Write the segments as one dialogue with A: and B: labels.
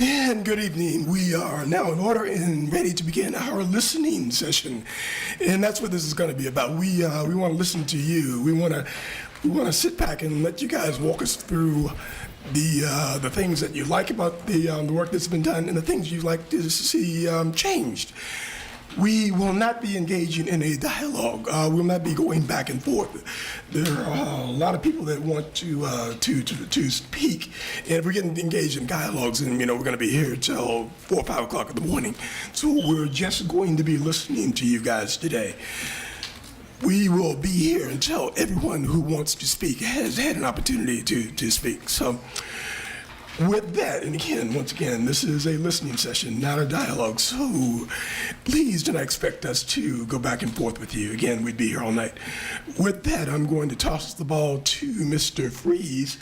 A: And good evening. We are now in order and ready to begin our listening session. And that's what this is going to be about. We want to listen to you. We want to sit back and let you guys walk us through the things that you like about the work that's been done and the things you'd like to see changed. We will not be engaging in a dialogue. We'll not be going back and forth. There are a lot of people that want to speak, and if we're getting engaged in dialogues, and we're going to be here till 4 or 5 o'clock in the morning. So we're just going to be listening to you guys today. We will be here until everyone who wants to speak has had an opportunity to speak. So with that, and again, once again, this is a listening session, not a dialogue, so please do not expect us to go back and forth with you. Again, we'd be here all night. With that, I'm going to toss the ball to Mr. Freeze,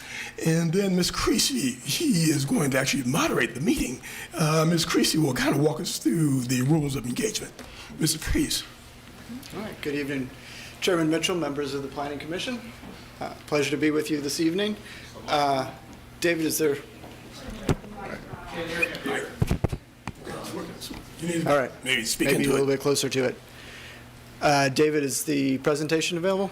A: and then Ms. Creasy, he is going to actually moderate the meeting. Ms. Creasy will kind of walk us through the rules of engagement. Mr. Freeze.
B: All right, good evening, Chairman Mitchell, members of the Planning Commission. Pleasure to be with you this evening. David, is there... All right.
A: Maybe speak
B: maybe
A: into
B: a little
A: it.
B: bit closer to it. David, is the presentation available?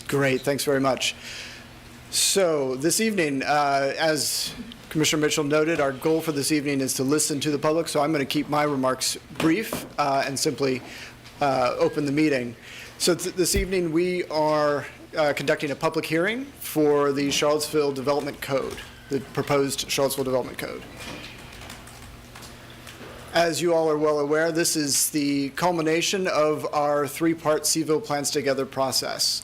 B: Great, thanks very much. So this evening, as Commissioner Mitchell noted, our goal for this evening is to listen to the public, so I'm going to keep my remarks brief and simply open the meeting. So this evening we are conducting a public hearing for the Charlottesville Development Code, the proposed Charlottesville Development Code. As you all are well aware, this is the culmination of our 3-part CVIL Plans Together process.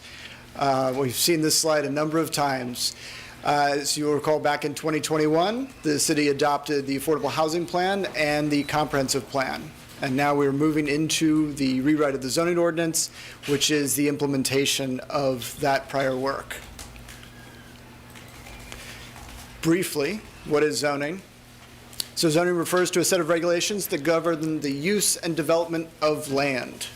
B: We've seen this slide a number of times. As you'll recall, back in 2021, the city adopted the Affordable Housing Plan and the Comprehensive Plan. And now we're moving into the rewrite of the zoning ordinance, which is the implementation of that prior work. Briefly, what is zoning? So zoning refers to a set of regulations that govern the use and development of land.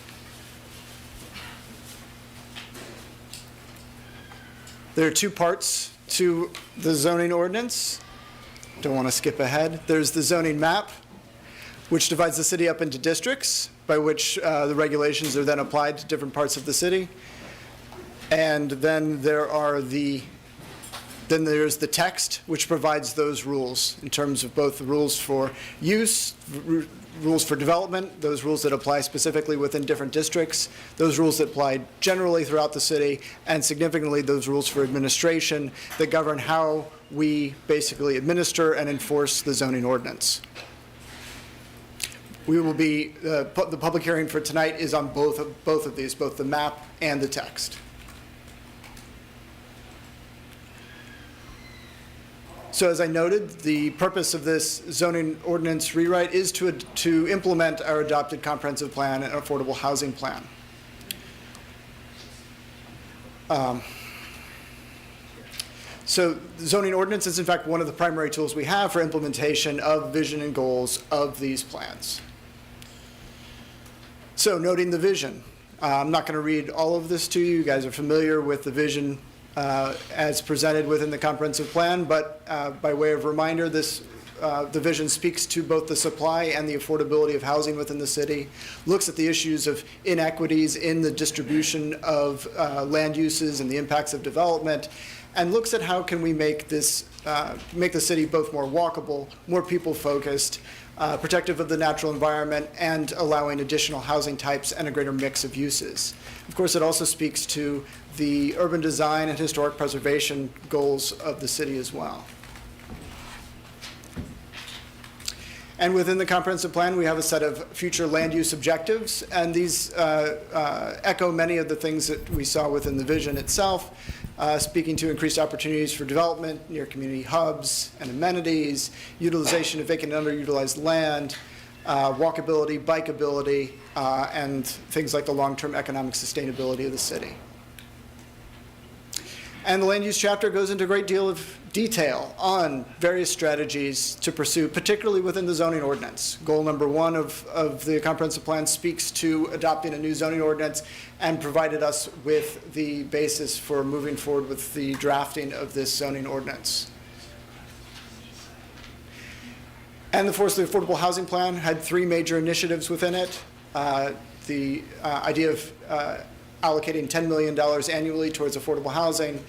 B: There are 2 parts to the zoning ordinance. Don't want to skip ahead. There's the zoning map, which divides the city up into districts, by which the regulations are then applied to different parts of the city. And then there's the text, which provides those rules in terms of both the rules for use, rules for development, those rules that apply specifically within different districts, those rules that apply generally throughout the city, and significantly those rules for administration that govern how we basically administer and enforce the zoning ordinance. We will be, the public hearing for tonight is on both of these, both the map and the text. So as I noted, the purpose of this zoning ordinance rewrite is to implement our adopted comprehensive plan and affordable housing plan. So zoning ordinance is in fact one of the primary tools we have for implementation of vision and goals of these plans. So noting the vision, I'm not going to read all of this to you. You guys are familiar with the vision as presented within the comprehensive plan, but by way of reminder, the vision speaks to both the supply and the affordability of housing within the city, looks at the issues of inequities in the distribution of land uses and the impacts of development, and looks at how can we make the city both more walkable, more people-focused, protective of the natural environment, and allowing additional housing types and a greater mix of uses. Of course, it also speaks to the urban design and historic preservation goals of the city as well. And within the comprehensive plan, we have a set of future land use objectives, and these echo many of the things that we saw within the vision itself, speaking to increased opportunities for development near community hubs and amenities, utilization of vacant and underutilized land, walkability, bikeability, and things like the long-term economic sustainability of the city. And the land use chapter goes into a great deal of detail on various strategies to pursue, particularly within the zoning ordinance. Goal number 1 of the comprehensive plan speaks to adopting a new zoning ordinance and provided us with the basis for moving forward with the drafting of this zoning ordinance. And of course, the Affordable Housing Plan had 3 major initiatives within it. The idea of allocating $10 million annually towards affordable housing,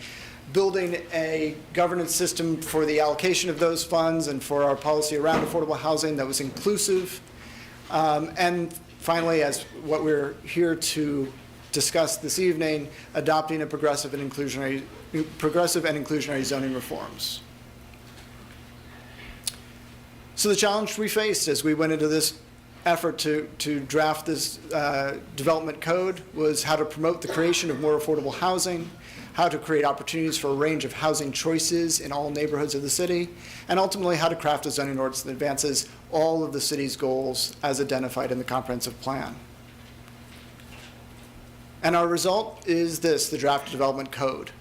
B: building a governance system for the allocation of those funds and for our policy around affordable housing that was inclusive. And finally, as what we're here to discuss this evening, adopting a progressive and inclusionary zoning reforms. So the challenge we faced as we went into this effort to draft this development code was how to promote the creation of more affordable housing, how to create opportunities for a range of housing choices in all neighborhoods of the city, and ultimately how to craft a zoning ordinance that advances all of the city's goals as identified in the comprehensive plan. And our result is this, the draft development code.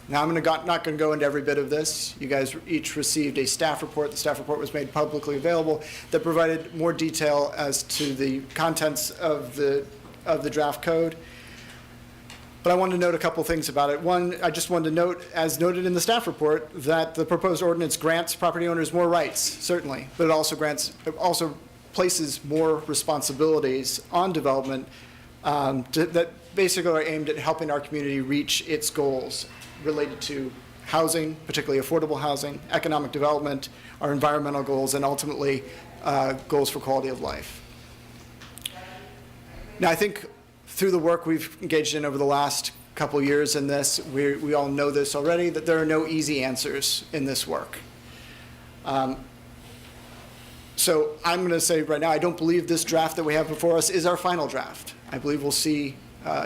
B: Now, I'm not going to go into every bit of this. You guys each received a staff report. The staff report was made publicly available that provided more detail as to the contents of the draft code. But I wanted to note a couple things about it. One, I just wanted to note, as noted in the staff report, that the proposed ordinance grants property owners more rights, certainly, but it also places more responsibilities on development that basically are aimed at helping our community reach its goals related to housing, particularly affordable housing, economic development, our environmental goals, and ultimately goals for quality of life. Now, I think through the work we've engaged in over the last couple years in this, we all know this already, that there are no easy answers in this work. So I'm going to say right now, I don't believe this draft that we have before us is our final draft. I believe we'll see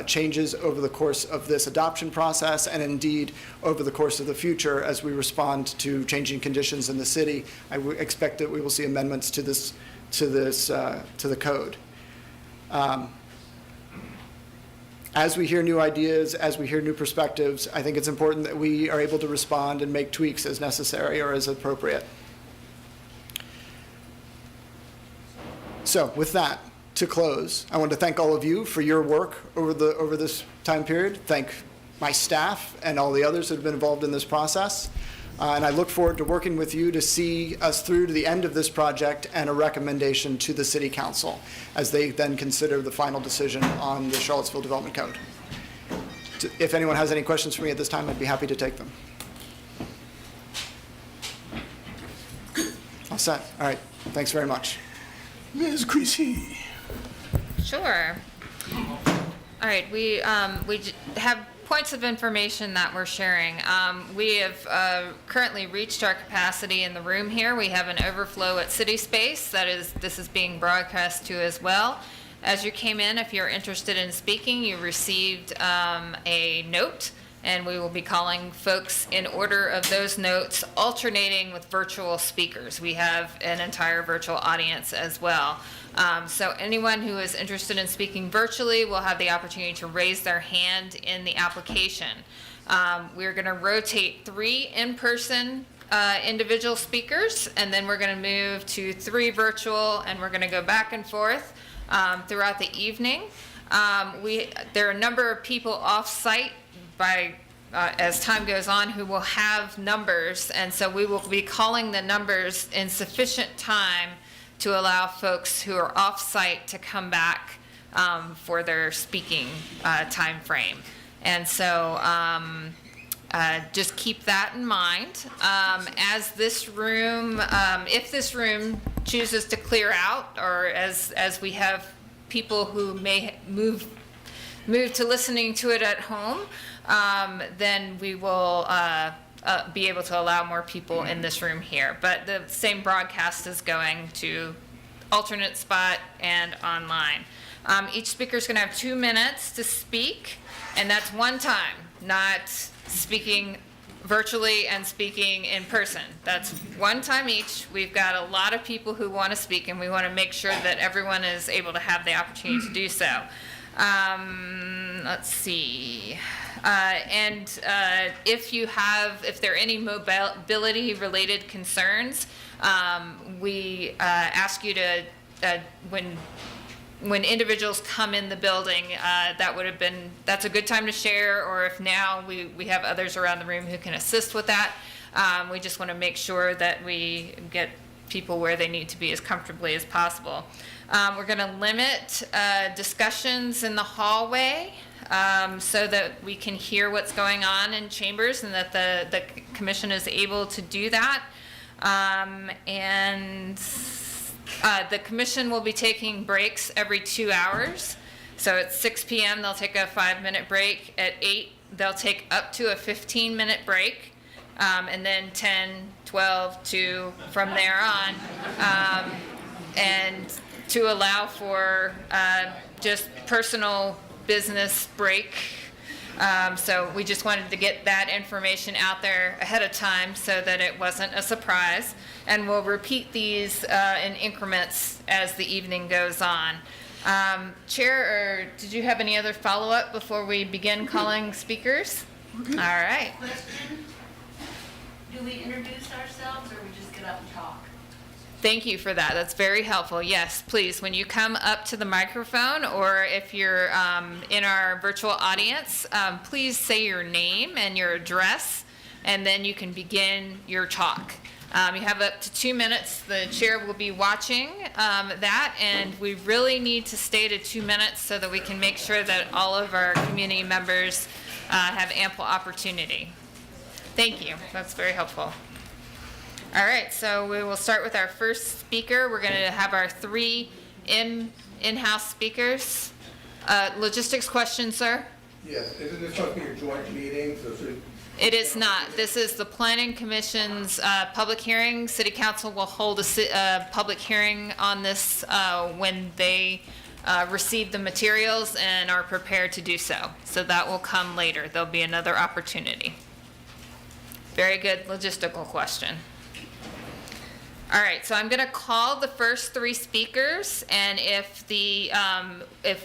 B: changes over the course of this adoption process and indeed over the course of the future as we respond to changing conditions in the city. I expect that we will see amendments to the code. As we hear new ideas, as we hear new perspectives, I think it's important that we are able to respond and make tweaks as necessary or as appropriate. So with that, to close, I want to thank all of you for your work over this time period. Thank my staff and all the others that have been involved in this process. And I look forward to working with you to see us through to the end of this project and a recommendation to the City Council as they then consider the final decision on the Charlottesville Development Code. If anyone has any questions for me at this time, I'd be happy to take them. All set. All right. Thanks very much.
A: Ms. Creasy.
C: Sure. All right, we have points of information that we're sharing. We have currently reached our capacity in the room here. We have an overflow at City Space. This is being broadcast to as well. As you came in, if you're interested in speaking, you received a note, and we will be calling folks in order of those notes, alternating with virtual speakers. We have an entire virtual audience as well. So anyone who is interested in speaking virtually will have the opportunity to raise their hand in the application. We're going to rotate 3 in-person individual speakers, and then we're going to move to 3 virtual, and we're going to go back and forth throughout the evening. There are a number of people off-site as time goes on who will have numbers, and so we will be calling the numbers in sufficient time to allow folks who are off-site to come back for their speaking time frame. And so just keep that in mind. As this room, if this room chooses to clear out, or as we have people who may move to listening to it at home, then we will be able to allow more people in this room here. But the same broadcast is going to alternate spot and online. Each speaker is going to have 2 minutes to speak, and that's one time, not speaking virtually and speaking in person. That's one time each. We've got a lot of people who want to speak, and we want to make sure that everyone is able to have the opportunity to do so. Let's see. If there are any mobility-related concerns, we ask you to, when individuals come in the building, that's a good time to share, or if now we have others around the room who can assist with that. We just want to make sure that we get people where they need to be as comfortably as possible. We're going to limit discussions in the hallway so that we can hear what's going on in chambers and that the commission is able to do that. The commission will be taking breaks every 2 hours. So at 6 p.m. they'll take a 5-minute break. At 8 they'll take up to a 15-minute break. And then 10, 12, 2 from there on. And to allow for just personal business break. So we just wanted to get that information out there ahead of time so that it wasn't a surprise. And we'll repeat these in increments as the evening goes on. Chair, did you have any other follow-up before we begin calling speakers? All right.
D: Question, do we introduce ourselves or we just get up and talk?
C: Thank you for that. That's very helpful. Yes, please, when you come up to the microphone or if you're in our virtual audience, please say your name and your address, and then you can begin your talk. You have up to 2 minutes. The chair will be watching that, and we really need to stay to 2 minutes so that we can make sure that all of our community members have ample opportunity. Thank you. That's very helpful. All right, so we will start with our first speaker. We're going to have our 3 in-house speakers. Logistics question, sir?
E: Yes, isn't this supposed to be a joint meeting?
C: It is not. This is the Planning Commission's public hearing. City Council will hold a public hearing on this when they receive the materials and are prepared to do so. So that will come later. There'll be another opportunity. Very good logistical question. All right, so I'm going to call the first 3 speakers, and if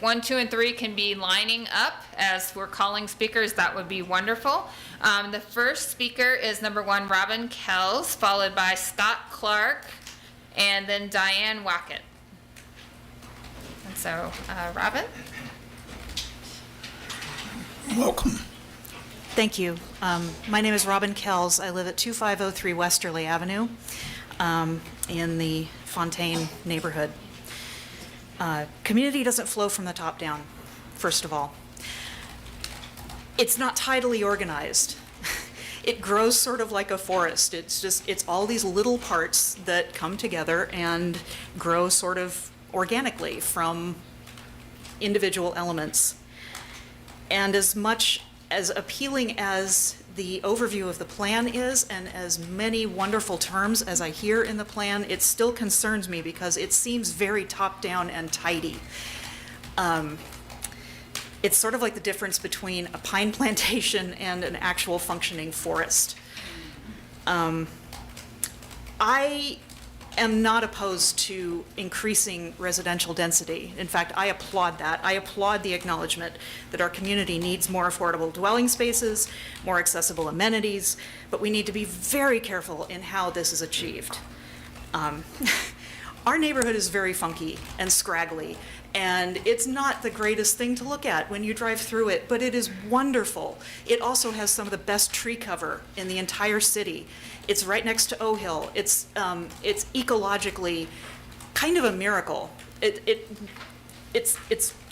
C: 1, 2, and 3 can be lining up as we're calling speakers, that would be wonderful. The first speaker is number 1, Robin Kells, followed by Scott Clark, and then Diane Wackett. And so, Robin?
A: Welcome.
F: Thank you. My name is Robin Kells. I live at 2503 Westerly Avenue in the Fontaine neighborhood. Community doesn't flow from the top down, first of all. It's not tidally organized. It grows sort of like a forest. It's all these little parts that come together and grow sort of organically from individual elements. And as much as appealing as the overview of the plan is, and as many wonderful terms as I hear in the plan, it still concerns me because it seems very top-down and tidy. It's sort of like the difference between a pine plantation and an actual functioning forest. I am not opposed to increasing residential density. In fact, I applaud that. I applaud the acknowledgement that our community needs more affordable dwelling spaces, more accessible amenities, but we need to be very careful in how this is achieved. Our neighborhood is very funky and scraggly, and it's not the greatest thing to look at when you drive through it, but it is wonderful. It also has some of the best tree cover in the entire city. It's right next to O Hill. It's ecologically kind of a miracle. It's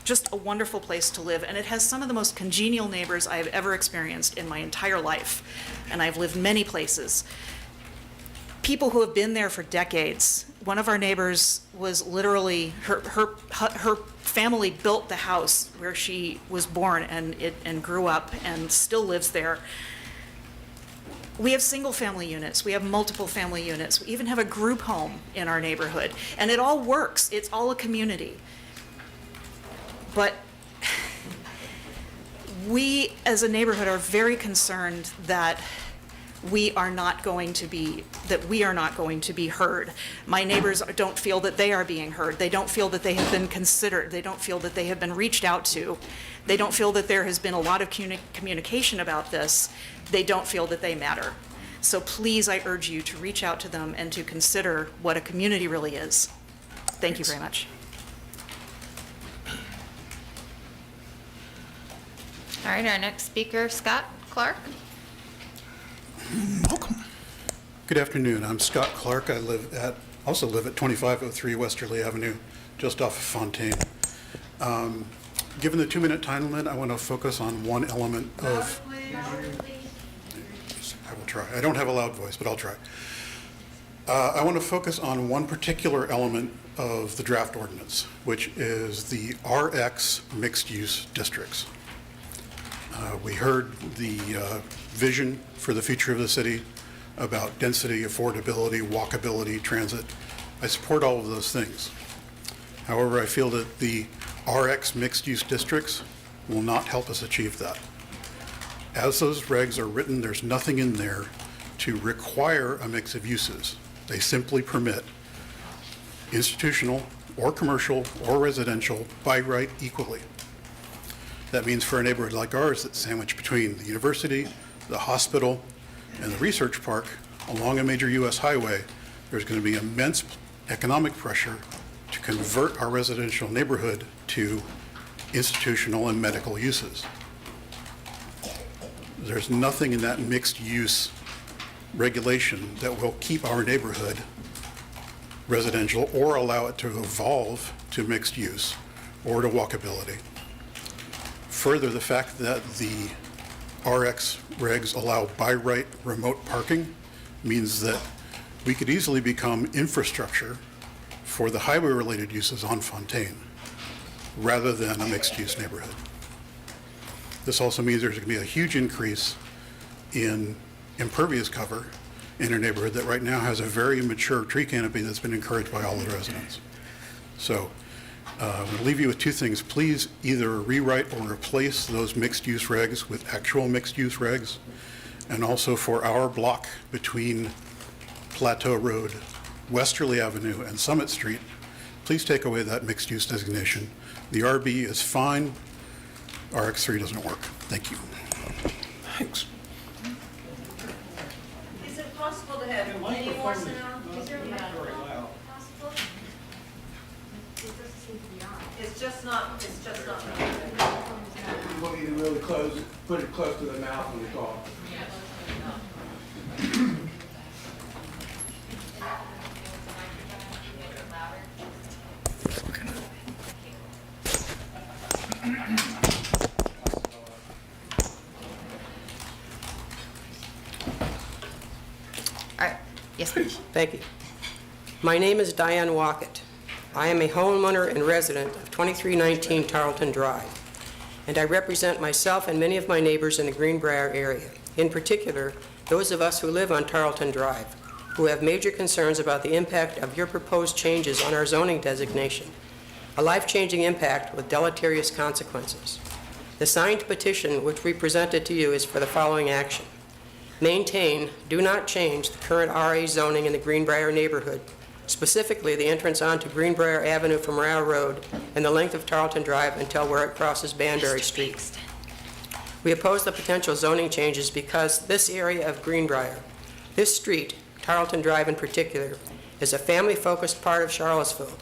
F: just a wonderful place to live, and it has some of the most congenial neighbors I have ever experienced in my entire life, and I've lived many places. People who have been there for decades. One of our neighbors was literally, her family built the house where she was born and grew up and still lives there. We have single-family units. We have multiple family units. We even have a group home in our neighborhood. And it all works. It's all a community. But we, as a neighborhood, are very concerned that we are not going to be heard. My neighbors don't feel that they are being heard. They don't feel that they have been considered. They don't feel that they have been reached out to. They don't feel that there has been a lot of communication about this. They don't feel that they matter. So please, I urge you to reach out to them and to consider what a community really is. Thank you very much.
C: All right, our next speaker, Scott Clark.
A: Welcome.
G: Good afternoon. I'm Scott Clark. I also live at 2503 Westerly Avenue, just off of Fontaine. Given the 2-minute time limit, I want to focus on one element of... I will try. I don't have a loud voice, but I'll try. I want to focus on one particular element of the draft ordinance, which is the RX mixed-use districts. We heard the vision for the future of the city about density, affordability, walkability, transit. I support all of those things. However, I feel that the RX mixed-use districts will not help us achieve that. As those regs are written, there's nothing in there to require a mix of uses. They simply permit institutional or commercial or residential by right equally. That means for a neighborhood like ours that's sandwiched between the university, the hospital, and the research park along a major U.S. highway, there's going to be immense economic pressure to convert our residential neighborhood to institutional and medical uses. There's nothing in that mixed use regulation that will keep our neighborhood residential or allow it to evolve to mixed use or to walkability. Further, the fact that the RX regs allow by right remote parking means that we could easily become infrastructure for the highway-related uses on Fontaine rather than a mixed-use neighborhood. This also means there's going to be a huge increase in impervious cover in a neighborhood that right now has a very mature tree canopy that's been encouraged by all the residents. So I'm going to leave you with two things. Please either rewrite or replace those mixed-use regs with actual mixed-use regs, and also for our block between Plateau Road, Westerly Avenue, and Summit Street, please take away that mixed-use designation. The RB is fine. RX3 doesn't work. Thank you.
A: Thanks.
D: Is it possible to have any more sound? Is there possible? It's just not.
E: You want me to really close, put it close to the mouth when you talk.
C: All right, yes, please.
H: Thank you. My name is Diane Wackett. I am a homeowner and resident of 2319 Tarleton Drive, and I represent myself and many of my neighbors in the Greenbrier area, in particular, those of us who live on Tarleton Drive, who have major concerns about the impact of your proposed changes on our zoning designation, a life-changing impact with deleterious consequences. The signed petition which we presented to you is for the following action. Maintain, do not change the current RA zoning in the Greenbrier neighborhood, specifically the entrance onto Greenbrier Avenue from Royal Road and the length of Tarleton Drive until where it crosses Banbury Street. We oppose the potential zoning changes because this area of Greenbrier, this street, Tarleton Drive in particular, is a family-focused part of Charlottesville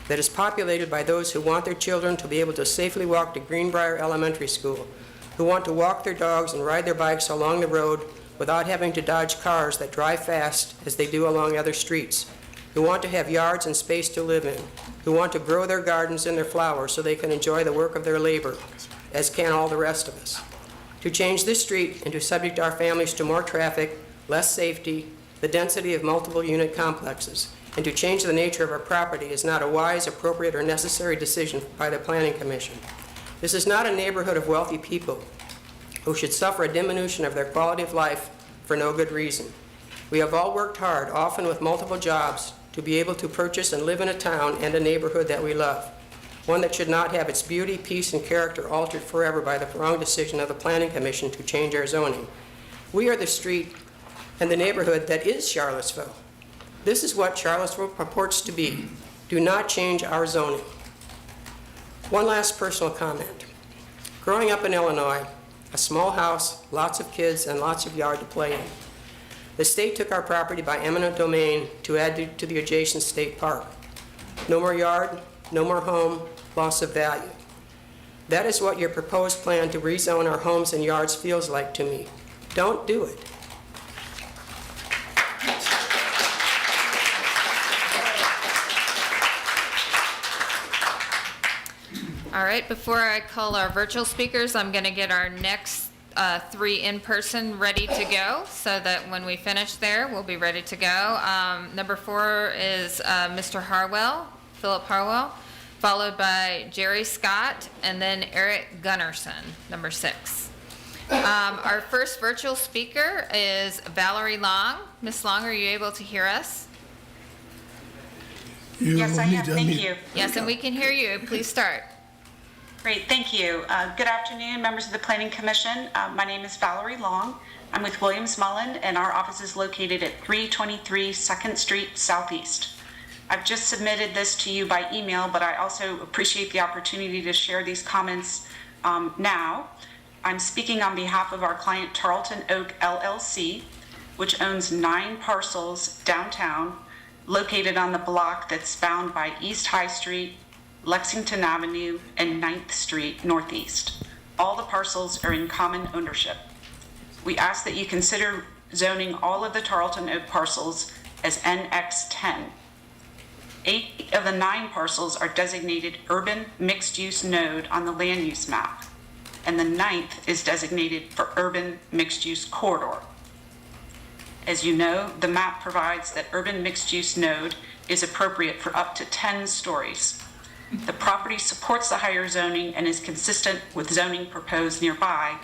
H: that is populated by those who want their children to be able to safely walk to Greenbrier Elementary School, who want to walk their dogs and ride their bikes along the road without having to dodge cars that drive fast as they do along other streets, who want to have yards and space to live in, who want to grow their gardens and their flowers so they can enjoy the work of their labor, as can all the rest of us. To change this street and to subject our families to more traffic, less safety, the density of multiple unit complexes, and to change the nature of our property is not a wise, appropriate, or necessary decision by the Planning Commission. This is not a neighborhood of wealthy people who should suffer a diminution of their quality of life for no good reason. We have all worked hard, often with multiple jobs, to be able to purchase and live in a town and a neighborhood that we love, one that should not have its beauty, peace, and character altered forever by the wrong decision of the Planning Commission to change our zoning. We are the street and the neighborhood that is Charlottesville. This is what Charlottesville purports to be. Do not change our zoning. One last personal comment. Growing up in Illinois, a small house, lots of kids, and lots of yard to play in. The state took our property by eminent domain to add to the adjacent state park. No more yard, no more home, loss of value. That is what your proposed plan to rezone our homes and yards feels like to me. Don't do it.
C: All right, before I call our virtual speakers, I'm going to get our next three in-person ready to go, so that when we finish there, we'll be ready to go. Number 4 is Mr. Harwell, Philip Harwell, followed by Jerry Scott, and then Eric Gunnarsson, number 6. Our first virtual speaker is Valerie Long. Ms. Long, are you able to hear us?
I: Yes, I am. Thank you.
C: Yes, and we can hear you. Please start.
I: Great, thank you. Good afternoon, members of the Planning Commission. My name is Valerie Long. I'm with Williams Mullen, and our office is located at 323 2nd Street Southeast. I've just submitted this to you by email, but I also appreciate the opportunity to share these comments now. I'm speaking on behalf of our client Tarleton Oak LLC, which owns 9 parcels downtown, located on the block that's bound by East High Street, Lexington Avenue, and 9th Street Northeast. All the parcels are in common ownership. We ask that you consider zoning all of the Tarleton Oak parcels as NX10. 8 of the 9 parcels are designated urban mixed-use node on the land use map, and the 9th is designated for urban mixed-use corridor. As you know, the map provides that urban mixed-use node is appropriate for up to 10 stories. The property supports the higher zoning and is consistent with zoning proposed nearby,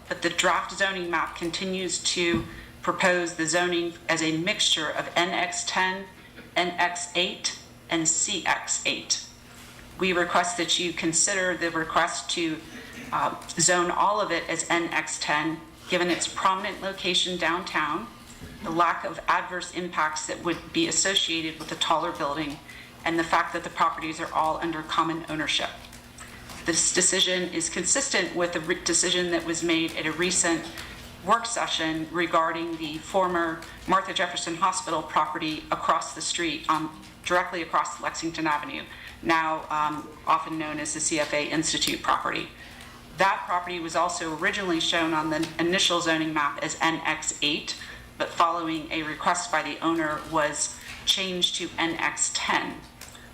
I: but the draft zoning map continues to propose the zoning as a mixture of NX10, NX8, and CX8. We request that you consider the request to zone all of it as NX10, given its prominent location downtown, the lack of adverse impacts that would be associated with the taller building, and the fact that the properties are all under common ownership. This decision is consistent with the decision that was made at a recent work session regarding the former Martha Jefferson Hospital property across the street, directly across Lexington Avenue, now often known as the CFA Institute property. That property was also originally shown on the initial zoning map as NX8, but following a request by the owner was changed to NX10.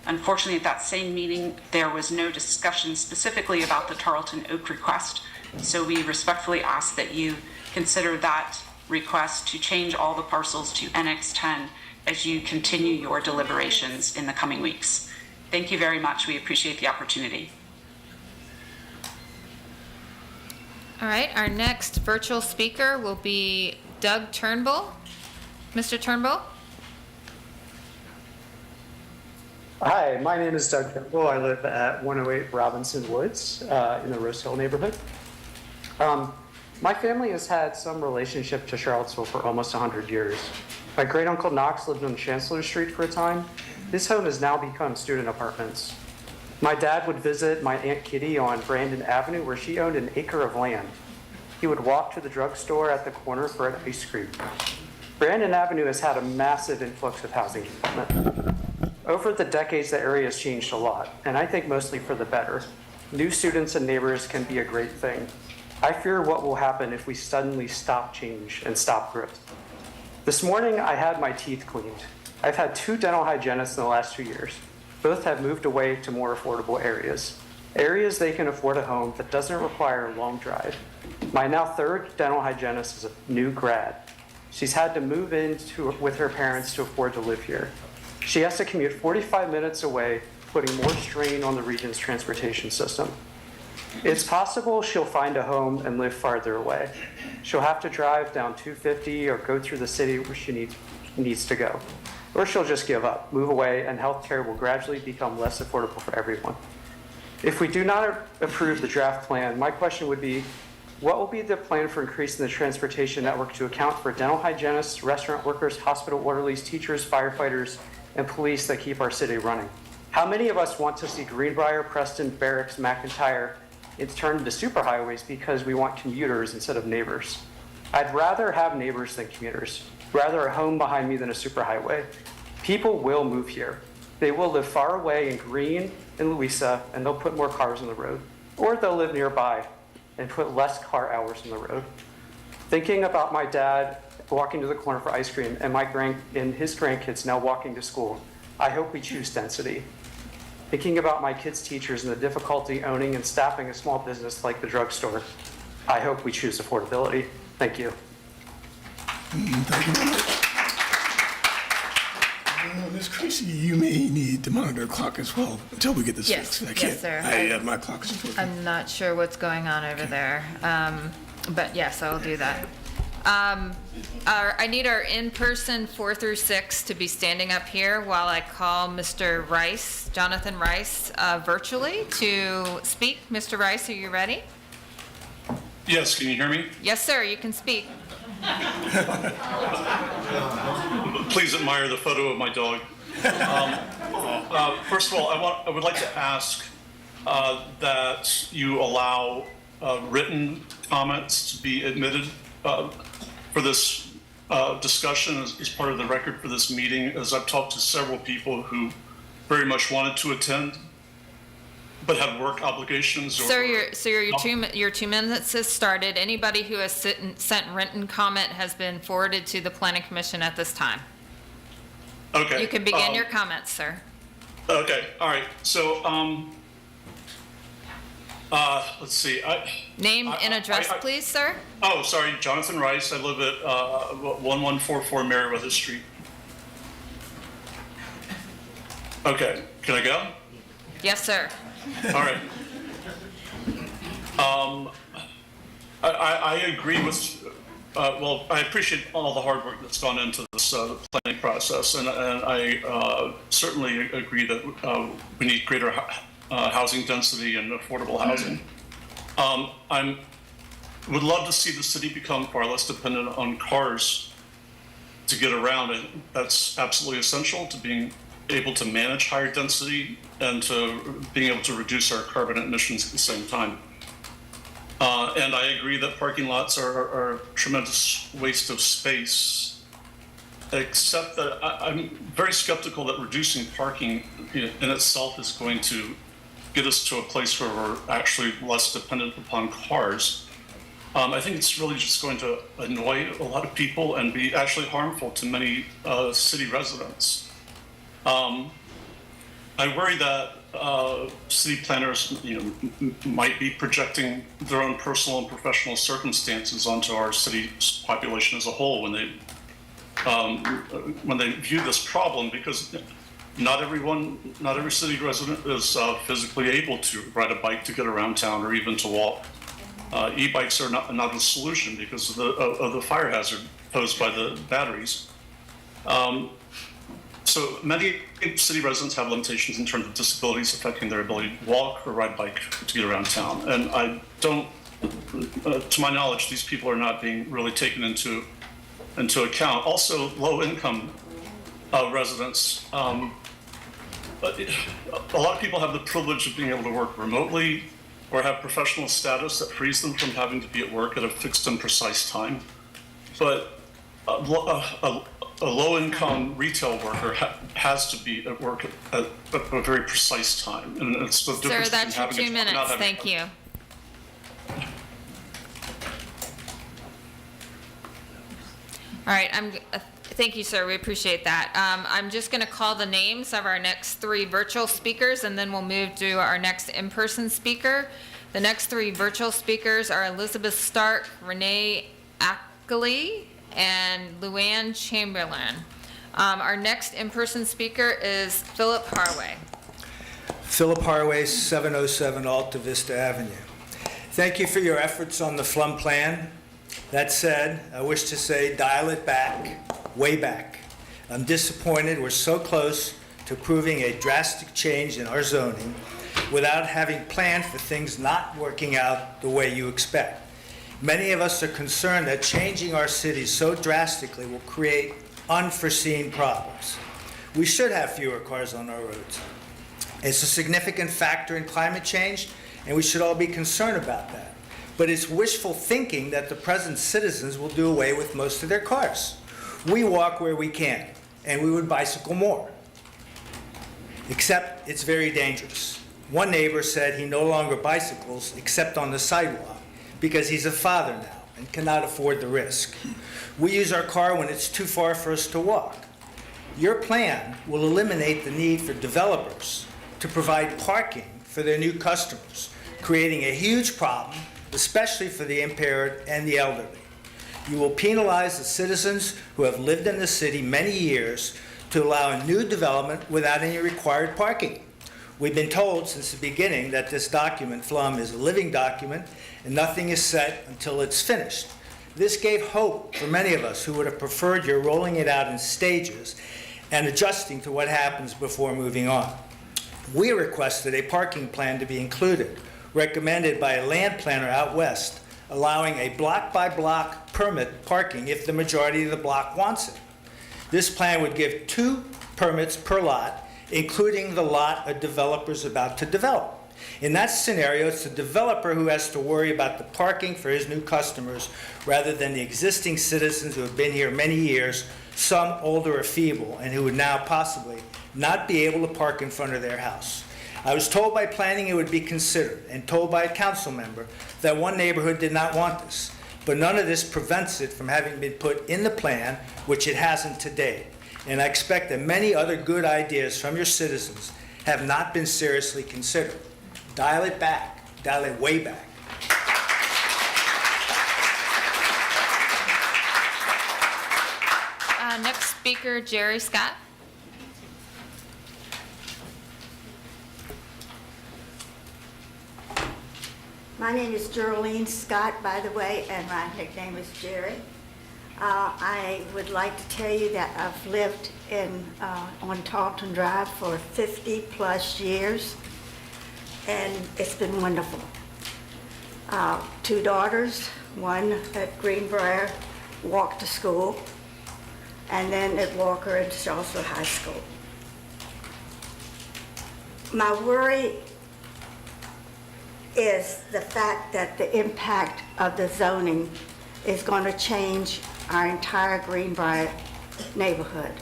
I: Unfortunately, at that same meeting, there was no discussion specifically about the Tarleton Oak request, so we respectfully ask that you consider that request to change all the parcels to NX10 as you continue your deliberations in the coming weeks. Thank you very much. We appreciate the opportunity.
C: All right, our next virtual speaker will be Doug Turnbull. Mr. Turnbull?
J: Hi, my name is Doug Turnbull. I live at 108 Robinson Woods in the Rose Hill neighborhood. My family has had some relationship to Charlottesville for almost 100 years. My great uncle Knox lived on Chancellor Street for a time. His home has now become student apartments. My dad would visit my Aunt Kitty on Brandon Avenue, where she owned an acre of land. He would walk to the drugstore at the corner for an ice cream. Brandon Avenue has had a massive influx of housing development. Over the decades, the area has changed a lot, and I think mostly for the better. New students and neighbors can be a great thing. I fear what will happen if we suddenly stop change and stop growth. This morning, I had my teeth cleaned. I've had 2 dental hygienists in the last 2 years. Both have moved away to more affordable areas they can afford a home that doesn't require a long drive. My now 3rd dental hygienist is a new grad. She's had to move in with her parents to afford to live here. She has to commute 45 minutes away, putting more strain on the region's transportation system. It's possible she'll find a home and live farther away. She'll have to drive down 250 or go through the city where she needs to go. Or she'll just give up, move away, and healthcare will gradually become less affordable for everyone. If we do not approve the draft plan, my question would be, what will be the plan for increasing the transportation network to account for dental hygienists, restaurant workers, hospital orderlies, teachers, firefighters, and police that keep our city running? How many of us want to see Greenbrier, Preston, Barracks, McIntyre, it's turned into superhighways because we want commuters instead of neighbors. I'd rather have neighbors than commuters, rather a home behind me than a superhighway. People will move here. They will live far away in Greene and Louisa, and they'll put more cars on the road. Or they'll live nearby and put less car hours on the road. Thinking about my dad walking to the corner for ice cream and his grandkids now walking to school, I hope we choose density. Thinking about my kids' teachers and the difficulty owning and staffing a small business like the drugstore, I hope we choose affordability. Thank you.
A: Thank you very much. Ms. Creasy, you may need to monitor the clock as well until we get this
C: Yes,
A: fixed.
C: yes, sir.
A: My clock is working.
C: I'm not sure what's going on over there, but yes, I will do that. I need our in-person 4 through 6 to be standing up here while I call Mr. Rice, Jonathan Rice, virtually to speak. Mr. Rice, are you ready?
K: Yes, can you hear me?
C: Yes, sir, you can speak.
K: Please admire the photo of my dog. First of all, I would like to ask that you allow written comments to be admitted for this discussion as part of the record for this meeting, as I've talked to several people who very much wanted to attend, but had work obligations.
C: Sir, your 2 minutes has started. Anybody who has sent written comment has been forwarded to the Planning Commission at this time.
K: Okay.
C: You can begin your comments, sir.
K: Okay, all right. So, let's see.
C: Name and address, please, sir.
K: Oh, sorry, Jonathan Rice. I live at 1144 Meriwether Street. Okay, can I go?
C: Yes, sir.
K: All right. I agree with, well, I appreciate all the hard work that's gone into this planning process, and I certainly agree that we need greater housing density and affordable housing. I would love to see the city become far less dependent on cars to get around, and that's absolutely essential to being able to manage higher density and to being able to reduce our carbon emissions at the same time. And I agree that parking lots are a tremendous waste of space, except that I'm very skeptical that reducing parking in itself is going to get us to a place where we're actually less dependent upon cars. I think it's really just going to annoy a lot of people and be actually harmful to many city residents. I worry that city planners, might be projecting their own personal and professional circumstances onto our city's population as a whole when they view this problem, because not every city resident is physically able to ride a bike to get around town or even to walk. E-bikes are not a solution because of the fire hazard posed by the batteries. So many city residents have limitations in terms of disabilities affecting their ability to walk or ride bike to get around town. And I don't, to my knowledge, these people are not being really taken into account. Also, low-income residents. A lot of people have the privilege of being able to work remotely or have professional status that frees them from having to be at work at a fixed and precise time. But a low-income retail worker has to be at work at a very precise time. And it's the difference
C: Sir, that's your 2 minutes. Thank you. All right, thank you, sir. We appreciate that. I'm just going to call the names of our next 3 virtual speakers, and then we'll move to our next in-person speaker. The next 3 virtual speakers are Elizabeth Stark, Renee Ackley, and Luann Chamberlain. Our next in-person speaker is Philip Harway.
L: Philip Harway, 707 Alta Vista Avenue. Thank you for your efforts on the FLUM plan. That said, I wish to say dial it back, way back. I'm disappointed we're so close to approving a drastic change in our zoning without having planned for things not working out the way you expect. Many of us are concerned that changing our city so drastically will create unforeseen problems. We should have fewer cars on our roads. It's a significant factor in climate change, and we should all be concerned about that. But it's wishful thinking that the present citizens will do away with most of their cars. We walk where we can, and we would bicycle more. Except it's very dangerous. One neighbor said he no longer bicycles except on the sidewalk because he's a father now and cannot afford the risk. We use our car when it's too far for us to walk. Your plan will eliminate the need for developers to provide parking for their new customers, creating a huge problem, especially for the impaired and the elderly. You will penalize the citizens who have lived in the city many years to allow a new development without any required parking. We've been told since the beginning that this document, FLUM, is a living document and nothing is set until it's finished. This gave hope for many of us who would have preferred your rolling it out in stages and adjusting to what happens before moving on. We requested a parking plan to be included, recommended by a land planner out west, allowing a block-by-block permit parking if the majority of the block wants it. This plan would give 2 permits per lot, including the lot a developer's about to develop. In that scenario, it's the developer who has to worry about the parking for his new customers rather than the existing citizens who have been here many years, some older or feeble, and who would now possibly not be able to park in front of their house. I was told by planning it would be considered, and told by a council member that one neighborhood did not want this. But none of this prevents it from having been put in the plan, which it hasn't to date. And I expect that many other good ideas from your citizens have not been seriously considered. Dial it back, dial it way back.
C: Next speaker, Jerry Scott.
M: My name is Geraldine Scott, by the way, and my nickname is Jerry. I would like to tell you that I've lived on Tarleton Drive for 50-plus years, and it's been wonderful. 2 daughters, one at Greenbrier, walked to school, and then at Walker and Charlottesville High School. My worry is the fact that the impact of the zoning is going to change our entire Greenbrier neighborhood.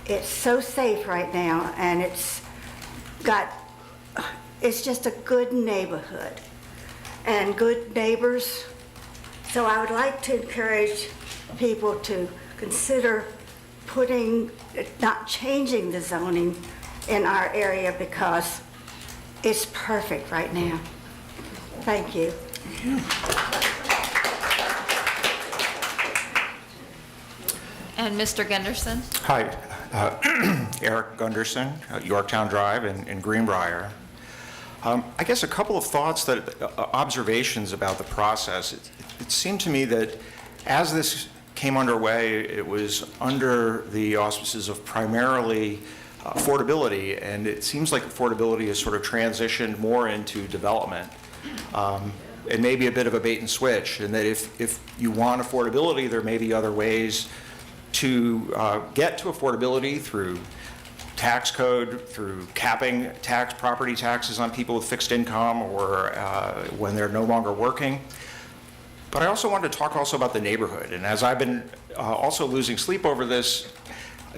M: It's so safe right now, and it's just a good neighborhood and good neighbors. So I would like to encourage people to consider not changing the zoning in our area because it's perfect right now. Thank you.
C: And Mr. Gunderson.
N: Hi, Eric Gunderson, Yorktown Drive in Greenbrier. I guess a couple of thoughts, observations about the process. It seemed to me that as this came underway, it was under the auspices of primarily affordability, and it seems like affordability has sort of transitioned more into development. It may be a bit of a bait and switch, and that if you want affordability, there may be other ways to get to affordability through tax code, through capping property taxes on people with fixed income or when they're no longer working. But I also wanted to talk also about the neighborhood. And as I've been also losing sleep over this,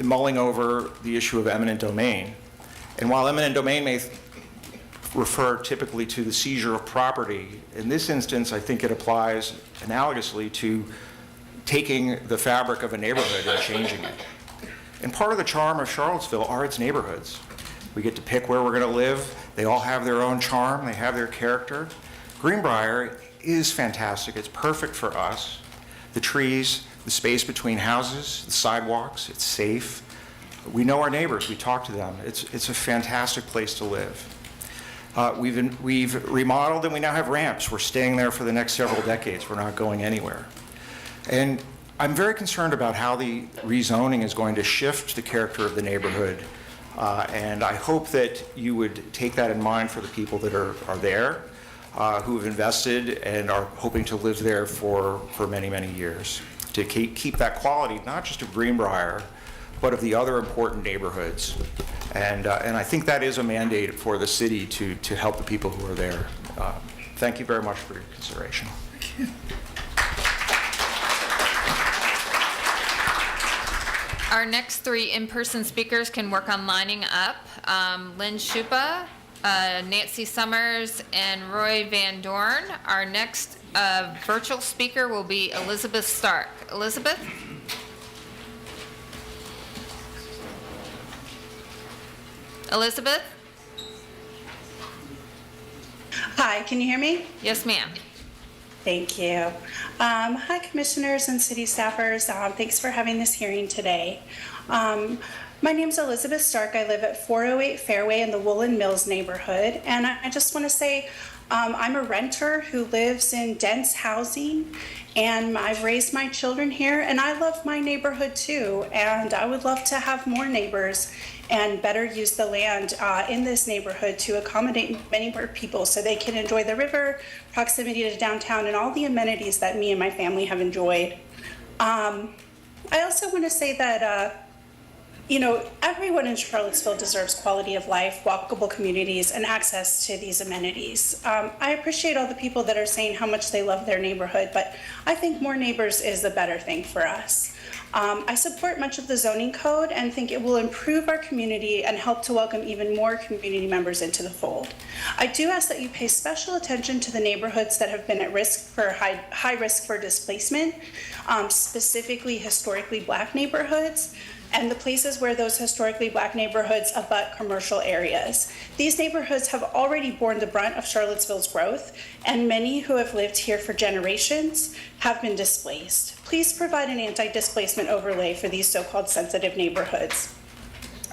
N: mulling over the issue of eminent domain. And while eminent domain may refer typically to the seizure of property, in this instance, I think it applies analogously to taking the fabric of a neighborhood and changing it. And part of the charm of Charlottesville are its neighborhoods. We get to pick where we're going to live. They all have their own charm. They have their character. Greenbrier is fantastic. It's perfect for us. The trees, the space between houses, the sidewalks, it's safe. We know our neighbors. We talk to them. It's a fantastic place to live. We've remodeled and we now have ramps. We're staying there for the next several decades. We're not going anywhere. And I'm very concerned about how the rezoning is going to shift the character of the neighborhood. And I hope that you would take that in mind for the people that are there, who have invested and are hoping to live there for many, many years, to keep that quality, not just of Greenbrier, but of the other important neighborhoods. And I think that is a mandate for the city to help the people who are there. Thank you very much for your consideration.
C: Our next 3 in-person speakers can work on lining up. Lynn Schupa, Nancy Summers, and Roy Van Dorn. Our next virtual speaker will be Elizabeth Stark. Elizabeth? Elizabeth?
O: Hi, can you hear me?
C: Yes, ma'am.
O: Thank you. Hi, commissioners and city staffers. Thanks for having this hearing today. My name is Elizabeth Stark. I live at 408 Fairway in the Woolen Mills neighborhood. And I just want to say I'm a renter who lives in dense housing, and I've raised my children here, and I love my neighborhood too. And I would love to have more neighbors and better use the land in this neighborhood to accommodate many more people so they can enjoy the river, proximity to downtown, and all the amenities that me and my family have enjoyed. I also want to say that everyone in Charlottesville deserves quality of life, walkable communities, and access to these amenities. I appreciate all the people that are saying how much they love their neighborhood, but I think more neighbors is a better thing for us. I support much of the zoning code and think it will improve our community and help to welcome even more community members into the fold. I do ask that you pay special attention to the neighborhoods that have been at risk for high risk for displacement, specifically historically Black neighborhoods, and the places where those historically Black neighborhoods abut commercial areas. These neighborhoods have already borne the brunt of Charlottesville's growth, and many who have lived here for generations have been displaced. Please provide an anti-displacement overlay for these so-called sensitive neighborhoods.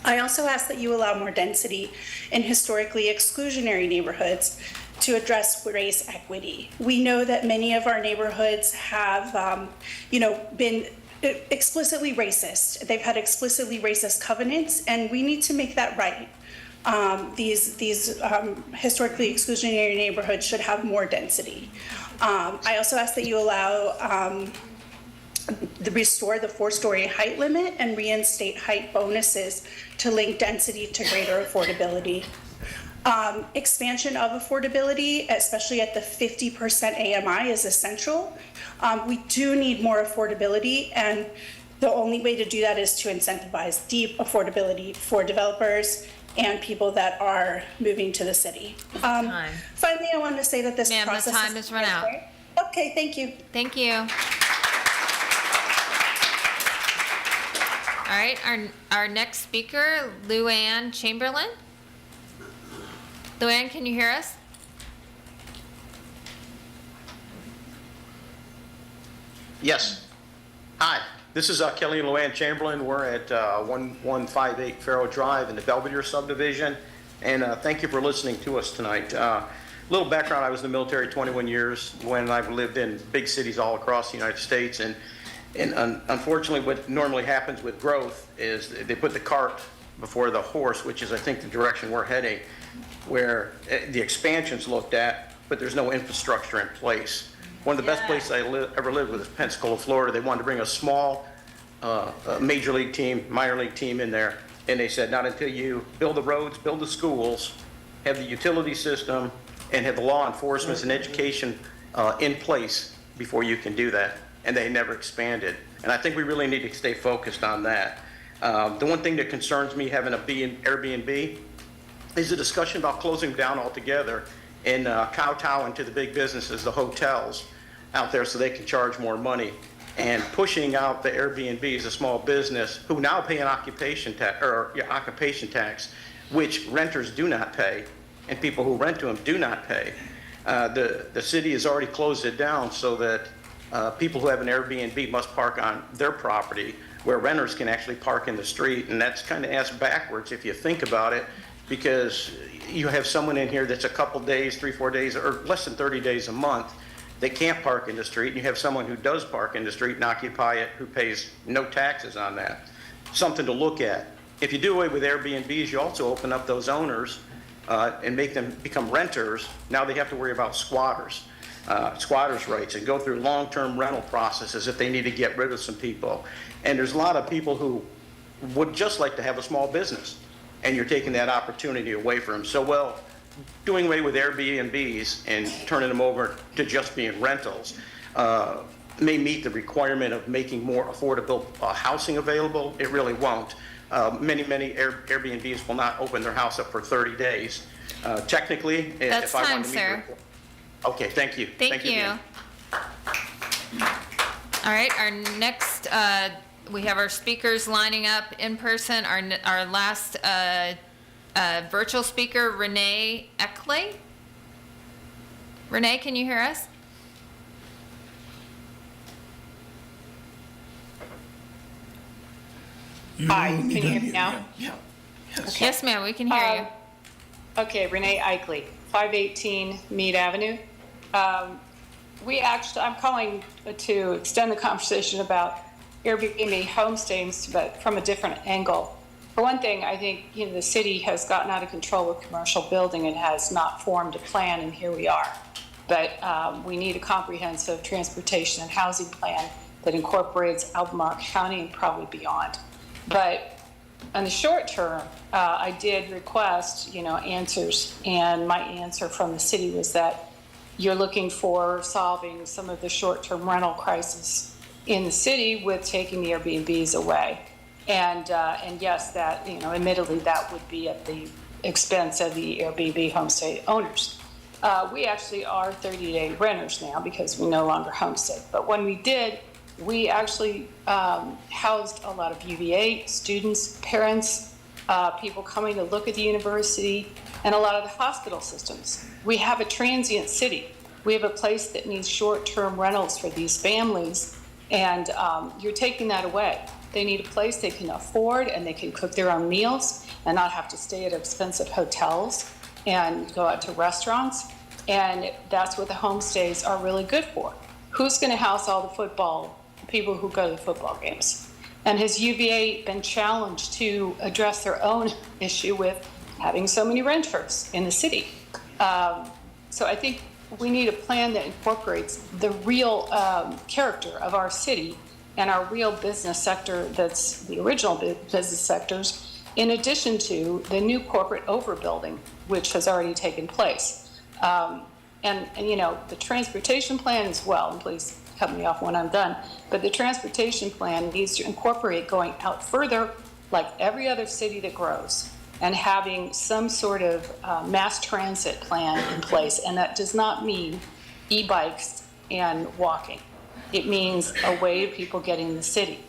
O: I also ask that you allow more density in historically exclusionary neighborhoods to address race equity. We know that many of our neighborhoods have, been explicitly racist. They've had explicitly racist covenants, and we need to make that right. These historically exclusionary neighborhoods should have more density. I also ask that you allow restore the 4-story height limit and reinstate height bonuses to link density to greater affordability. Expansion of affordability, especially at the 50% AMI, is essential. We do need more affordability, and the only way to do that is to incentivize deep affordability for developers and people that are moving to the city. Finally, I wanted to say that this process—
C: Ma'am, the time has run out.
O: Okay, thank you.
C: Thank you. All right, our next speaker, Luann Chamberlain. Luann, can you hear us?
P: Yes. Hi, this is Kelly and Luann Chamberlain. We're at 1158 Farrow Drive in the Belvedere subdivision, and thank you for listening to us tonight. Little background, I was in the military 21 years when I've lived in big cities all across the United States, and unfortunately what normally happens with growth is they put the cart before the horse, which is I think the direction we're heading, where the expansion's looked at, but there's no infrastructure in place. One of the best places I ever lived was Pensacola, Florida. They wanted to bring a small major league team, minor league team in there, and they said not until you build the roads, build the schools, have the utility system, and have the law enforcement and education in place before you can do that. And they never expanded. And I think we really need to stay focused on that. The one thing that concerns me having a Airbnb is the discussion about closing down altogether and kowtowing to the big businesses, the hotels out there, so they can charge more money, and pushing out the Airbnbs, a small business who now pay an occupation tax, which renters do not pay, and people who rent to them do not pay. The city has already closed it down so that people who have an Airbnb must park on their property, where renters can actually park in the street, and that's kind of ass backwards if you think about it, because you have someone in here that's a couple days, 3-4 days, or less than 30 days a month. They can't park in the street, and you have someone who does park in the street and occupy it who pays no taxes on that. Something to look at. If you do away with Airbnbs, you also open up those owners and make them become renters. Now they have to worry about squatters' rights, and go through long-term rental processes if they need to get rid of some people. And there's a lot of people who would just like to have a small business, and you're taking that opportunity away from them. So, well, doing away with Airbnbs and turning them over to just being rentals may meet the requirement of making more affordable housing available. It really won't. Many Airbnbs will not open their house up for 30 days. Technically,
C: That's
P: if I
C: time,
P: wanted to meet
C: sir.
P: Okay, thank you.
C: Thank you.
P: Dan.
C: All right, our next, we have our speakers lining up in person. Our last virtual speaker, Renee Eckley. Renee, can you hear us?
Q: Hi, can you hear me now?
A: Yeah.
C: Yes, ma'am, we can hear you.
Q: Okay, Renee Ickley, 518 Mead Avenue. I'm calling to extend the conversation about Airbnb homestays, but from a different angle. For one thing, I think the city has gotten out of control with commercial building and has not formed a plan, and here we are. But we need a comprehensive transportation and housing plan that incorporates Albemarle County and probably beyond. But in the short term, I did request, answers, and my answer from the city was that you're looking for solving some of the short-term rental crisis in the city with taking the Airbnbs away. And yes, that, admittedly, that would be at the expense of the Airbnb homestay owners. We actually are 30-day renters now because we no longer homestay. But when we did, we actually housed a lot of UVA students, parents, people coming to look at the university, and a lot of the hospital systems. We have a transient city. We have a place that needs short-term rentals for these families, and you're taking that away. They need a place they can afford, and they can cook their own meals and not have to stay at expensive hotels and go out to restaurants. And that's what the homestays are really good for. Who's going to house all the people who go to the football games? And has UVA been challenged to address their own issue with having so many renters in the city? So I think we need a plan that incorporates the real character of our city and our real business sector that's the original business sectors, in addition to the new corporate overbuilding, which has already taken place. And the transportation plan as well, and please cut me off when I'm done, but the transportation plan needs to incorporate going out further, like every other city that grows, and having some sort of mass transit plan in place. And that does not mean e-bikes and walking. It means a way of people getting in the city.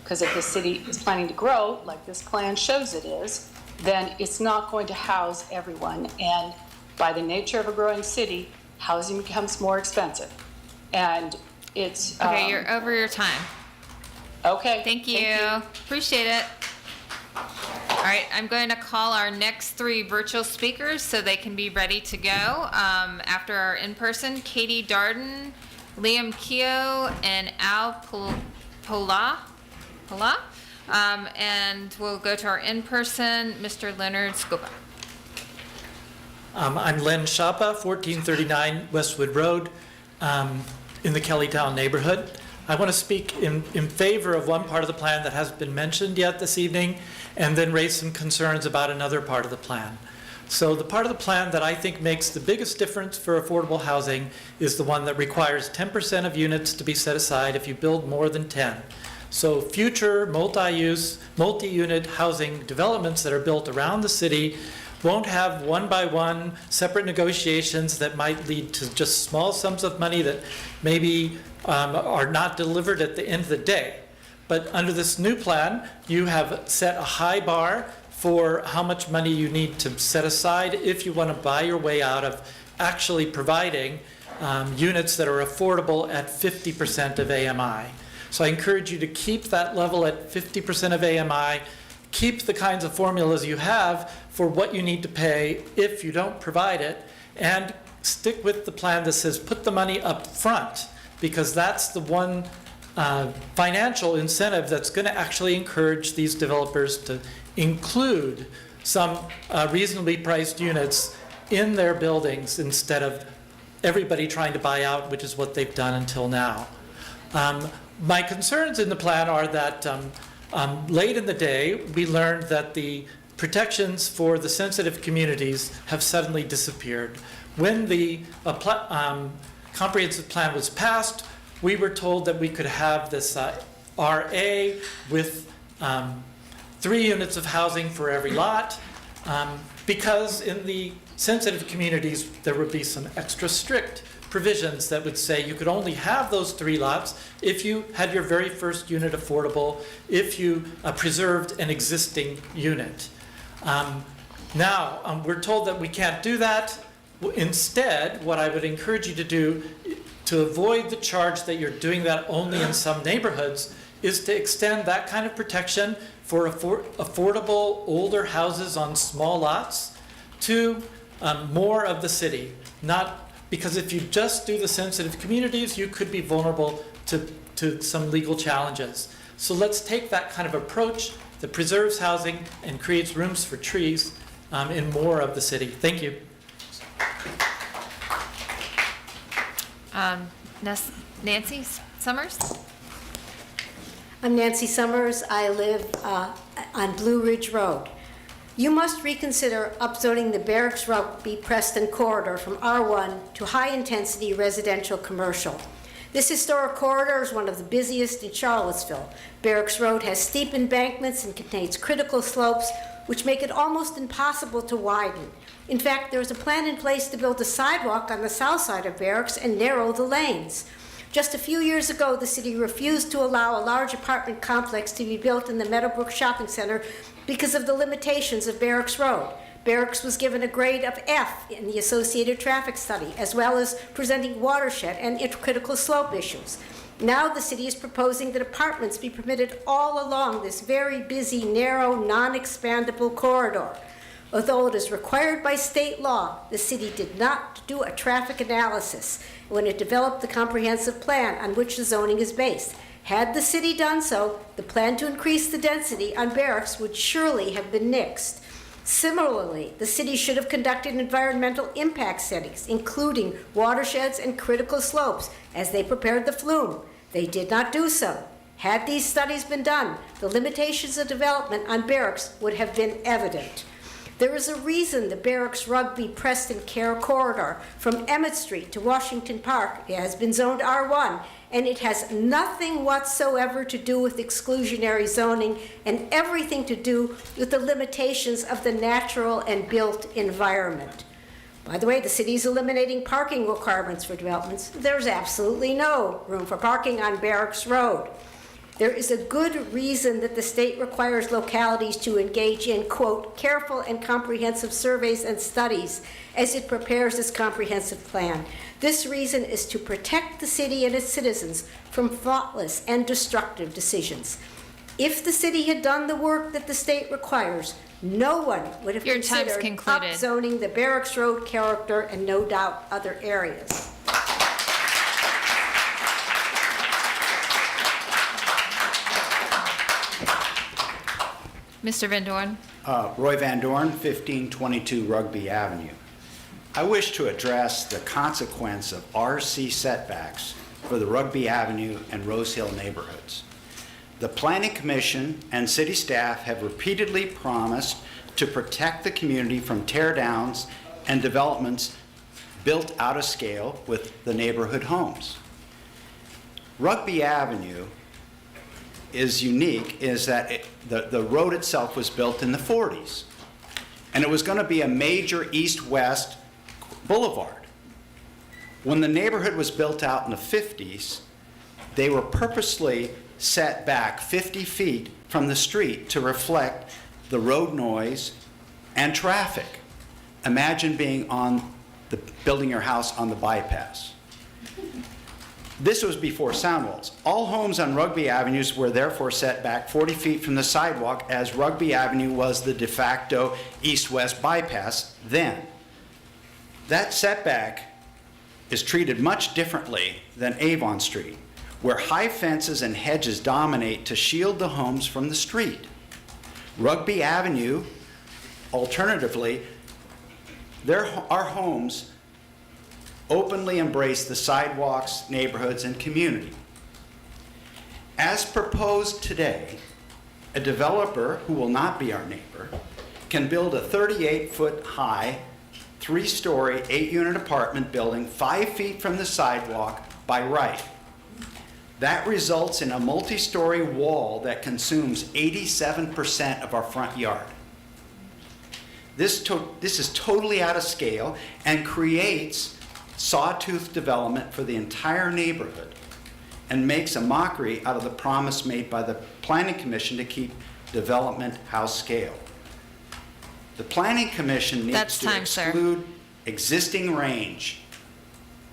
Q: Because if the city is planning to grow, like this plan shows it is, then it's not going to house everyone. And by the nature of a growing city, housing becomes more expensive. And it's...
C: Okay, you're over your time.
Q: Okay.
C: Thank you. Appreciate it. All right, I'm going to call our next 3 virtual speakers so they can be ready to go. After our in-person, Katie Darden, Liam Keogh, and Al Pola. And we'll go to our in-person, Mr. Leonard Scopa.
R: I'm Len Shapa, 1439 Westwood Road, in the Kellytown neighborhood. I want to speak in favor of one part of the plan that hasn't been mentioned yet this evening, and then raise some concerns about another part of the plan. So the part of the plan that I think makes the biggest difference for affordable housing is the one that requires 10% of units to be set aside if you build more than 10. So future multi-use, multi-unit housing developments that are built around the city won't have one-by-one separate negotiations that might lead to just small sums of money that maybe are not delivered at the end of the day. But under this new plan, you have set a high bar for how much money you need to set aside if you want to buy your way out of actually providing units that are affordable at 50% of AMI. So I encourage you to keep that level at 50% of AMI, keep the kinds of formulas you have for what you need to pay if you don't provide it, and stick with the plan that says put the money up front, because that's the one financial incentive that's going to actually encourage these developers to include some reasonably priced units in their buildings instead of everybody trying to buy out, which is what they've done until now. My concerns in the plan are that late in the day, we learned that the protections for the sensitive communities have suddenly disappeared. When the comprehensive plan was passed, we were told that we could have this RA with 3 units of housing for every lot, because in the sensitive communities, there would be some extra strict provisions that would say you could only have those 3 lots if you had your very first unit affordable, if you preserved an existing unit. Now, we're told that we can't do that. Instead, what I would encourage you to do to avoid the charge that you're doing that only in some neighborhoods is to extend that kind of protection for affordable older houses on small lots to more of the city. Not because if you just do the sensitive communities, you could be vulnerable to some legal challenges. So let's take that kind of approach that preserves housing and creates rooms for trees in more of the city. Thank you.
C: Nancy Summers?
S: I'm Nancy Summers. I live on Blue Ridge Road. You must reconsider upzoning the Barracks Rugby Preston corridor from R1 to high-intensity residential commercial. This historic corridor is one of the busiest in Charlottesville. Barracks Road has steep embankments and contains critical slopes, which make it almost impossible to widen. In fact, there is a plan in place to build a sidewalk on the south side of Barracks and narrow the lanes. Just a few years ago, the city refused to allow a large apartment complex to be built in the Meadowbrook Shopping Center because of the limitations of Barracks Road. Barracks was given a grade of F in the associated traffic study, as well as presenting watershed and critical slope issues. Now the city is proposing that apartments be permitted all along this very busy, narrow, non-expandable corridor. Although it is required by state law, the city did not do a traffic analysis when it developed the comprehensive plan on which the zoning is based. Had the city done so, the plan to increase the density on Barracks would surely have been nixed. Similarly, the city should have conducted environmental impact studies, including watersheds and critical slopes, as they prepared the flume. They did not do so. Had these studies been done, the limitations of development on Barracks would have been evident. There is a reason the Barracks Rugby Preston Care Corridor from Emmett Street to Washington Park has been zoned R1, and it has nothing whatsoever to do with exclusionary zoning and everything to do with the limitations of the natural and built environment. By the way, the city is eliminating parking requirements for developments. There's absolutely no room for parking on Barracks Road. There is a good reason that the state requires localities to engage in, quote, careful and comprehensive surveys and studies as it prepares this comprehensive plan. This reason is to protect the city and its citizens from thoughtless and destructive decisions. If the city had done the work that the state requires, no one would have considered upzoning the Barracks Road character and no doubt other areas.
C: Mr. Van Dorn?
T: Roy Van Dorn, 1522 Rugby Avenue. I wish to address the consequence of RC setbacks for the Rugby Avenue and Rose Hill neighborhoods. The Planning Commission and city staff have repeatedly promised to protect the community from tear-downs and developments built out of scale with the neighborhood homes. Rugby Avenue is unique is that the road itself was built in the 40s, and it was going to be a major east-west boulevard. When the neighborhood was built out in the 50s, they were purposely set back 50 feet from the street to reflect the road noise and traffic. Imagine building your house on the bypass. This was before sound walls. All homes on Rugby Avenues were therefore set back 40 feet from the sidewalk, as Rugby Avenue was the de facto east-west bypass then. That setback is treated much differently than Avon Street, where high fences and hedges dominate to shield the homes from the street. Rugby Avenue, alternatively, our homes openly embrace the sidewalks, neighborhoods, and community. As proposed today, a developer who will not be our neighbor can build a 38-foot high, 3-story, 8-unit apartment building 5 feet from the sidewalk by right. That results in a multi-story wall that consumes 87% of our front yard. This is totally out of scale and creates sawtooth development for the entire neighborhood and makes a mockery out of the promise made by the Planning Commission to keep development house scale. The Planning Commission needs to exclude existing range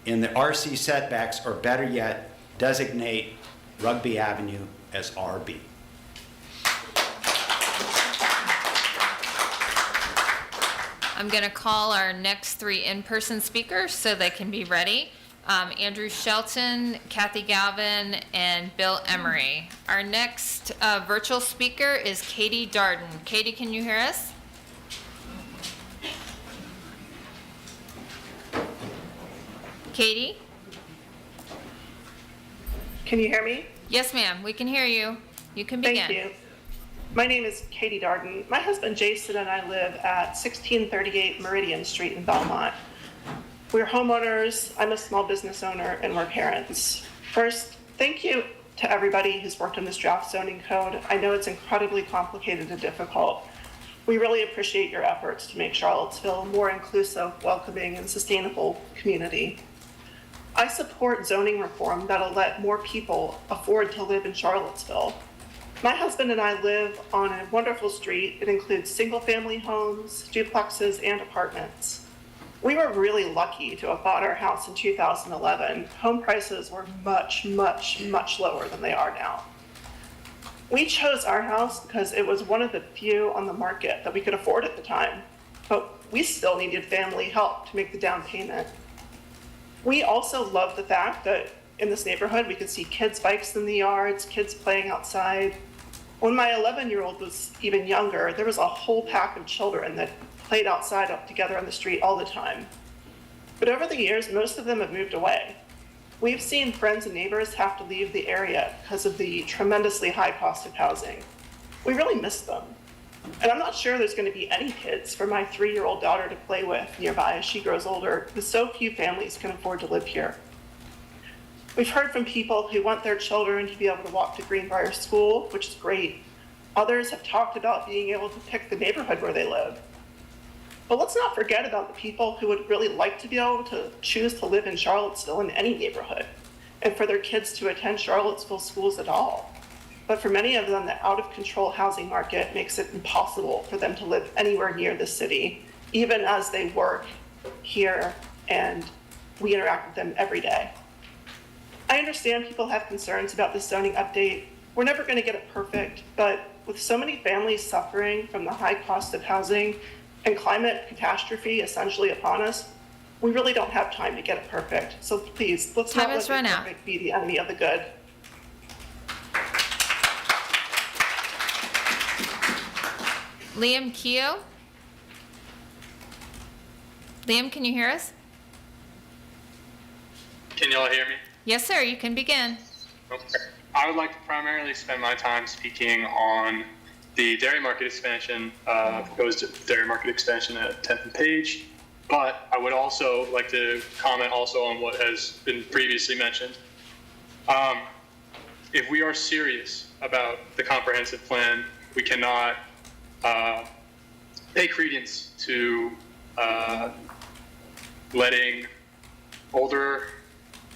T: in the RC setbacks, or better yet, designate Rugby Avenue as RB.
C: I'm going to call our next 3 in-person speakers so they can be ready. Andrew Shelton, Kathy Galvin, and Bill Emery. Our next virtual speaker is Katie Darden. Katie, can you hear us? Katie?
U: Can you hear me?
C: Yes, ma'am. We can hear you. You can begin.
U: Thank you. My name is Katie Darden. My husband Jason and I live at 1638 Meridian Street in Belmont. We're homeowners, I'm a small business owner, and we're parents. First, thank you to everybody who's worked on this draft zoning code. I know it's incredibly complicated and difficult. We really appreciate your efforts to make Charlottesville a more inclusive, welcoming, and sustainable community. I support zoning reform that'll let more people afford to live in Charlottesville. My husband and I live on a wonderful street. It includes single-family homes, duplexes, and apartments. We were really lucky to have bought our house in 2011. Home prices were much, much, much lower than they are now. We chose our house because it was one of the few on the market that we could afford at the time, but we still needed family help to make the down payment. We also love the fact that in this neighborhood, we could see kids' bikes in the yards, kids playing outside. When my 11-year-old was even younger, there was a whole pack of children that played outside up together on the street all the time. But over the years, most of them have moved away. We've seen friends and neighbors have to leave the area because of the tremendously high cost of housing. We really miss them. And I'm not sure there's going to be any kids for my 3-year-old daughter to play with nearby as she grows older, because so few families can afford to live here. We've heard from people who want their children to be able to walk to Greenbrier School, which is great. Others have talked about being able to pick the neighborhood where they live. But let's not forget about the people who would really like to be able to choose to live in Charlottesville in any neighborhood, and for their kids to attend Charlottesville schools at all. But for many of them, the out-of-control housing market makes it impossible for them to live anywhere near the city, even as they work here and we interact with them every day. I understand people have concerns about this zoning update. We're never going to get it perfect, but with so many families suffering from the high cost of housing and climate catastrophe essentially upon us, we really don't have time to get it perfect. So please, let's not let the perfect be the enemy of the good.
C: Liam Keogh? Liam, can you hear us?
V: Can y'all hear me?
C: Yes, sir. You can begin.
V: Okay. I would like to primarily spend my time speaking on the dairy market expansion, proposed dairy market expansion at 10th and Page, but I would also like to comment also on what has been previously mentioned. If we are serious about the comprehensive plan, we cannot pay credence to letting older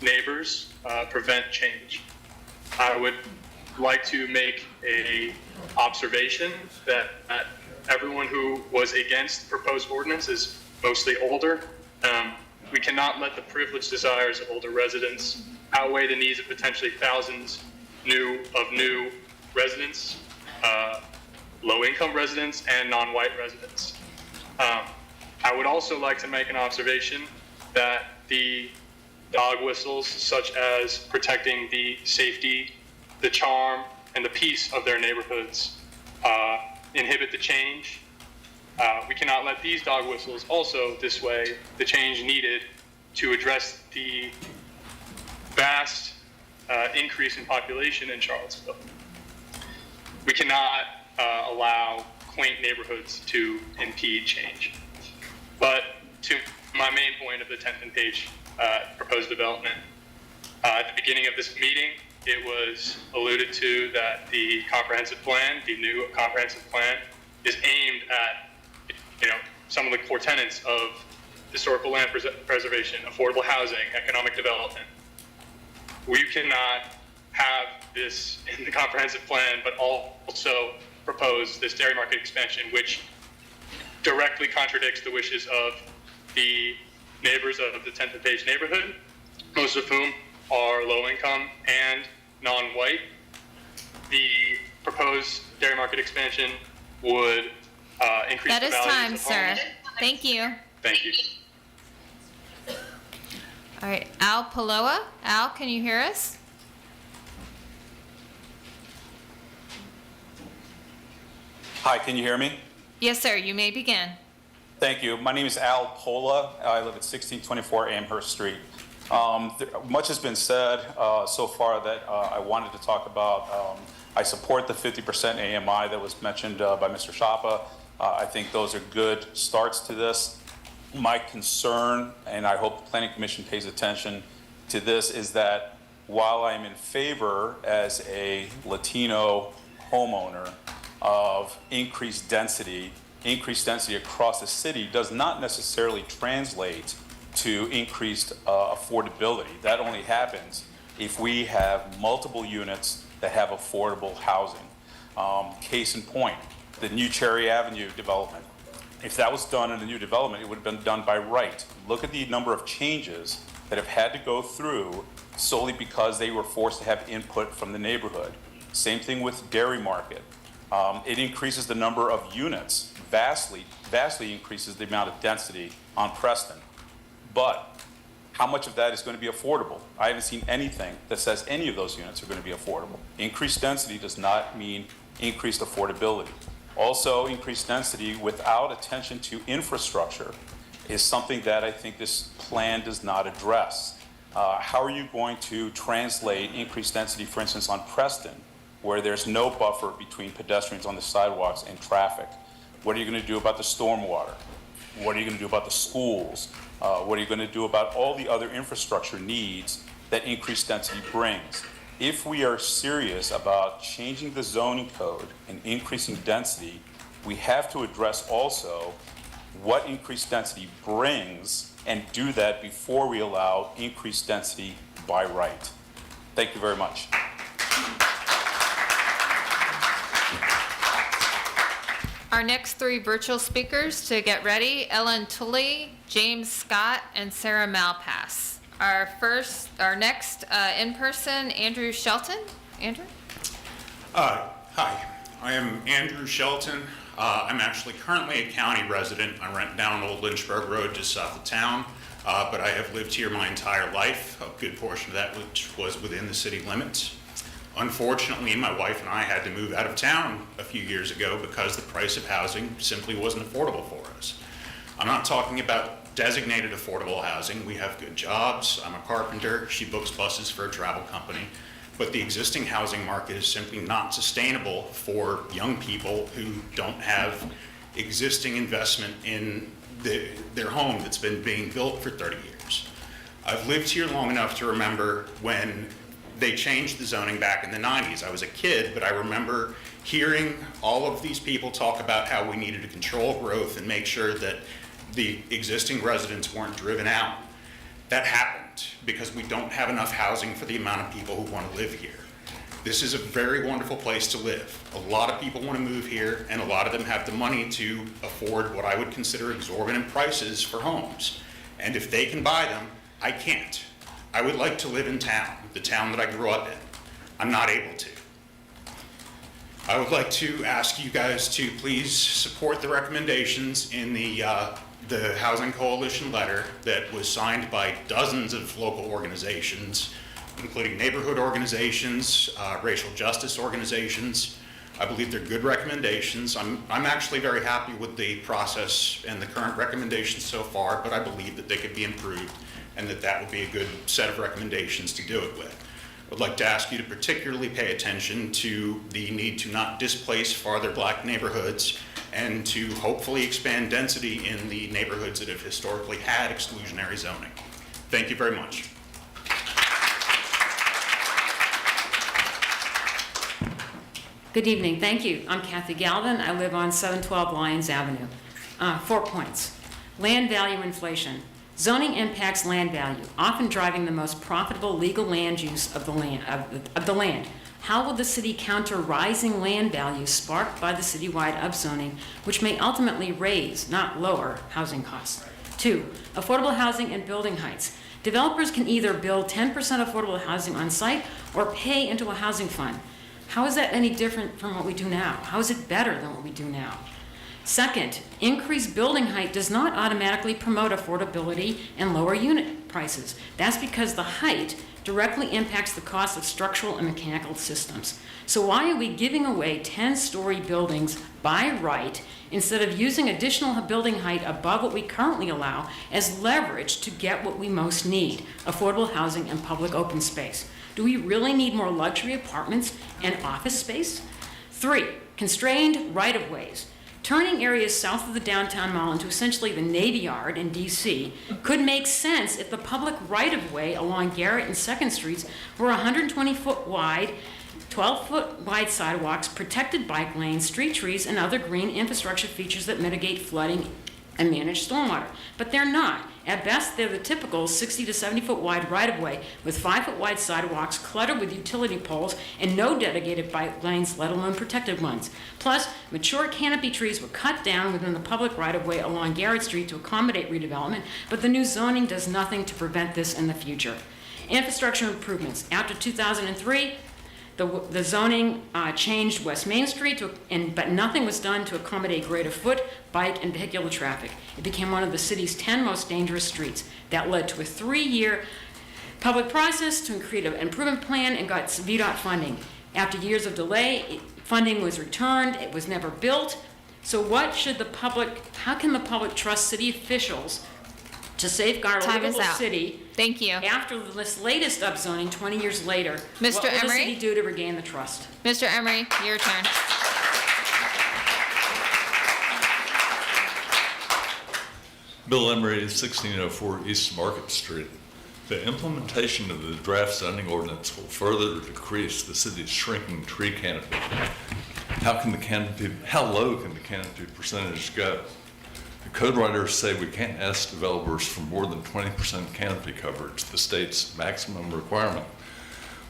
V: neighbors prevent change. I would like to make a observation that everyone who was against the proposed ordinance is mostly older. We cannot let the privileged desires of older residents outweigh the needs of potentially thousands of new residents, low-income residents, and non-white residents. I would also like to make an observation that the dog whistles, such as protecting the safety, the charm, and the peace of their neighborhoods, inhibit the change. We cannot let these dog whistles also dissuade the change needed to address the vast increase in population in Charlottesville. We cannot allow quaint neighborhoods to impede change. But to my main point of the 10th and Page proposed development, at the beginning of this meeting, it was alluded to that the comprehensive plan, the new comprehensive plan, is aimed at, some of the core tenets of historical land preservation, affordable housing, economic development. We cannot have this in the comprehensive plan, but also propose this dairy market expansion, which directly contradicts the wishes of the neighbors of the 10th and Page neighborhood, most of whom are low income and non-white. The proposed dairy market expansion would increase
C: That
V: the
C: is
V: values
C: time,
V: of
C: sir.
V: homes.
C: Thank you.
V: Thank you.
C: All right, Al Paloa. Al, can you hear us?
B: Hi, can you hear me?
C: Yes, sir. You may begin.
B: Thank you. My name is Al Pola. I live at 1624 Amherst Street. Much has been said so far that I wanted to talk about. I support the 50% AMI that was mentioned by Mr. Shapa. I think those are good starts to this. My concern, and I hope the Planning Commission pays attention to this, is that while I'm in favor as a Latino homeowner of increased density across the city does not necessarily translate to increased affordability. That only happens if we have multiple units that have affordable housing. Case in point, the new Cherry Avenue development. If that was done in the new development, it would have been done by right. Look at the number of changes that have had to go through solely because they were forced to have input from the neighborhood. Same thing with Dairy Market. It increases the number of units, vastly increases the amount of density on Preston. But how much of that is going to be affordable? I haven't seen anything that says any of those units are going to be affordable. Increased density does not mean increased affordability. Also, increased density without attention to infrastructure is something that I think this plan does not address. How are you going to translate increased density, for instance, on Preston, where there's no buffer between pedestrians on the sidewalks and traffic? What are you going to do about the stormwater? What are you going to do about the schools? What are you going to do about all the other infrastructure needs that increased density brings? If we are serious about changing the zoning code and increasing density, we have to address also what increased density brings and do that before we allow increased density by right. Thank you very much.
C: Our next three virtual speakers to get ready, Ellen Tully, James Scott, and Sarah Malpass. Our next in-person, Andrew Shelton. Andrew?
F: Hi, I am Andrew Shelton. I'm actually currently a county resident. I rent down Old Lynchburg Road just south of town, but I have lived here my entire life, a good portion of that which was within the city limits. Unfortunately, my wife and I had to move out of town a few years ago because the price of housing simply wasn't affordable for us. I'm not talking about designated affordable housing. We have good jobs. I'm a carpenter. She books buses for a travel company. But the existing housing market is simply not sustainable for young people who don't have existing investment in their home that's been being built for 30 years. I've lived here long enough to remember when they changed the zoning back in the 90s. I was a kid, but I remember hearing all of these people talk about how we needed to control growth and make sure that the existing residents weren't driven out. That happened because we don't have enough housing for the amount of people who want to live here. This is a very wonderful place to live. A lot of people want to move here, and a lot of them have the money to afford what I would consider exorbitant prices for homes. And if they can buy them, I can't. I would like to live in town, the town that I grew up in. I'm not able to. I would like to ask you guys to please support the recommendations in the Housing Coalition letter that was signed by dozens of local organizations, including neighborhood organizations, racial justice organizations. I believe they're good recommendations. I'm actually very happy with the process and the current recommendations so far, but I believe that they could be improved and that would be a good set of recommendations to do it with. I would like to ask you to particularly pay attention to the need to not displace farther black neighborhoods and to hopefully expand density in the neighborhoods that have historically had exclusionary zoning. Thank you very much.
D: Good evening. Thank you. I'm Kathy Galvin. I live on 712 Lyons Avenue. 4 points. Land value inflation. Zoning impacts land value, often driving the most profitable legal land use of the land. How will the city counter rising land values sparked by the citywide upzoning, which may ultimately raise, not lower, housing costs? 2, affordable housing and building heights. Developers can either build 10% affordable housing on site or pay into a housing fund. How is that any different from what we do now? How is it better than what we do now? Second, increased building height does not automatically promote affordability and lower unit prices. That's because the height directly impacts the cost of structural and mechanical systems. So why are we giving away 10-story buildings by right instead of using additional building height above what we currently allow as leverage to get what we most need, affordable housing and public open space? Do we really need more luxury apartments and office space? 3, constrained right-of-ways. Turning areas south of the downtown mall into essentially the Navy Yard in DC could make sense if the public right-of-way along Garrett and 2nd Streets were 120-foot wide, 12-foot wide sidewalks, protected bike lanes, street trees, and other green infrastructure features that mitigate flooding and manage stormwater. But they're not. At best, they're the typical 60 to 70-foot wide right-of-way with 5-foot wide sidewalks cluttered with utility poles and no dedicated bike lanes, let alone protected ones. Plus, mature canopy trees were cut down within the public right-of-way along Garrett Street to accommodate redevelopment, but the new zoning does nothing to prevent this in the future. Infrastructure improvements. After 2003, the zoning changed West Main Street, but nothing was done to accommodate greater foot, bike, and vehicular traffic. It became one of the city's 10 most dangerous streets. That led to a 3-year public process to create an improvement plan and got VDOT funding. After years of delay, funding was returned. It was never built. So how can the public trust city officials to safeguard a livable city?
C: Thank you.
D: After this latest upzoning 20 years later,
C: Mr.
D: what will the
C: Emery?
D: city do to regain the trust?
C: Mr. Emery, your turn.
G: Bill Emery, 1604 East Market Street. The implementation of the draft zoning ordinance will further decrease the city's shrinking tree canopy. How low can the canopy percentage go? The code writers say we can't ask developers for more than 20% canopy coverage, the state's maximum requirement.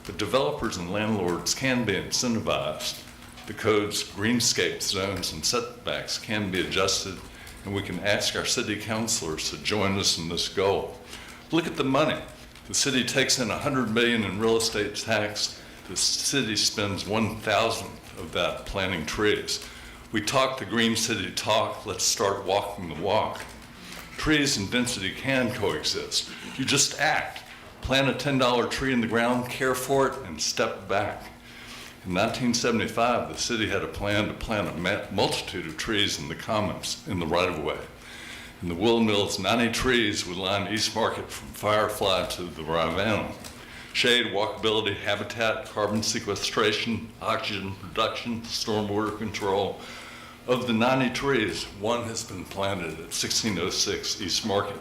G: But developers and landlords can be incentivized. The code's greenscape zones and setbacks can be adjusted, and we can ask our city councilors to join us in this goal. Look at the money. The city takes in $100 million in real estate tax. The city spends 1,000th of that planting trees. We talk the Green City talk, let's start walking the walk. Trees and density can coexist. You just act. Plant a $10 tree in the ground, care for it, and step back. In 1975, the city had a plan to plant a multitude of trees in the commons in the right-of-way. In the Wool Mills, 90 trees would line East Market from Firefly to the Ravenna. Shade, walkability, habitat, carbon sequestration, oxygen production, stormwater control. Of the 90 trees, one has been planted at 1606 East Market.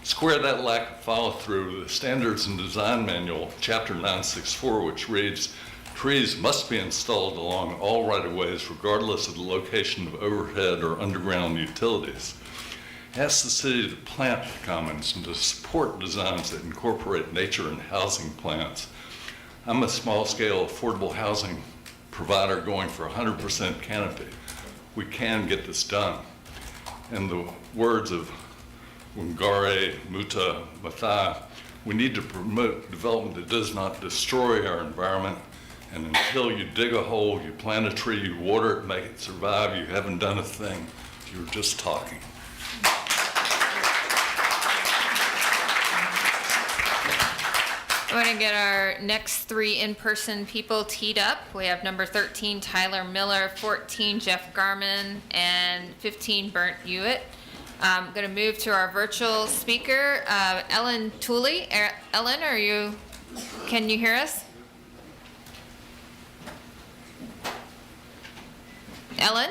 G: Square that lack of follow-through with the Standards and Design Manual, Chapter 964, which reads, trees must be installed along all right-of-ways regardless of the location of overhead or underground utilities. Ask the city to plant commons and to support designs that incorporate nature and housing plans. I'm a small-scale affordable housing provider going for 100% canopy. We can get this done. In the words of Wangare Muta Mathai, we need to promote development that does not destroy our environment. And until you dig a hole, you plant a tree, you water it, make it survive, you haven't done a thing. You're just talking.
C: I'm going to get our next 3 in-person people teed up. We have number 13, Tyler Miller, 14, Jeff Garman, and 15, Bernd Hewitt. I'm going to move to our virtual speaker, Ellen Tooley. Ellen, can you hear us? Ellen?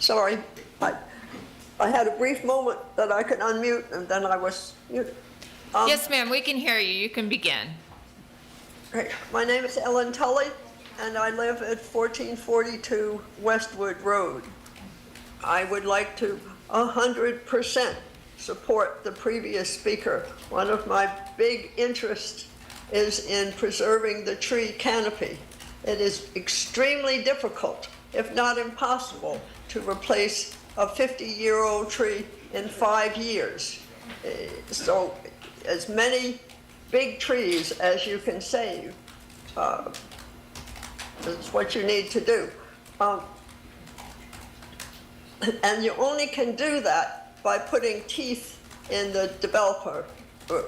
E: sorry. I had a brief moment that I could unmute, and then I was muted.
C: Yes, ma'am, we can hear you. You can begin.
E: Great. My name is Ellen Tully, and I live at 1442 Westwood Road. I would like to 100% support the previous speaker. One of my big interests is in preserving the tree canopy. It is extremely difficult, if not impossible, to replace a 50-year-old tree in 5 years. So as many big trees as you can save is what you need to do. And you only can do that by putting teeth in the developer, for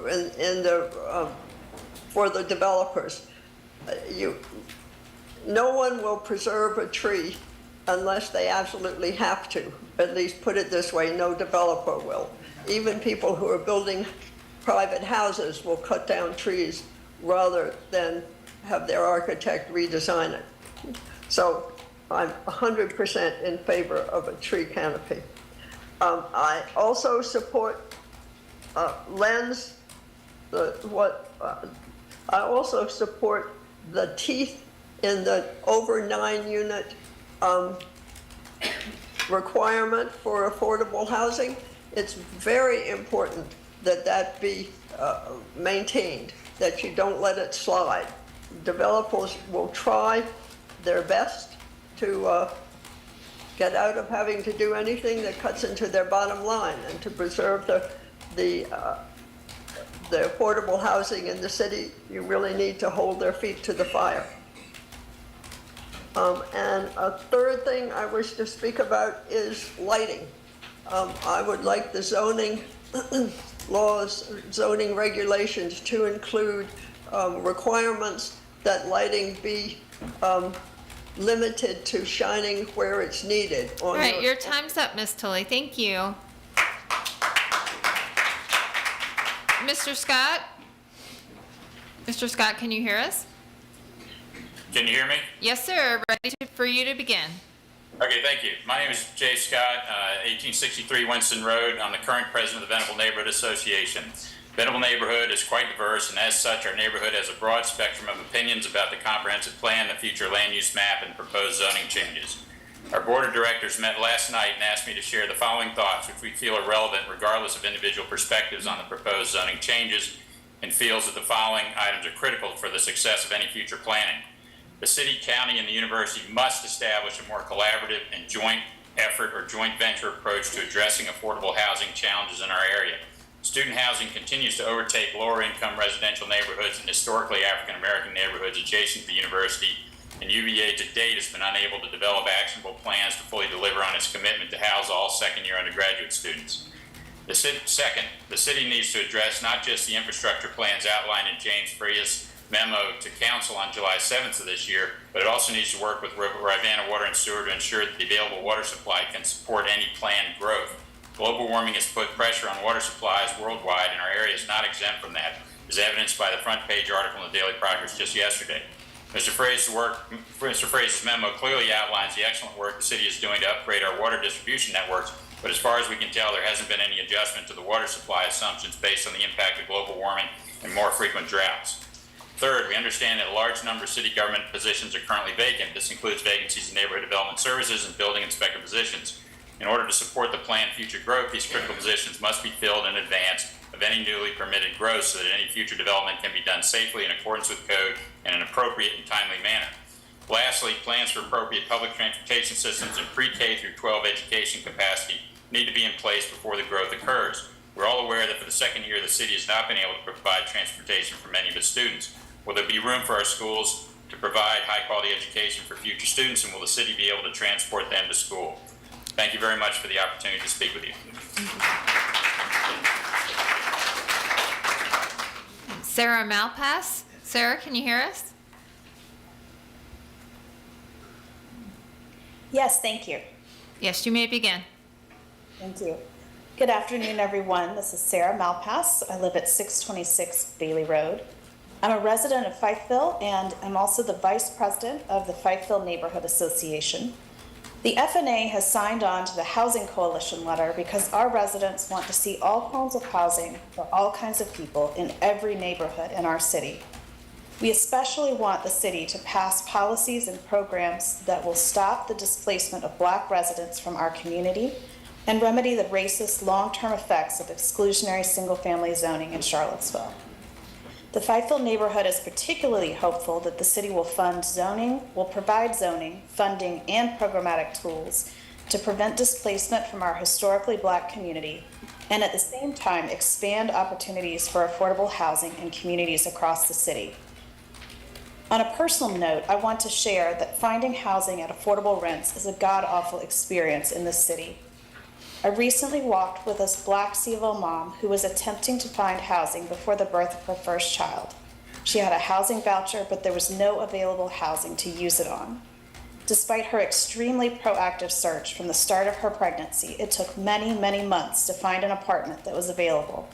E: the developers. No one will preserve a tree unless they absolutely have to. At least put it this way, no developer will. Even people who are building private houses will cut down trees rather than have their architect redesign it. So I'm 100% in favor of a tree canopy. I also support lens. I also support the teeth in the over 9 unit requirement for affordable housing. It's very important that that be maintained, that you don't let it slide. Developers will try their best to get out of having to do anything that cuts into their bottom line, and to preserve the affordable housing in the city. You really need to hold their feet to the fire. And a third thing I wish to speak about is lighting. I would like the zoning laws, zoning regulations to include requirements that lighting be limited to shining where it's needed.
C: All right, your time's up, Ms. Tully. Thank you. Mr. Scott? Mr. Scott, can you hear us?
H: Can you hear me?
C: Yes, sir. Ready for you to begin.
H: Okay, thank you. My name is Jay Scott, 1863 Winston Road. I'm the current president of the Venable Neighborhood Association. Venable Neighborhood is quite diverse, and as such, our neighborhood has a broad spectrum of opinions about the comprehensive plan, the future land use map, and proposed zoning changes. Our board of directors met last night and asked me to share the following thoughts, which we feel are relevant regardless of individual perspectives on the proposed zoning changes, and feels that the following items are critical for the success of any future planning. The city, county, and the university must establish a more collaborative and joint effort or joint venture approach to addressing affordable housing challenges in our area. Student housing continues to overtake lower income residential neighborhoods and historically African American neighborhoods adjacent to the university, and UVA to date has been unable to develop actionable plans to fully deliver on its commitment to house all second-year undergraduate students. Second, the city needs to address not just the infrastructure plans outlined in James Freya's memo to council on July 7th of this year, but it also needs to work with Rivanna Water and Sewer to ensure that the available water supply can support any planned growth. Global warming has put pressure on water supplies worldwide, and our area is not exempt from that, as evidenced by the front page article in the Daily Progress just yesterday. Mr. Fraser's memo clearly outlines the excellent work the city is doing to upgrade our water distribution networks, but as far as we can tell, there hasn't been any adjustment to the water supply assumptions based on the impact of global warming and more frequent droughts. Third, we understand that a large number of city government positions are currently vacant. This includes vacancies in neighborhood development services and building inspector positions. In order to support the planned future growth, these critical positions must be filled in advance of any newly permitted growth so that any future development can be done safely in accordance with code in an appropriate and timely manner. Lastly, plans for appropriate public transportation systems and pre-K through 12 education capacity need to be in place before the growth occurs. We're all aware that for the second year, the city has not been able to provide transportation for many of its students. Will there be room for our schools to provide high-quality education for future students, and will the city be able to transport them to school? Thank you very much for the opportunity to speak with you.
C: Sarah Malpass. Sarah, can you hear us?
W: Yes, thank you.
C: Yes, you may begin.
W: Thank you. Good afternoon, everyone. This is Sarah Malpass. I live at 626 Bailey Road. I'm a resident of Fifeville, and I'm also the vice president of the Fifeville Neighborhood Association. The FNA has signed on to the Housing Coalition letter because our residents want to see all forms of housing for all kinds of people in every neighborhood in our city. We especially want the city to pass policies and programs that will stop the displacement of Black residents from our community and remedy the racist long-term effects of exclusionary single-family zoning in Charlottesville. The Fifield neighborhood is particularly hopeful that the city will provide zoning, funding, and programmatic tools to prevent displacement from our historically Black community, and at the same time expand opportunities for affordable housing in communities across the city. On a personal note, I want to share that finding housing at affordable rents is a god-awful experience in this city. I recently walked with a Black CVO mom who was attempting to find housing before the birth of her first child. She had a housing voucher, but there was no available housing to use it on. Despite her extremely proactive search from the start of her pregnancy, it took many, many months to find an apartment that was available.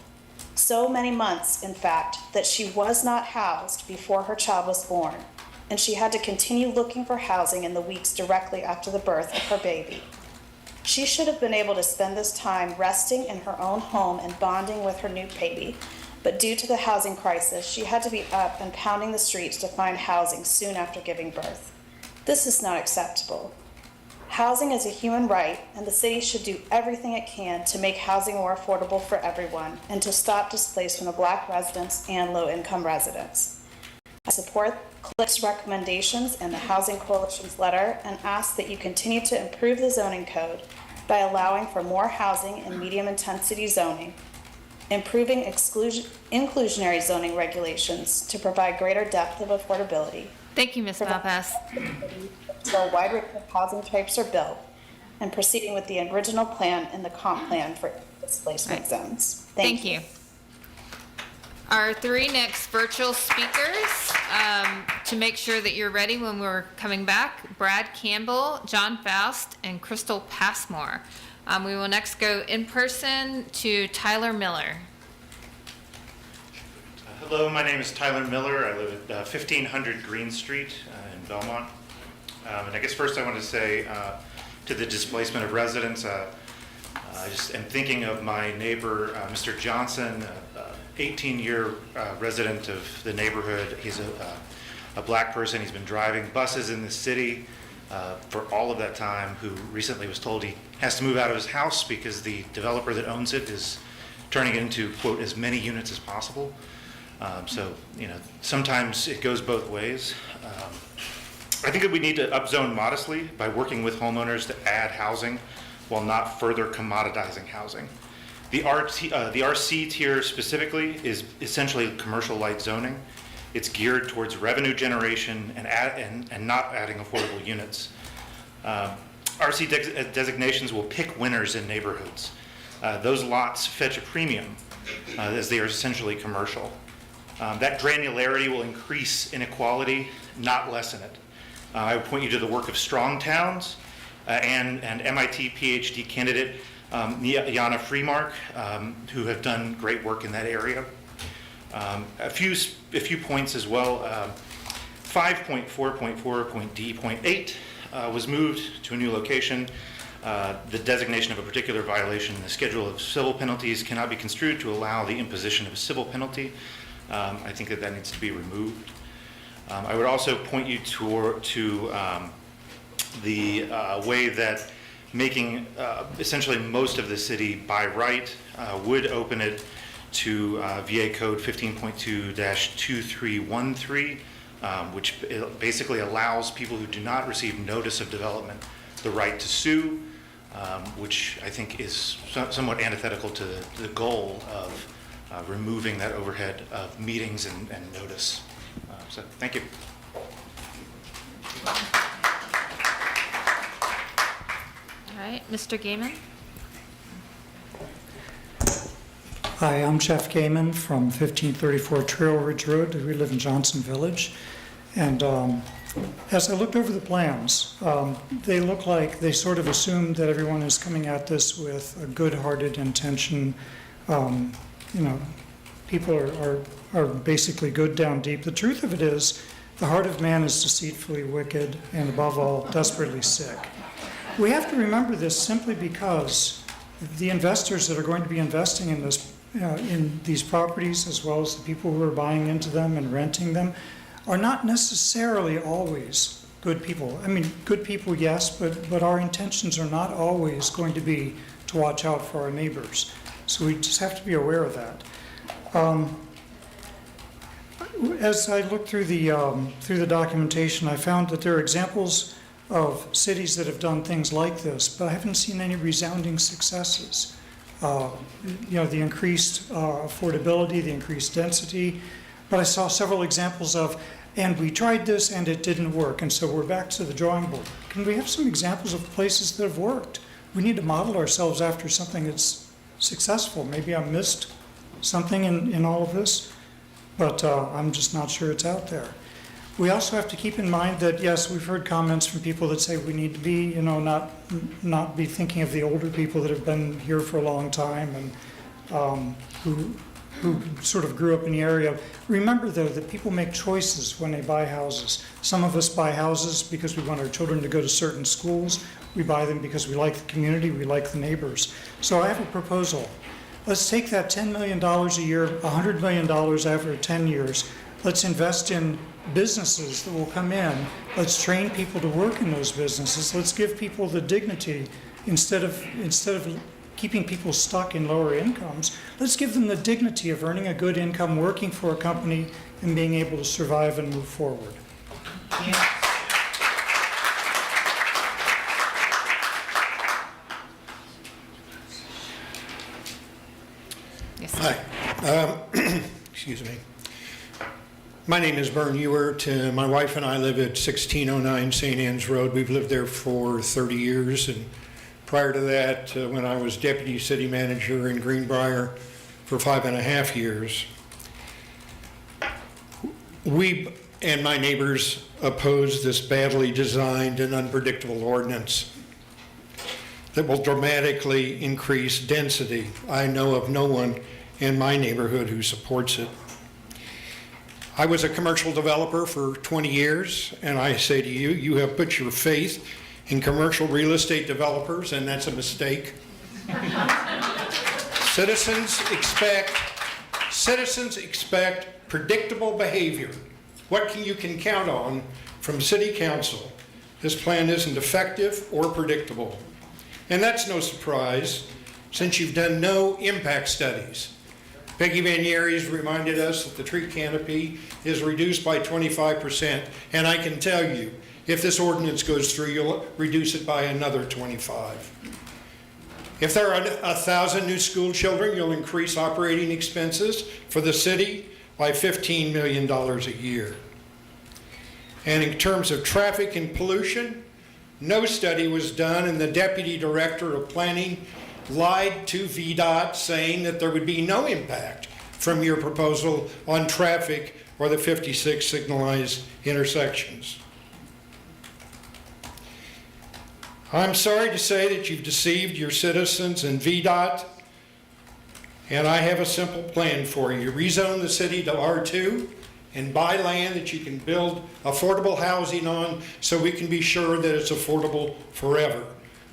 W: So many months, in fact, that she was not housed before her child was born, and she had to continue looking for housing in the weeks directly after the birth of her baby. She should have been able to spend this time resting in her own home and bonding with her new baby, but due to the housing crisis, she had to be up and pounding the streets to find housing soon after giving birth. This is not acceptable. Housing is a human right, and the city should do everything it can to make housing more affordable for everyone and to stop displacement of Black residents and low-income residents. I support CLIC's recommendations and the Housing Coalition's letter and ask that you continue to improve the zoning code by allowing for more housing in medium-intensity zoning, improving inclusionary zoning regulations to provide greater depth of affordability.
C: Thank you, Ms. Malpass.
W: So a wide range of housing types are built, and proceeding with the original plan and the comp plan for displacement zones. Thank you.
C: Our three next virtual speakers, to make sure that you're ready when we're coming back, Brad Campbell, John Faust, and Crystal Passmore. We will next go in person to Tyler Miller.
I: Hello, my name is Tyler Miller. I live at 1500 Green Street in Belmont. And I guess first I want to say to the displacement of residents, I just am thinking of my neighbor, Mr. Johnson, 18-year resident of the neighborhood. He's a Black person. He's been driving buses in the city for all of that time, who recently was told he has to move out of his house because the developer that owns it is turning it into, quote, as many units as possible. So, you know, sometimes it goes both ways. I think that we need to upzone modestly by working with homeowners to add housing while not further commoditizing housing. The RC tier specifically is essentially commercial light zoning. It's geared towards revenue generation and not adding affordable units. RC designations will pick winners in neighborhoods. Those lots fetch a premium as they are essentially commercial. That granularity will increase inequality, not lessen it. I would point you to the work of Strong Towns and MIT PhD candidate Jana Freemark, who have done great work in that area. A few points as well. 5.4.4.D.8 was moved to a new location. The designation of a particular violation in the schedule of civil penalties cannot be construed to allow the imposition of a civil penalty. I think that needs to be removed. I would also point you to the way that making essentially most of the city by right would open it to VA Code 15.2-2313, which basically allows people who do not receive notice of development the right to sue, which I think is somewhat antithetical to the goal of removing that overhead of meetings and notice. So thank you.
C: All right, Mr. Gaiman.
J: Hi, I'm Jeff Gaiman from 1534 Trail Ridge Road. We live in Johnson Village. And as I looked over the plans, they look like they sort of assume that everyone is coming at this with a good-hearted intention. You know, people are basically good down deep. The truth of it is, the heart of man is deceitfully wicked and above all, desperately sick. We have to remember this simply because the investors that are going to be investing in this, in these properties, as well as the people who are buying into them and renting them, are not necessarily always good people. I mean, good people, yes, but our intentions are not always going to be to watch out for our neighbors. So we just have to be aware of that. As I looked through the documentation, I found that there are examples of cities that have done things like this, but I haven't seen any resounding successes. The increased affordability, the increased density, but I saw several examples of, and we tried this and it didn't work, and so we're back to the drawing board. Can we have some examples of places that have worked? We need to model ourselves after something that's successful. Maybe I missed something in all of this, but I'm just not sure it's out there. We also have to keep in mind that, yes, we've heard comments from people that say we need to be, not be thinking of the older people that have been here for a long time and who sort of grew up in the area. Remember, though, that people make choices when they buy houses. Some of us buy houses because we want our children to go to certain schools. We buy them because we like the community, we like the neighbors. So I have a proposal. Let's take that $10 million a year, $100 million after 10 years. Let's invest in businesses that will come in. Let's train people to work in those businesses. Let's give people the dignity instead of keeping people stuck in lower incomes. Let's give them the dignity of earning a good income, working for a company, and being able to survive and move forward.
C: Yes.
K: Hi. Excuse me. My name is Vern Ewert. My wife and I live at 1609 St. Anne's Road. We've lived there for 30 years. And prior to that, when I was deputy city manager in Greenbrier for 5.5 years, we and my neighbors opposed this badly designed and unpredictable ordinance that will dramatically increase density. I know of no one in my neighborhood who supports it. I was a commercial developer for 20 years, and I say to you, you have put your faith in commercial real estate developers, and that's a mistake. Citizens expect predictable behavior. What you can count on from City Council. This plan isn't effective or predictable. And that's no surprise, since you've done no impact studies. Peggy Van Yeri's reminded us that the tree canopy is reduced by 25%, and I can tell you, if this ordinance goes through, you'll reduce it by another 25. If there are 1,000 new school children, you'll increase operating expenses for the city by $15 million a year. And in terms of traffic and pollution, no study was done, and the deputy director of planning lied to VDOT saying that there would be no impact from your proposal on traffic or the 56 signalized intersections. I'm sorry to say that you've deceived your citizens and VDOT, and I have a simple plan for you. Rezone the city to R2 and buy land that you can build affordable housing on so we can be sure that it's affordable forever.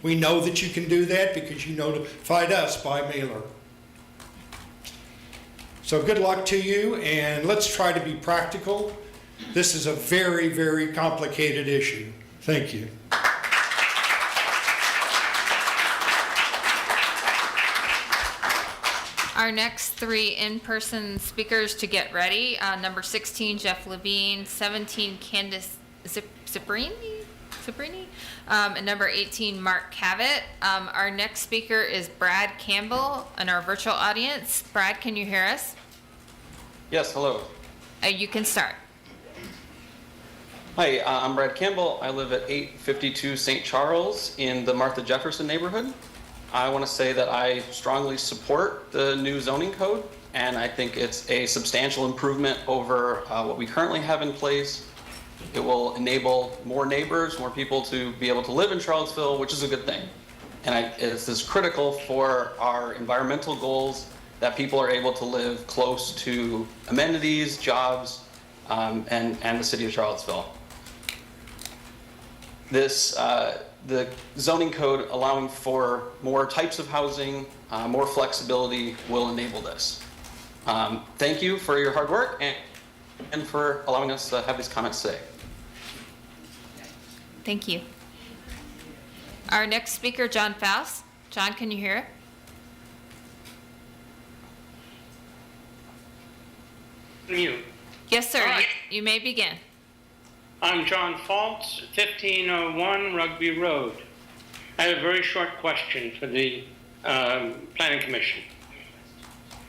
K: We know that you can do that because you notified us by mailer. So good luck to you, and let's try to be practical. This is a very, very complicated issue. Thank you.
C: Our next three in-person speakers to get ready, number 16, Jeff Levine, 17, Candace Zabrini, and number 18, Mark Cavett. Our next speaker is Brad Campbell in our virtual audience. Brad, can you hear us?
L: Yes, hello.
C: You can start.
L: Hi, I'm Brad Campbell. I live at 852 St. Charles in the Martha Jefferson neighborhood. I want to say that I strongly support the new zoning code, and I think it's a substantial improvement over what we currently have in place. It will enable more neighbors, more people to be able to live in Charlottesville, which is a good thing. And it's critical for our environmental goals that people are able to live close to amenities, jobs, and the city of Charlottesville. the zoning code allowing for more types of housing, more flexibility will enable this. Thank you for your hard work and for allowing us to have these comments today.
C: Thank you. Our next speaker, John Faust. John, can you hear it?
M: Mute.
C: Yes, sir.
M: Hi.
C: You may begin.
M: I'm John Faltz, 1501 Rugby Road. I have a very short question for the Planning Commission.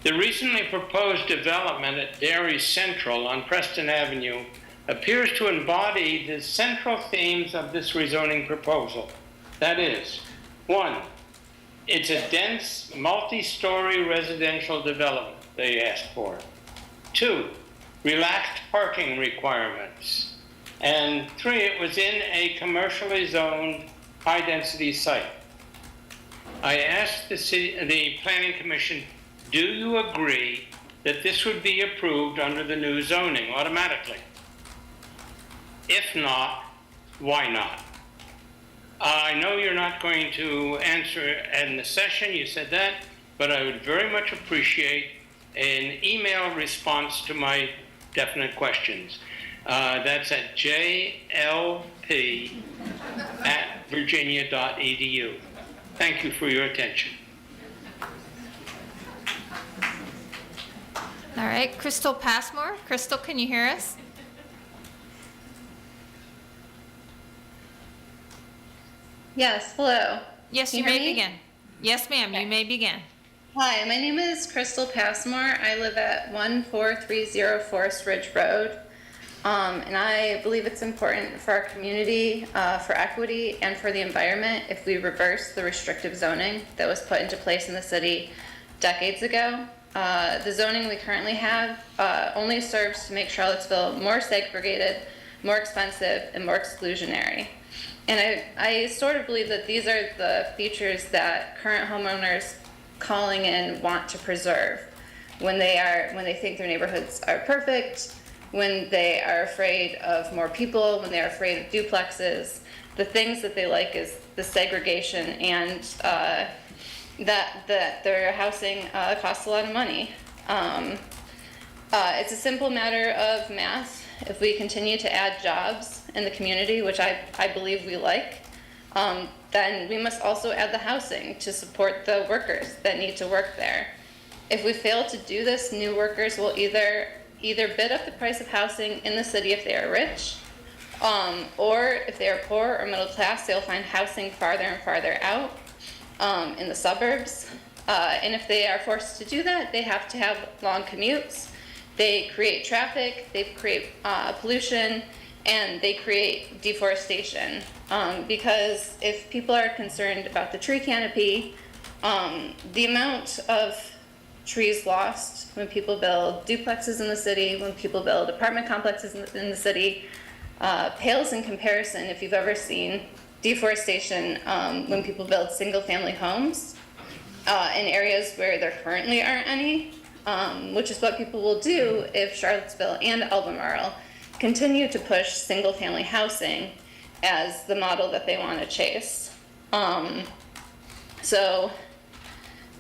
M: The recently proposed development at Dairy Central on Preston Avenue appears to embody the central themes of this rezoning proposal. That is, 1, it's a dense, multi-story residential development they asked for. 2, relaxed parking requirements. And 3, it was in a commercially zoned high-density site. I asked the Planning Commission, do you agree that this would be approved under the new zoning automatically? If not, why not? I know you're not going to answer in the session, you said that, but I would very much appreciate an email response to my definite questions. That's at jlp@virginia.edu. Thank you for your attention.
C: All right, Crystal Passmore. Crystal, can you hear us?
N: Yes, hello.
C: Yes,
N: Can
C: you
N: hear
C: may
N: me?
C: begin. Yes, ma'am, you may begin.
N: Hi, my name is Crystal Passmore. I live at 14304 Forest Ridge Road. And I believe it's important for our community, for equity, and for the environment if we reverse the restrictive zoning that was put into place in the city decades ago. The zoning we currently have only serves to make Charlottesville more segregated, more expensive, and more exclusionary. And I sort of believe that these are the features that current homeowners calling in want to preserve when they think their neighborhoods are perfect, when they are afraid of more people, when they're afraid of duplexes. The things that they like is the segregation and that their housing costs a lot of money. It's a simple matter of math. If we continue to add jobs in the community, which I believe we like, then we must also add the housing to support the workers that need to work there. If we fail to do this, new workers will either bid up the price of housing in the city if they are rich, or if they are poor or middle class, they'll find housing farther and farther out in the suburbs. And if they are forced to do that, they have to have long commutes. They create traffic, they create pollution, and they create deforestation. Because if people are concerned about the tree canopy, the amount of trees lost when people build duplexes in the city, when people build apartment complexes in the city, pales in comparison if you've ever seen deforestation when people build single-family homes in areas where there currently aren't any, which is what people will do if Charlottesville and Albemarle continue to push single-family housing as the model that they want to chase. So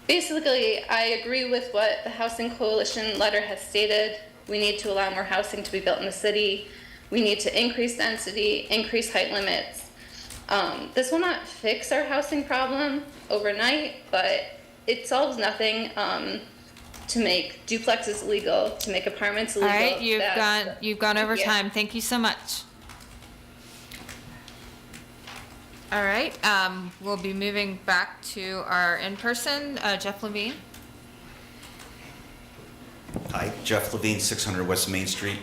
N: basically, I agree with what the Housing Coalition letter has stated. We need to allow more housing to be built in the city. We need to increase density, increase height limits. This will not fix our housing problem overnight, but it solves nothing to make duplexes illegal, to make apartments
C: All
N: illegal.
C: right, you've gone over time. Thank you so much. All right, we'll be moving back to our in-person, Jeff Levine.
O: Hi, Jeff Levine, 600 West Main Street.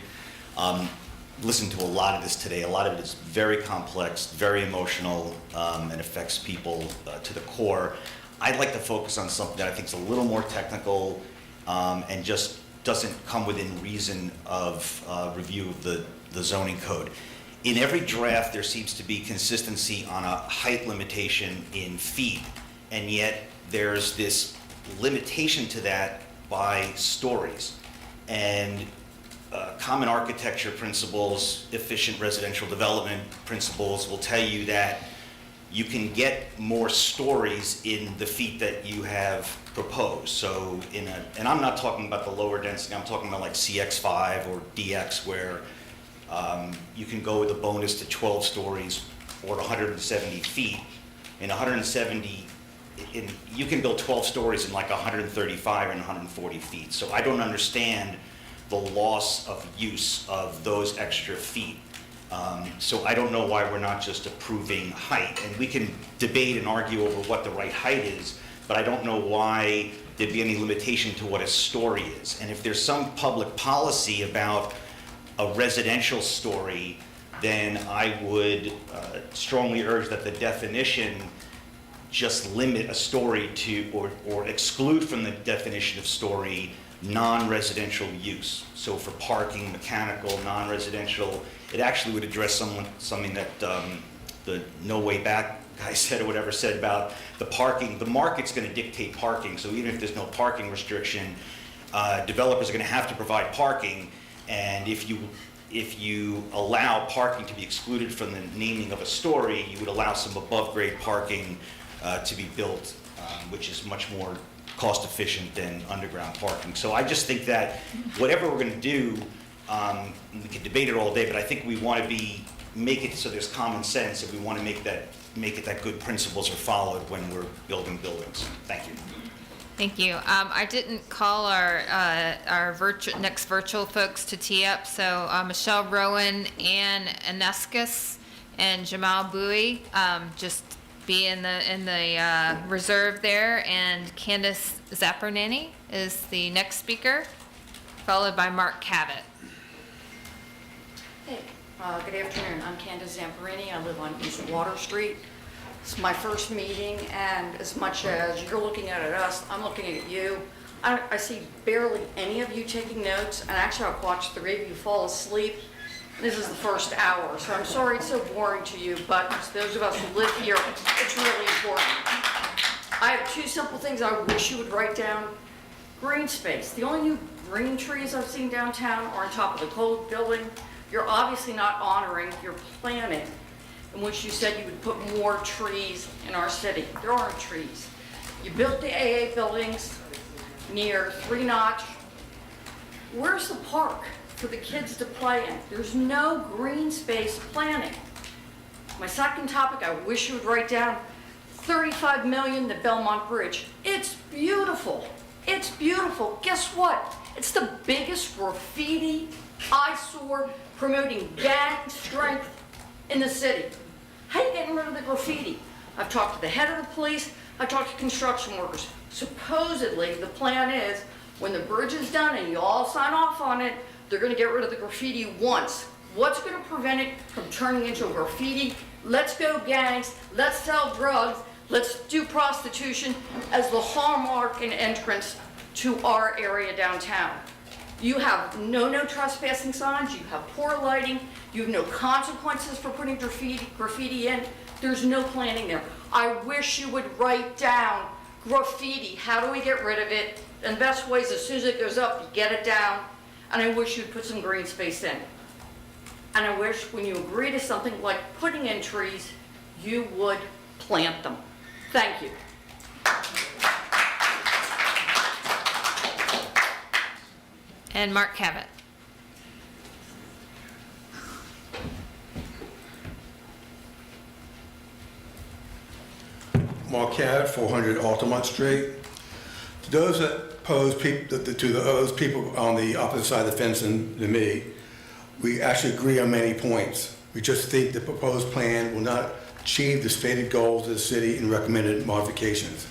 O: Listened to a lot of this today. A lot of it is very complex, very emotional, and affects people to the core. I'd like to focus on something that I think is a little more technical and just doesn't come within reason of review of the zoning code. In every draft, there seems to be consistency on a height limitation in feet, and yet there's this limitation to that by stories. And common architecture principles, efficient residential development principles will tell you that you can get more stories in the feet that you have proposed. So and I'm not talking about the lower density, I'm talking about like CX5 or DX, where you can go with a bonus to 12 stories or 170 feet. In 170, you can build 12 stories in like 135 and 140 feet. So I don't understand the loss of use of those extra feet. So I don't know why we're not just approving height. And we can debate and argue over what the right height is, but I don't know why there'd be any limitation to what a story is. And if there's some public policy about a residential story, then I would strongly urge that the definition just limit a story to, or exclude from the definition of story, non-residential use. So for parking, mechanical, non-residential, it actually would address something that the No Way Back guy said or whatever said about the parking. The market's going to dictate parking, so even if there's no parking restriction, developers are going to have to provide parking, and if you allow parking to be excluded from the naming of a story, you would allow some above-grade parking to be built, which is much more cost efficient than underground parking. So I just think that whatever we're going to do, we can debate it all day, but I think we want to make it so there's common sense, and we want to make it that good principles are followed when we're building buildings. Thank you.
C: Thank you. I didn't call our next virtual folks to tee up, so Michelle Rowan, Ann Aneskis, and Jamal Bowie, just be in the reserve there, and Candace Zapernani is the next speaker, followed by Mark Cabot.
A: Hey, good afternoon. I'm Candace Zamperini. I live on East Water Street. It's my first meeting, and as much as you're looking at us, I'm looking at you. I see barely any of you taking notes, and actually I've watched 3 of you fall asleep. This is the first hour, so I'm sorry it's so boring to you, but to those of us who live here, it's really important. I have 2 simple things I wish you would write down. Green space. The only new green trees I've seen downtown are on top of the cold building. You're obviously not honoring your planning in which you said you would put more trees in our city. There aren't trees. You built the AA buildings near 3 Notch. Where's the park for the kids to play in? There's no green space planning. My second topic, I wish you would write down, $35 million, the Belmont Bridge. It's beautiful. It's beautiful. Guess what? It's the biggest graffiti eyesore promoting gang strength in the city. How are you getting rid of the graffiti? I've talked to the head of the police, I've talked to construction workers. Supposedly, the plan is when the bridge is done and you all sign off on it, they're gonna get rid of the graffiti once. What's gonna prevent it from turning into a graffiti? Let's go gangs, let's sell drugs, let's do prostitution as the hallmark and entrance to our area downtown. You have no trespassing signs, you have poor lighting, you have no consequences for putting graffiti in. There's no planning there. I wish you would write down graffiti. How do we get rid of it? And the best way is as soon as it goes up, you get it down. And I wish you'd put some green space in. And I wish when you agree to something like putting in trees, you would plant them. Thank you.
C: And Mark Cabot.
P: Mark Cabot, 400 Altamont Street. To those that pose those people on the opposite side of the fence than me, we actually agree on many points. We just think the proposed plan will not achieve the stated goals of the city and recommended modifications.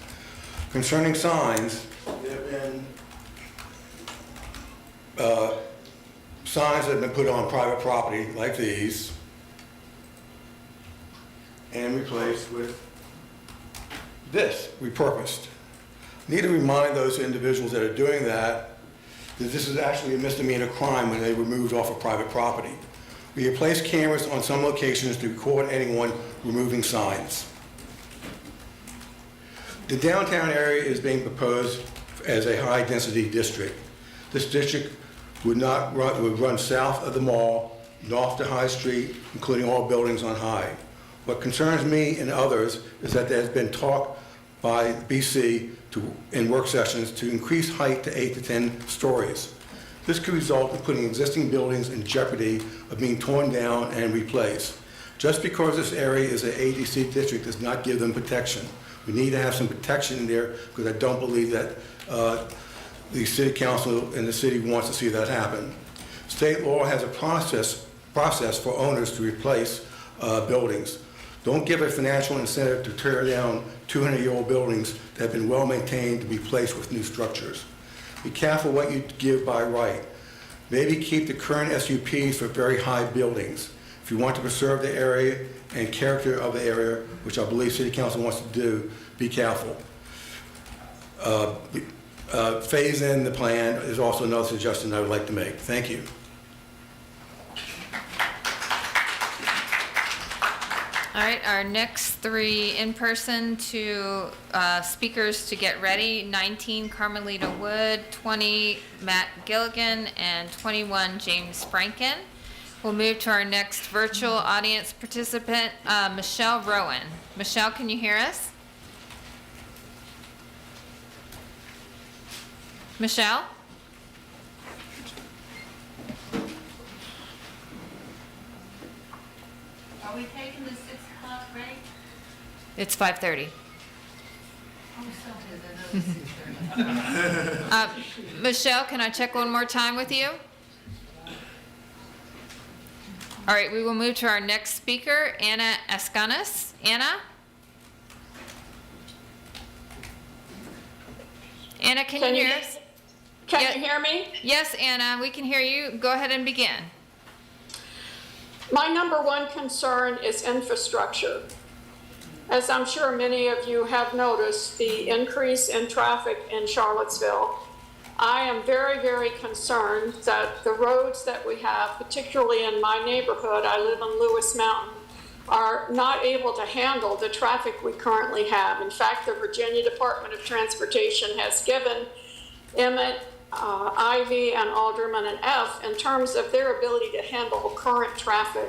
P: Concerning signs, there have been signs that have been put on private property like these and replaced with this, repurposed. Need to remind those individuals that are doing that this is actually a misdemeanor crime when they were moved off of private property. We have placed cameras on some locations to record anyone removing signs. The downtown area is being proposed as a high-density district. This district would run south of the mall, north to High Street, including all buildings on High. What concerns me and others is that there has been talk by BC in work sessions to increase height to 8 to 10 stories. This could result in putting existing buildings in jeopardy of being torn down and replaced. Just because this area is an ADC district does not give them protection. We need to have some protection in there because I don't believe that the city council and the city wants to see that happen. State law has a process for owners to replace buildings. Don't give a financial incentive to tear down 200-year-old buildings that have been well maintained to be replaced with new structures. Be careful what you give by right. Maybe keep the current SUPs for very high buildings. If you want to preserve the area and character of the area, which I believe City Council wants to do, be careful. Phase in the plan is also another suggestion I would like to make. Thank you.
C: All right, our next three in-person speakers to get ready: 19 Carmelita Wood, 20 Matt Gilligan, and 21 James Franken. We'll move to our next virtual audience participant, Michelle Rowan. Michelle, can you hear us? Michelle?
Q: Are we taking the 6 o'clock break?
C: It's 5:30.
Q: Oh, so good. I know it's 6:30.
C: Michelle, can I check one more time with you? All right, we will move to our next speaker, Anna Escanas. Anna? Anna, can you hear us?
R: Can you hear me?
C: Yes, Anna, we can hear you. Go ahead and begin.
R: My number one concern is infrastructure. As I'm sure many of you have noticed, the increase in traffic in Charlottesville, I am very, very concerned that the roads that we have, particularly in my neighborhood, I live on Lewis Mountain, are not able to handle the traffic we currently have. In fact, the Virginia Department of Transportation has given Emmett, Ivy, and Alderman an F in terms of their ability to handle current traffic.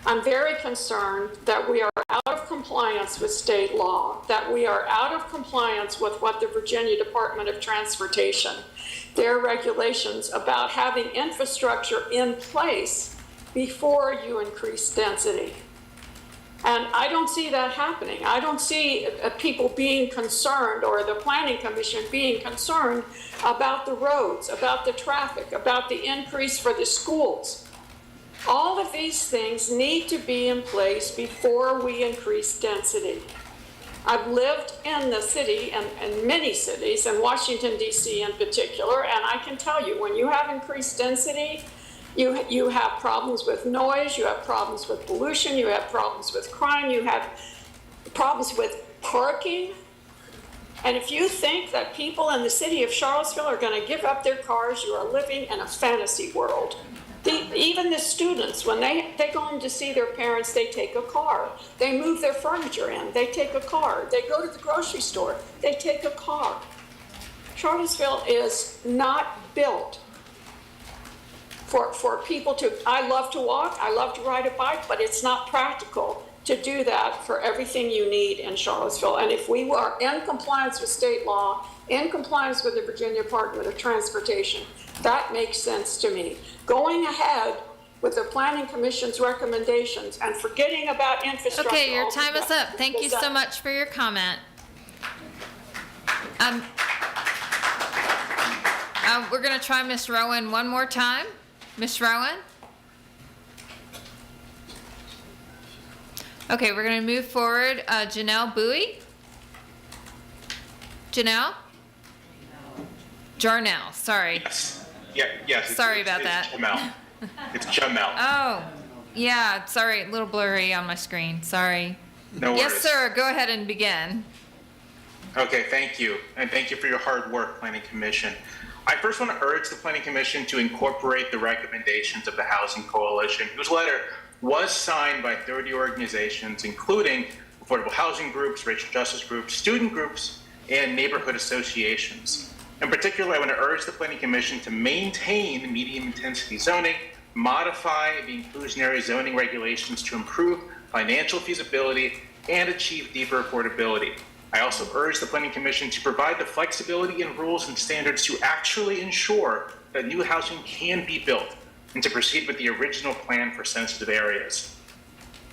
R: I'm very concerned that we are out of compliance with state law, that we are out of compliance with what the Virginia Department of Transportation, their regulations about having infrastructure in place before you increase density. And I don't see that happening. I don't see people being concerned, or the Planning Commission being concerned about the roads, about the traffic, about the increase for the schools. All of these things need to be in place before we increase density. I've lived in the city and many cities, and Washington, D.C. in particular, and I can tell you, when you have increased density, you have problems with noise, you have problems with pollution, you have problems with crime, you have problems with parking. And if you think that people in the city of Charlottesville are going to give up their cars, you are living in a fantasy world. Even the students, when they go home to see their parents, they take a car. They move their furniture in, they take a car. They go to the grocery store, they take a car. Charlottesville is not built for people to, I love to walk, I love to ride a bike, but it's not practical to do that for everything you need in Charlottesville. And if we are in compliance with state law, in compliance with the Virginia Department of Transportation, that makes sense to me. Going ahead with the Planning Commission's recommendations and forgetting about infrastructure.
C: Okay, your time is up. Thank you so much for your comment. We're going to try Ms. Rowan one more time. Ms. Rowan? Okay, we're going to move forward. Janelle Bowie? Janelle? Jarnell, sorry.
S: Yes.
C: Sorry about that.
S: Jamel. It's Jamel.
C: Oh, yeah, sorry, a little blurry on my screen, sorry.
S: No worries.
C: Yes, sir, go ahead and begin.
S: Okay, thank you. And thank you for your hard work, Planning Commission. I first want to urge the Planning Commission to incorporate the recommendations of the Housing Coalition, whose letter was signed by 30 organizations, including affordable housing groups, racial justice groups, student groups, and neighborhood associations. In particular, I want to urge the Planning Commission to maintain medium intensity zoning, modify the inclusionary zoning regulations to improve financial feasibility and achieve deeper affordability. I also urge the Planning Commission to provide the flexibility in rules and standards to actually ensure that new housing can be built and to proceed with the original plan for sensitive areas.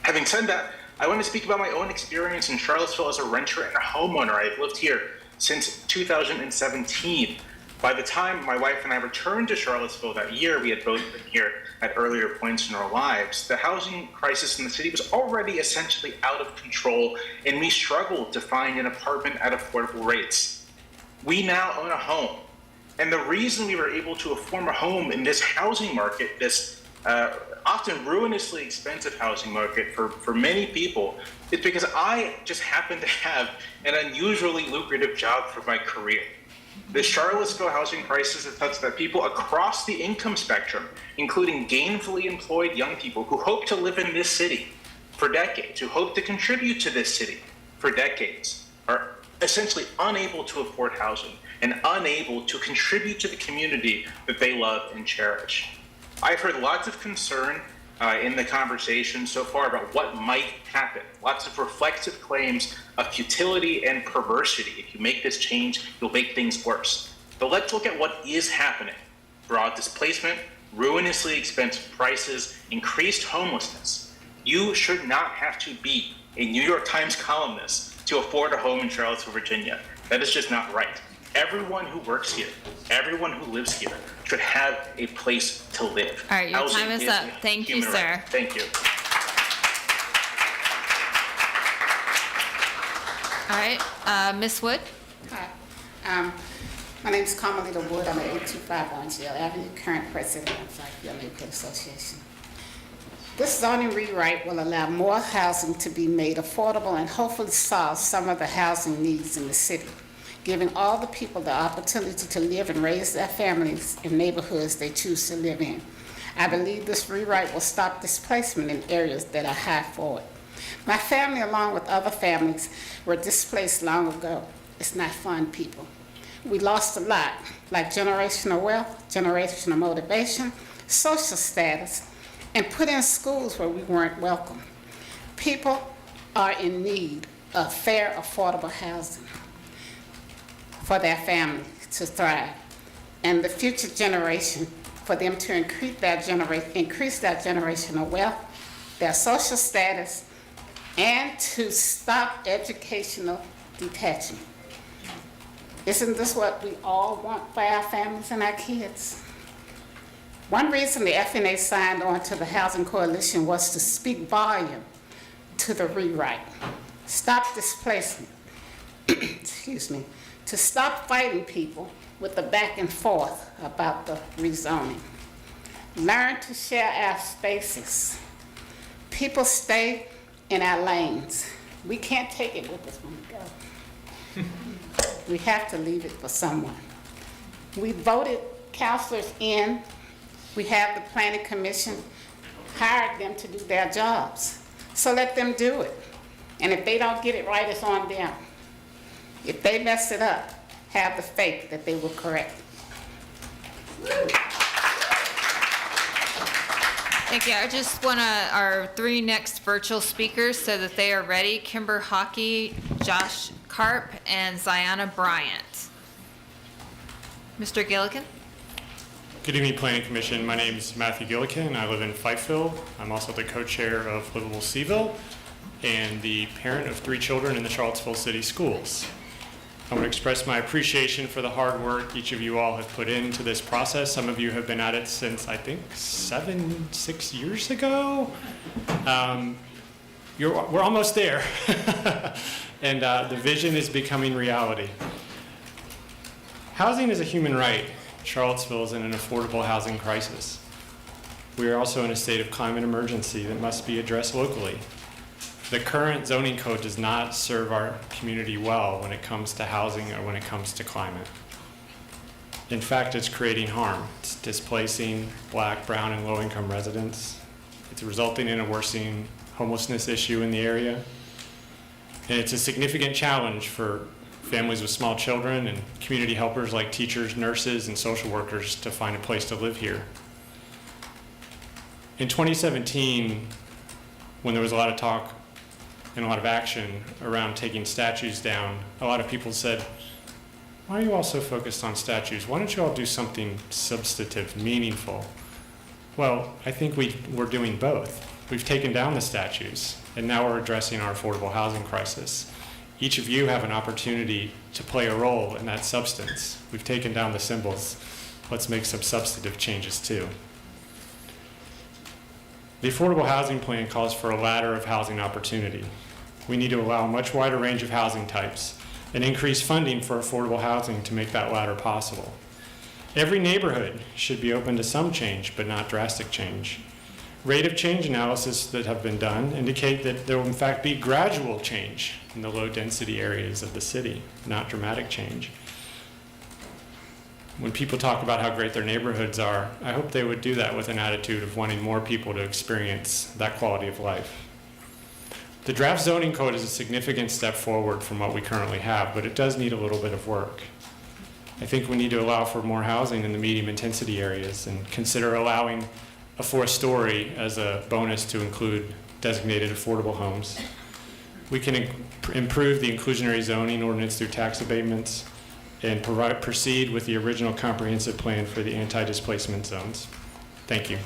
S: Having said that, I want to speak about my own experience in Charlottesville as a renter and a homeowner. I've lived here since 2017. By the time my wife and I returned to Charlottesville that year, we had both been here at earlier points in our lives. The housing crisis in the city was already essentially out of control, and we struggled to find an apartment at affordable rates. We now own a home, and the reason we were able to afford a home in this housing market, this often ruinously expensive housing market for many people, is because I just happen to have an unusually lucrative job for my career. The Charlottesville housing crisis has touched that people across the income spectrum, including gainfully employed young people who hope to live in this city for decades, who hope to contribute to this city for decades, are essentially unable to afford housing and unable to contribute to the community that they love and cherish. I've heard lots of concern in the conversation so far about what might happen. Lots of reflexive claims of futility and perversity. If you make this change, you'll make things worse. But let's look at what is happening. Broad displacement, ruinously expensive prices, increased homelessness. You should not have to be a New York Times columnist to afford a home in Charlottesville, Virginia. That is just not right. Everyone who works here, everyone who lives here, should have a place to live.
C: All right, your
S: Housing
C: time is up.
S: a
C: Thank you,
S: human
C: sir.
S: right. Thank you.
C: All right, Ms. Wood?
T: Hi. My name is Carmelita Wood. I'm at 825 Orange Avenue, current president of Fifield Neighborhood Association. This zoning rewrite will allow more housing to be made affordable and hopefully solve some of the housing needs in the city, giving all the people the opportunity to live and raise their families in neighborhoods they choose to live in. I believe this rewrite will stop displacement in areas that are high forward. My family, along with other families, were displaced long ago. It's not fun, people. We lost a lot, like generational wealth, generational motivation, social status, and put in schools where we weren't welcome. People are in need of fair, affordable housing for their family to thrive, and the future generation, for them to increase their generational wealth, their social status, and to stop educational detachment. Isn't this what we all want for our families and our kids? One reason the FNA signed on to the Housing Coalition was to speak volume to the rewrite, stop displacement, excuse me, to stop fighting people with the back and forth about the rezoning. Learn to share our spaces. People stay in our lanes. We can't take it with us when we go. We have to leave it for someone. We voted counselors in. We have the Planning Commission, hired them to do their jobs. So let them do it. And if they don't get it right, it's on them. If they mess it up, have the faith that they will correct it.
C: Thank you. I just want our three next virtual speakers so that they are ready. Kimber Hockey, Josh Karp, and Ziana Bryant. Mr. Gillikin?
U: Good evening, Planning Commission. My name is Matthew Gillikin. I live in Fifeville. I'm also the co-chair of Livable Seaville and the parent of 3 children in the Charlottesville City Schools. I want to express my appreciation for the hard work each of you all have put into this process. Some of you have been at it since, I think, 6 years ago. We're almost there. And the vision is becoming reality. Housing is a human right. Charlottesville is in an affordable housing crisis. We are also in a state of climate emergency that must be addressed locally. The current zoning code does not serve our community well when it comes to housing or when it comes to climate. In fact, it's creating harm. It's displacing Black, brown, and low-income residents. It's resulting in a worsening homelessness issue in the area. And it's a significant challenge for families with small children, and community helpers like teachers, nurses, and social workers to find a place to live here. In 2017, when there was a lot of talk and a lot of action around taking statues down, a lot of people said, why are you all so focused on statues? Why don't you all do something substantive, meaningful? Well, I think we're doing both. We've taken down the statues, and now we're addressing our affordable housing crisis. Each of you have an opportunity to play a role in that substance. We've taken down the symbols. Let's make some substantive changes too. The Affordable Housing Plan calls for a ladder of housing opportunity. We need to allow a much wider range of housing types and increase funding for affordable housing to make that ladder possible. Every neighborhood should be open to some change, but not drastic change. Rate of change analysis that have been done indicate that there will in fact be gradual change in the low density areas of the city, not dramatic change. When people talk about how great their neighborhoods are, I hope they would do that with an attitude of wanting more people to experience that quality of life. The draft zoning code is a significant step forward from what we currently have, but it does need a little bit of work. I think we need to allow for more housing in the medium intensity areas and consider allowing a 4-story as a bonus to include designated affordable homes. We can improve the inclusionary zoning ordinance through tax abatements and proceed with the original comprehensive plan for the anti-displacement zones. Thank you.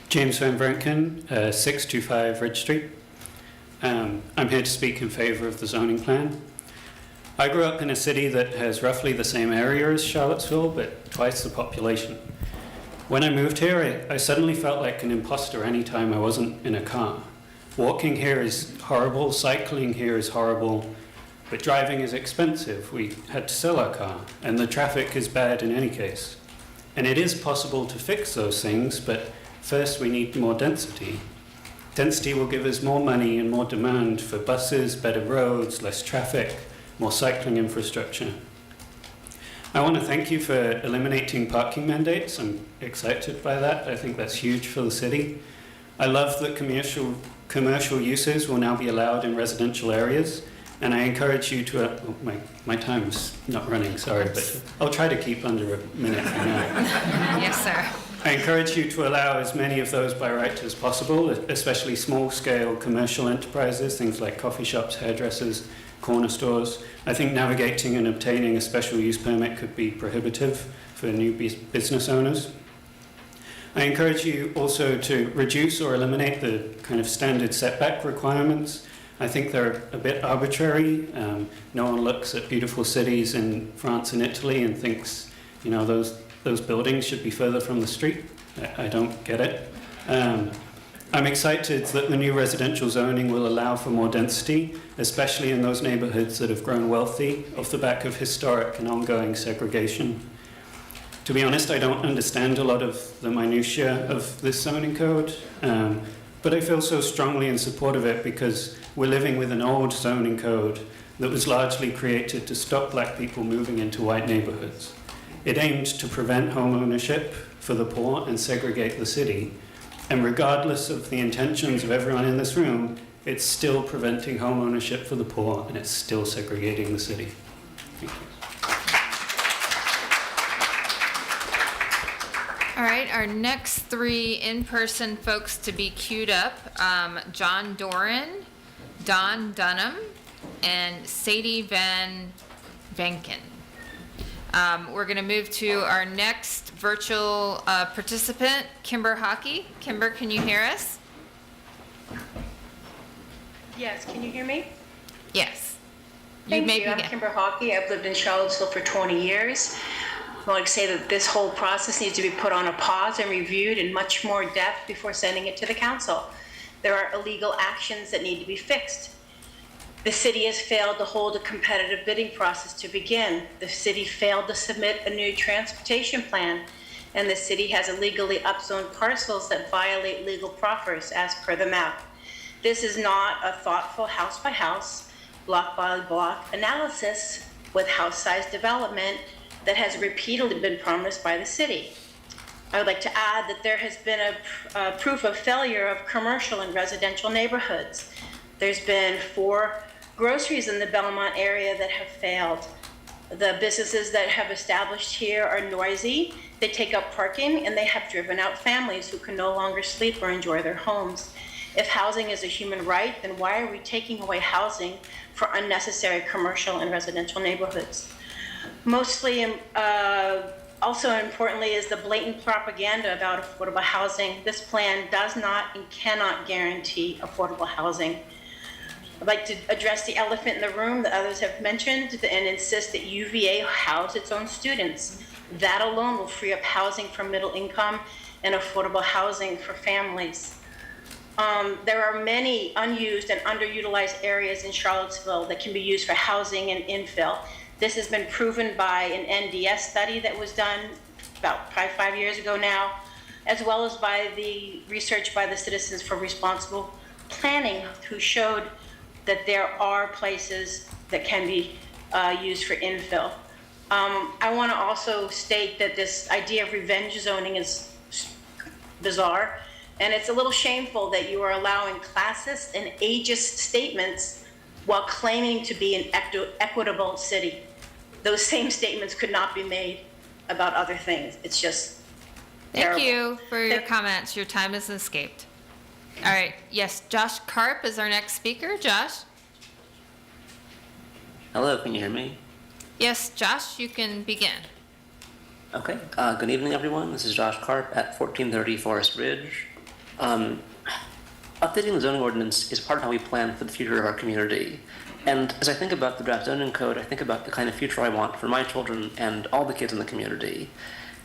B: James Van Branken, 625 Ridge Street. I'm here to speak in favor of the zoning plan. I grew up in a city that has roughly the same area as Charlottesville, but twice the population. When I moved here, I suddenly felt like an imposter anytime I wasn't in a car. Walking here is horrible, cycling here is horrible, but driving is expensive. We had to sell our car, and the traffic is bad in any case. And it is possible to fix those things, but first we need more density. Density will give us more money and more demand for buses, better roads, less traffic, more cycling infrastructure. I want to thank you for eliminating parking mandates. I'm excited by that. I think that's huge for the city. I love that commercial uses will now be allowed in residential areas, and I encourage you to, my time's not running, sorry, but I'll try to keep under a minute for now.
C: Yes, sir.
B: I encourage you to allow as many of those by right as possible, especially small-scale commercial enterprises, things like coffee shops, hairdressers, corner stores. I think navigating and obtaining a special use permit could be prohibitive for new business owners. I encourage you also to reduce or eliminate the kind of standard setback requirements. I think they're a bit arbitrary. No one looks at beautiful cities in France and Italy and thinks, you know, those buildings should be further from the street. I don't get it. I'm excited that the new residential zoning will allow for more density, especially in those neighborhoods that have grown wealthy off the back of historic and ongoing segregation. To be honest, I don't understand a lot of the minutiae of this zoning code, but I feel so strongly in support of it because we're living with an old zoning code that was largely created to stop black people moving into white neighborhoods. It aimed to prevent home ownership for the poor and segregate the city. And regardless of the intentions of everyone in this room, it's still preventing home ownership for the poor and it's still segregating the city. Thank you.
C: All right, our next 3 in-person folks to be queued up, John Doran, Don Dunham, and Sadie Van Venken. We're going to move to our next virtual participant, Kimber Hockey. Kimber, can you hear us?
F: Yes, can you hear me?
C: Yes.
F: Thank you. I'm Kimber Hockey. I've lived in Charlottesville for 20 years. I'd like to say that this whole process needs to be put on a pause and reviewed in much more depth before sending it to the council. There are illegal actions that need to be fixed. The city has failed to hold a competitive bidding process to begin. The city failed to submit a new transportation plan, and the city has illegally upzoned parcels that violate legal proffers as per the map. This is not a thoughtful house-by-house, block-by-block analysis with house-size development that has repeatedly been promised by the city.
D: I would like to add that there has been a proof of failure of commercial and residential neighborhoods. There's been 4 groceries in the Belmont area that have failed. The businesses that have established here are noisy, they take up parking, and they have driven out families who can no longer sleep or enjoy their homes. If housing is a human right, then why are we taking away housing for unnecessary commercial and residential neighborhoods? Mostly, also importantly, is the blatant propaganda about affordable housing. This plan does not and cannot guarantee affordable housing. I'd like to address the elephant in the room that others have mentioned and insist that UVA house its own students. That alone will free up housing for middle income and affordable housing for families. There are many unused and underutilized areas in Charlottesville that can be used for housing and infill. This has been proven by an NDS study that was done about probably 5 years ago now, as well as by the research by the Citizens for Responsible Planning, who showed that there are places that can be used for infill. I want to also state that this idea of revenge zoning is bizarre, and it's a little shameful that you are allowing classist and ageist statements while claiming to be an equitable city. Those same statements could not be made about other things. It's just terrible.
C: Thank you for your comments. Your time has escaped. All right, yes, Josh Karp is our next speaker. Josh?
G: Hello, can you hear me?
C: Yes, Josh, you can begin.
G: Okay, good evening, everyone. This is Josh Karp at 1430 Forest Ridge. Updating the zoning ordinance is part of how we plan for the future of our community. And as I think about the draft zoning code, I think about the kind of future I want for my children and all the kids in the community.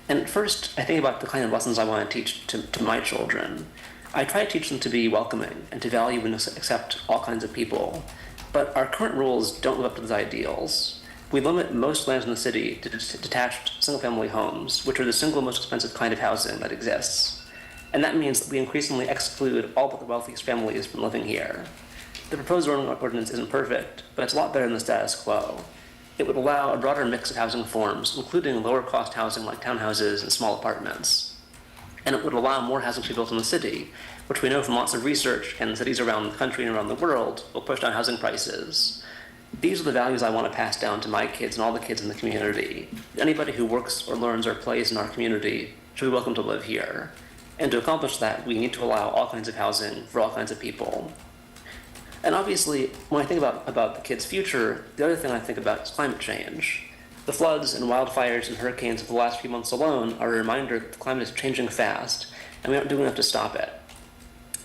G: And first, I think about the kind of lessons I want to teach to my children. I try to teach them to be welcoming and to value and accept all kinds of people. But our current rules don't live up to those ideals. We limit most lands in the city to detached single-family homes, which are the single most expensive kind of housing that exists. And that means that we increasingly exclude all but the wealthiest families from living here. The proposed zoning ordinance isn't perfect, but it's a lot better than the status quo. It would allow a broader mix of housing forms, including lower-cost housing like townhouses and small apartments. And it would allow more housing to be built in the city, which we know from lots of research and cities around the country and around the world will push down housing prices. These are the values I want to pass down to my kids and all the kids in the community. Anybody who works or learns or plays in our community should be welcome to live here. And to accomplish that, we need to allow all kinds of housing for all kinds of people. And obviously, when I think about the kids' future, the other thing I think about is climate change. The floods and wildfires and hurricanes of the last few months alone are a reminder that the climate is changing fast, and we aren't doing enough to stop it.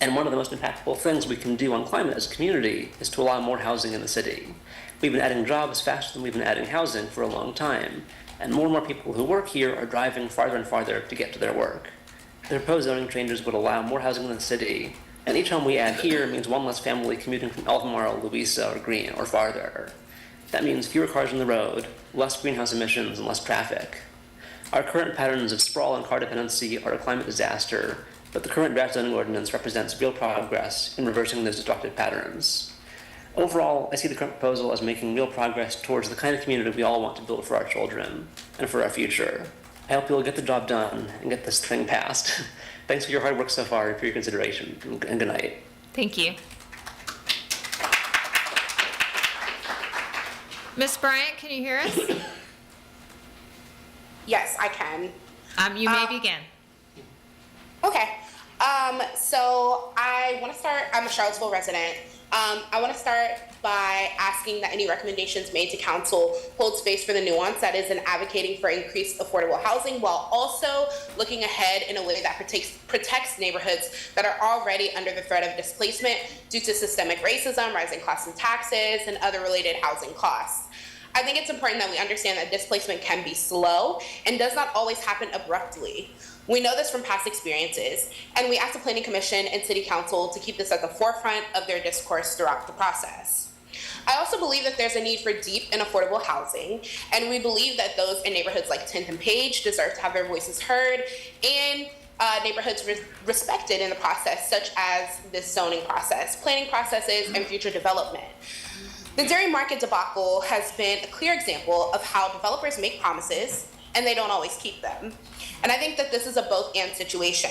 G: And one of the most impactful things we can do on climate as a community is to allow more housing in the city. We've been adding jobs faster than we've been adding housing for a long time, and more people who work here are driving farther and farther to get to their work. The proposed zoning changes would allow more housing in the city, and each home we add here means one less family commuting from Albemarle, Louisa, or Greene, or farther. That means fewer cars on the road, less greenhouse emissions, and less traffic. Our current patterns of sprawl and car dependency are a climate disaster, but the current draft zoning ordinance represents real progress in reversing those destructive patterns. Overall, I see the current proposal as making real progress towards the kind of community we all want to build for our children and for our future. I hope you'll get the job done and get this thing passed. Thanks for your hard work so far and for your consideration, and good night.
C: Thank you. Ms. Bryant, can you hear us?
V: Yes, I can.
C: You may begin.
V: Okay. So I want to start, I'm a Charlottesville resident. I want to start by asking that any recommendations made to council hold space for the nuance that is in advocating for increased affordable housing while also looking ahead in a way that protects neighborhoods that are already under the threat of displacement due to systemic racism, rising costs and taxes, and other related housing costs. I think it's important that we understand that displacement can be slow and does not always happen abruptly. We know this from past experiences, and we ask the Planning Commission and City Council to keep this at the forefront of their discourse throughout the process. I also believe that there's a need for deep and affordable housing, and we believe that those in neighborhoods like 10th and Page deserve to have their voices heard and neighborhoods respected in the process, such as this zoning process, planning processes, and future development. The dairy market debacle has been a clear example of how developers make promises and they don't always keep them. And I think that this is a both and situation.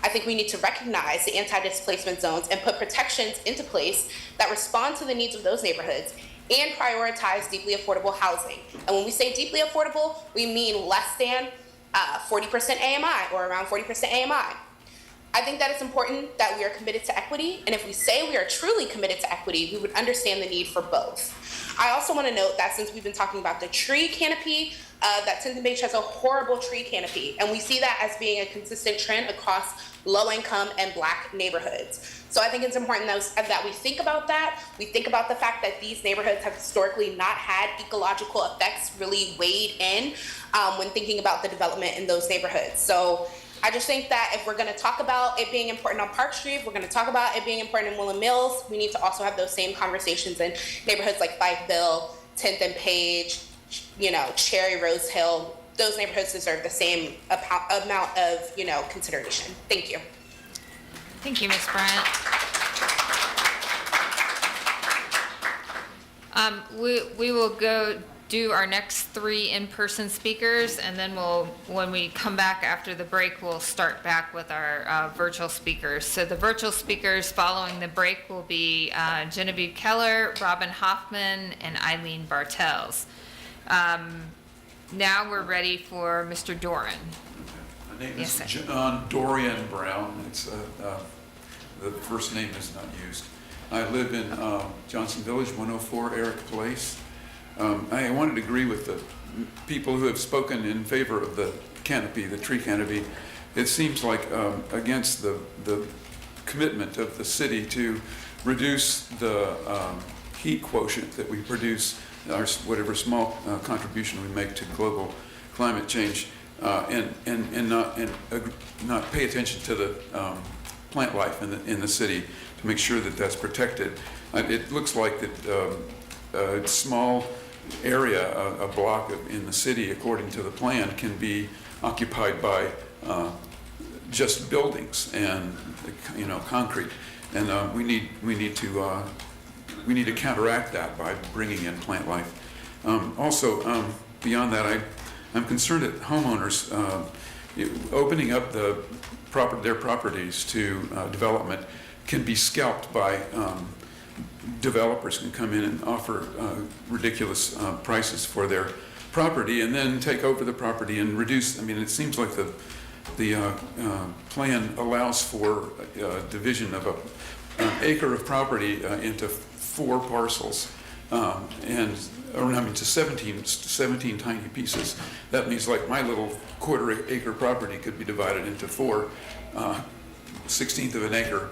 V: I think we need to recognize the anti-displacement zones and put protections into place that respond to the needs of those neighborhoods and prioritize deeply affordable housing. And when we say deeply affordable, we mean less than 40% AMI or around 40% AMI. I think that it's important that we are committed to equity, and if we say we are truly committed to equity, we would understand the need for both. I also want to note that since we've been talking about the tree canopy, that Tinton Beach has a horrible tree canopy, and we see that as being a consistent trend across low-income and Black neighborhoods. So I think it's important that we think about that. We think about the fact that these neighborhoods have historically not had ecological effects really weighed in when thinking about the development in those neighborhoods. So I just think that if we're going to talk about it being important on Park Street, if we're going to talk about it being important in Woodland Mills, we need to also have those same conversations in neighborhoods like Fifeville, 10th and Page, Cherry, Rose Hill. Those neighborhoods deserve the same amount of, consideration. Thank you.
C: Thank you, Ms. Bryant. We will go do our next 3 in-person speakers, and then when we come back after the break, we'll start back with our virtual speakers. So the virtual speakers following the break will be Genevieve Keller, Robin Hoffman, and Eileen Bartels. Now we're ready for Mr. Doran.
E: My name
C: Yes,
E: is
C: sir.
E: John Dorian Brown. It's the first name is not used. I live in Johnson Village, 104 Eric Place. I wanted to agree with the people who have spoken in favor of the canopy, the tree canopy. It seems like against the commitment of the city to reduce the heat quotient that we produce, our whatever small contribution we make to global climate change, and not pay attention to the plant life in the city to make sure that that's protected. It looks like that a small area, a block in the city, according to the plan, can be occupied by just buildings and concrete, and we need to counteract that by bringing in plant life. Also, beyond that, I'm concerned that homeowners opening up their properties to development can be scalped by developers can come in and offer ridiculous prices for their property and then take over the property and reduce. I mean, it seems like the plan allows for division of an acre of property into 4 parcels, to 17 tiny pieces. That means like my little quarter-acre property could be divided into 4 16th of an acre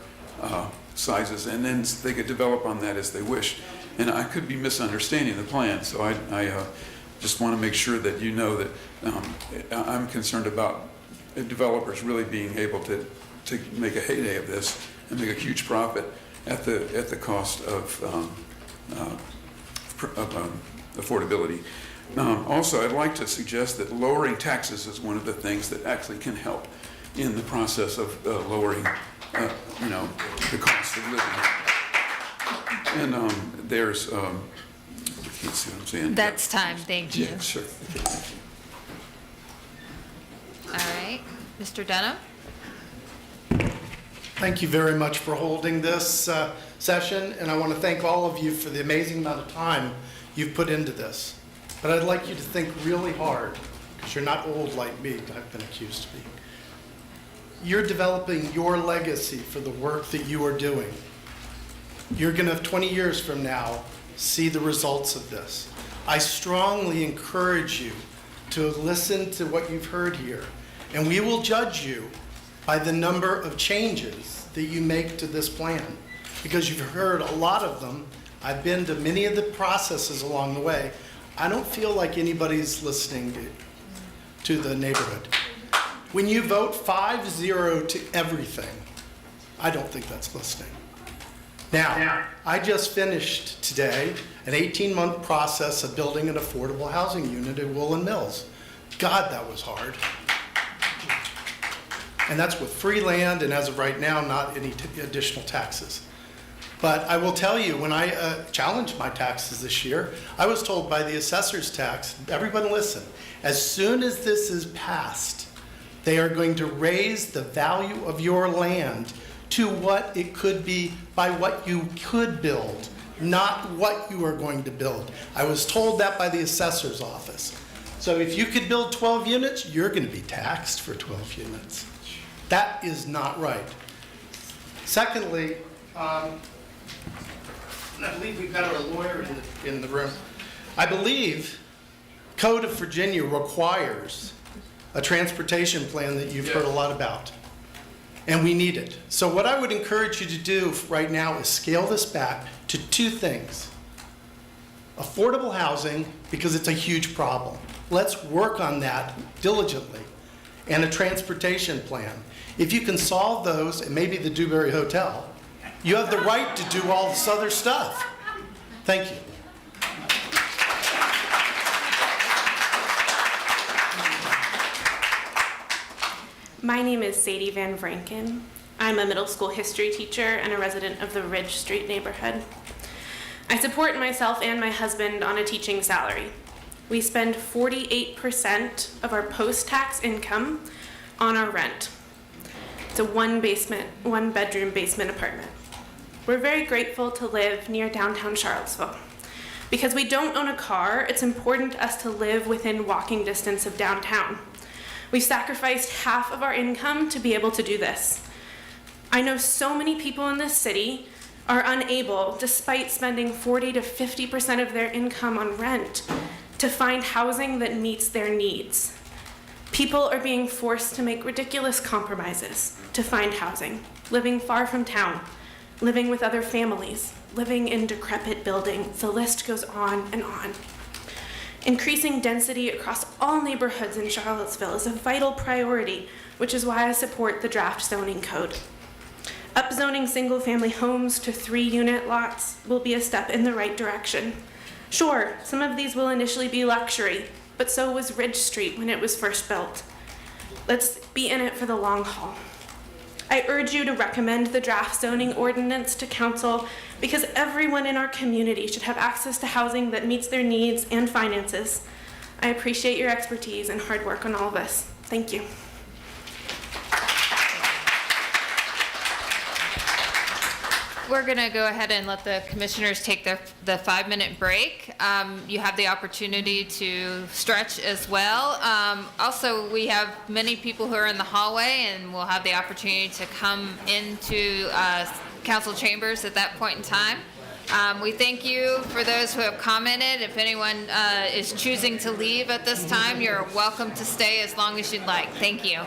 E: sizes, and then they could develop on that as they wish. And I could be misunderstanding the plan, so I just want to make sure that you know that I'm concerned about developers really being able to make a heyday of this and make a huge profit at the cost of affordability. Also, I'd like to suggest that lowering taxes is one of the things that actually can help in the process of lowering the cost of living. And there's, I can't see what I'm saying.
C: That's time, thank you.
E: Yeah, sure.
C: All right, Mr. Denham?
H: Thank you very much for holding this session, and I want to thank all of you for the amazing amount of time you've put into this. But I'd like you to think really hard, because you're not old like me, I've been accused of being. You're developing your legacy for the work that you are doing. You're going to, 20 years from now, see the results of this. I strongly encourage you to listen to what you've heard here, and we will judge you by the number of changes that you make to this plan, because you've heard a lot of them. I've been to many of the processes along the way. I don't feel like anybody's listening to the neighborhood. When you vote 5-0 to everything, I don't think that's listening. Now, I just finished today an 18-month process of building an affordable housing unit at Woodland Mills. God, that was hard. And that's with free land, and as of right now, not any additional taxes. But I will tell you, when I challenged my taxes this year, I was told by the assessor's tax, everyone listen, as soon as this is passed, they are going to raise the value of your land to what it could be by what you could build, not what you are going to build. I was told that by the assessor's office. So if you could build 12 units, you're going to be taxed for 12 units. That is not right. Secondly, I believe we've got our lawyer in the room. I believe Code of Virginia requires a transportation plan that you've heard a lot about. And we need it. So what I would encourage you to do right now is scale this back to two things. Affordable housing, because it's a huge problem. Let's work on that diligently. And a transportation plan. If you can solve those, and maybe the Dewberry Hotel, you have the right to do all this other stuff. Thank you.
I: My name is Sadie Van Vranken. I'm a middle school history teacher and a resident of the Ridge Street neighborhood. I support myself and my husband on a teaching salary. We spend 48% of our post-tax income on our rent. It's a one bedroom basement apartment. We're very grateful to live near downtown Charlottesville. Because we don't own a car, it's important to us to live within walking distance of downtown. We've sacrificed half of our income to be able to do this. I know so many people in this city are unable, despite spending 40 to 50% of their income on rent, to find housing that meets their needs. People are being forced to make ridiculous compromises to find housing, living far from town, living with other families, living in decrepit buildings. The list goes on and on. Increasing density across all neighborhoods in Charlottesville is a vital priority, which is why I support the draft zoning code. Upzoning single-family homes to 3-unit lots will be a step in the right direction. Sure, some of these will initially be luxury, but so was Ridge Street when it was first built. Let's be in it for the long haul. I urge you to recommend the draft zoning ordinance to council because everyone in our community should have access to housing that meets their needs and finances. I appreciate your expertise and hard work on all of this. Thank you.
C: We're going to go ahead and let the commissioners take the 5-minute break. You have the opportunity to stretch as well. Also, we have many people who are in the hallway, and we'll have the opportunity to come into council chambers at that point in time. We thank you for those who have commented. If anyone is choosing to leave at this time, you're welcome to stay as long as you'd like. Thank you.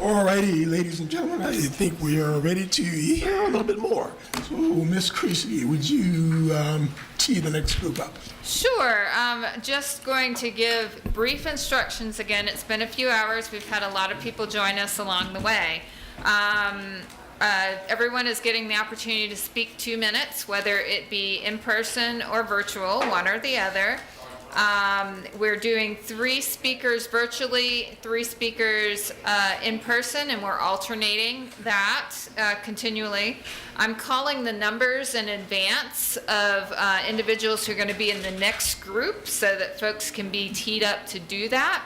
J: All righty, ladies and gentlemen, I think we are ready to hear a little bit more. So, Ms. Creasy, would you tee the next group up?
C: Sure. Just going to give brief instructions again. It's been a few hours. We've had a lot of people join us along the way. Everyone is getting the opportunity to speak 2 minutes, whether it be in person or virtual, one or the other. We're doing 3 speakers virtually, 3 speakers in person, and we're alternating that continually. I'm calling the numbers in advance of individuals who are going to be in the next group so that folks can be teed up to do that.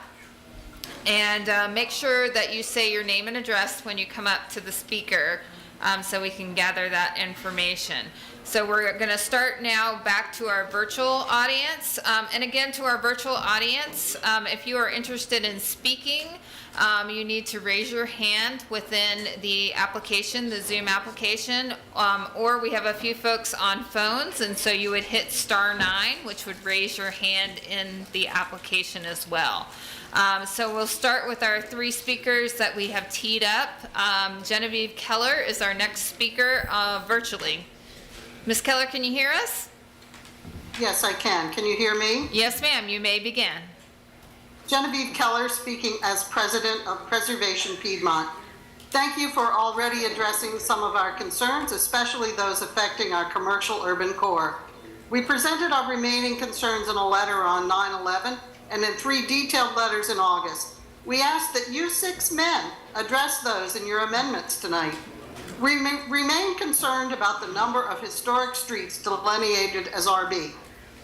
C: And make sure that you say your name and address when you come up to the speaker so we can gather that information. So we're going to start now back to our virtual audience. And again, to our virtual audience, if you are interested in speaking, you need to raise your hand within the application, the Zoom application, or we have a few folks on phones, and so you would hit *9, which would raise your hand in the application as well. So we'll start with our 3 speakers that we have teed up. Genevieve Keller is our next speaker virtually. Ms. Keller, can you hear us?
K: Yes, I can. Can you hear me?
C: Yes, ma'am. You may begin.
K: Genevieve Keller, speaking as President of Preservation Piedmont. Thank you for already addressing some of our concerns, especially those affecting our commercial urban core. We presented our remaining concerns in a letter on 9/11 and in 3 detailed letters in August. We ask that you 6 men address those in your amendments tonight. We remain concerned about the number of historic streets delineated as RB.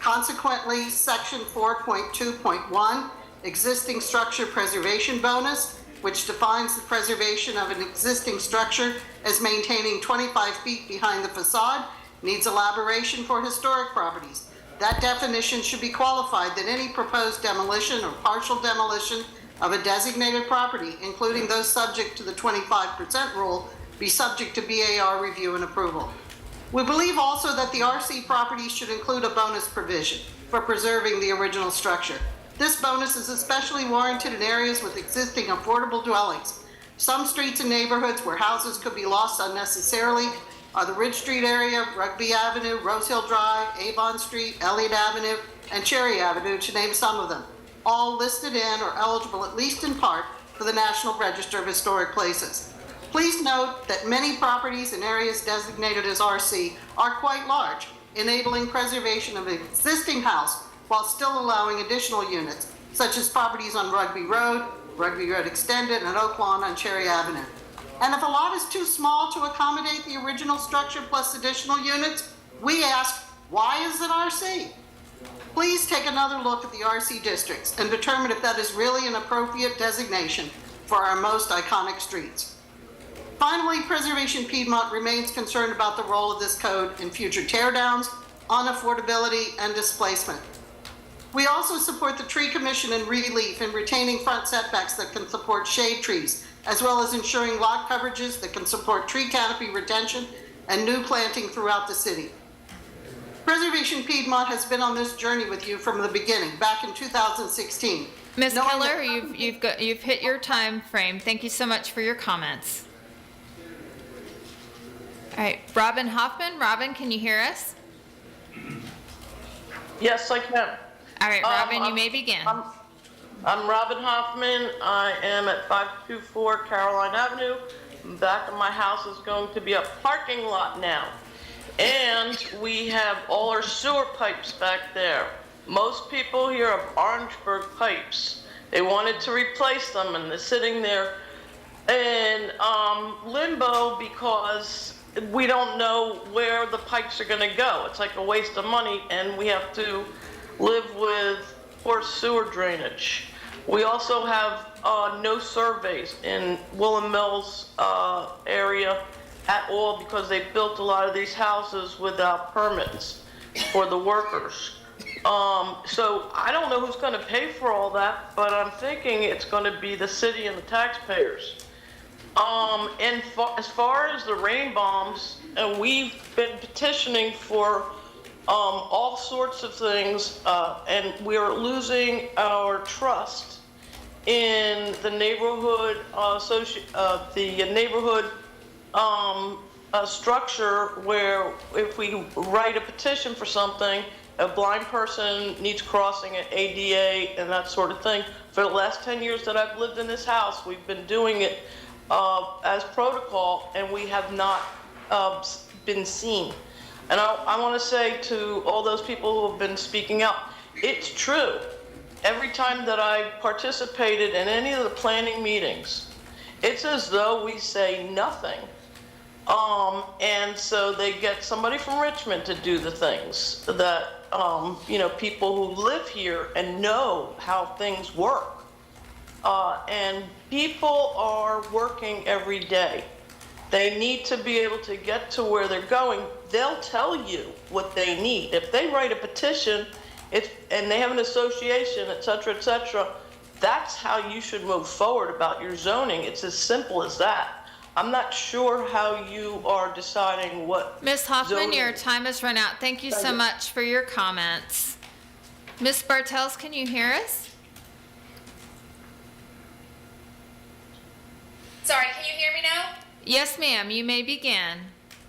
K: Consequently, Section 4.2.1, Existing Structure Preservation Bonus, which defines the preservation of an existing structure as maintaining 25 feet behind the facade, needs elaboration for historic properties. That definition should be qualified that any proposed demolition or partial demolition of a designated property, including those subject to the 25% rule, be subject to BAR review and approval. We believe also that the RC properties should include a bonus provision for preserving the original structure. This bonus is especially warranted in areas with existing affordable dwellings. Some streets and neighborhoods where houses could be lost unnecessarily are the Ridge Street area, Rugby Avenue, Rose Hill Drive, Avon Street, Elliott Avenue, and Cherry Avenue, to name some of them, all listed in or eligible at least in part for the National Register of Historic Places. Please note that many properties in areas designated as RC are quite large, enabling preservation of an existing house while still allowing additional units, such as properties on Rugby Road Extended, and Oak Lawn on Cherry Avenue. And if a lot is too small to accommodate the original structure plus additional units, we ask, why is it RC? Please take another look at the RC districts and determine if that is really an appropriate designation for our most iconic streets. Finally, Preservation Piedmont remains concerned about the role of this code in future teardowns, unaffordability, and displacement. We also support the Tree Commission and relief in retaining front setbacks that can support shade trees, as well as ensuring lot coverages that can support tree canopy retention and new planting throughout the city. Preservation Piedmont has been on this journey with you from the beginning, back in 2016.
C: Ms. Keller, you've hit your time frame. Thank you so much for your comments. All right, Robin Hoffman. Robin, can you hear us?
W: Yes, I can.
C: All right, Robin, you may begin.
W: I'm Robin Hoffman. I am at 524 Caroline Avenue. Back of my house is going to be a parking lot now. And we have all our sewer pipes back there. Most people here have Orangeburg pipes. They wanted to replace them, and they're sitting there in limbo because we don't know where the pipes are going to go. It's like a waste of money, and we have to live with poor sewer drainage. We also have no surveys in Willem Mills area at all because they built a lot of these houses without permits for the workers. So I don't know who's going to pay for all that, but I'm thinking it's going to be the city and the taxpayers. And as far as the rain bombs, we've been petitioning for all sorts of things, and we're losing our trust in the neighborhood, the neighborhood structure where if we write a petition for something, a blind person needs crossing at ADA and that sort of thing. For the last 10 years that I've lived in this house, we've been doing it as protocol, and we have not been seen. And I want to say to all those people who have been speaking out, it's true. Every time that I participated in any of the planning meetings, it's as though we say nothing. And so they get somebody from Richmond to do the things that, people who live here and know how things work. And people are working every day. They need to be able to get to where they're going. They'll tell you what they need. If they write a petition, and they have an association, et cetera, that's how you should move forward about your zoning. It's as simple as that. I'm not sure how you are deciding what.
C: Ms. Hoffman,
W: zoning-
C: your time has run out. Thank you so much for your comments. Ms. Bartels, can you hear us?
L: Sorry, can you hear me now?
C: Yes, ma'am. You may begin.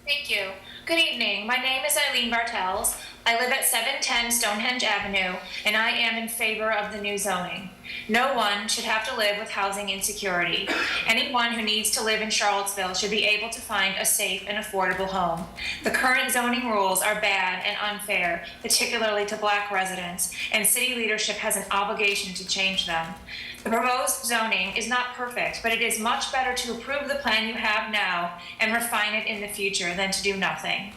L: Thank you. Good evening. My name is Eileen Bartels. I live at 710 Stonehenge Avenue, and I am in favor of the new zoning. No one should have to live with housing insecurity. Anyone who needs to live in Charlottesville should be able to find a safe and affordable home. The current zoning rules are bad and unfair, particularly to Black residents, and city leadership has an obligation to change them. The proposed zoning is not perfect, but it is much better to approve the plan you have now and refine it in the future than to do nothing.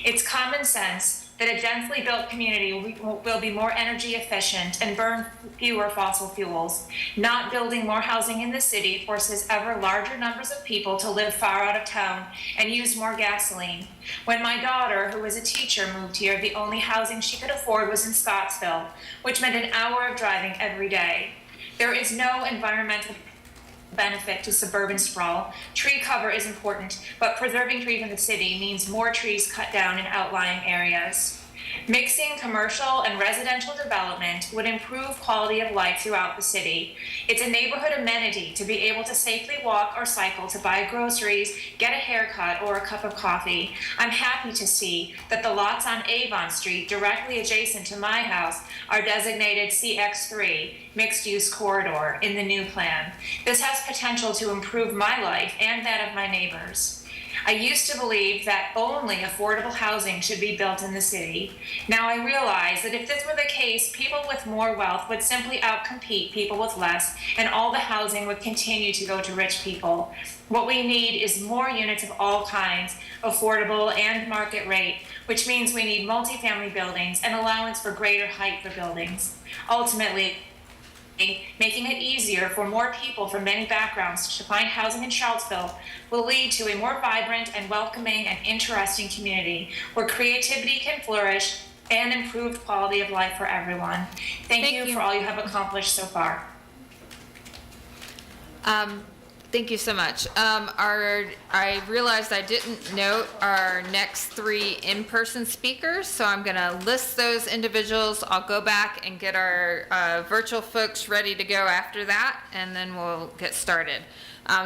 L: It's common sense that a densely built community will be more energy efficient and burn fewer fossil fuels. Not building more housing in the city forces ever larger numbers of people to live far out of town and use more gasoline. When my daughter, who was a teacher, moved here, the only housing she could afford was in Scottsville, which meant an hour of driving every day. There is no environmental benefit to suburban sprawl. Tree cover is important, but preserving trees in the city means more trees cut down in outlying areas. Mixing commercial and residential development would improve quality of life throughout the city. It's a neighborhood amenity to be able to safely walk or cycle to buy groceries, get a haircut, or a cup of coffee. I'm happy to see that the lots on Avon Street, directly adjacent to my house, are designated CX3, mixed-use corridor, in the new plan. This has potential to improve my life and that of my neighbors. I used to believe that only affordable housing should be built in the city. Now I realize that if this were the case, people with more wealth would simply outcompete people with less, and all the housing would continue to go to rich people. What we need is more units of all kinds, affordable and market rate, which means we need multifamily buildings and allowance for greater height for buildings. Ultimately, making it easier for more people from many backgrounds to find housing in Charlottesville will lead to a more vibrant and welcoming and interesting community where creativity can flourish and improved quality of life for everyone. Thank you for all you have accomplished so far.
C: Thank you so much. I realized I didn't note our next 3 in-person speakers, so I'm going to list those individuals. I'll go back and get our virtual folks ready to go after that, and then we'll get started.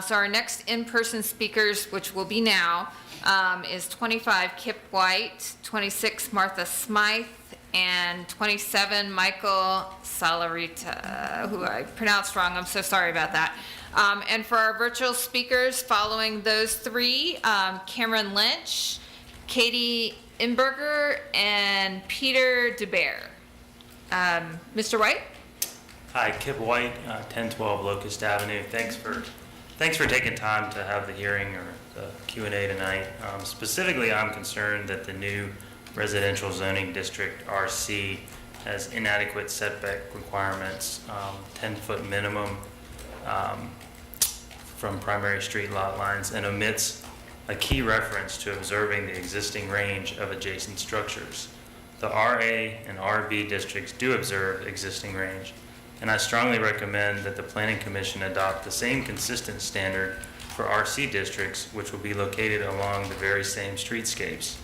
C: So our next in-person speakers, which will be now, is 25 Kip White, 26 Martha Smythe, and 27 Michael Salarita, who I pronounced wrong. I'm so sorry about that. And for our virtual speakers, following those 3, Cameron Lynch, Katie Imberger, and Peter DeBear. Mr. White?
M: Hi, Kip White, 1012 Locust Avenue. Thanks for taking time to have the hearing or the Q&A tonight. Specifically, I'm concerned that the new residential zoning district, RC, has inadequate setback requirements, 10-foot minimum from primary street lot lines, and omits a key reference to observing the existing range of adjacent structures. The RA and RB districts do observe existing range, and I strongly recommend that the Planning Commission adopt the same consistent standard for RC districts, which will be located along the very same streetscapes.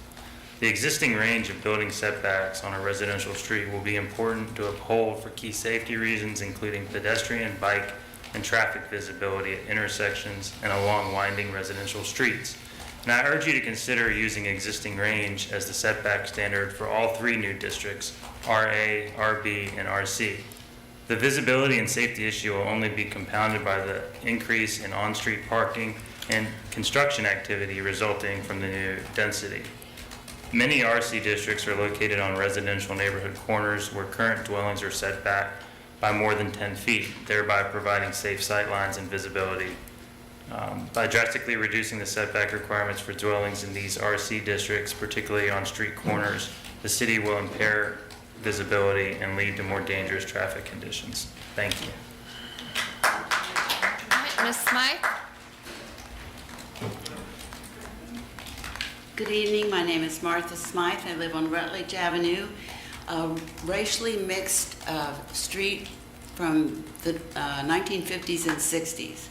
M: The existing range of building setbacks on a residential street will be important to uphold for key safety reasons, including pedestrian, bike, and traffic visibility at intersections and along winding residential streets. And I urge you to consider using existing range as the setback standard for all 3 new districts, RA, RB, and RC. The visibility and safety issue will only be compounded by the increase in on-street parking and construction activity resulting from the new density. Many RC districts are located on residential neighborhood corners where current dwellings are set back by more than 10 feet, thereby providing safe sightlines and visibility. By drastically reducing the setback requirements for dwellings in these RC districts, particularly on street corners, the city will impair visibility and lead to more dangerous traffic conditions. Thank you.
C: All right, Ms. Smythe?
A: Good evening. My name is Martha Smythe. I live on Rutledge Avenue, a racially mixed street from the 1950s and 60s.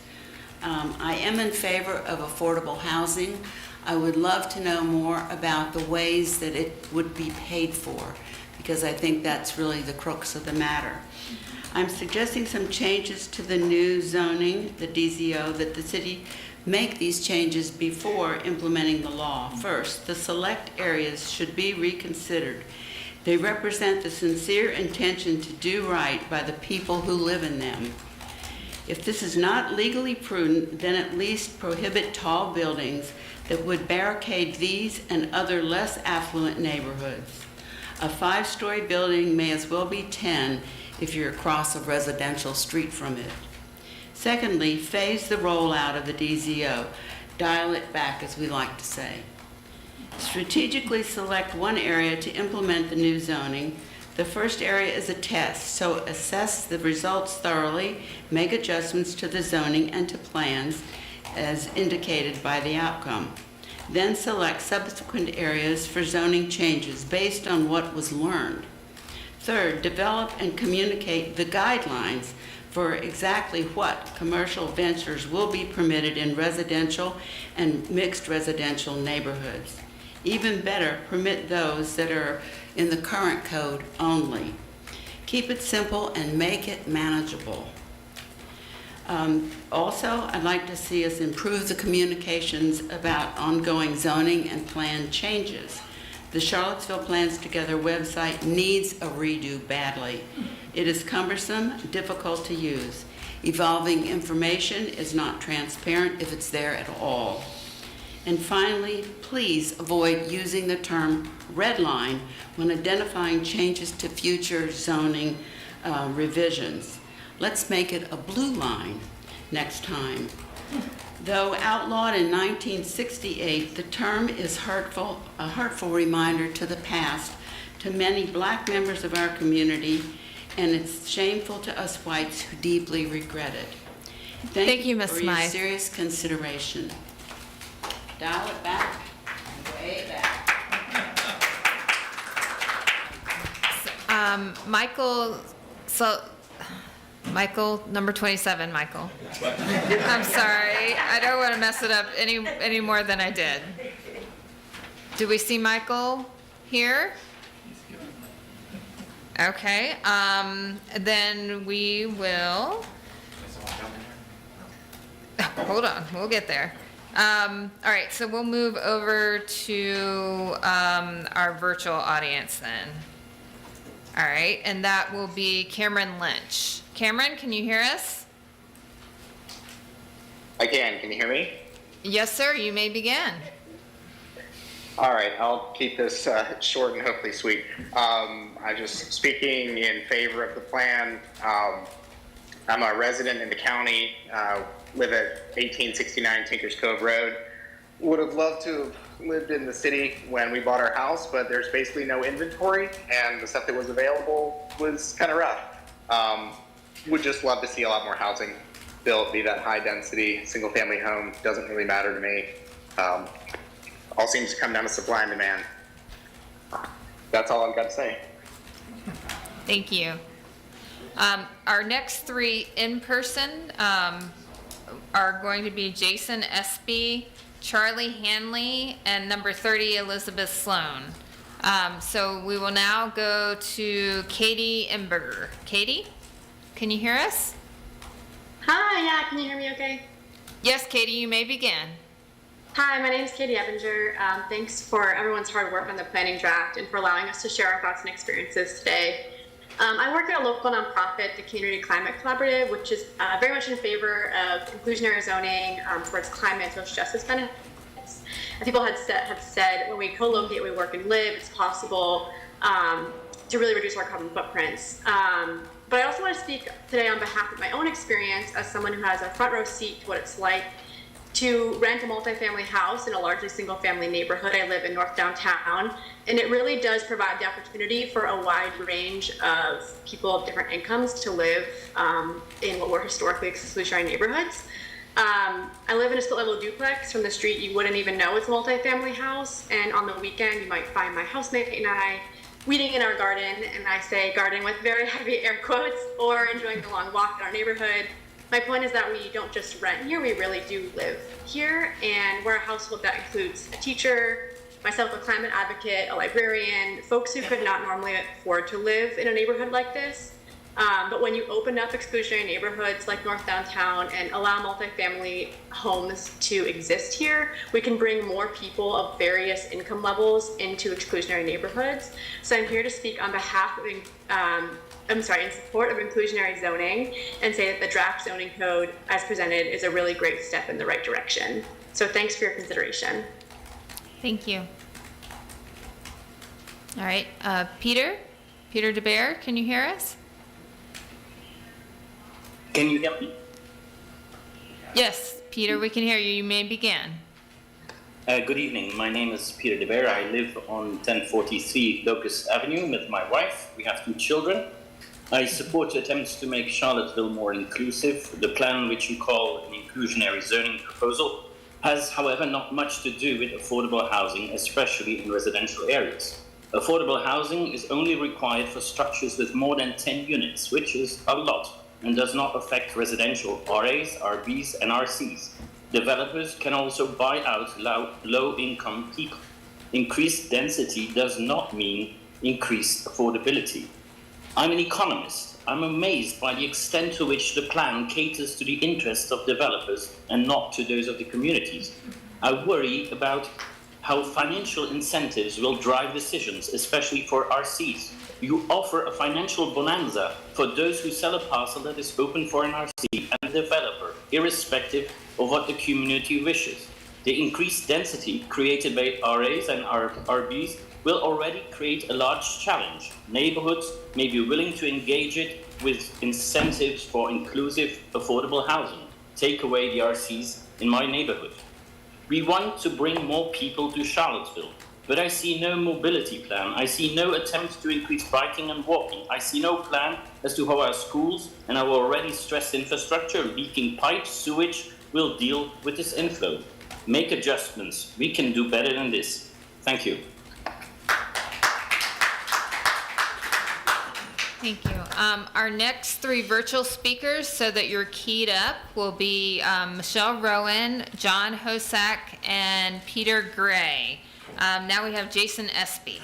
A: I am in favor of affordable housing. I would love to know more about the ways that it would be paid for, because I think that's really the crux of the matter. I'm suggesting some changes to the new zoning, the DZO, that the city make these changes before implementing the law. First, the select areas should be reconsidered. They represent the sincere intention to do right by the people who live in them. If this is not legally prudent, then at least prohibit tall buildings that would barricade these and other less affluent neighborhoods. A 5-story building may as well be 10 if you're across a residential street from it. Secondly, phase the rollout of the DZO. Dial it back, as we like to say. Strategically select one area to implement the new zoning. The first area is a test, so assess the results thoroughly, make adjustments to the zoning and to plans as indicated by the outcome. Then select subsequent areas for zoning changes based on what was learned. Third, develop and communicate the guidelines for exactly what commercial ventures will be permitted in residential and mixed residential neighborhoods. Even better, permit those that are in the current code only. Keep it simple and make it manageable. Also, I'd like to see us improve the communications about ongoing zoning and plan changes. The Charlottesville Plans Together website needs a redo badly. It is cumbersome, difficult to use. Evolving information is not transparent if it's there at all. And finally, please avoid using the term red line when identifying changes to future zoning revisions. Let's make it a blue line next time. Though outlawed in 1968, the term is a hurtful reminder to the past, to many black members of our community, and it's shameful to us whites who deeply regret it. Thank you, Ms. Smythe, for your serious consideration. Dial it back, way back.
C: Michael, number 27, Michael. I'm sorry, I don't want to mess it up any more than I did. Do we see Michael here? Okay, then we will, hold on, we'll get there. All right, so we'll move over to our virtual audience then. All right, and that will be Cameron Lynch. Cameron, can you hear us?
N: I can. Can you hear me?
C: Yes, sir. You may begin.
N: All right. I'll keep this short and hopefully sweet. I'm just speaking in favor of the plan. I'm a resident in the county, live at 1869 Tinkers Cove Road. Would have loved to have lived in the city when we bought our house, but there's basically no inventory, and the stuff that was available was kind of rough. Would just love to see a lot more housing built, be that high density, single family home. Doesn't really matter to me. All seems to come down to supply and demand. That's all I've got to say.
C: Thank you. Our next 3 in person are going to be Jason Espy, Charlie Hanley, and number 30, Elizabeth Sloan. So we will now go to Katie Imberger. Katie, can you hear us?
O: Hi, yeah, can you hear me okay?
C: Yes, Katie, you may begin.
O: Hi, my name is Katie Ebinger. Thanks for everyone's hard work on the planning draft and for allowing us to share our thoughts and experiences today. I work at a local nonprofit, the Community Climate Collaborative, which is very much in favor of inclusionary zoning for its climate and social justice benefits. As people have said, when we co-locate, we work and live, it's possible to really reduce our carbon footprints. But I also want to speak today on behalf of my own experience as someone who has a front row seat to what it's like to rent a multifamily house in a largely single family neighborhood. I live in North Downtown, and it really does provide the opportunity for a wide range of people of different incomes to live in what were historically exclusionary neighborhoods. I live in a split level duplex. From the street you wouldn't even know it's a multifamily house, and on the weekend you might find my housemate and I weeding in our garden, and I say garden with very heavy air quotes, or enjoying the long walk in our neighborhood. My point is that we don't just rent here, we really do live here, and we're a household that includes a teacher, myself a climate advocate, a librarian, folks who could not normally afford to live in a neighborhood like this. But when you open up exclusionary neighborhoods like North Downtown and allow multifamily homes to exist here, we can bring more people of various income levels into exclusionary neighborhoods. So I'm here to speak on behalf of, in support of inclusionary zoning, and say that the draft zoning code as presented is a really great step in the right direction. So thanks for your consideration.
C: Thank you. All right, Peter DeBear, can you hear us?
P: Can you hear me?
C: Yes, Peter, we can hear you. You may begin.
P: Good evening. My name is Peter DeBear. I live on 1043 Locust Avenue with my wife. We have 2 children. I support attempts to make Charlottesville more inclusive. The plan, which you call an inclusionary zoning proposal, has, however, not much to do with affordable housing, especially in residential areas. Affordable housing is only required for structures with more than 10 units, which is a lot, and does not affect residential RAs, RBs, and RCs. Developers can also buy out low-income people. Increased density does not mean increased affordability. I'm an economist. I'm amazed by the extent to which the plan caters to the interests of developers and not to those of the communities. I worry about how financial incentives will drive decisions, especially for RCs. You offer a financial bonanza for those who sell a parcel that is open for an RC and a developer, irrespective of what the community wishes. The increased density created by RAs and RBs will already create a large challenge. Neighborhoods may be willing to engage it with incentives for inclusive, affordable housing. Take away the RCs in my neighborhood. We want to bring more people to Charlottesville, but I see no mobility plan. I see no attempt to increase biking and walking. I see no plan as to how our schools and our already stressed infrastructure, leaking pipes, sewage, will deal with this inflow. Make adjustments. We can do better than this. Thank you.
C: Thank you. Our next 3 virtual speakers, so that you're keyed up, will be Michelle Rowan, John Hosack, and Peter Gray. Now we have Jason Espy.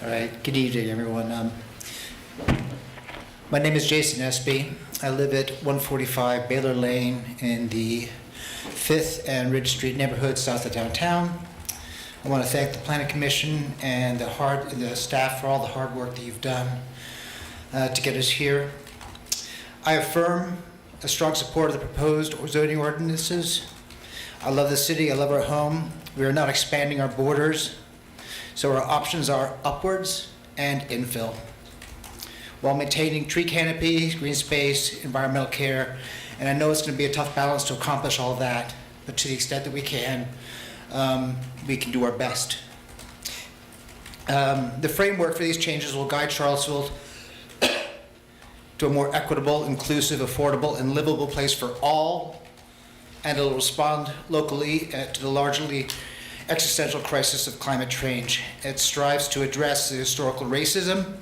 Q: All right, good evening, everyone. My name is Jason Espy. I live at 145 Baylor Lane in the 5th and Ridge Street neighborhood south of downtown. I want to thank the Planning Commission and the staff for all the hard work that you've done to get us here. I affirm a strong support of the proposed zoning ordinances. I love the city, I love our home. We are not expanding our borders, so our options are upwards and infill, while maintaining tree canopy, green space, environmental care, and I know it's going to be a tough balance to accomplish all of that, but to the extent that we can do our best. The framework for these changes will guide Charlottesville to a more equitable, inclusive, affordable, and livable place for all, and it will respond locally to the largely existential crisis of climate change. It strives to address the historical racism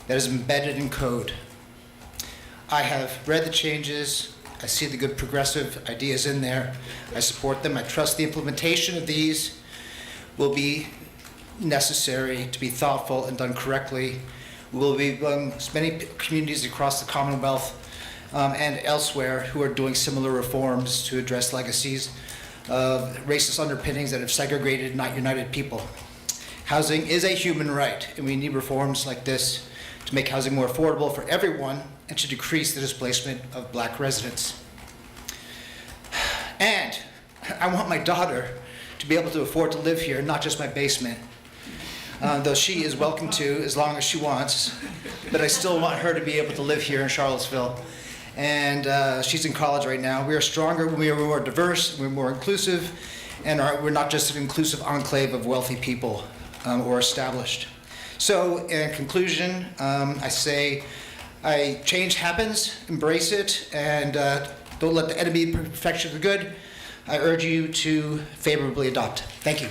Q: that is embedded in code. I have read the changes. I see the good progressive ideas in there. I support them. I trust the implementation of these will be necessary to be thoughtful and done correctly We will be amongst many communities across the Commonwealth and elsewhere who are doing similar reforms to address legacies of racist underpinnings that have segregated, not united people. Housing is a human right, and we need reforms like this to make housing more affordable for everyone and to decrease the displacement of Black residents. And I want my daughter to be able to afford to live here, not just my basement. Though she is welcome to as long as she wants, but I still want her to be able to live here in Charlottesville. And she's in college right now. We are stronger when we are more diverse, we're more inclusive, and we're not just an inclusive enclave of wealthy people or established. So in conclusion, I say, change happens, embrace it, and don't let the enemy be perfection of the good. I urge you to favorably adopt. Thank you.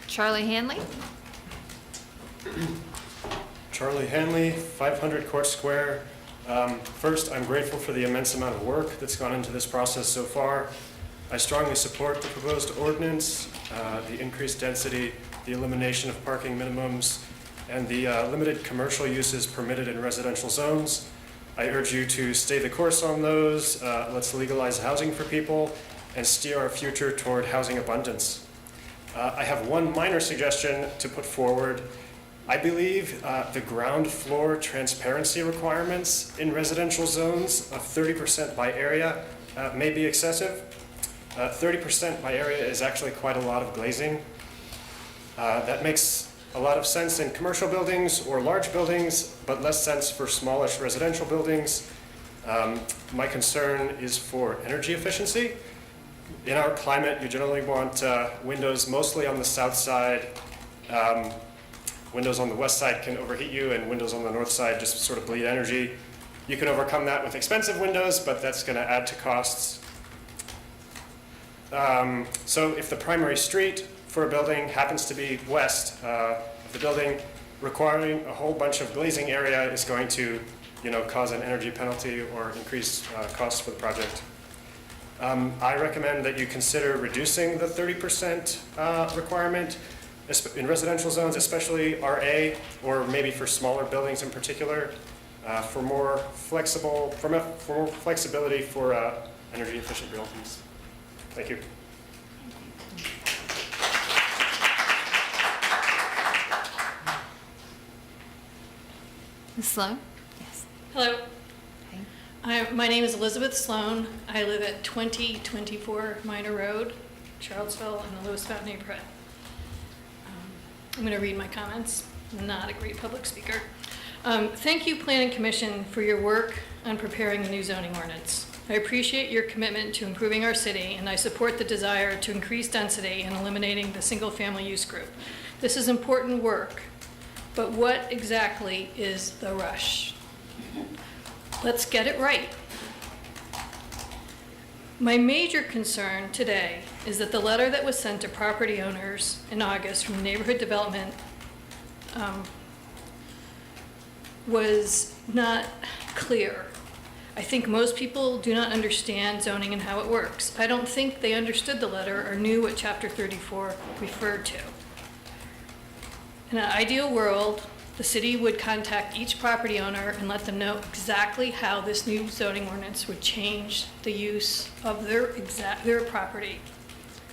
C: Charlie Hanley.
U: Charlie Hanley, 500 Court Square. First, I'm grateful for the immense amount of work that's gone into this process so far. I strongly support the proposed ordinance, the increased density, the elimination of parking minimums, and the limited commercial uses permitted in residential zones. I urge you to stay the course on those. Let's legalize housing for people and steer our future toward housing abundance. I have one minor suggestion to put forward. I believe the ground floor transparency requirements in residential zones of 30% by area may be excessive. 30% by area is actually quite a lot of glazing. That makes a lot of sense in commercial buildings or large buildings, but less sense for smallish residential buildings. My concern is for energy efficiency. In our climate, you generally want windows mostly on the south side. Windows on the west side can overheat you, and windows on the north side just sort of bleed energy. You can overcome that with expensive windows, but that's going to add to costs. So if the primary street for a building happens to be west of the building, requiring a whole bunch of glazing area is going to, cause an energy penalty or increase costs for the project. I recommend that you consider reducing the 30% requirement in residential zones, especially RA, or maybe for smaller buildings in particular, for more flexibility for energy efficient buildings. Thank you.
C: Ms. Sloan? Yes.
R: Hello. My name is Elizabeth Sloan. I live at 2024 Minor Road, Charlottesville, in the Lewis Fountain neighborhood. I'm going to read my comments. I'm not a great public speaker. Thank you, Planning Commission, for your work on preparing the new zoning ordinance. I appreciate your commitment to improving our city, and I support the desire to increase density and eliminating the single-family use group. This is important work, but what exactly is the rush? Let's get it right. My major concern today is that the letter that was sent to property owners in August from Neighborhood Development was not clear. I think most people do not understand zoning and how it works. I don't think they understood the letter or knew what Chapter 34 referred to. In an ideal world, the city would contact each property owner and let them know exactly how this new zoning ordinance would change the use of their property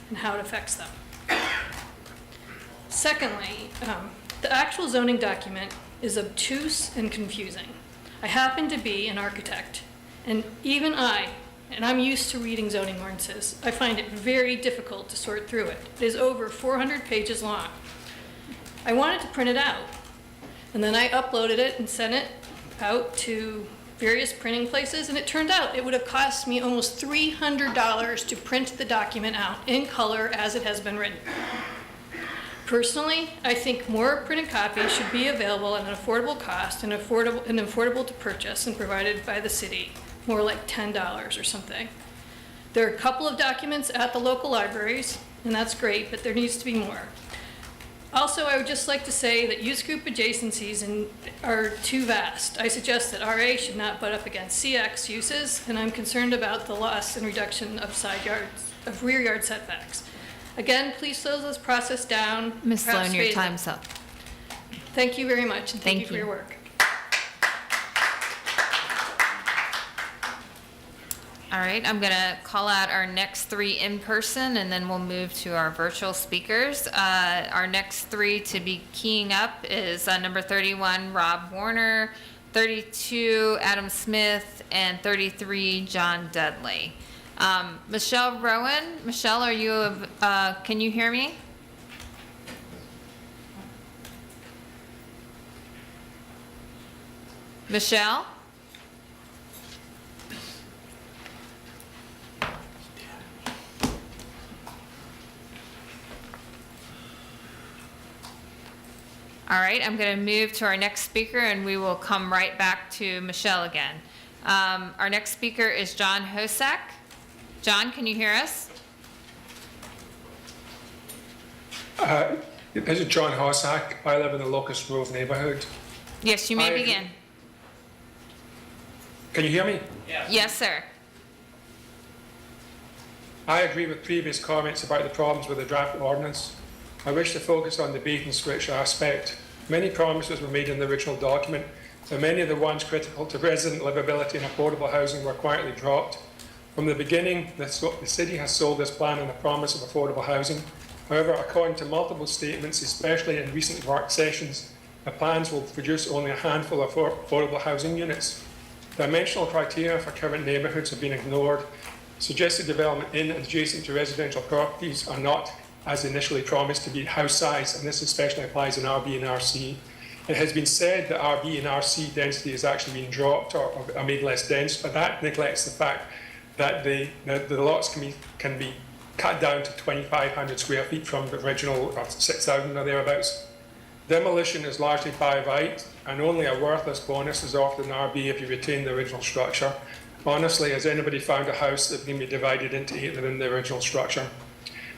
R: and how it affects them. Secondly, the actual zoning document is obtuse and confusing. I happen to be an architect, and even and I'm used to reading zoning ordinances, I find it very difficult to sort through it. It is over 400 pages long. I wanted to print it out, and then I uploaded it and sent it out to various printing places, and it turned out it would have cost me almost $300 to print the document out in color as it has been written. Personally, I think more printed copies should be available at an affordable cost and affordable to purchase and provided by the city, more like $10 or something. There are a couple of documents at the local libraries, and that's great, but there needs to be more. Also, I would just like to say that use group adjacencies are too vast. I suggest that RA should not butt up against CX uses, and I'm concerned about the loss and reduction of rear yard setbacks. Again, please slow this process down.
C: Ms.
R: perhaps
C: Sloan, your
R: phase it.
C: time's up.
R: Thank you very much, and thank you for
C: you.
R: your work.
C: All right, I'm gonna call out our next three in person, and then we'll move to our virtual speakers. Our next three to be keying up is number 31, Rob Warner, 32, Adam Smith, and 33, John Dudley. Michelle Rowan, Michelle, are you, can you hear me? Michelle? All right, I'm going to move to our next speaker, and we will come right back to Michelle again. Our next speaker is John Hosak. John, can you hear us?
B: This is John Hosak. I live in the Locust Grove neighbourhood.
C: Yes, you may begin.
B: Can you hear me?
C: Yes, sir.
B: I agree with previous comments about the problems with the draft ordinance. I wish to focus on the bait and switch aspect. Many promises were made in the original document, but many of the ones critical to resident livability and affordable housing were quietly dropped. From the beginning, the city has sold this plan on the promise of affordable housing. However, according to multiple statements, especially in recent work sessions, the plans will produce only a handful of affordable housing units. Dimensional criteria for current neighbourhoods have been ignored. Suggested development in and adjacent to residential properties are not, as initially promised, to be house size, and this especially applies in RB and RC. It has been said that RB and RC density has actually been dropped or made less dense, but that neglects the fact that the lots can be cut down to 2,500 square feet from the original 6,000 or thereabouts. Demolition is largely by right, and only a worthless bonus is offered in RB if you retain the original structure. Honestly, has anybody found a house that can be divided into 8 within the original structure?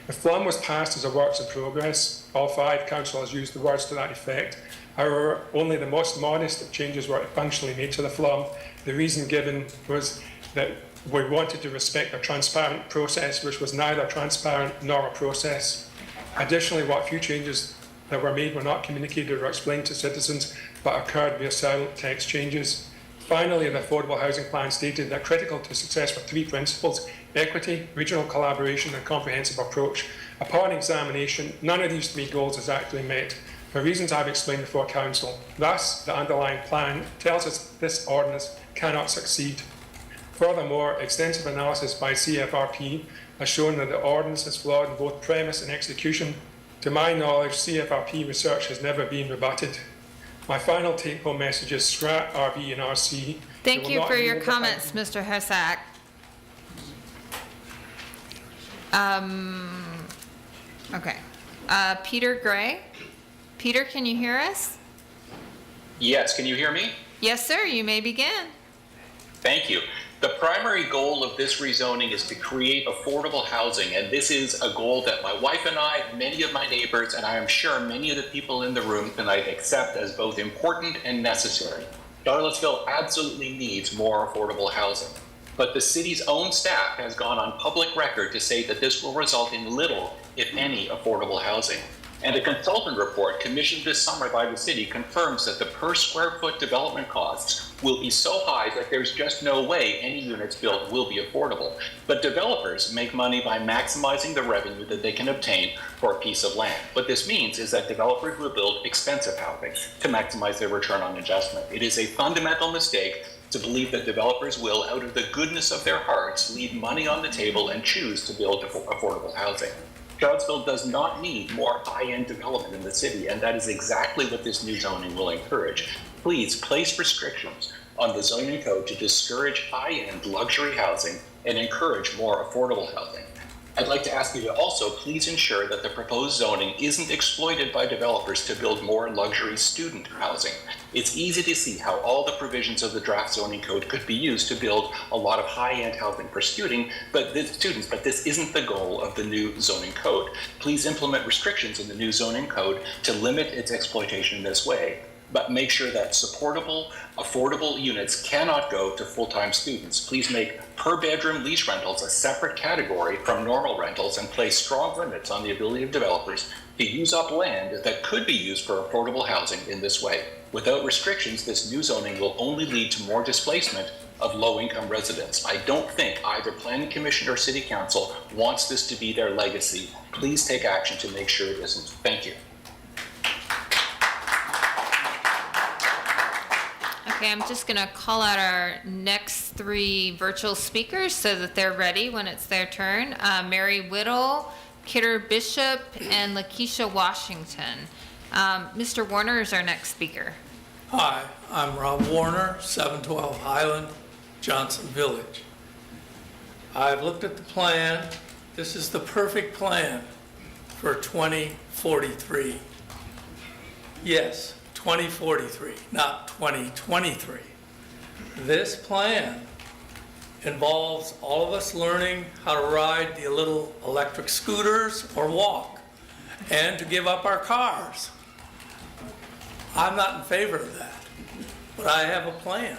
B: The FLUM was passed as a works in progress. All 5 councillors used the words to that effect. However, only the most modest of changes were functionally made to the FLUM. The reason given was that we wanted to respect a transparent process, which was neither transparent nor a process. Additionally, what few changes that were made were not communicated or explained to citizens, but occurred via silent text changes. Finally, the Affordable Housing Plan stated that critical to success were 3 principles: equity, regional collaboration, and comprehensive approach. Upon examination, none of these 3 goals is actually met, for reasons I've explained before Council. Thus, the underlying plan tells us this ordinance cannot succeed. Furthermore, extensive analysis by CFRP has shown that the ordinance is flawed in both premise and execution. To my knowledge, CFRP research has never been rebutted. My final take-home message is scrap RB and RC.
C: Thank you for your comments, Mr. Hosak. Okay. Peter Gray. Peter, can you hear us?
S: Yes, can you hear me?
C: Yes, sir. You may begin.
S: Thank you. The primary goal of this rezoning is to create affordable housing, and this is a goal that my wife and I, many of my neighbors, and I am sure many of the people in the room tonight accept as both important and necessary. Charlottesville absolutely needs more affordable housing, but the city's own staff has gone on public record to say that this will result in little, if any, affordable housing. And a consultant report commissioned this summer by the city confirms that the per square foot development costs will be so high that there's just no way any units built will be affordable. But developers make money by maximizing the revenue that they can obtain for a piece of land. What this means is that developers will build expensive housing to maximize their return on investment. It is a fundamental mistake to believe that developers will, out of the goodness of their hearts, leave money on the table and choose to build affordable housing. Charlottesville does not need more high-end development in the city, and that is exactly what this new zoning will encourage. Please place restrictions on the zoning code to discourage high-end luxury housing and encourage more affordable housing. I'd like to ask you to also please ensure that the proposed zoning isn't exploited by developers to build more luxury student housing. It's easy to see how all the provisions of the draft zoning code could be used to build a lot of high-end housing for students, but this isn't the goal of the new zoning code. Please implement restrictions in the new zoning code to limit its exploitation in this way. but make sure that supportable, affordable units cannot go to full-time students. Please make per-bedroom lease rentals a separate category from normal rentals and place strong limits on the ability of developers to use up land that could be used for affordable housing in this way. Without restrictions, this new zoning will only lead to more displacement of low-income residents. I don't think either Planning Commission or City Council wants this to be their legacy. Please take action to make sure it isn't. Thank you.
C: Okay, I'm just gonna call out our next 3 virtual speakers so that they're ready when it's their turn. Mary Whittle, Kidder Bishop, and Lakeisha Washington. Mr. Warner is our next speaker.
D: Hi, I'm Rob Warner, 712 Highland, Johnson Village. I've looked at the plan. This is the perfect plan for 2043. Yes, 2043, not 2023. This plan involves all of us learning how to ride the little electric scooters or walk, and to give up our cars. I'm not in favor of that, but I have a plan.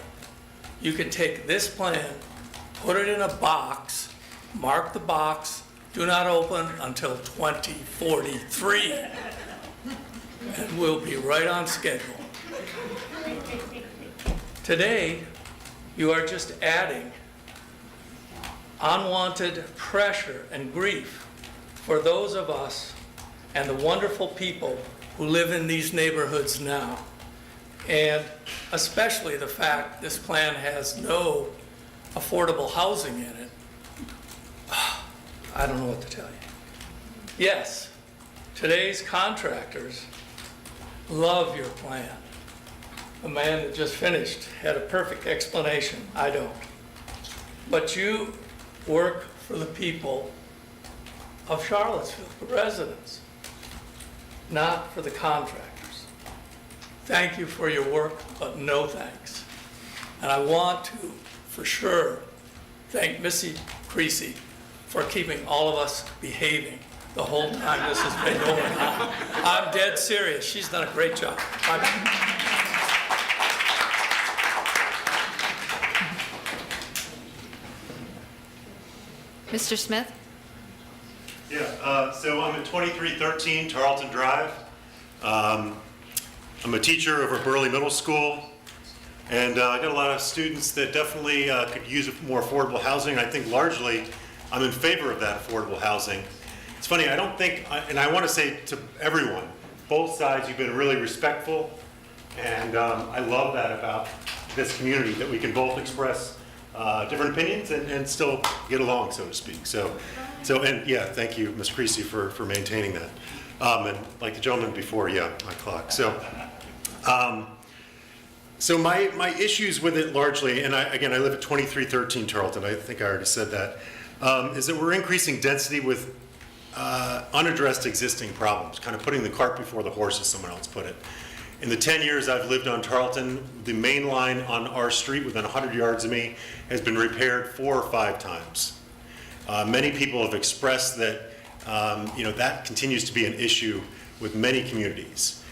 D: You can take this plan, put it in a box, mark the box, do not open until 2043, and we'll be right on schedule. Today, you are just adding unwanted pressure and grief for those of us and the wonderful people who live in these neighborhoods now. And especially the fact this plan has no affordable housing in it. I don't know what to tell you. Yes, today's contractors love your plan. The man that just finished had a perfect explanation. I don't. But you work for the people of Charlottesville, the residents, not for the contractors. Thank you for your work, but no thanks. And I want to, for sure, thank Missy Creasy for keeping all of us behaving the whole time this has been going on. I'm dead serious. She's done a great job. Bye.
C: Mr. Smith?
F: Yeah, so I'm at 2313 Tarleton Drive. I'm a teacher over at Burley Middle School, and I got a lot of students that definitely could use more affordable housing. I think largely I'm in favor of that affordable housing. It's funny, I don't think, and I want to say to everyone, both sides, you've been really respectful, and I love that about this community, that we can both express different opinions and still get along, so to speak. So, and yeah, thank you, Ms. Creasy, for maintaining that. And like the gentleman before, yeah, my clock. So my issues with it largely, and I live at 2313 Tarleton, I think I already said that, is that we're increasing density with unaddressed existing problems, kind of putting the cart before the horse, as someone else put it. In the 10 years I've lived on Tarleton, the main line on our street within 100 yards of me has been repaired 4 or 5 times. Many people have expressed that that continues to be an issue with many communities.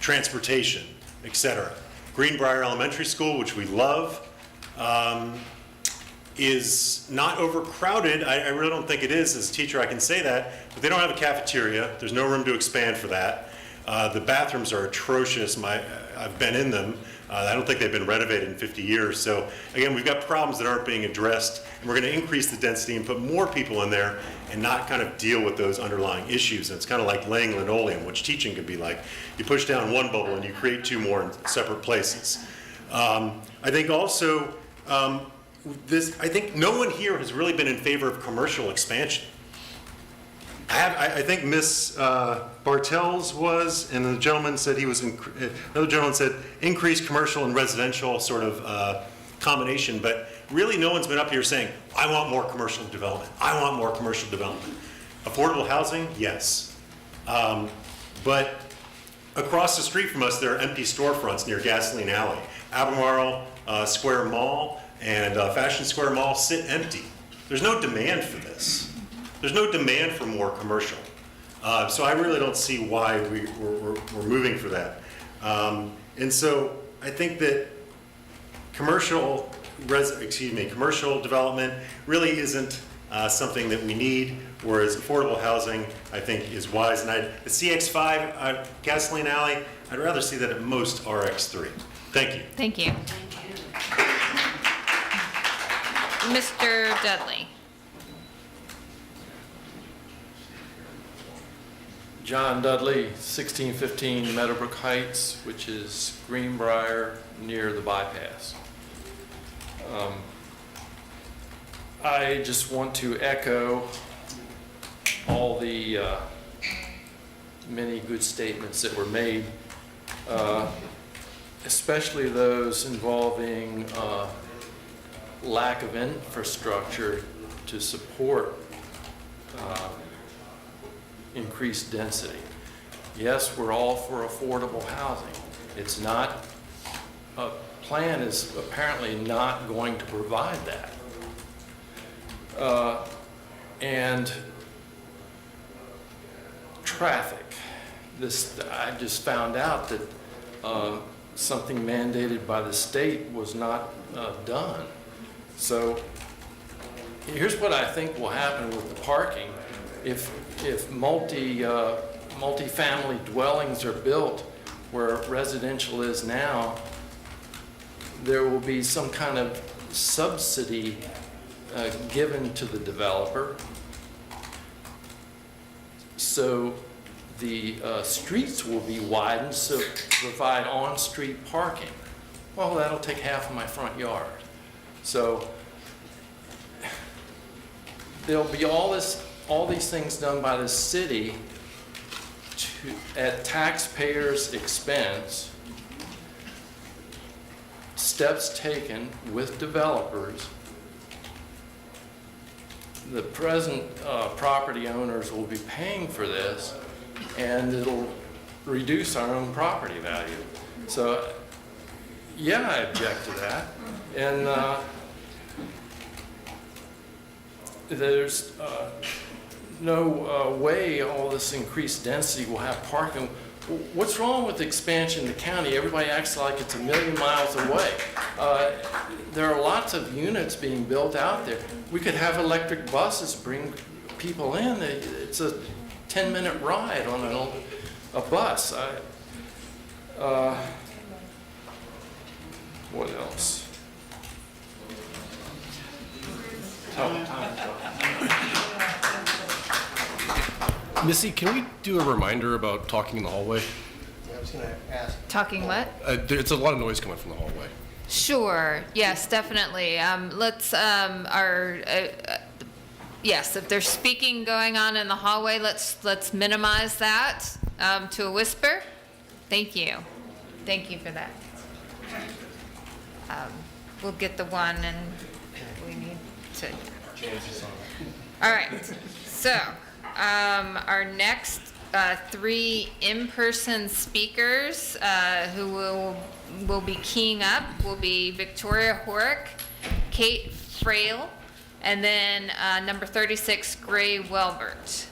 F: Transportation, etc. Greenbrier Elementary School, which we love, is not overcrowded. I really don't think it is. As a teacher, I can say that, but they don't have a cafeteria. There's no room to expand for that. The bathrooms are atrocious. I've been in them. I don't think they've been renovated in 50 years. So again, we've got problems that aren't being addressed, and we're going to increase the density and put more people in there and not kind of deal with those underlying issues. And it's kind of like laying linoleum, which teaching can be like. You push down one bubble and you create 2 more in separate places. I think also, I think no one here has really been in favor of commercial expansion. I think Ms. Bartels was, and the gentleman said he was, another gentleman said increased commercial and residential sort of combination, but really no one's been up here saying, I want more commercial development. I want more commercial development. Affordable housing, yes. But across the street from us, there are empty storefronts near Gasoline Alley. Albemarle Square Mall and Fashion Square Mall sit empty. There's no demand for this. There's no demand for more commercial. So I really don't see why we're moving for that. And so I think that commercial development really isn't something that we need, whereas affordable housing, I think, is wise. And the CX5 gasoline alley, I'd rather see that at most RX3. Thank you.
C: Thank you. Mr. Dudley.
G: John Dudley, 1615 Meadowbrook Heights, which is Greenbrier near the bypass. I just want to echo all the many good statements that were made, especially those involving lack of infrastructure to support increased density. Yes, we're all for affordable housing. It's not, a plan is apparently not going to provide that. And traffic. I just found out that something mandated by the state was not done. So here's what I think will happen with the parking. If multi-family dwellings are built where residential is now, there will be some kind of subsidy given to the developer. So the streets will be widened to provide on-street parking. Well, that'll take half of my front yard. So there'll be all these things done by the city at taxpayers' expense, steps taken with developers. The present property owners will be paying for this, and it'll reduce our own property value. So, yeah, I object to that. And there's no way all this increased density will have parking. What's wrong with expansion in the county? Everybody acts like it's a million miles away. There are lots of units being built out there. We could have electric buses bring people in. It's a 10-minute ride on a bus. What else?
T: Missy, can we do a reminder about talking in the hallway?
Q: I was going to ask.
C: Talking what?
T: It's a lot of noise coming from the hallway.
C: Sure. Yes, definitely. Yes, if there's speaking going on in the hallway, let's minimize that to a whisper. Thank you. Thank you for that. We'll get the one, and we need to. All right. So our next three in-person speakers who will be keying up will be Victoria Horick, Kate Frail, and then number 36, Gray Welbert.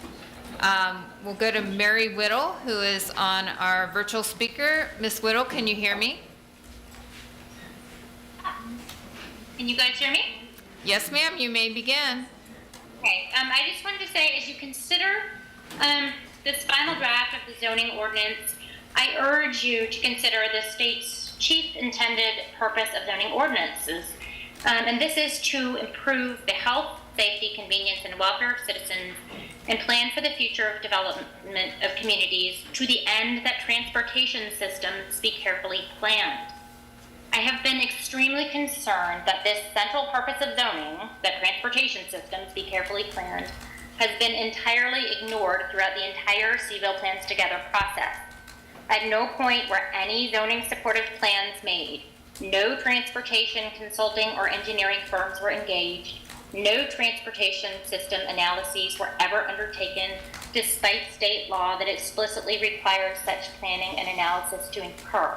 C: We'll go to Mary Whittle, who is on our virtual speaker. Miss Whittle, can you hear me?
V: Can you guys hear me?
C: Yes, ma'am, you may begin.
V: Okay, I just wanted to say, as you consider this final draft of the zoning ordinance, I urge you to consider the state's chief intended purpose of zoning ordinances. And this is to improve the health, safety, convenience, and welfare of citizens and plan for the future of development of communities to the end that transportation systems be carefully planned. I have been extremely concerned that this central purpose of zoning, that transportation systems be carefully planned, has been entirely ignored throughout the entire CVille Plans Together process. At no point were any zoning supportive plans made. No transportation consulting or engineering firms were engaged. No transportation system analyses were ever undertaken, despite state law that explicitly requires such planning and analysis to occur.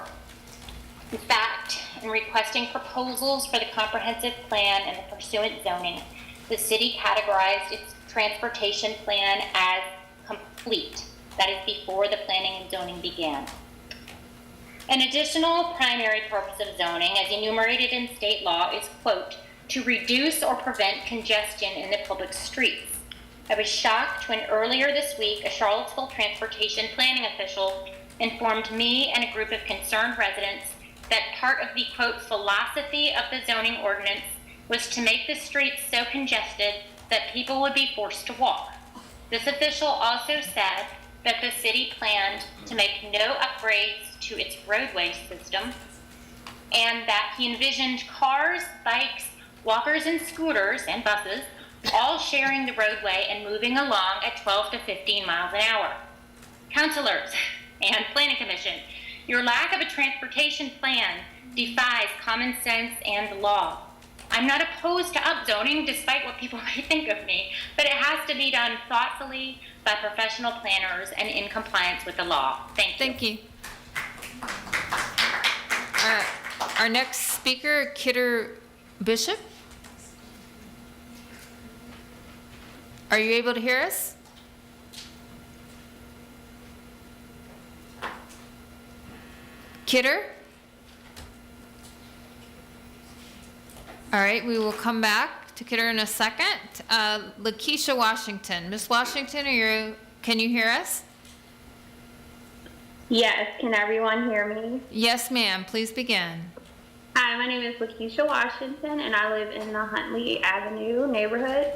V: In fact, in requesting proposals for the comprehensive plan and the pursuant zoning, the city categorized its transportation plan as complete. That is before the planning and zoning began. An additional primary purpose of zoning, as enumerated in state law, is, quote, to reduce or prevent congestion in the public streets. I was shocked when earlier this week a Charlottesville transportation planning official informed me and a group of concerned residents that part of the, quote, philosophy of the zoning ordinance was to make the streets so congested that people would be forced to walk. This official also said that the city planned to make no upgrades to its roadway system and that he envisioned cars, bikes, walkers, and scooters and buses all sharing the roadway and moving along at 12 to 15 miles an hour. Councilors and Planning Commission, your lack of a transportation plan defies common sense and law. I'm not opposed to upzoning, despite what people may think of me, but it has to be done thoughtfully by professional planners and in compliance with the law. Thank you.
C: Thank you. Our next speaker, Kidder Bishop. Are you able to hear us? Kidder? All right, we will come back to Kidder in a second. Lakeisha Washington. Ms. Washington, can you hear us?
E: Yes, can everyone hear me?
C: Yes, ma'am. Please begin.
E: Hi, my name is Lakeisha Washington, and I live in the Huntley Avenue neighborhood.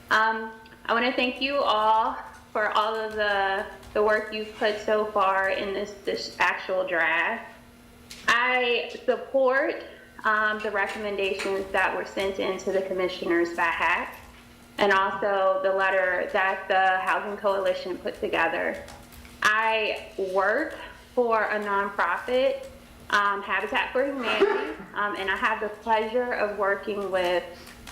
E: I want to thank you all for all of the work you've put so far in this actual draft. I support the recommendations that were sent in to the commissioners by HAC, and also the letter that the Housing Coalition put together. I work for a nonprofit, Habitat for Humanity, and I have the pleasure of working with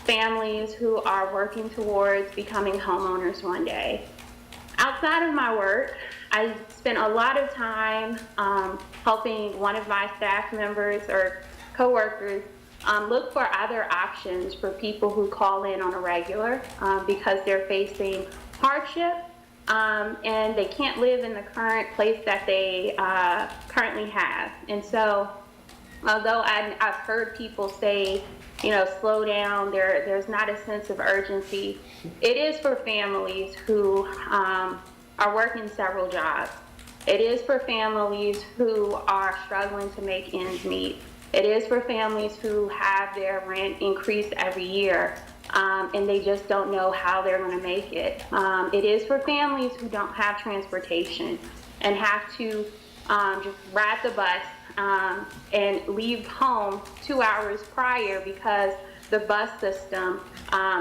E: families who are working towards becoming homeowners one day. Outside of my work, I spent a lot of time helping one of my staff members or coworkers look for other options for people who call in on a regular because they're facing hardship and they can't live in the current place that they currently have. And so, although I've heard people say, you know, slow down, there's not a sense of urgency. It is for families who are working several jobs. It is for families who are struggling to make ends meet. It is for families who have their rent increased every year and they just don't know how they're going to make it. It is for families who don't have transportation and have to just ride the bus and leave home 2 hours prior because the bus system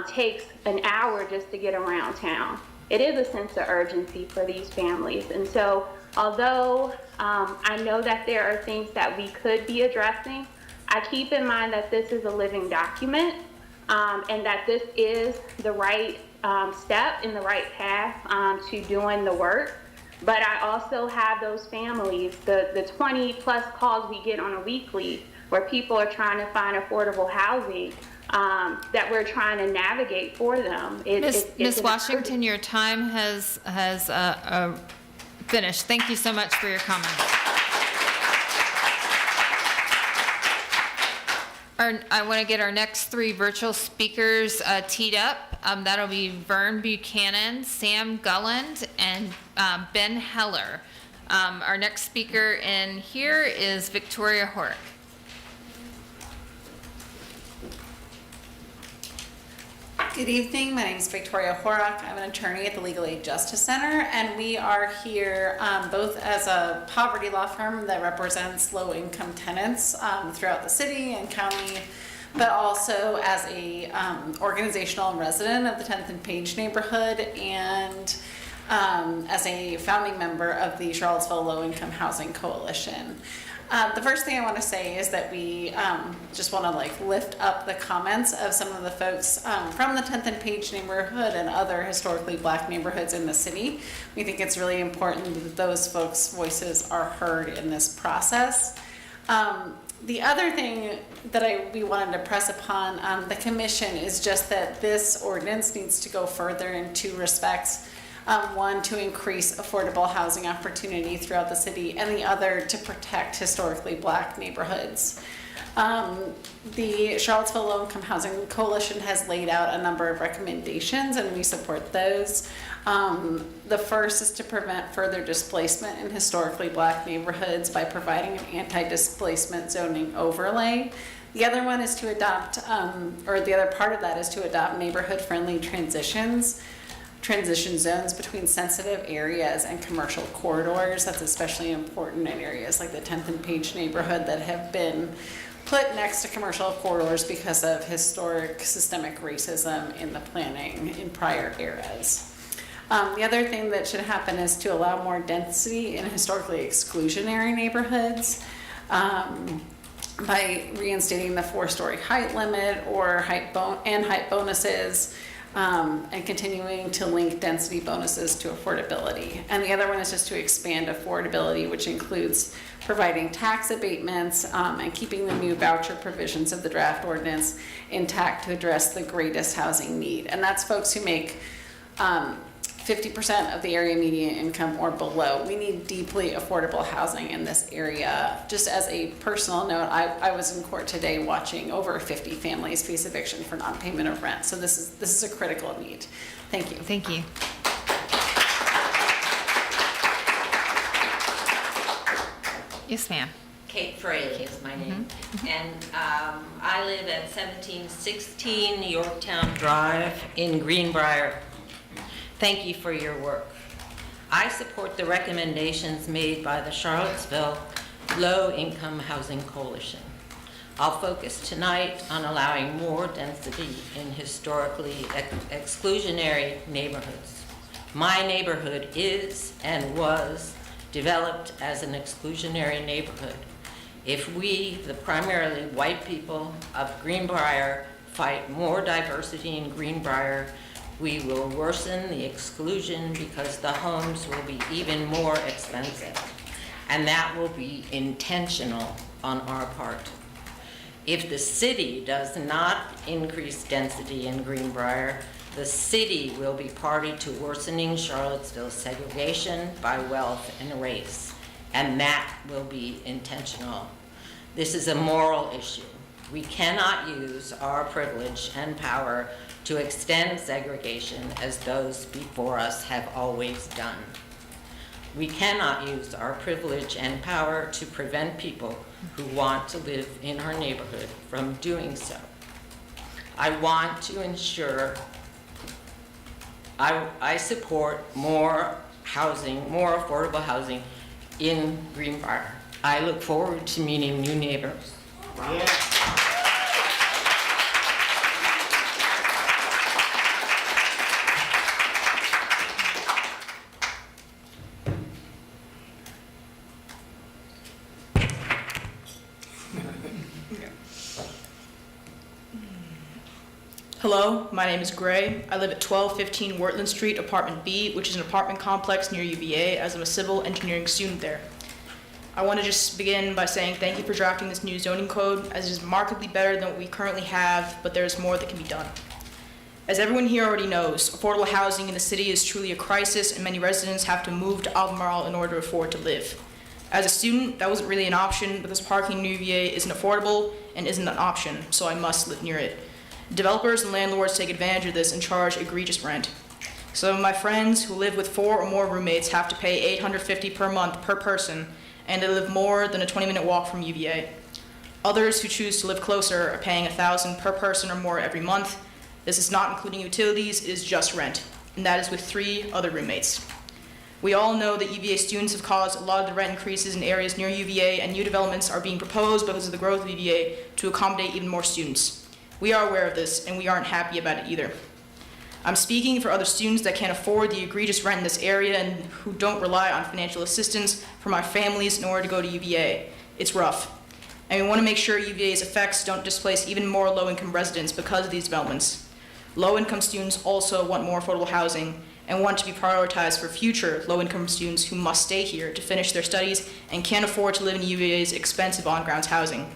E: takes an hour just to get around town. It is a sense of urgency for these families. And so although I know that there are things that we could be addressing, I keep in mind that this is a living document and that this is the right step in the right path to doing the work. But I also have those families, the 20 plus calls we get on a weekly where people are trying to find affordable housing that we're trying to navigate for them.
C: Ms. Washington, your time has finished. Thank you so much for your comment. I want to get our next three virtual speakers teed up. That'll be Vern Buchanan, Sam Gulland, and Ben Heller. Our next speaker in here is Victoria Horick.
H: Good evening. My name is Victoria Horick. I'm an attorney at the Legal Aid Justice Center, and we are here both as a poverty law firm that represents low-income tenants throughout the city and county, but also as a organizational resident of the 10th and Page neighborhood and as a founding member of the Charlottesville Low-Income Housing Coalition. The first thing I want to say is that we just want to lift up the comments of some of the folks from the 10th and Page neighborhood and other historically black neighborhoods in the city. We think it's really important that those folks' voices are heard in this process. The other thing that we wanted to press upon the commission is just that this ordinance needs to go further in two respects. One, to increase affordable housing opportunity throughout the city, and the other to protect historically Black neighborhoods. The Charlottesville Low Income Housing Coalition has laid out a number of recommendations, and we support those. The first is to prevent further displacement in historically Black neighborhoods by providing an anti-displacement zoning overlay. The other one is to adopt, or the other part of that is to adopt neighborhood-friendly transition zones between sensitive areas and commercial corridors. That's especially important in areas like the 10th and Page neighborhood that have been put next to commercial corridors because of historic systemic racism in the planning in prior eras. The other thing that should happen is to allow more density in historically exclusionary neighborhoods by reinstating the 4-story height limit or height bonuses, and continuing to link density bonuses to affordability. And the other one is just to expand affordability, which includes providing tax abatements and keeping the new voucher provisions of the draft ordinance intact to address the greatest housing need. And that's folks who make 50% of the area median income or below. We need deeply affordable housing in this area. Just as a personal note, I was in court today watching over 50 families face eviction for non-payment of rent. So this is a critical need. Thank you.
C: Thank you. Yes, ma'am.
I: Kate Fraley is my name. And I live at 1716 Yorktown Drive in Greenbrier. Thank you for your work. I support the recommendations made by the Charlottesville Low Income Housing Coalition. I'll focus tonight on allowing more density in historically exclusionary neighborhoods. My neighborhood is and was developed as an exclusionary neighborhood. If we, the primarily white people of Greenbrier, fight more diversity in Greenbrier, we will worsen the exclusion because the homes will be even more expensive. And that will be intentional on our part. If the city does not increase density in Greenbrier, the city will be party to worsening Charlottesville's segregation by wealth and race, and that will be intentional. This is a moral issue. We cannot use our privilege and power to extend segregation as those before us have always done. We cannot use our privilege and power to prevent people who want to live in our neighborhood from doing so. I want to ensure I support more housing, more affordable housing in Greenbrier. I look forward to meeting new neighbors. Yeah.
J: Hello, my name is Gray. I live at 1215 Wortland Street, Apartment B, which is an apartment complex near UVA, as I'm a civil engineering student there. I want to just begin by saying thank you for drafting this new zoning code, as it is markedly better than what we currently have, but there is more that can be done. As everyone here already knows, affordable housing in the city is truly a crisis, and many residents have to move to Albemarle in order to afford to live. As a student, that wasn't really an option, because parking in UVA isn't affordable and isn't an option, so I must live near it. Developers and landlords take advantage of this and charge egregious rent. Some of my friends who live with 4 or more roommates have to pay $850 per month per person, and they live more than a 20-minute walk from UVA. Others who choose to live closer are paying $1,000 per person or more every month. This is not including utilities, it is just rent, and that is with 3 other roommates. We all know that UVA students have caused a lot of the rent increases in areas near UVA, and new developments are being proposed because of the growth of UVA to accommodate even more students. We are aware of this, and we aren't happy about it either. I'm speaking for other students that can't afford the egregious rent in this area and who don't rely on financial assistance from our families in order to go to UVA. It's rough. And we want to make sure UVA's effects don't displace even more low-income residents because of these developments. Low-income students also want more affordable housing and want to be prioritized for future low-income students who must stay here to finish their studies and can't afford to live in UVA's expensive on-grounds housing.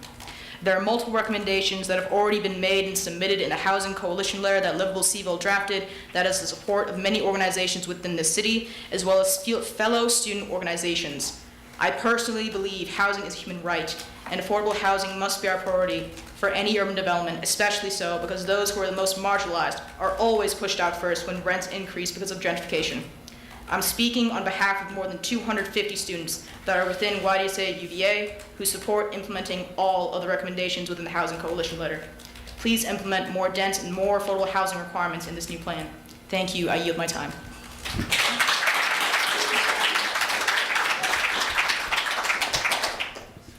J: There are multiple recommendations that have already been made and submitted in a housing coalition letter that Livable Seville drafted that has the support of many organizations within the city, as well as fellow student organizations. I personally believe housing is a human right, and affordable housing must be our priority for any urban development, especially so because those who are the most marginalized are always pushed out first when rents increase because of gentrification. I'm speaking on behalf of more than 250 students that are within YDSA UVA who support implementing all of the recommendations within the Housing Coalition letter. Please implement more dense and more affordable housing requirements in this new plan. Thank you. I yield my time.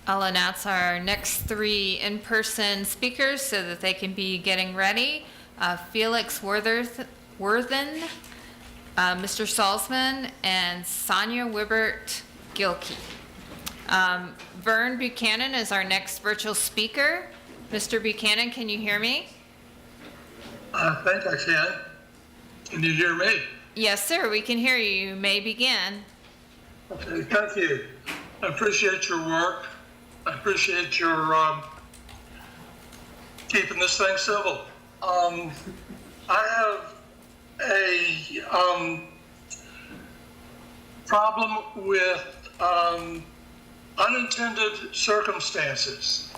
C: I'll announce our next 3 in-person speakers so that they can be getting ready. Felix Worthen, Mr. Salzman, and Sonia Wibbert Gilkey. Vern Buchanan is our next virtual speaker. Mr. Buchanan, can you hear me?
K: I think I can. Can you hear me?
C: Yes, sir, we can hear you. You may begin.
K: Okay, thank you. I appreciate your work. I appreciate your keeping this thing civil. I have a problem with unintended circumstances.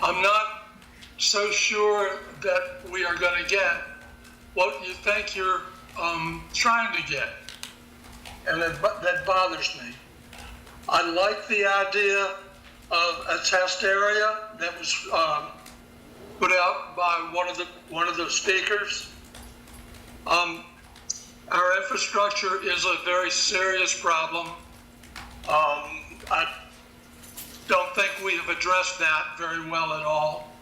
K: I'm not so sure that we are going to get what you think you're trying to get, and that bothers me. I like the idea of a test area that was put out by one of the speakers. Our infrastructure is a very serious problem. I don't think we have addressed that very well at all.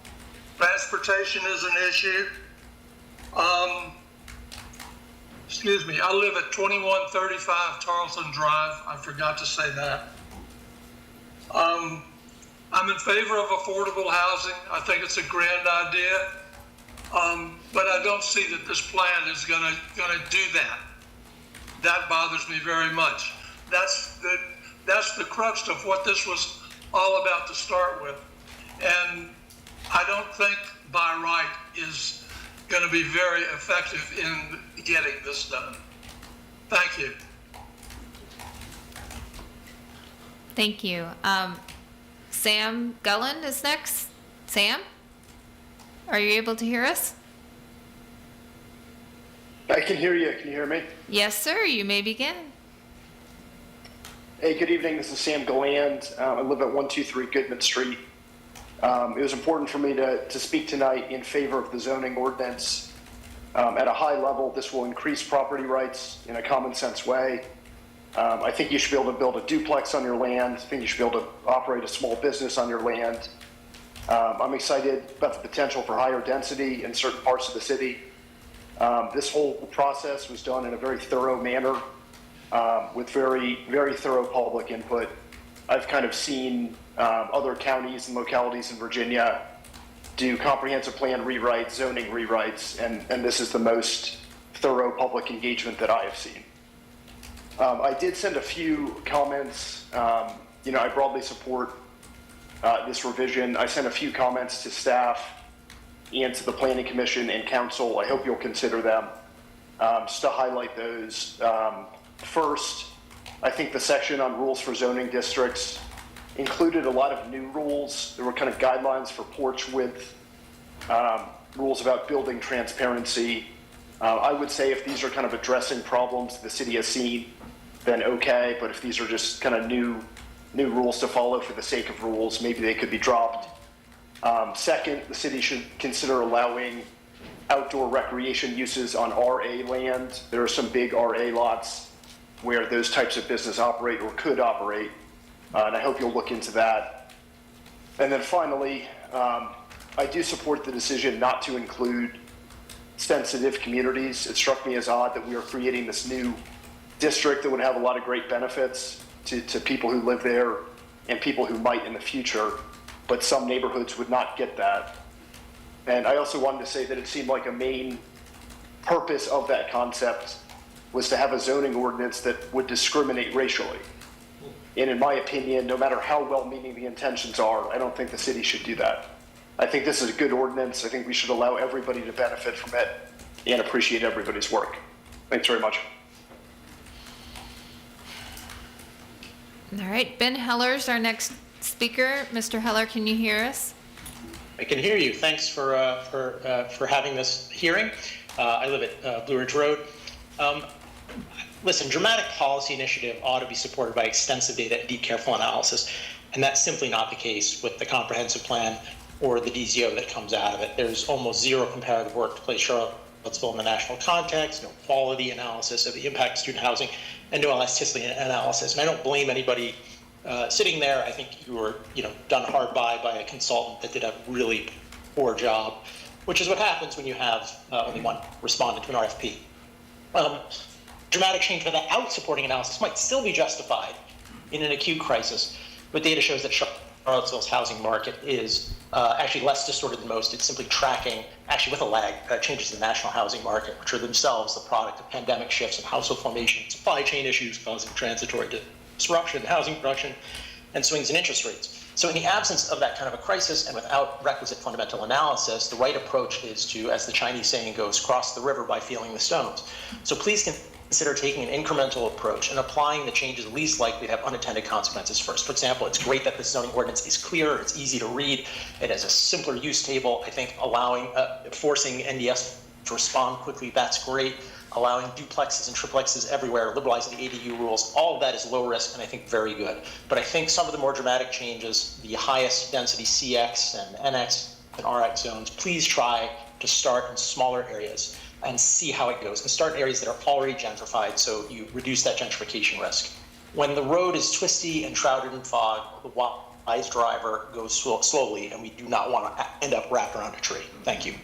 K: Transportation is an issue. Excuse me, I live at 2135 Tarleton Drive. I forgot to say that. I'm in favor of affordable housing. I think it's a grand idea, but I don't see that this plan is gonna do that. That bothers me very much. That's the crux of what this was all about to start with, and I don't think by right is going to be very effective in getting this done. Thank you.
C: Thank you. Sam Gullen is next. Sam, are you able to hear us?
L: I can hear you. Can you hear me?
C: Yes, sir. You may begin.
L: Hey, good evening. This is Sam Galland. I live at 123 Goodman Street. It was important for me to speak tonight in favor of the zoning ordinance. At a high level, this will increase property rights in a common sense way. I think you should be able to build a duplex on your land. I think you should be able to operate a small business on your land. I'm excited about the potential for higher density in certain parts of the city. This whole process was done in a very thorough manner with very, very thorough public input. I've kind of seen other counties and localities in Virginia do comprehensive plan rewrites, zoning rewrites, and this is the most thorough public engagement that I have seen. I did send a few comments. I broadly support this revision. I sent a few comments to staff and to the Planning Commission and Council. I hope you'll consider them. Just to highlight those. First, I think the section on rules for zoning districts included a lot of new rules. There were kind of guidelines for porch width, rules about building transparency. I would say if these are kind of addressing problems the city has seen, then okay, but if these are just kind of new rules to follow for the sake of rules, maybe they could be dropped. Second, the city should consider allowing outdoor recreation uses on RA land. There are some big RA lots where those types of business operate or could operate, and I hope you'll look into that. And then finally, I do support the decision not to include sensitive communities. It struck me as odd that we are creating this new district that would have a lot of great benefits to people who live there and people who might in the future, but some neighborhoods would not get that. And I also wanted to say that it seemed like a main purpose of that concept was to have a zoning ordinance that would discriminate racially. And in my opinion, no matter how well-meaning the intentions are, I don't think the city should do that. I think this is a good ordinance. I think we should allow everybody to benefit from it and appreciate everybody's work. Thanks very much.
C: All right, Ben Heller's our next speaker. Mr. Heller, can you hear us?
A: I can hear you. Thanks for having this hearing. I live at Blue Ridge Road. Listen, dramatic policy initiative ought to be supported by extensive data and deep, careful analysis, and that's simply not the case with the comprehensive plan or the DZO that comes out of it. There's almost zero comparative work to place Charlottesville in the national context, no quality analysis of the impact of student housing, and no elasticity analysis. And I don't blame anybody sitting there. I think you were, done hard by a consultant that did a really poor job, which is what happens when you have only one respondent to an RFP. Dramatic change without supporting analysis might still be justified in an acute crisis, but data shows that Charlottesville's housing market is actually less distorted than most. It's simply tracking, actually with a lag, changes in the national housing market, which are themselves the product of pandemic shifts in household formation, supply chain issues causing transitory disruption in housing production, and swings in interest rates. So in the absence of that kind of a crisis and without requisite fundamental analysis, the right approach is to, as the Chinese saying goes, cross the river by feeling the stones. So please consider taking an incremental approach and applying the changes least likely to have unintended consequences first. For example, it's great that the zoning ordinance is clear, it's easy to read, it has a simpler use table. I think forcing NDS to respond quickly, that's great. Allowing duplexes and triplexes everywhere, liberalizing the ADU rules, all of that is low risk and I think very good. But I think some of the more dramatic changes, the highest density CX and NX and RX zones, please try to start in smaller areas and see how it goes, and start in areas that are already gentrified so you reduce that gentrification risk. When the road is twisty and shrouded in fog, the wise driver goes slowly, and we do not want to end up wrapped around a tree. Thank you.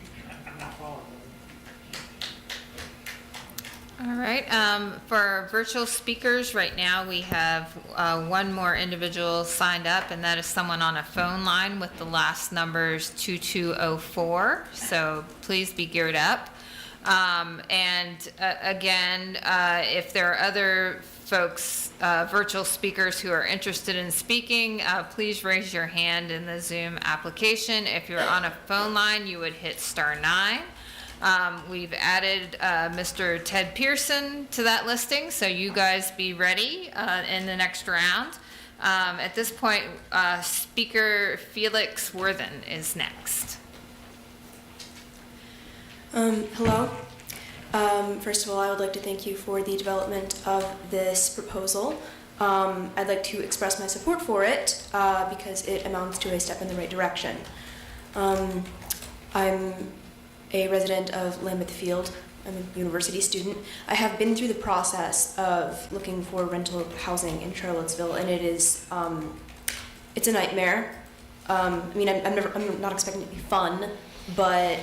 C: All right, for our virtual speakers, right now we have one more individual signed up, and that is someone on a phone line with the last numbers 2204, so please be geared up. Again, if there are other folks, virtual speakers who are interested in speaking, please raise your hand in the Zoom application. If you're on a phone line, you would hit *9. We've added Mr. Ted Pearson to that listing, so you guys be ready in the next round. At this point, Speaker Felix Worthen is next.
M: Hello. First of all, I would like to thank you for the development of this proposal. I'd like to express my support for it because it amounts to a step in the right direction. I'm a resident of Lambeth Field. I'm a university student. I have been through the process of looking for rental housing in Charlottesville, and it is it's a nightmare. I'm not expecting it to be fun, but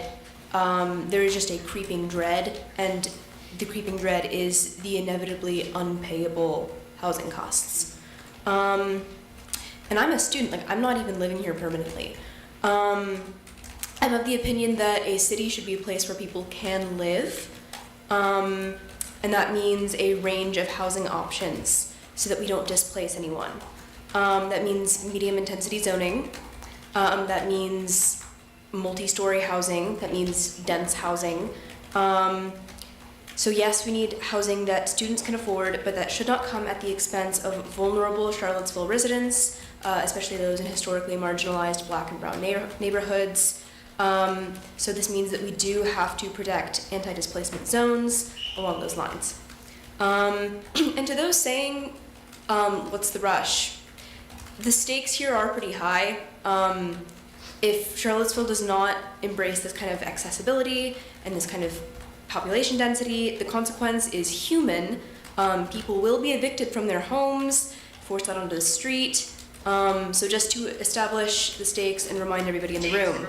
M: there is just a creeping dread, and the creeping dread is the inevitably unpayable housing costs. And I'm a student, I'm not even living here permanently. I'm of the opinion that a city should be a place where people can live, and that means a range of housing options so that we don't displace anyone. That means medium intensity zoning, that means multi-story housing, that means dense housing. So yes, we need housing that students can afford, but that should not come at the expense of vulnerable Charlottesville residents, especially those in historically marginalized Black and brown neighborhoods. So this means that we do have to protect anti-displacement zones along those lines. And to those saying, what's the rush? The stakes here are pretty high. If Charlottesville does not embrace this kind of accessibility and this kind of population density, the consequence is human. People will be evicted from their homes, forced out onto the street. So just to establish the stakes and remind everybody in the room,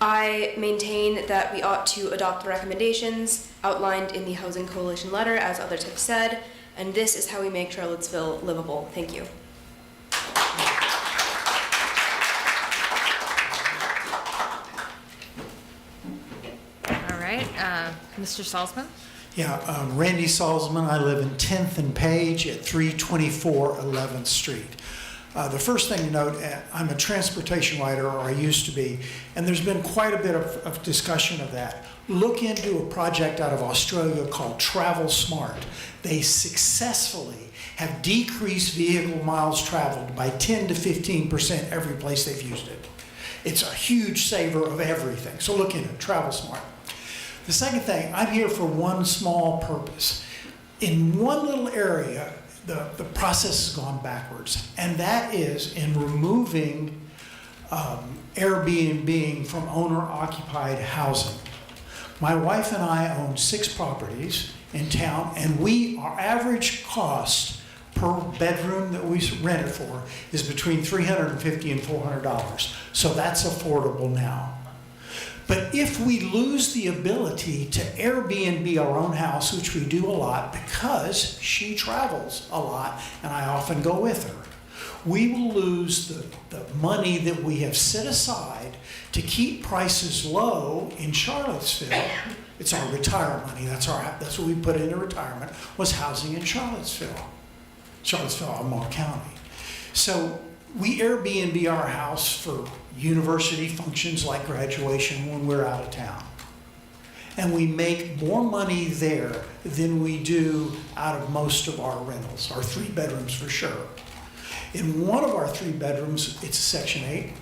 M: I maintain that we ought to adopt the recommendations outlined in the Housing Coalition letter, as others have said, and this is how we make Charlottesville livable. Thank you.
C: All right, Mr. Salzman?
N: Yeah, Randy Salzman. I live in 10th and Page at 324 11th Street. The first thing to note, I'm a transportation writer, or I used to be, and there's been quite a bit of discussion of that. Look into a project out of Australia called Travel Smart. They successfully have decreased vehicle miles traveled by 10 to 15% every place they've used it. It's a huge saver of everything. So look into it, Travel Smart. The second thing, I'm here for one small purpose. In one little area, the process has gone backwards, and that is in removing Airbnb from owner-occupied housing. My wife and I own 6 properties in town, and our average cost per bedroom that we rent it for is between $350 and $400. So that's affordable now. But if we lose the ability to Airbnb our own house, which we do a lot because she travels a lot and I often go with her, we will lose the money that we have set aside to keep prices low in Charlottesville. It's our retirement money. That's what we put into retirement, was housing in Charlottesville, Albemarle County. So we Airbnb our house for university functions like graduation when we're out of town. And we make more money there than we do out of most of our rentals, our 3 bedrooms for sure. In one of our 3 bedrooms, it's a Section 8.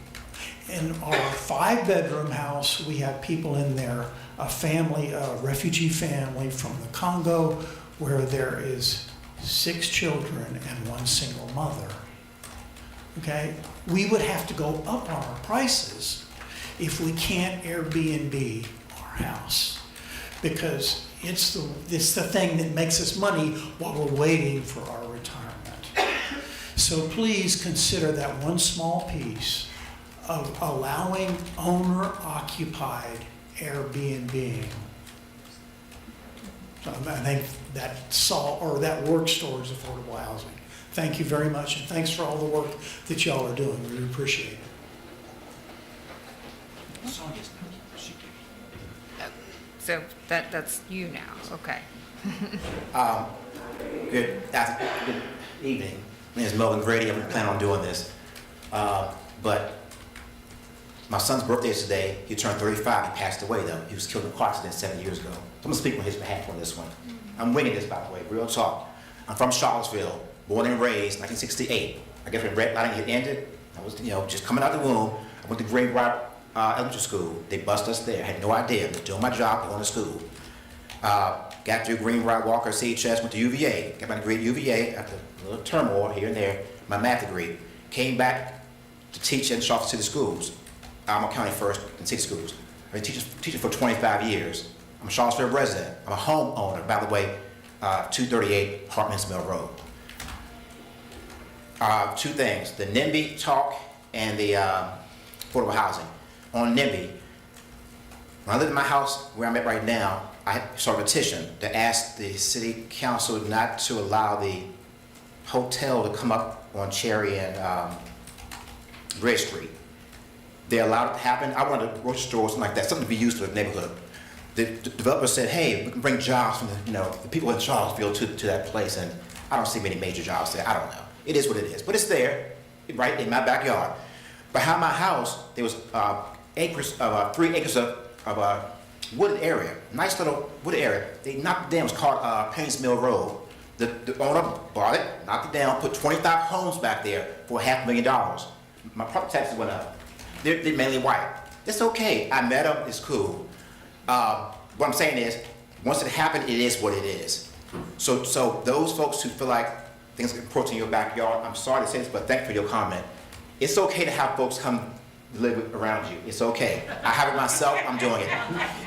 N: In our 5-bedroom house, we have people in there, a family, a refugee family from the Congo, where there is 6 children and 1 single mother. Okay? We would have to go up on our prices if we can't Airbnb our house, because it's the thing that makes us money while we're waiting for our retirement. So please consider that one small piece of allowing owner-occupied Airbnb. So I think that works towards affordable housing. Thank you very much, and thanks for all the work that y'all are doing. We really appreciate it.
C: So that's you now, okay.
O: Good evening. My name is Melvin Grady. I'm planning on doing this. But my son's birthday is today. He turned 35. He passed away, though. He was killed in a car accident 7 years ago. So I'm going to speak on his behalf on this one. I'm winging this, by the way, real talk. I'm from Charlottesville, born and raised, 1968. I guess when red lighting had ended, I was, just coming out the womb. I went to Greenbrier Elementary School. They bused us there. I had no idea. I was doing my job, going to school. Got through Greenbrier, Walker, CHS, went to UVA. Got my degree at UVA after a little turmoil here and there, my math degree. Came back to teach in Charlotte City Schools. Albemarle County first, and city schools. I've been teaching for 25 years. I'm a Charlottesville resident. I'm a homeowner, by the way, 238 Hartman's Mill Road. 2 things, the NIMBY talk and the affordable housing. On NIMBY, when I lived in my house where I'm at right now, I started a petition to ask the city council not to allow the hotel to come up on Cherry and Bridge Street. They allowed it to happen. I wanted a grocery store or something like that, something to be used for the neighborhood. The developer said, hey, we can bring jobs from the people in Charlottesville to that place, and I don't see many major jobs there. I don't know. It is what it is, but it's there, right in my backyard. Behind my house, there was 3 acres of wooded area, nice little wooded area. They knocked it down. It was called Paynes Mill Road. The owner bought it, knocked it down, put 25 homes back there for $500,000. My property taxes went up. They're mainly white. It's okay. I met them. It's cool. What I'm saying is, once it happened, it is what it is. So those folks who feel like things are approaching your backyard, I'm sorry to say this, but thank you for your comment. It's okay to have folks come live around you. It's okay. I have it myself. I'm doing it.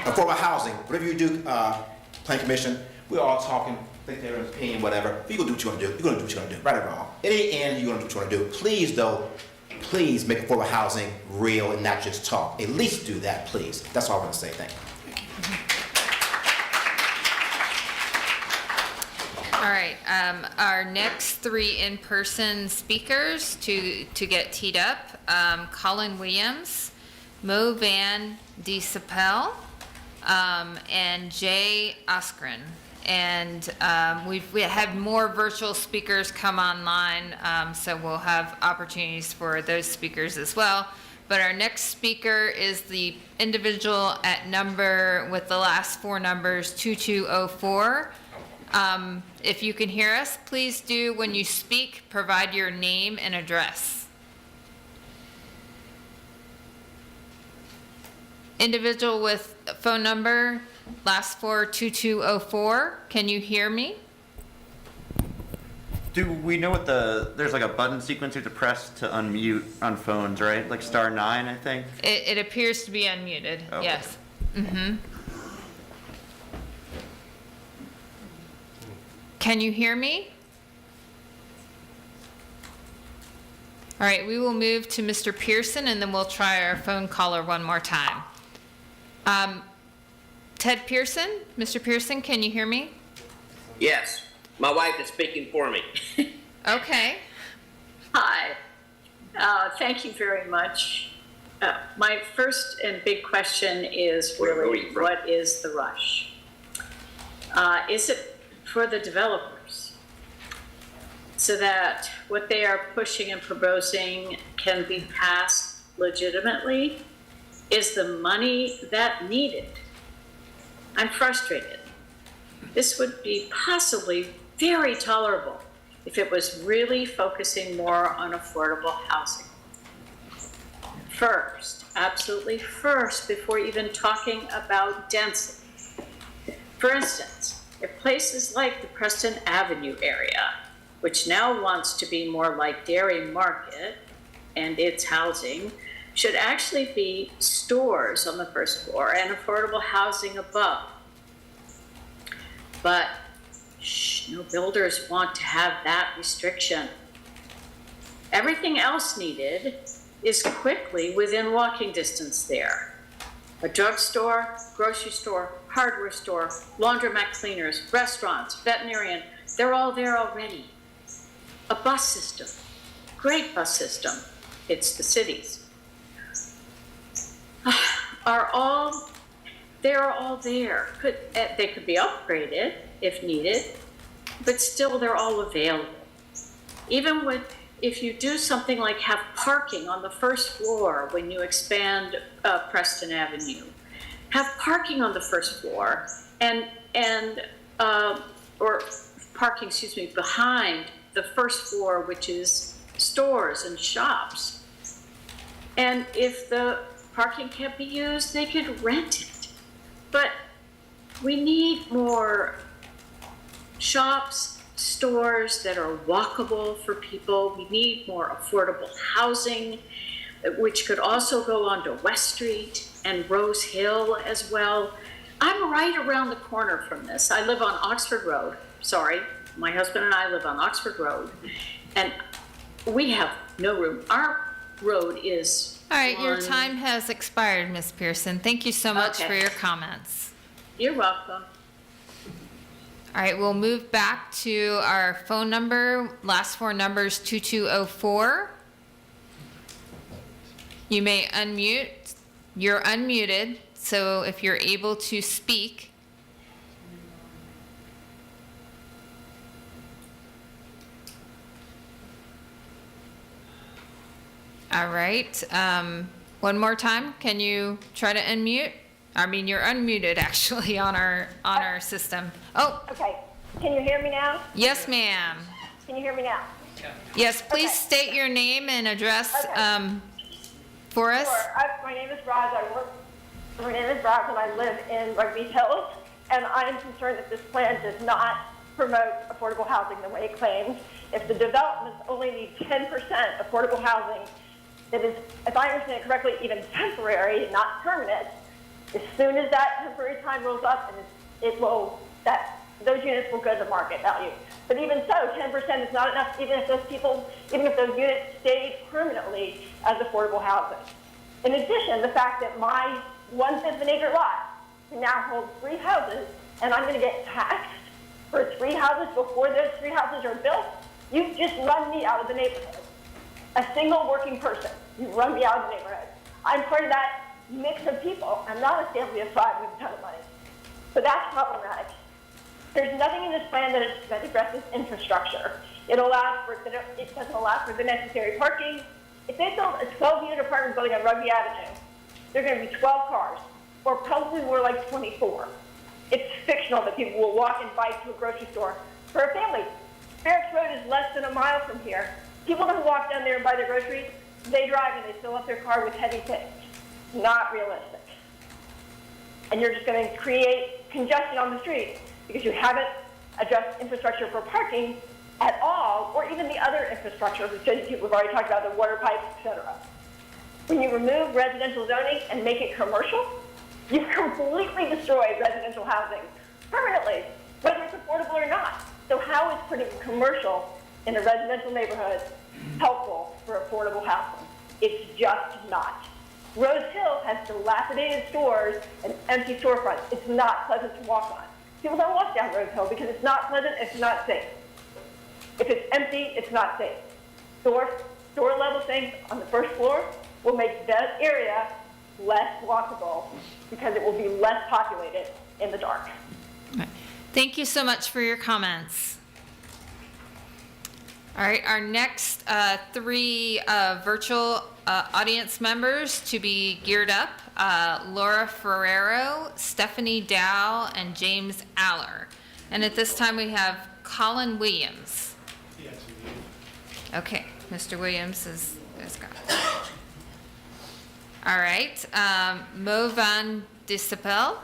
O: Affordable housing, whatever you do, Planning Commission, we're all talking, think their opinion, whatever. You're going to do what you want to do. You're going to do what you're going to do, right or wrong. At the end, you're going to do what you want to do. Please, though, please make affordable housing real and not just talk. At least do that, please. That's all I want to say. Thank you.
C: All right, our next 3 in-person speakers to get teed up, Colin Williams, Mo Van DeSapel, and Jay Oskren. And we had more virtual speakers come online, so we'll have opportunities for those speakers as well. But our next speaker is the individual at number with the last four numbers 2204. If you can hear us, please do, when you speak, provide your name and address. Individual with phone number last four 2204, can you hear me?
P: Do we know what there's like a button sequence you have to press to unmute on phones, right? Like *9, I think?
C: It appears to be unmuted,
P: Okay.
C: yes. Mm-hmm. Can you hear me? All right, we will move to Mr. Pearson and then we'll try our phone caller one more time. Ted Pearson, Mr. Pearson, can you hear me?
U: Yes, my wife is speaking for me.
C: Okay.
W: Hi, thank you very much. My first and big question is really, what is the rush? Is it for the developers so that what they are pushing and proposing can be passed legitimately? Is the money that needed? I'm frustrated. This would be possibly very tolerable if it was really focusing more on affordable housing. First, absolutely first, before even talking about density. For instance, if places like the Preston Avenue area, which now wants to be more like Dairy Market and its housing, should actually be stores on the first floor and affordable housing above. But no builders want to have that restriction. Everything else needed is quickly within walking distance there. A drugstore, grocery store, hardware store, laundromat cleaners, restaurants, veterinarian, they're all there already. A bus system, great bus system, it's the cities. They're all there. They could be upgraded if needed, but still they're all available. Even if you do something like have parking on the first floor when you expand Preston Avenue, have parking on the first floor or parking, behind the first floor, which is stores and shops. And if the parking can't be used, they could rent it. But we need more shops, stores that are walkable for people. We need more affordable housing, which could also go onto West Street and Rose Hill as well. I'm right around the corner from this. I live on Oxford Road. Sorry, my husband and I live on Oxford Road, and we have no room. Our road is
C: All right, your time has expired, Ms. Pearson. Thank you so much for your comments.
W: You're welcome.
C: All right, we'll move back to our phone number, last four numbers 2204. You may unmute. You're unmuted, so if you're able to speak. All right, one more time, can you try to unmute? I mean, you're unmuted actually on our system. Oh.
X: Okay, can you hear me now?
C: Yes, ma'am.
X: Can you hear me now?
C: Yes, please state your name and address for us.
X: Sure. My name is Roz. My name is Roz, and I live in Rugby Hills. And I am concerned that this plan does not promote affordable housing the way it claims. If the developments only need 10% affordable housing, it is, if I understand it correctly, even temporary, not permanent. As soon as that temporary time rolls up, and those units will go to market value. But even so, 10% is not enough, even if those units stay permanently as affordable housing. In addition, the fact that my 1/5 of an acre lot can now hold 3 houses, and I'm going to get taxed for 3 houses before those 3 houses are built, you just run me out of the neighborhood. A single working person, you run me out of the neighborhood. I'm part of that mix of people. I'm not a family of 5 with a ton of money. So that's problematic. There's nothing in this plan that addresses infrastructure. It doesn't allow for the necessary parking. If they build a 12-unit apartment building on Rugby Avenue, there are going to be 12 cars, or probably more like 24. It's fictional that people will walk and bike to a grocery store. For a family, Barracks Road is less than a mile from here. People don't walk down there and buy their groceries. They drive and they fill up their car with heavy things. Not realistic. And you're just going to create congestion on the street because you haven't addressed infrastructure for parking at all, or even the other infrastructure, which we've already talked about, the water pipes, etc. When you remove residential zoning and make it commercial, you've completely destroyed residential housing permanently, whether it's affordable or not. So how is putting commercial in a residential neighborhood helpful for affordable housing? It's just not. Rose Hill has dilapidated stores and empty storefronts. It's not pleasant to walk on. People don't walk down Rose Hill because it's not pleasant, it's not safe. If it's empty, it's not safe. Store level things on the first floor will make that area less walkable because it will be less populated in the dark.
C: Thank you so much for your comments. All right, our next three virtual audience members to be geared up, Laura Ferrero, Stephanie Dow, and James Aller. And at this time we have Colin Williams. Okay, Mr. Williams is gone. All right, Mo van Dissepel.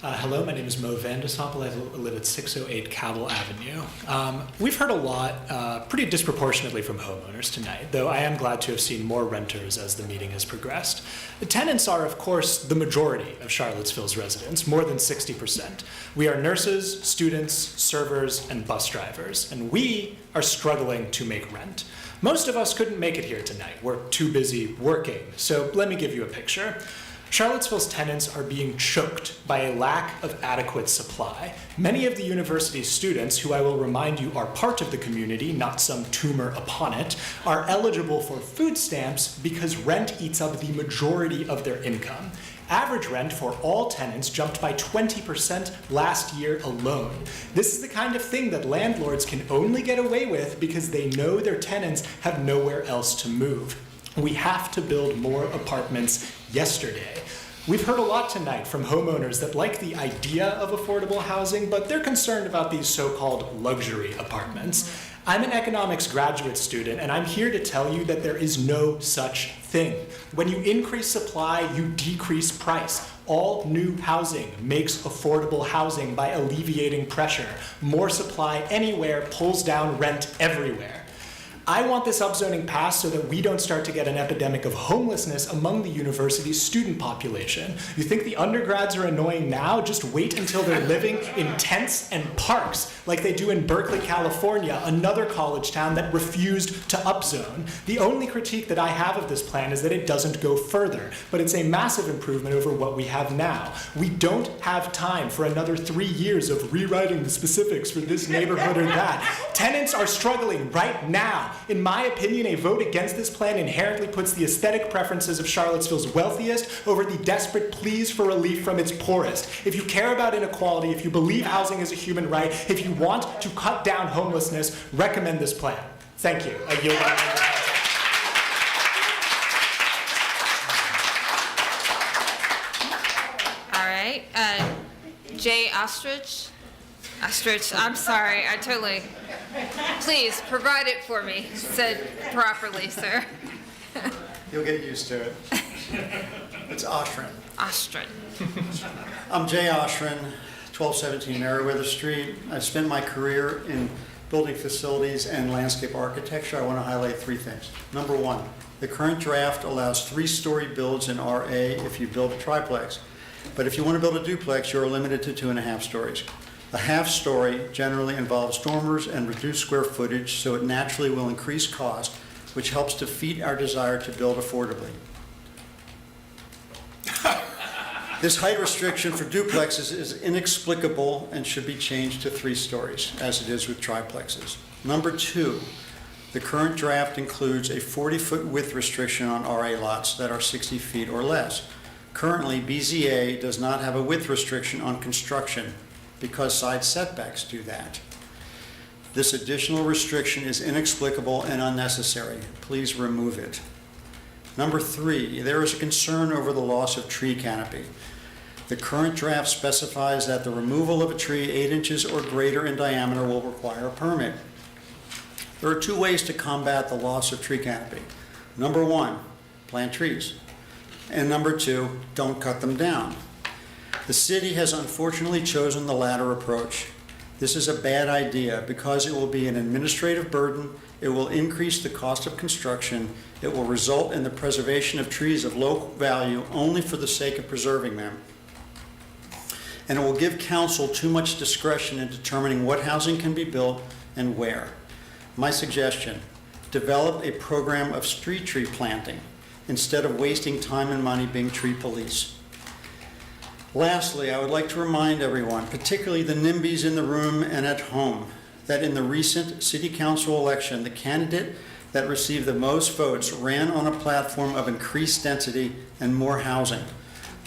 B: Hello, my name is Mo van Dissepel. I live at 608 Cabell Avenue. We've heard a lot, pretty disproportionately from homeowners tonight, though I am glad to have seen more renters as the meeting has progressed. The tenants are, of course, the majority of Charlottesville's residents, more than 60%. We are nurses, students, servers, and bus drivers, and we are struggling to make rent. Most of us couldn't make it here tonight. We're too busy working, so let me give you a picture. Charlottesville's tenants are being choked by a lack of adequate supply. Many of the university's students, who I will remind you are part of the community, not some tumor upon it, are eligible for food stamps because rent eats up the majority of their income. Average rent for all tenants jumped by 20% last year alone. This is the kind of thing that landlords can only get away with because they know their tenants have nowhere else to move. We have to build more apartments yesterday. We've heard a lot tonight from homeowners that like the idea of affordable housing, but they're concerned about these so-called luxury apartments. I'm an economics graduate student, and I'm here to tell you that there is no such thing. When you increase supply, you decrease price. All new housing makes affordable housing by alleviating pressure. More supply anywhere pulls down rent everywhere. I want this upzoning passed so that we don't start to get an epidemic of homelessness among the university's student population. You think the undergrads are annoying now? Just wait until they're living in tents and parks like they do in Berkeley, California, another college town that refused to upzone. The only critique that I have of this plan is that it doesn't go further, but it's a massive improvement over what we have now. We don't have time for another 3 years of rewriting the specifics for this neighborhood or that. Tenants are struggling right now. In my opinion, a vote against this plan inherently puts the aesthetic preferences of Charlottesville's wealthiest over the desperate pleas for relief from its poorest. If you care about inequality, if you believe housing is a human right, if you want to cut down homelessness, recommend this plan. Thank you. I yield my time.
C: All right, Jay Ostrich. I'm sorry, I totally, please provide it for me, said properly, sir.
D: You'll get used to it. It's Oshrin.
C: Ostrich.
D: I'm Jay Oshrin, 1217 Meriwether Street. I've spent my career in building facilities and landscape architecture. I want to highlight 3 things. Number 1, the current draft allows 3-story builds in RA if you build a triplex. But if you want to build a duplex, you're limited to 2.5 stories. A half-story generally involves dormers and reduced square footage, so it naturally will increase cost, which helps defeat our desire to build affordably. This height restriction for duplexes is inexplicable and should be changed to 3 stories, as it is with triplexes. Number 2, the current draft includes a 40-foot width restriction on RA lots that are 60 feet or less. Currently, BZA does not have a width restriction on construction because side setbacks do that. This additional restriction is inexplicable and unnecessary. Please remove it. Number 3, there is a concern over the loss of tree canopy. The current draft specifies that the removal of a tree 8 inches or greater in diameter will require a permit. There are 2 ways to combat the loss of tree canopy. Number 1, plant trees. And number 2, don't cut them down. The city has unfortunately chosen the latter approach. This is a bad idea because it will be an administrative burden, it will increase the cost of construction, it will result in the preservation of trees of low value only for the sake of preserving them, and it will give council too much discretion in determining what housing can be built and where. My suggestion, develop a program of street tree planting instead of wasting time and money being tree police. Lastly, I would like to remind everyone, particularly the NIMBYs in the room and at home, that in the recent city council election, the candidate that received the most votes ran on a platform of increased density and more housing.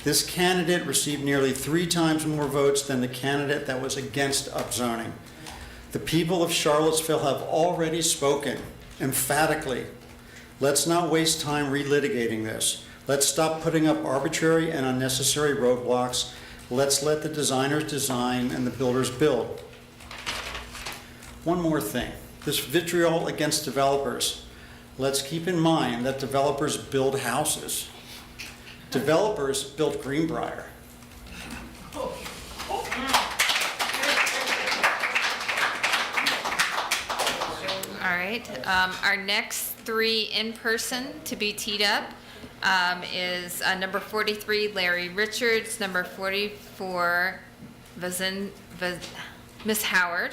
D: This candidate received nearly 3 times more votes than the candidate that was against upzoning. The people of Charlottesville have already spoken emphatically. Let's not waste time relitigating this. Let's stop putting up arbitrary and unnecessary roadblocks. Let's let the designers design and the builders build. One more thing, this vitriol against developers. Let's keep in mind that developers build houses. Developers built Greenbrier.
C: All right, our next 3 in person to be teed up is number 43, Larry Richards, number 44, Miss Howard,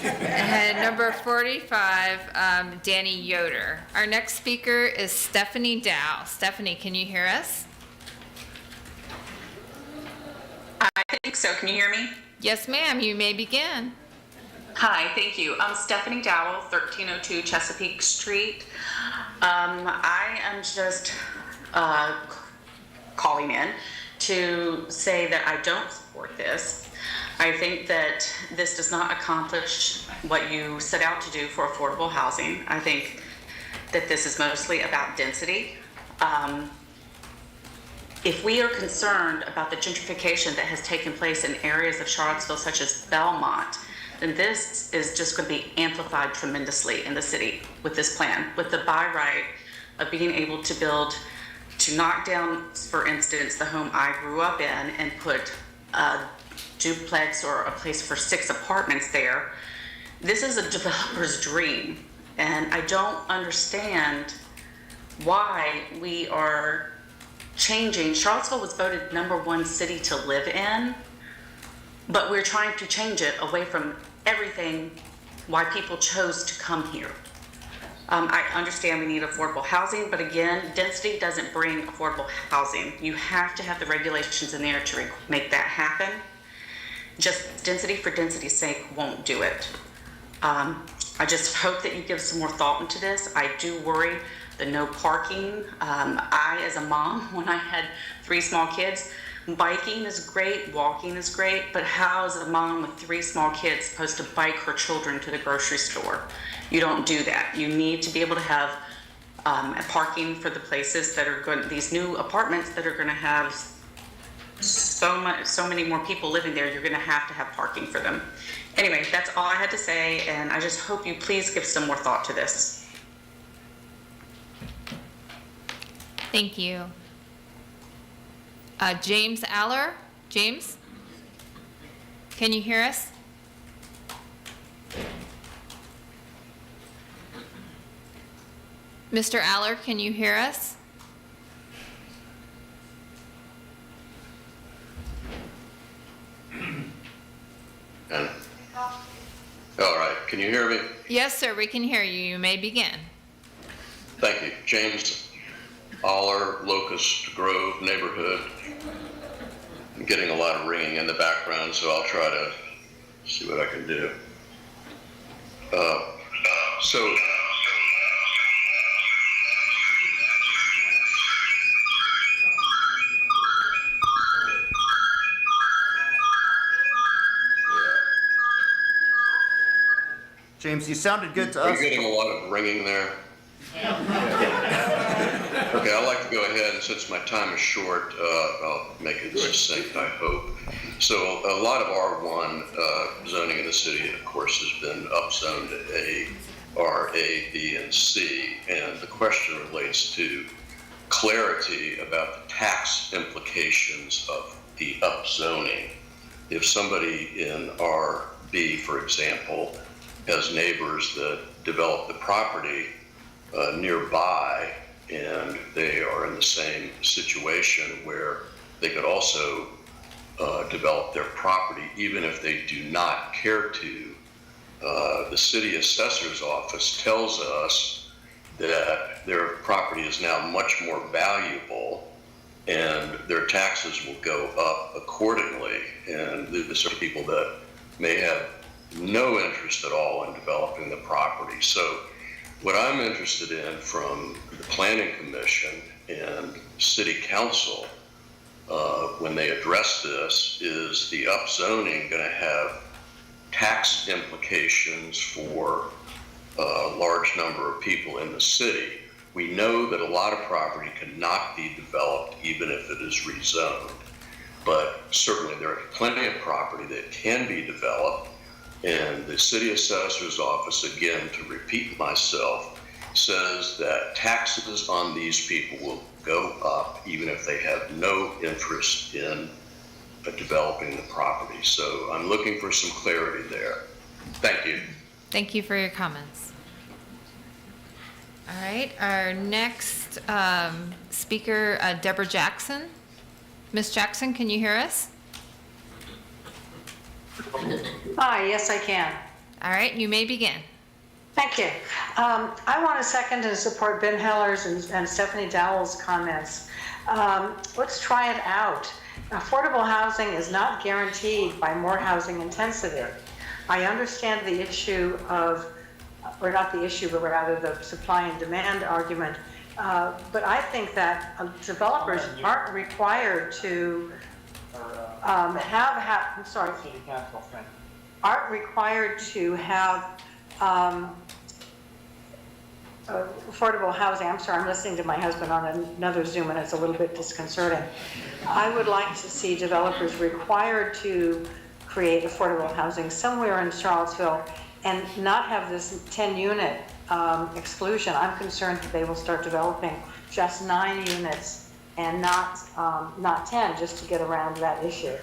C: and number 45, Danny Yoder. Our next speaker is Stephanie Dow. Stephanie, can you hear us?
F: I think so. Can you hear me?
C: Yes, ma'am. You may begin.
F: Hi, thank you. I'm Stephanie Dowell, 1302 Chesapeake Street. I am just calling in to say that I don't support this. I think that this does not accomplish what you set out to do for affordable housing. I think that this is mostly about density. If we are concerned about the gentrification that has taken place in areas of Charlottesville such as Belmont, then this is just going to be amplified tremendously in the city with this plan, with the by right of being able to build, to knock down, for instance, the home I grew up in and put a duplex or a place for 6 apartments there. This is a developer's dream, and I don't understand why we are changing. Charlottesville was voted #1 city to live in, but we're trying to change it away from everything why people chose to come here. I understand we need affordable housing, but again, density doesn't bring affordable housing. You have to have the regulations in there to make that happen. Just density for density's sake won't do it. I just hope that you give some more thought into this. I do worry the no parking. I, as a mom, when I had 3 small kids, biking is great, walking is great, but how is a mom with 3 small kids supposed to bike her children to the grocery store? You don't do that. You need to be able to have parking for the places that are going, these new apartments that are going to have so many more people living there. You're going to have parking for them. Anyway, that's all I had to say, and I just hope you please give some more thought to this.
C: Thank you. James Aller. James, can you hear us? Mr. Aller, can you hear us?
G: All right, can you hear me?
C: Yes, sir, we can hear you. You may begin.
G: Thank you. James Aller, Locust Grove neighborhood. I'm getting a lot of ringing in the background, so I'll try to see what I can do.
P: James, you sounded good to
G: Are
P: us.
G: you getting a lot of ringing there? Okay, I'd like to go ahead, and since my time is short, I'll make it succinct, I hope. So a lot of R1 zoning in the city, of course, has been upzoned to A, R, A, B, and C. And the question relates to clarity about the tax implications of the upzoning. If somebody in RB, for example, has neighbors that develop the property nearby, and they are in the same situation where they could also develop their property, even if they do not care to. The city assessor's office tells us that their property is now much more valuable and their taxes will go up accordingly. And the sort of people that may have no interest at all in developing the property. So what I'm interested in from the Planning Commission and City Council when they address this is the upzoning going to have tax implications for a large number of people in the city. We know that a lot of property cannot be developed even if it is rezoned, but certainly there are plenty of property that can be developed. And the city assessor's office, again, to repeat myself, says that taxes on these people will go up even if they have no interest in developing the property. So I'm looking for some clarity there. Thank you.
C: Thank you for your comments. All right, our next speaker, Deborah Jackson. Ms. Jackson, can you hear us?
Q: Hi, yes, I can.
C: All right, you may begin.
Q: Thank you. I want to second and support Ben Heller's and Stephanie Dowell's comments. Let's try it out. Affordable housing is not guaranteed by more housing intensity. I understand the issue of, or not the issue, but rather the supply and demand argument. But I think that developers aren't required to aren't required to have affordable housing. I'm sorry, I'm listening to my husband on another Zoom and it's a little bit disconcerting. I would like to see developers required to create affordable housing somewhere in Charlottesville and not have this 10-unit exclusion. I'm concerned that they will start developing just 9 units and not 10, just to get around that issue.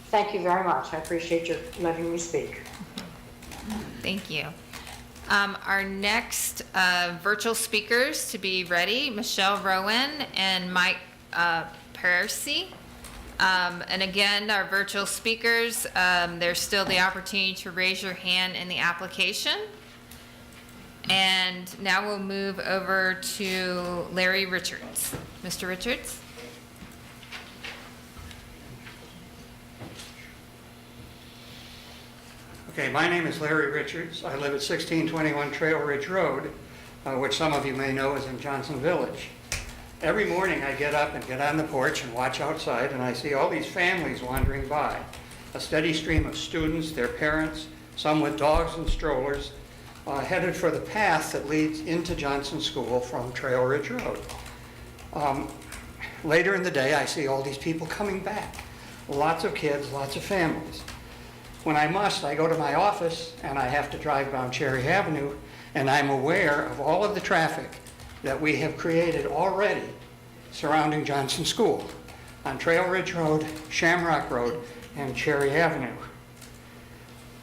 Q: Thank you very much. I appreciate you letting me speak.
C: Thank you. Our next virtual speakers to be ready, Michelle Rowan and Mike Percy. And again, our virtual speakers, there's still the opportunity to raise your hand in the application. And now we'll move over to Larry Richards. Mr. Richards?
R: Okay, my name is Larry Richards. I live at 1621 Trail Ridge Road, which some of you may know is in Johnson Village. Every morning I get up and get on the porch and watch outside, and I see all these families wandering by. A steady stream of students, their parents, some with dogs and strollers, headed for the path that leads into Johnson School from Trail Ridge Road. Later in the day, I see all these people coming back. Lots of kids, lots of families. When I must, I go to my office and I have to drive down Cherry Avenue, and I'm aware of all of the traffic that we have created already surrounding Johnson School on Trail Ridge Road, Shamrock Road, and Cherry Avenue.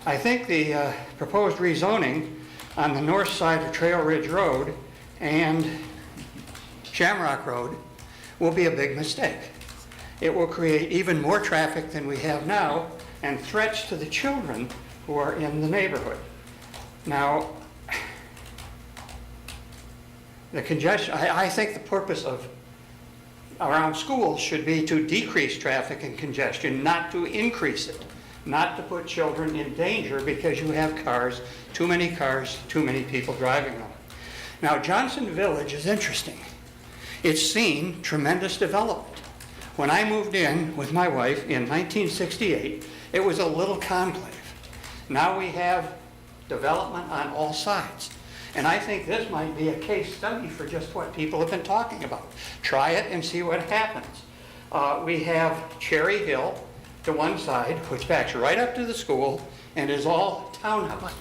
R: I think the proposed rezoning on the north side of Trail Ridge Road and Shamrock Road will be a big mistake. It will create even more traffic than we have now and threats to the children who are in the neighborhood. Now, the congestion, I think the purpose of around schools should be to decrease traffic and congestion, not to increase it, not to put children in danger because you have cars, too many people driving them. Now, Johnson Village is interesting. It's seen tremendous development. When I moved in with my wife in 1968, it was a little conclave. Now we have development on all sides. And I think this might be a case study for just what people have been talking about. Try it and see what happens. We have Cherry Hill to one side, which backs right up to the school and is all townhouses.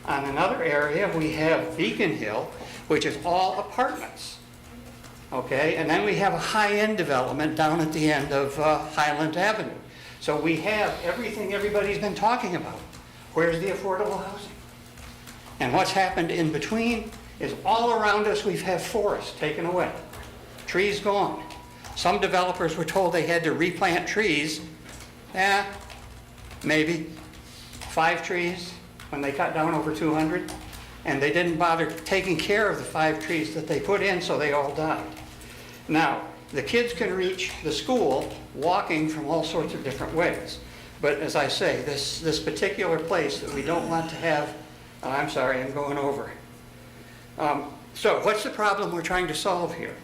R: On another area, we have Beacon Hill, which is all apartments. Okay, and then we have a high-end development down at the end of Highland Avenue. So we have everything everybody's been talking about. Where's the affordable housing? And what's happened in between is all around us we've had forests taken away, trees gone. Some developers were told they had to replant trees. Maybe 5 trees when they cut down over 200. And they didn't bother taking care of the 5 trees that they put in, so they all died. Now, the kids can reach the school walking from all sorts of different ways. But as I say, this particular place that we don't want to have, I'm sorry, I'm going over. So what's the problem we're trying to solve here?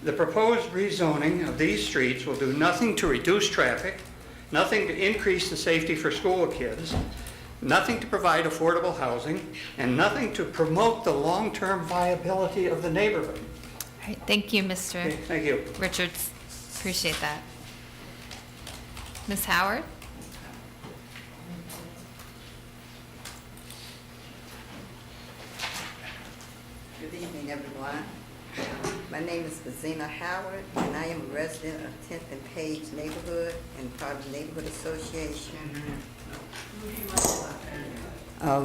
R: The proposed rezoning of these streets will do nothing to reduce traffic, nothing to increase the safety for school kids, nothing to provide affordable housing, and nothing to promote the long-term viability of the neighborhood.
C: All right, thank you, Mr.
R: Okay, thank you.
C: Richards. Appreciate that. Ms. Howard?
E: Good evening, everyone. My name is Bazina Howard, and I am a resident of 10th and Page neighborhood and part of the Neighborhood Association.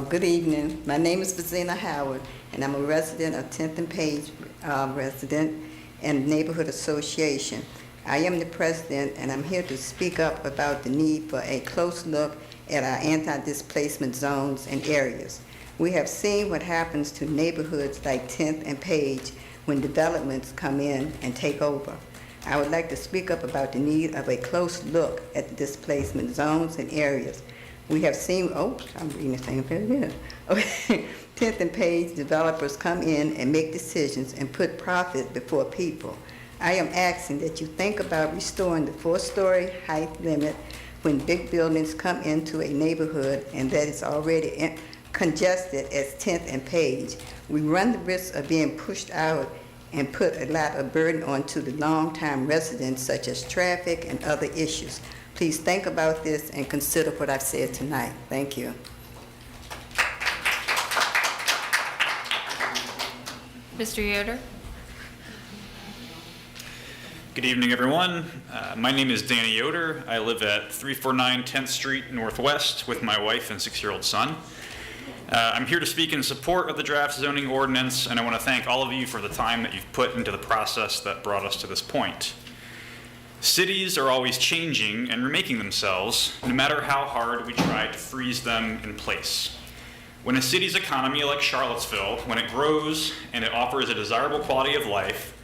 E: Good evening. My name is Bazina Howard, and I'm a resident of 10th and Page resident and Neighborhood Association. I am the president, and I'm here to speak up about the need for a close look at our anti-displacement zones and areas. We have seen what happens to neighborhoods like 10th and Page when developments come in and take over. I would like to speak up about the need of a close look at the displacement zones and areas. We have seen, I'm reading the same thing here. Okay. 10th and Page developers come in and make decisions and put profit before people. I am asking that you think about restoring the 4-story height limit when big buildings come into a neighborhood and that is already congested as 10th and Page. We run the risk of being pushed out and put a lot of burden onto the long-time residents, such as traffic and other issues. Please think about this and consider what I've said tonight. Thank you.
C: Mr. Yoder?
S: Good evening, everyone. My name is Danny Yoder. I live at 349 10th Street Northwest with my wife and 6-year-old son. I'm here to speak in support of the draft zoning ordinance, and I want to thank all of you for the time that you've put into the process that brought us to this point. Cities are always changing and remaking themselves, no matter how hard we try to freeze them in place. When a city's economy, like Charlottesville, when it grows and it offers a desirable quality of life,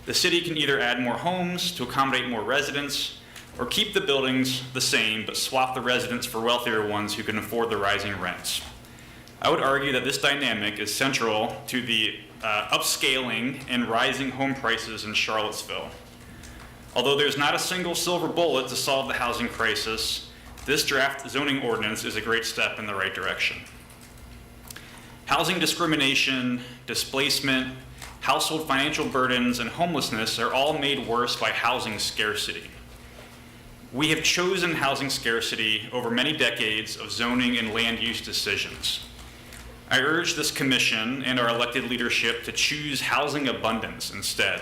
S: the city can either add more homes to accommodate more residents, or keep the buildings the same but swap the residents for wealthier ones who can afford the rising rents. I would argue that this dynamic is central to the upscaling and rising home prices in Charlottesville. Although there's not a single silver bullet to solve the housing crisis, this draft zoning ordinance is a great step in the right direction. Housing discrimination, displacement, household financial burdens, and homelessness are all made worse by housing scarcity. We have chosen housing scarcity over many decades of zoning and land use decisions. I urge this commission and our elected leadership to choose housing abundance instead,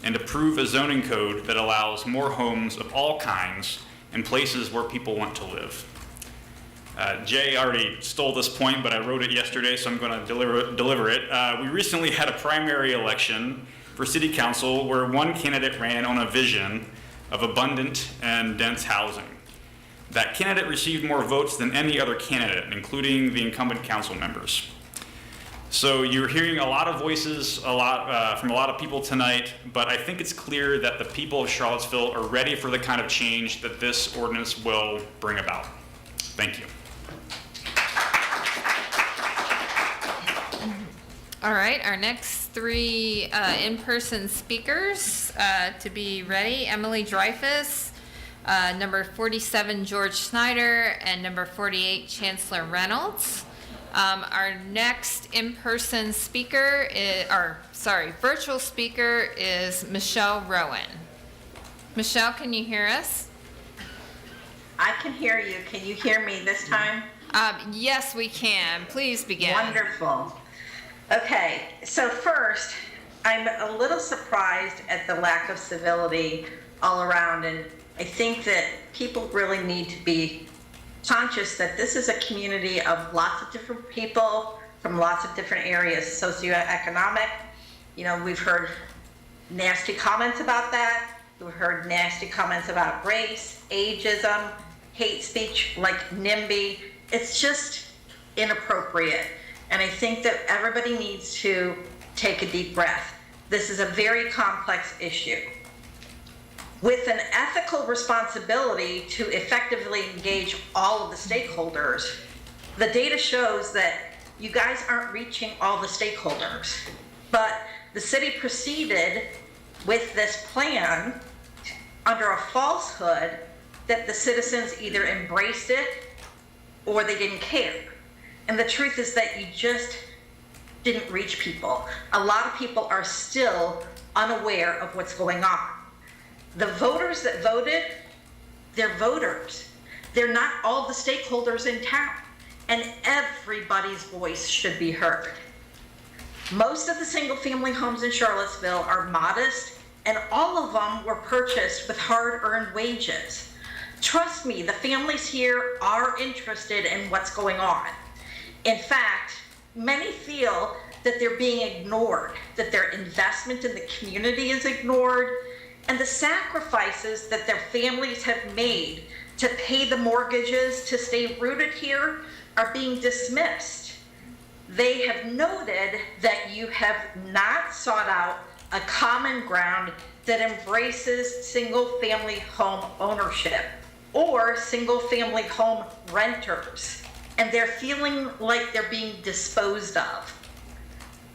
S: and approve a zoning code that allows more homes of all kinds in places where people want to live. Jay already stole this point, but I wrote it yesterday, so I'm going to deliver it. We recently had a primary election for city council where one candidate ran on a vision of abundant and dense housing. That candidate received more votes than any other candidate, including the incumbent council members. So you're hearing a lot of voices, from a lot of people tonight, but I think it's clear that the people of Charlottesville are ready for the kind of change that this ordinance will bring about. Thank you.
C: All right, our next 3 in-person speakers to be ready: Emily Dreyfus, number 47 George Snyder, and number 48 Chancellor Reynolds. Our next in-person speaker virtual speaker is Michelle Rowan. Michelle, can you hear us?
H: I can hear you. Can you hear me this time?
C: Yes, we can. Please begin.
H: Wonderful. Okay, so first, I'm a little surprised at the lack of civility all around, and I think that people really need to be conscious that this is a community of lots of different people from lots of different areas, socioeconomic. You know, we've heard nasty comments about that. We've heard nasty comments about race, ageism, hate speech like NIMBY. It's just inappropriate. And I think that everybody needs to take a deep breath. This is a very complex issue. With an ethical responsibility to effectively engage all of the stakeholders, the data shows that you guys aren't reaching all the stakeholders. But the city proceeded with this plan under a falsehood that the citizens either embraced it or they didn't care. And the truth is that you just didn't reach people. A lot of people are still unaware of what's going on. The voters that voted, they're voters. They're not all the stakeholders in town, and everybody's voice should be heard. Most of the single-family homes in Charlottesville are modest, and all of them were purchased with hard-earned wages. Trust me, the families here are interested in what's going on. In fact, many feel that they're being ignored, that their investment in the community is ignored, and the sacrifices that their families have made to pay the mortgages to stay rooted here are being dismissed. They have noted that you have not sought out a common ground that embraces single-family home ownership or single-family home renters, and they're feeling like they're being disposed of.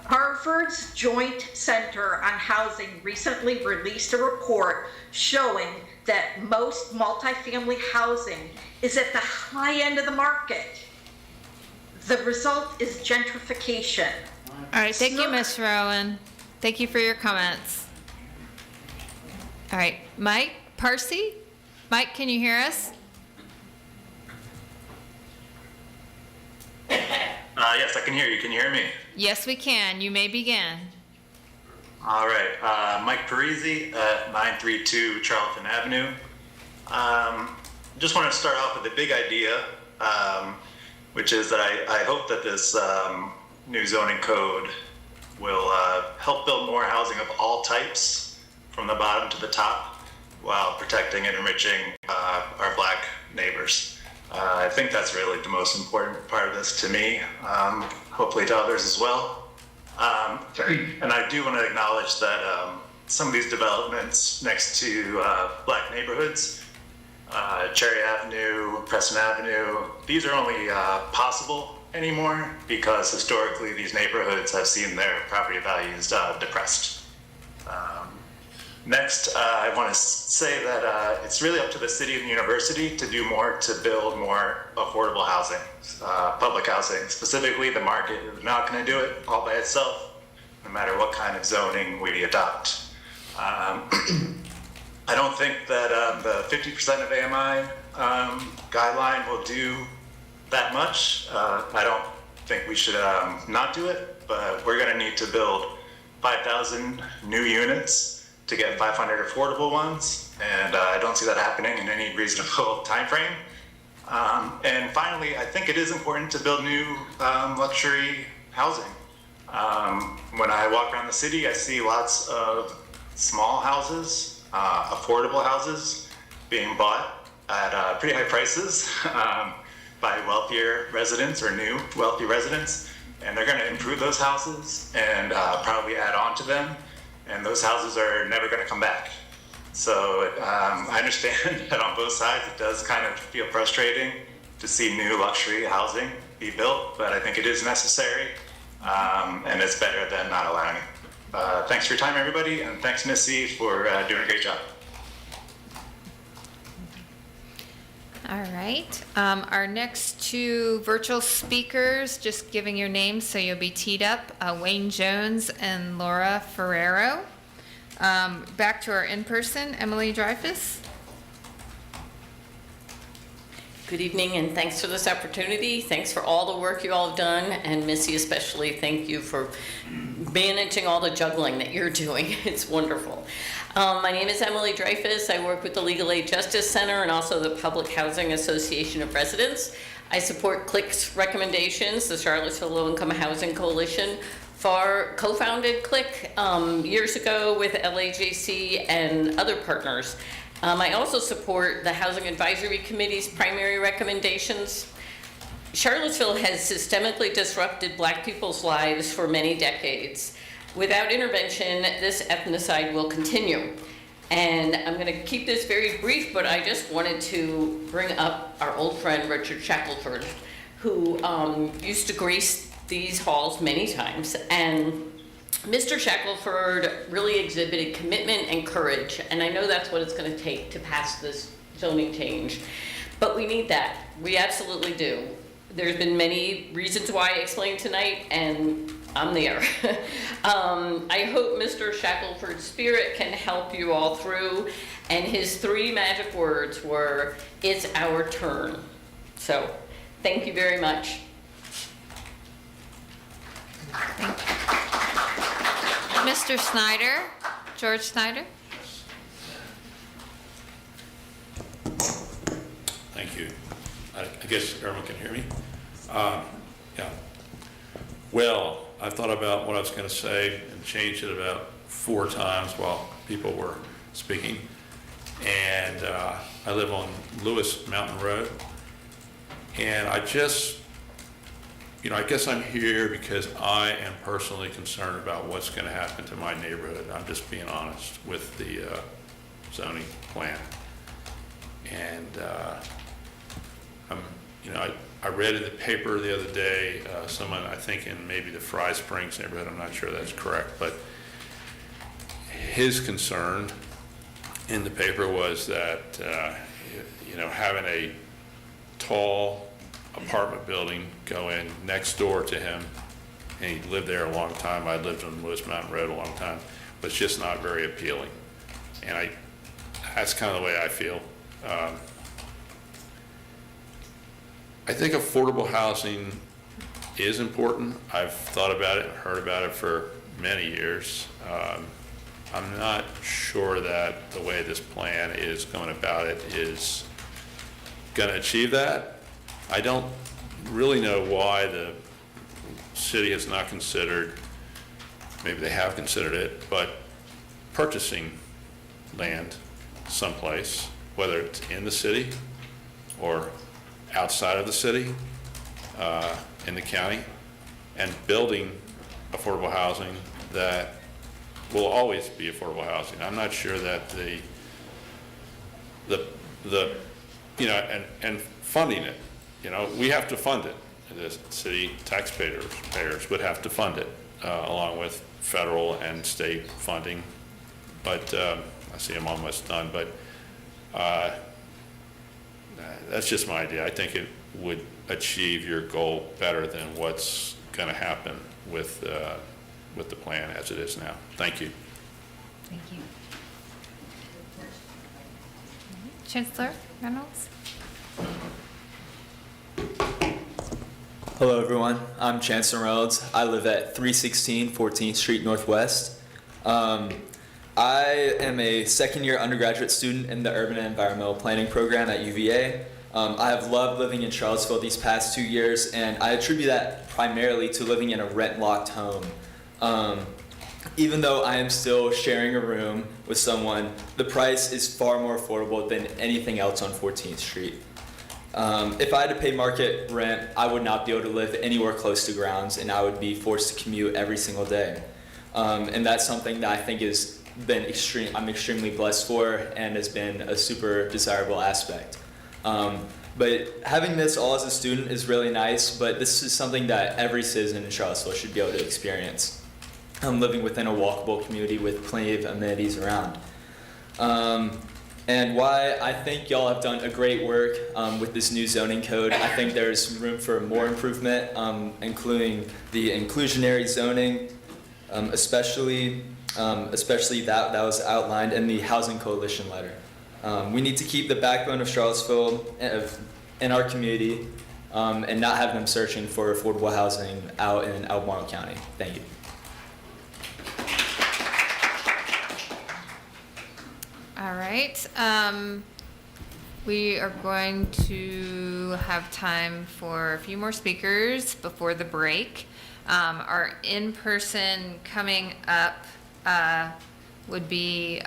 H: Harvard's Joint Center on Housing recently released a report showing that most multifamily housing is at the high end of the market. The result is gentrification.
C: All right, thank you, Ms. Rowan. Thank you for your comments. All right, Mike Parsi? Mike, can you hear us?
I: Yes, I can hear you. Can you hear me?
C: Yes, we can. You may begin.
I: All right. Mike Parisi at 932 Charlton Avenue. Just want to start off with a big idea, which is that I hope that this new zoning code will help build more housing of all types from the bottom to the top while protecting and enriching our Black neighbors. I think that's really the most important part of this to me, hopefully to others as well. And I do want to acknowledge that some of these developments next to Black neighborhoods, Cherry Avenue, Preston Avenue, these are only possible anymore because historically these neighborhoods have seen their property values depressed. Next, I want to say that it's really up to the city and the university to do more to build more affordable housing, public housing. Specifically, the market is not going to do it all by itself, no matter what kind of zoning we adopt. I don't think that the 50% of AMI guideline will do that much. I don't think we should not do it, but we're going to need to build 5,000 new units to get 500 affordable ones, and I don't see that happening in any reasonable time frame. And finally, I think it is important to build new luxury housing. When I walk around the city, I see lots of small houses, affordable houses being bought at pretty high prices by wealthier residents or new wealthy residents, and they're going to improve those houses and probably add on to them, and those houses are never going to come back. So I understand that on both sides it does kind of feel frustrating to see new luxury housing be built, but I think it is necessary, and it's better than not allowing it. Thanks for your time, everybody, and thanks, Missy, for doing a great job.
C: All right. Our next two virtual speakers, just giving your names so you'll be teed up, Wayne Jones and Laura Ferrero. Back to our in-person, Emily Dreyfus.
J: Good evening, and thanks for this opportunity. Thanks for all the work you all have done, and Missy especially, thank you for managing all the juggling that you're doing. It's wonderful. My name is Emily Dreyfus. I work with the Legal Aid Justice Center and also the Public Housing Association of Residents. I support CLIC's recommendations, the Charlottesville Low Income Housing Coalition. Co-founded CLIC years ago with LAJC and other partners. I also support the Housing Advisory Committee's primary recommendations. Charlottesville has systemically disrupted Black people's lives for many decades. Without intervention, this ethnocide will continue. And I'm going to keep this very brief, but I just wanted to bring up our old friend Richard Shackelford, who used to grace these halls many times. And Mr. Shackelford really exhibited commitment and courage, and I know that's what it's going to take to pass this zoning change. But we need that. We absolutely do. There's been many reasons why I explained tonight, and I'm there. I hope Mr. Shackelford's spirit can help you all through, and his 3 magic words were, "It's our turn." So, thank you very much.
C: Thank you. Mr. Snyder, George Snyder.
K: Thank you. I guess everyone can hear me. Yeah. Well, I thought about what I was going to say and changed it about 4 times while people were speaking. And I live on Lewis Mountain Road. And I just, I guess I'm here because I am personally concerned about what's going to happen to my neighborhood. I'm just being honest with the zoning plan. And I read in the paper the other day, someone, I think in maybe the Fry Springs neighborhood, I'm not sure that's correct, but his concern in the paper was that, having a tall apartment building go in next door to him, and he lived there a long time. I lived on Lewis Mountain Road a long time, but it's just not very appealing. And that's kind of the way I feel. I think affordable housing is important. I've thought about it and heard about it for many years. I'm not sure that the way this plan is going about it is going to achieve that. I don't really know why the city has not considered, maybe they have considered it, but purchasing land someplace, whether it's in the city or outside of the city, in the county, and building affordable housing that will always be affordable housing. I'm not sure that and funding it, we have to fund it. The city taxpayers would have to fund it, along with federal and state funding. But I see I'm almost done, but that's just my idea. I think it would achieve your goal better than what's going to happen with the plan as it is now. Thank you.
C: Thank you. Chancellor Reynolds.
T: Hello everyone, I'm Chancellor Reynolds. I live at 316 14th Street Northwest. I am a second-year undergraduate student in the Urban and Environmental Planning program at UVA. I have loved living in Charlottesville these past 2 years, and I attribute that primarily to living in a rent-locked home. Even though I am still sharing a room with someone, the price is far more affordable than anything else on 14th Street. If I had to pay market rent, I would not be able to live anywhere close to grounds, and I would be forced to commute every single day. And that's something that I think I'm extremely blessed for, and has been a super desirable aspect. But having this all as a student is really nice, but this is something that every citizen in Charlottesville should be able to experience. Living within a walkable community with plenty of amenities around. and why I think y'all have done a great work with this new zoning code. I think there's room for more improvement, including the inclusionary zoning, especially that was outlined in the Housing Coalition letter. We need to keep the backbone of Charlottesville in our community and not have them searching for affordable housing out in Albemarle County. Thank you.
C: All right. We are going to have time for a few more speakers before the break. Our in-person coming up would be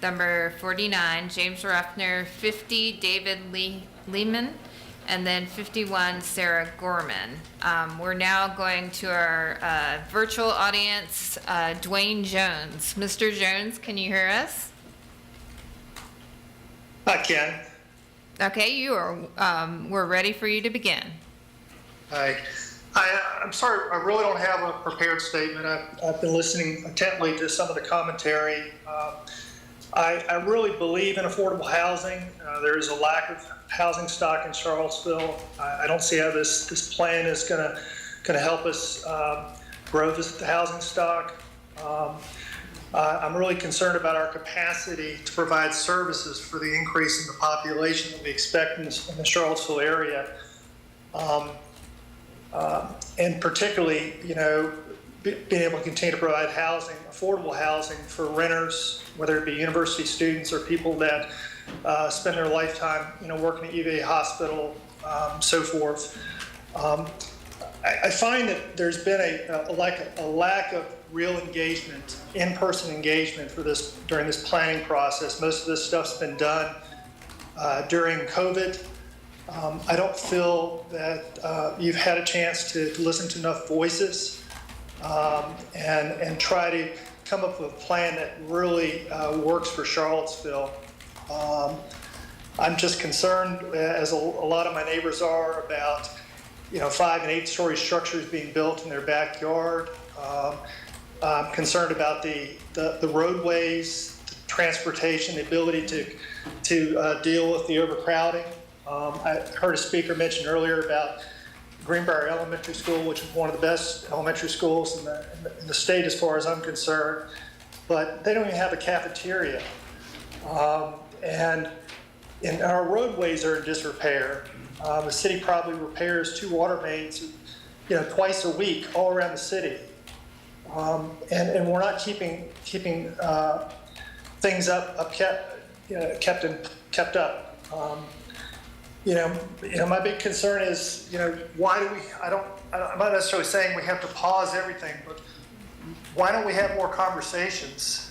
C: number 49, James Ruffner, 50, David Lehman, and then 51, Sarah Gorman. We're now going to our virtual audience, Dwayne Jones. Mr. Jones, can you hear us?
A: I can.
C: Okay, we're ready for you to begin.
A: Hi. I'm sorry, I really don't have a prepared statement. I've been listening intently to some of the commentary. I really believe in affordable housing. There is a lack of housing stock in Charlottesville. I don't see how this plan is going to help us grow the housing stock. I'm really concerned about our capacity to provide services for the increase in the population that we expect in the Charlottesville area. And particularly, being able to continue to provide housing, affordable housing for renters, whether it be university students or people that spend their lifetime, working at UVA Hospital, so forth. I find that there's been a lack of real engagement, in-person engagement during this planning process. Most of this stuff's been done during COVID. I don't feel that you've had a chance to listen to enough voices and try to come up with a plan that really works for Charlottesville. I'm just concerned, as a lot of my neighbors are, about 5- and 8-story structures being built in their backyard. I'm concerned about the roadways, the transportation, the ability to deal with the overcrowding. I heard a speaker mention earlier about Greenbrier Elementary School, which is one of the best elementary schools in the state as far as I'm concerned, but they don't even have a cafeteria. And our roadways are in disrepair. The city probably repairs 2 water mains, twice a week all around the city. And we're not keeping things kept up. My big concern is, why do we? I'm not necessarily saying we have to pause everything, but why don't we have more conversations?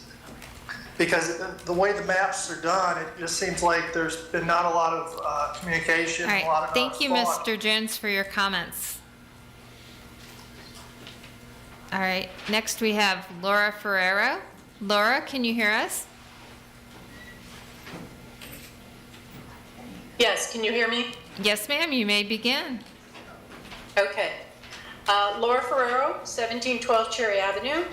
A: Because the way the maps are done, it just seems like there's been not a lot of communication.
C: All right.
A: A lot of
C: Thank you,
A: thought.
C: Mr. Jones, for your comments. All right. Next, we have Laura Ferrero. Laura, can you hear us?
L: Yes, can you hear me?
C: Yes, ma'am. You may begin.
L: Okay. Laura Ferrero, 1712 Cherry Avenue.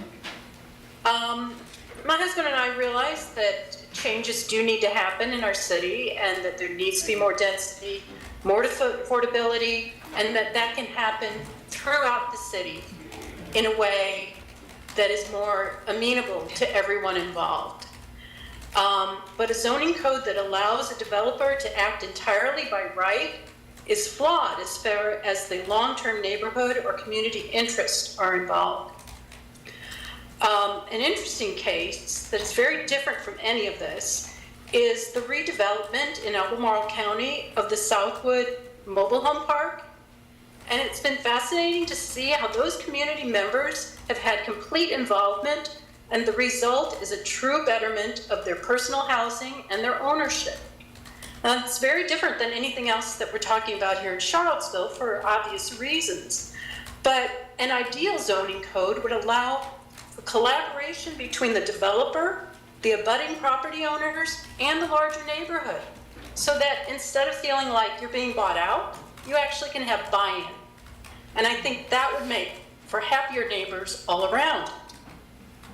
L: My husband and I realize that changes do need to happen in our city and that there needs to be more density, more affordability, and that can happen throughout the city in a way that is more amenable to everyone involved. But a zoning code that allows a developer to act entirely by right is flawed as far as the long-term neighborhood or community interests are involved. An interesting case that is very different from any of this is the redevelopment in Albemarle County of the Southwood Mobile Home Park. And it's been fascinating to see how those community members have had complete involvement, and the result is a true betterment of their personal housing and their ownership. Now, it's very different than anything else that we're talking about here in Charlottesville for obvious reasons. But an ideal zoning code would allow for collaboration between the developer, the abutting property owners, and the larger neighborhood, so that instead of feeling like you're being bought out, you actually can have buy-in. And I think that would make for happier neighbors all around.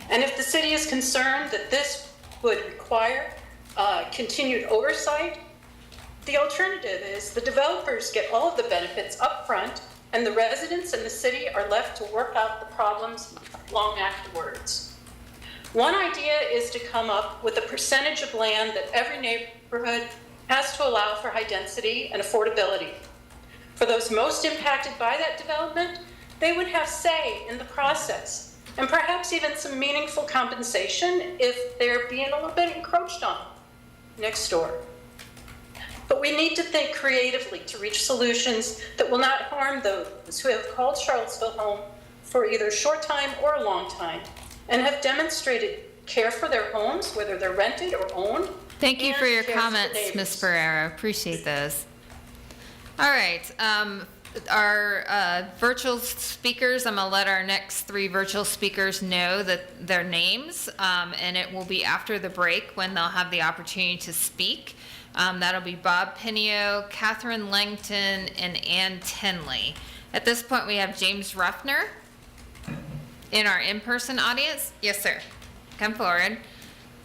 L: And if the city is concerned that this would require continued oversight. The alternative is the developers get all of the benefits up front, and the residents in the city are left to work out the problems long afterwards. One idea is to come up with a percentage of land that every neighborhood has to allow for high density and affordability. For those most impacted by that development, they would have say in the process, and perhaps even some meaningful compensation if they're being a little bit encroached on next door. But we need to think creatively to reach solutions that will not harm those who have called Charlottesville home for either a short time or a long time and have demonstrated care for their homes, whether they're rented or owned.
C: Thank you for your
L: care for
C: comments,
L: neighbors.
C: Ms. Ferrera. Appreciate those. All right. Our virtual speakers, I'm going to let our next 3 virtual speakers know that their names, and it will be after the break when they'll have the opportunity to speak. That'll be Bob Pinio, Catherine Langton, and Ann Tinley. At this point, we have James Ruffner in our in-person audience. Yes, sir. Come forward.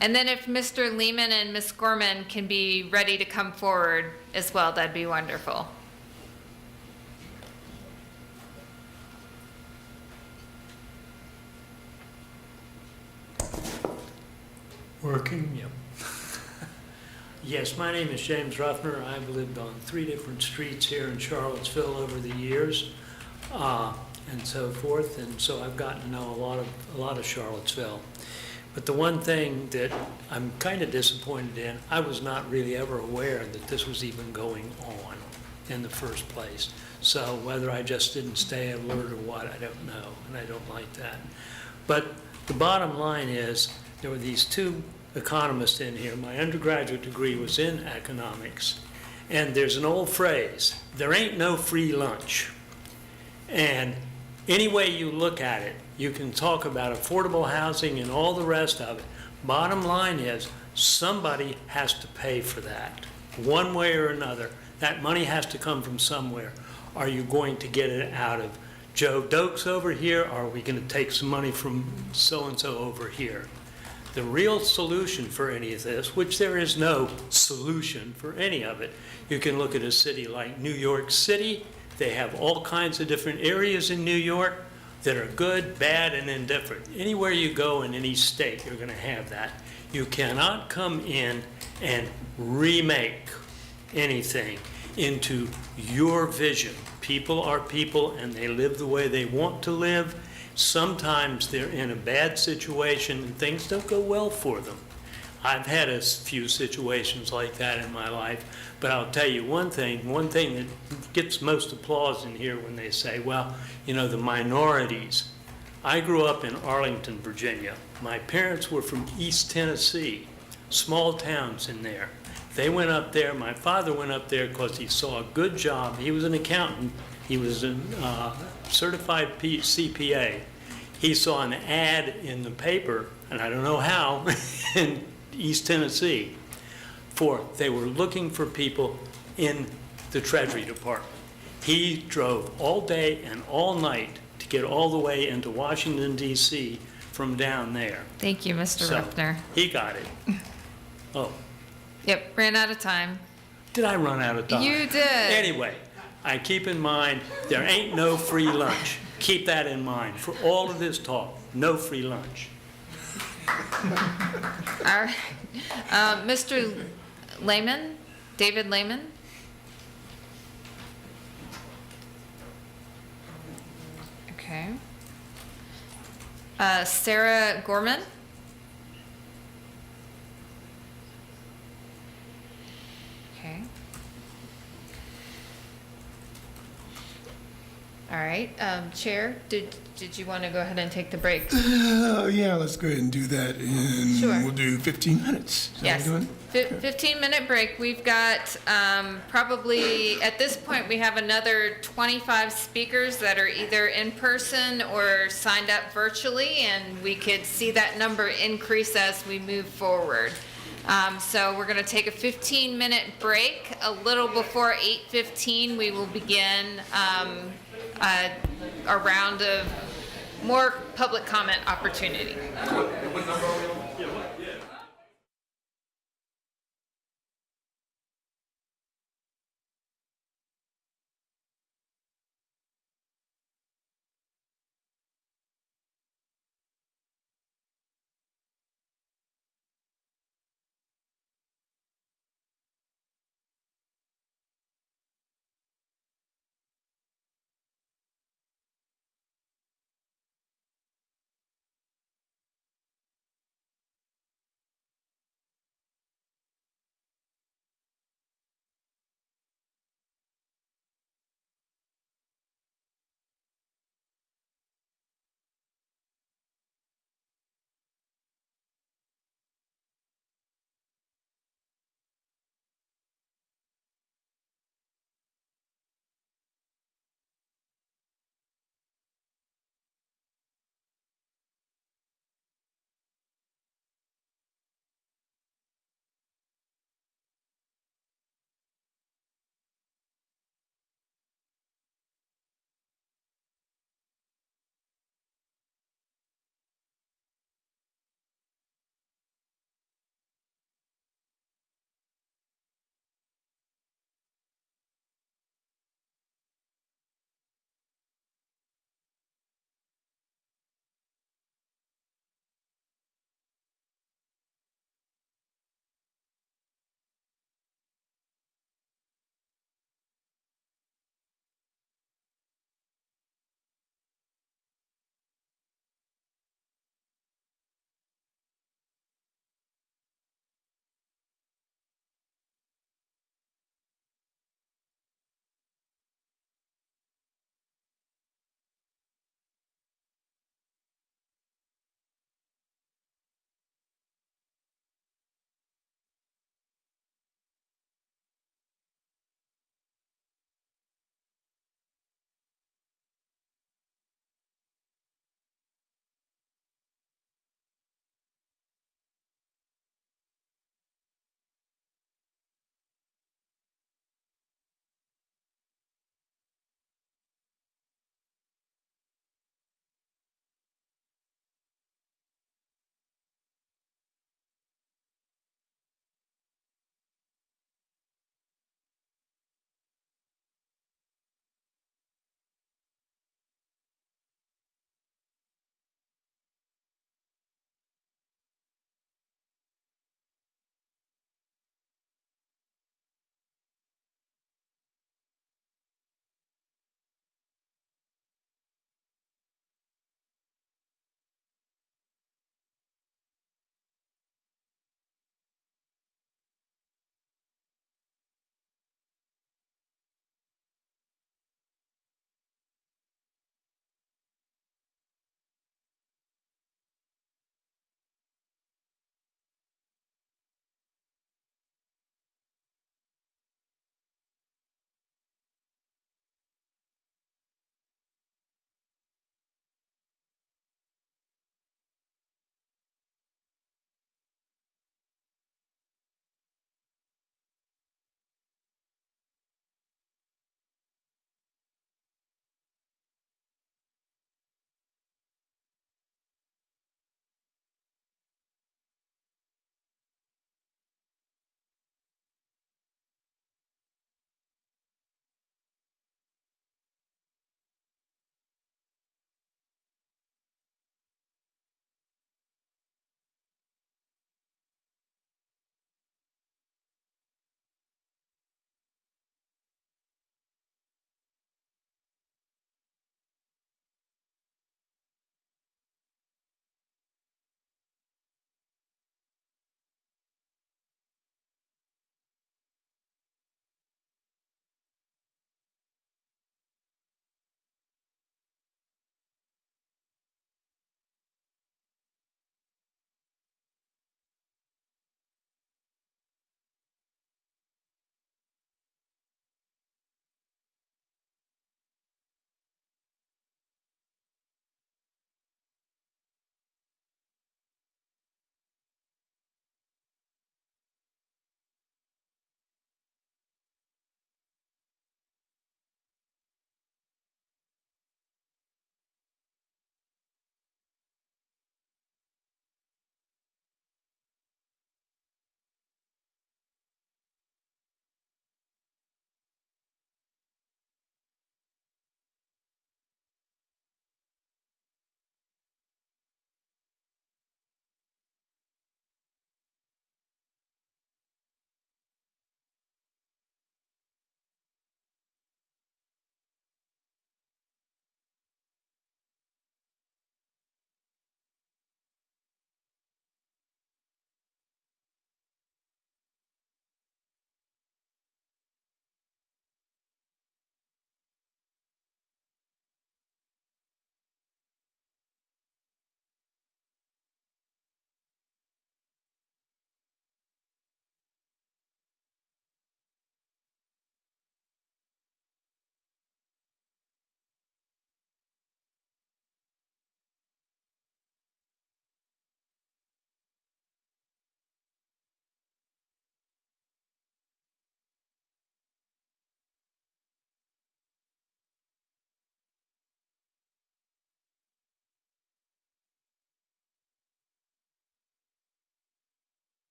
C: And then if Mr. Lehman and Ms. Gorman can be ready to come forward as well, that'd be wonderful.
M: Working, yep. Yes, my name is James Ruffner. I've lived on 3 different streets here in Charlottesville over the years, and so forth, and so I've gotten to know a lot of Charlottesville. But the one thing that I'm kind of disappointed in, I was not really ever aware that this was even going on in the first place. So whether I just didn't stay alert or what, I don't know, and I don't like that. But the bottom line is, there were these 2 economists in here. My undergraduate degree was in economics. And there's an old phrase, there ain't no free lunch. And any way you look at it, you can talk about affordable housing and all the rest of it. Bottom line is, somebody has to pay for that, one way or another. That money has to come from somewhere. Are you going to get it out of Joe Dokes over here? Or are we going to take some money from so-and-so over here? The real solution for any of this, which there is no solution for any of it, you can look at a city like New York City. They have all kinds of different areas in New York that are good, bad, and indifferent. Anywhere you go in any state, you're going to have that. You cannot come in and remake anything into your vision. People are people, and they live the way they want to live. Sometimes they're in a bad situation and things don't go well for them. I've had a few situations like that in my life, but I'll tell you one thing that gets most applause in here when they say, well, you know, the minorities. I grew up in Arlington, Virginia. My parents were from East Tennessee, small towns in there. They went up there, my father went up there because he saw a good job. He was an accountant. He was a certified CPA. He saw an ad in the paper, and I don't know how, in East Tennessee, they were looking for people in the Treasury Department. He drove all day and all night to get all the way into Washington, D.C. from down there.
C: Thank you, Mr. Ruffner.
M: He got it. Oh.
C: Yep, ran out of time.
M: Did I run out of time?
C: You did.
M: Anyway, I keep in mind, there ain't no free lunch. Keep that in mind. For all of this talk, no free lunch.
C: All right. Mr. Lehman, David Lehman. Okay. Sarah Gorman. Okay. All right. Chair, did you want to go ahead and take the break?
N: Yeah, let's go ahead and do that. And
C: Sure.
N: we'll do 15 minutes. Is that
C: Yes.
N: what we're doing?
C: 15-minute break. We've got probably, at this point, we have another 25 speakers that are either in person or signed up virtually, and we could see that number increase as we move forward. So we're going to take a 15-minute break. A little before 8:15, we will begin a round of more public comment opportunity.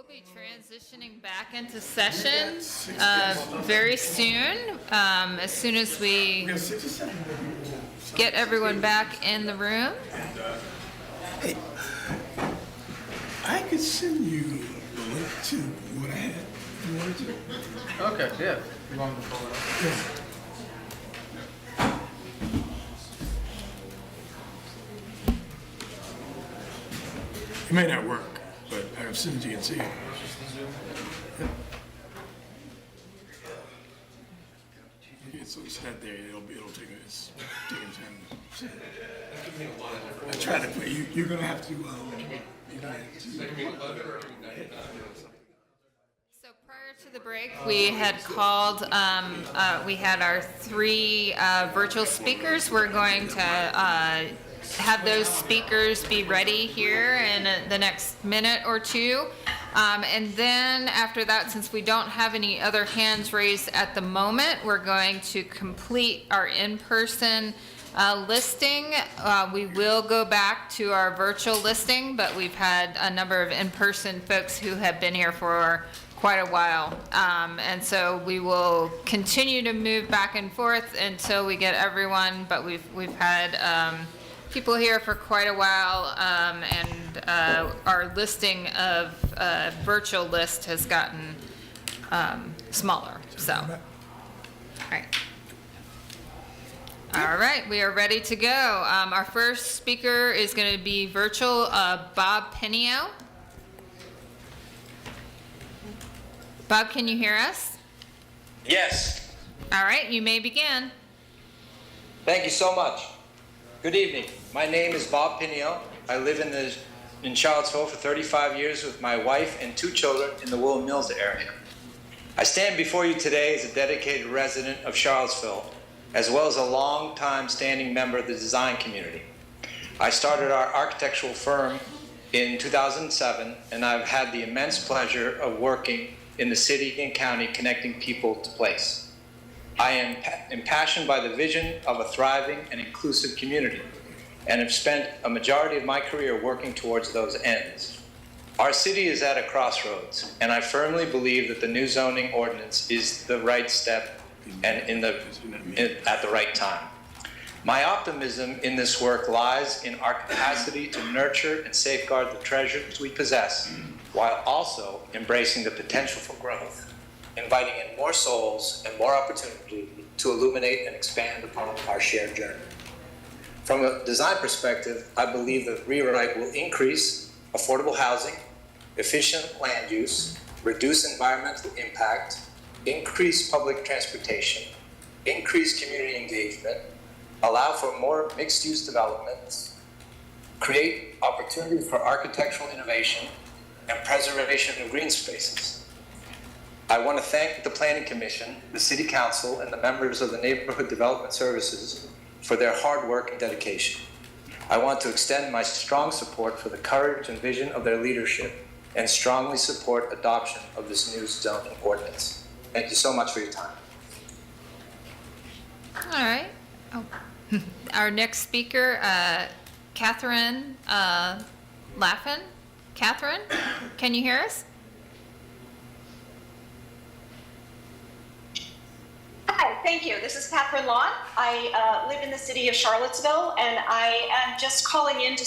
C: Be transitioning back into session very soon. As soon as we get everyone back in the room.
N: Hey, I could send you the link to what I had. If you wanted to.
O: Okay, yeah. You want me to pull it up?
N: Yeah. It may not work, but I've seen it, you can see it. Yeah, so it's not there. It'll take us time. I tried to play. You're gonna have to.
C: So prior to the break, we had called. We had our 3 virtual speakers. We're going to have those speakers be ready here in the next minute or two. And then after that, since we don't have any other hands raised at the moment, we're going to complete our in-person listing. We will go back to our virtual listing, but we've had a number of in-person folks who have been here for quite a while. And so we will continue to move back and forth until we get everyone, but we've had people here for quite a while, and our listing of virtual list has gotten smaller. So, all right, we are ready to go. Our first speaker is going to be virtual Bob Pinio. Bob, can you hear us?
U: Yes.
C: All right, you may begin.
U: Thank you so much. Good evening. My name is Bob Pinio. I live in Charlottesville for 35 years with my wife and 2 children in the Willow Mills area. I stand before you today as a dedicated resident of Charlottesville, as well as a long-time standing member of the design community. I started our architectural firm in 2007, and I've had the immense pleasure of working in the city and county connecting people to place. I am impassioned by the vision of a thriving and inclusive community, and have spent a majority of my career working towards those ends. Our city is at a crossroads, and I firmly believe that the new zoning ordinance is the right step and at the right time. My optimism in this work lies in our capacity to nurture and safeguard the treasures we possess, while also embracing the potential for growth, inviting in more souls and more opportunity to illuminate and expand upon our shared journey. From a design perspective, I believe that rewrite will increase affordable housing, efficient land use, reduce environmental impact, increase public transportation, increase community engagement, allow for more mixed-use developments, create opportunities for architectural innovation, and preservation of green spaces. I want to thank the Planning Commission, the City Council, and the members of the Neighborhood Development Services for their hard work and dedication. I want to extend my strong support for the courage and vision of their leadership, and strongly support adoption of this new zoning ordinance. Thank you so much for your time.
C: All right. Oh. Our next speaker, Catherine Laffin. Catherine, can you hear us?
V: Hi, thank you. This is Catherine Lawn. I live in the city of Charlottesville, and I am just calling in to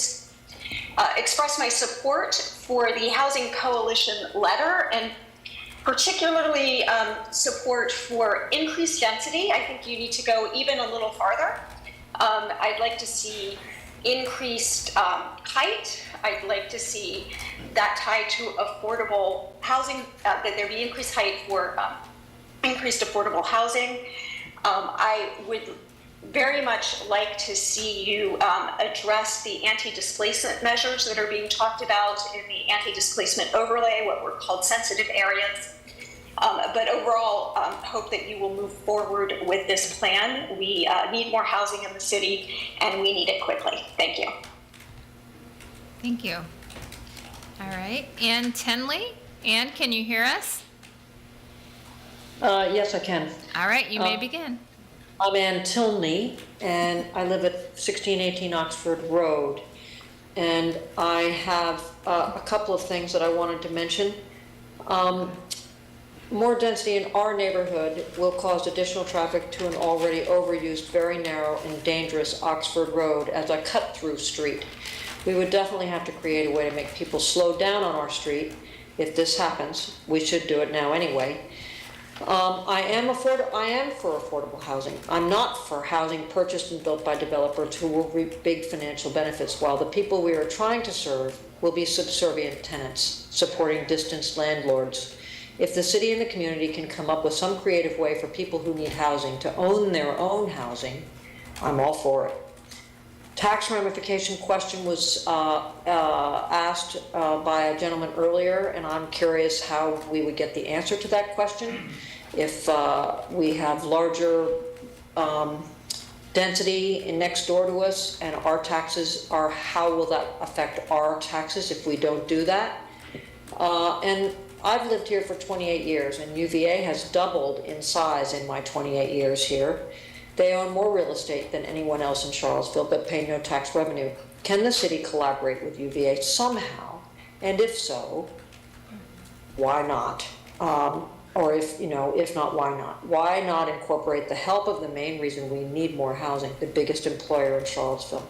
V: express my support for the Housing Coalition letter, and particularly support for increased density. I think you need to go even a little farther. I'd like to see increased height. I'd like to see that tied to affordable housing, that there be increased height for increased affordable housing. I would very much like to see you address the anti-displacement measures that are being talked about in the anti-displacement overlay, what were called sensitive areas. But overall, hope that you will move forward with this plan. We need more housing in the city, and we need it quickly. Thank you.
C: Thank you. All right, Ann Tenley. Ann, can you hear us?
W: Yes, I can.
C: All right, you may begin.
W: I'm Ann Tilney, and I live at 1618 Oxford Road. And I have a couple of things that I wanted to mention. More density in our neighborhood will cause additional traffic to an already overused, very narrow and dangerous Oxford Road as a cut-through street. We would definitely have to create a way to make people slow down on our street if this happens. We should do it now anyway. I am for affordable housing. I'm not for housing purchased and built by developers who will reap big financial benefits, while the people we are trying to serve will be subservient tenants, supporting distanced landlords. If the city and the community can come up with some creative way for people who need housing to own their own housing, I'm all for it. Tax ramification question was asked by a gentleman earlier, and I'm curious how we would get the answer to that question. If we have larger density next door to us and our taxes are, how will that affect our taxes if we don't do that? And I've lived here for 28 years, and UVA has doubled in size in my 28 years here. They own more real estate than anyone else in Charlottesville, but pay no tax revenue. Can the city collaborate with UVA somehow? And if so, why not? Or if not, why not? Why not incorporate the help of the main reason we need more housing, the biggest employer in Charlottesville?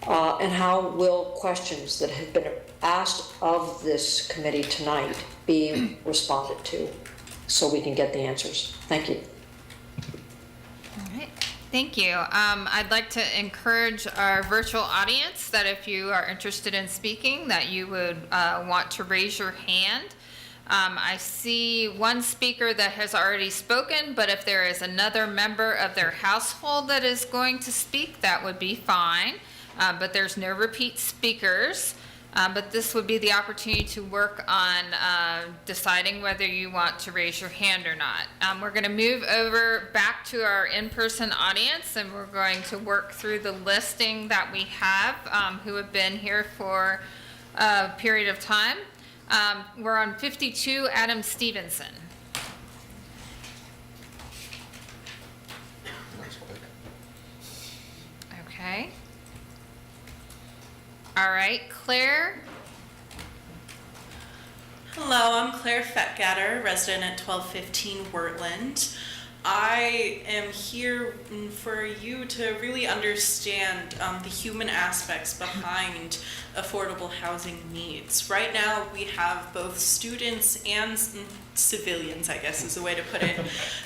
W: And how will questions that have been asked of this committee tonight be responded to so we can get the answers? Thank you.
C: All right, thank you. I'd like to encourage our virtual audience that if you are interested in speaking, that you would want to raise your hand. I see one speaker that has already spoken, but if there is another member of their household that is going to speak, that would be fine. But there's no repeat speakers. But this would be the opportunity to work on deciding whether you want to raise your hand or not. We're going to move over back to our in-person audience, and we're going to work through the listing that we have who have been here for a period of time. We're on 52, Adam Stevenson. Okay. All right, Claire.
B: Hello, I'm Claire Fettgatter, resident at 1215 Wurtland. I am here for you to really understand the human aspects behind affordable housing needs. Right now, we have both students and civilians, I guess is the way to put it,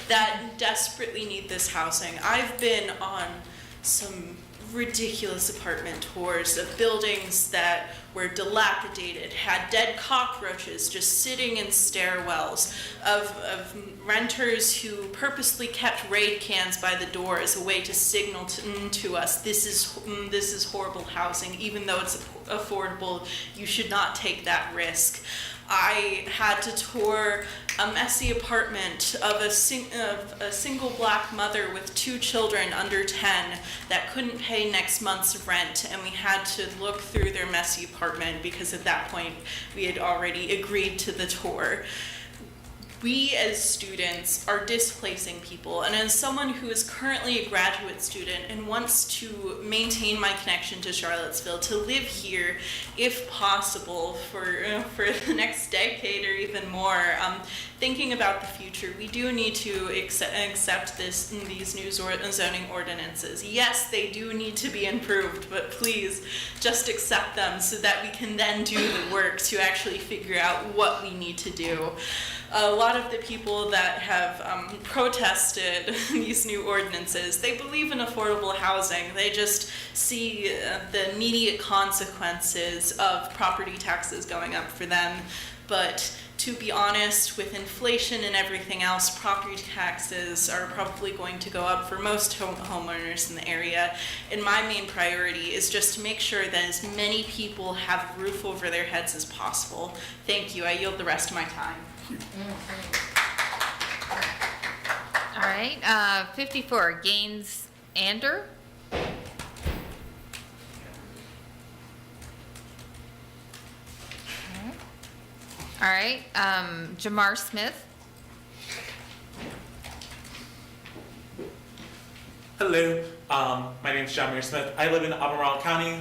B: that desperately need this housing. I've been on some ridiculous apartment tours of buildings that were dilapidated, had dead cockroaches just sitting in stairwells, of renters who purposely kept raid cans by the door as a way to signal to us, this is horrible housing, even though it's affordable, you should not take that risk. I had to tour a messy apartment of a single black mother with 2 children under 10 that couldn't pay next month's rent, and we had to look through their messy apartment because at that point we had already agreed to the tour. We as students are displacing people, and as someone who is currently a graduate student and wants to maintain my connection to Charlottesville, to live here if possible for the next decade or even more, thinking about the future, we do need to accept these new zoning ordinances. Yes, they do need to be improved, but please just accept them so that we can then do the work to actually figure out what we need to do. A lot of the people that have protested these new ordinances, they believe in affordable housing. They just see the immediate consequences of property taxes going up for them. But to be honest, with inflation and everything else, property taxes are probably going to go up for most homeowners in the area. And my main priority is just to make sure that as many people have a roof over their heads as possible. Thank you. I yield the rest of my time.
C: All right, 54, Gaines Ander. All right, Jamar Smith.
D: Hello, my name is John Muir Smith. I live in Albemarle County.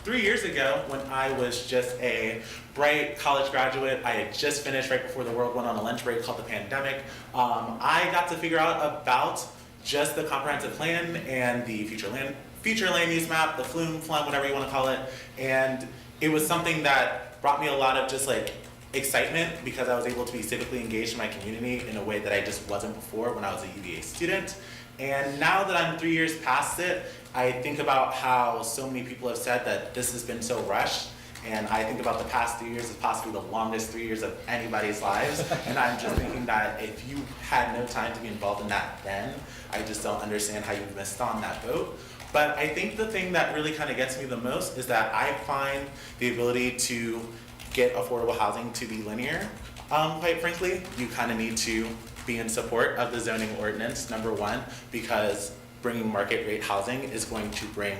D: 3 years ago, when I was just a bright college graduate, I had just finished right before the world went on a lunch break called the pandemic. I got to figure out about just the comprehensive plan and the future land use map, the flume, whatever you want to call it. And it was something that brought me a lot of just like excitement because I was able to be civically engaged in my community in a way that I just wasn't before when I was a UVA student. And now that I'm 3 years past it, I think about how so many people have said that this has been so rushed. And I think about the past 3 years as possibly the longest 3 years of anybody's lives. And I'm just thinking that if you had no time to be involved in that then, I just don't understand how you missed on that boat. But I think the thing that really kind of gets me the most is that I find the ability to get affordable housing to be linear. Quite frankly, you kind of need to be in support of the zoning ordinance, number one, because bringing market rate housing is going to bring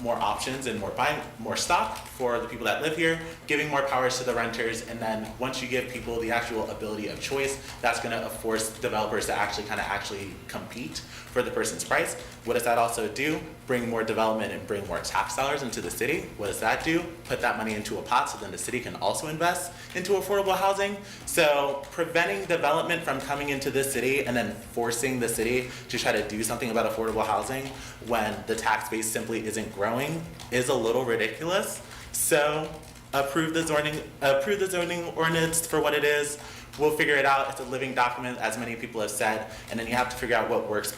D: more options and more stock for the people that live here, giving more powers to the renters, and then once you give people the actual ability of choice, that's going to force developers to actually compete for the person's price. What does that also do? Bring more development and bring more tax dollars into the city. What does that do? Put that money into a pot so then the city can also invest into affordable housing. So preventing development from coming into this city and then forcing the city to try to do something about affordable housing when the tax base simply isn't growing is a little ridiculous. So approve the zoning ordinance for what it is. We'll figure it out. It's a living document, as many people have said, and then you have to figure out what works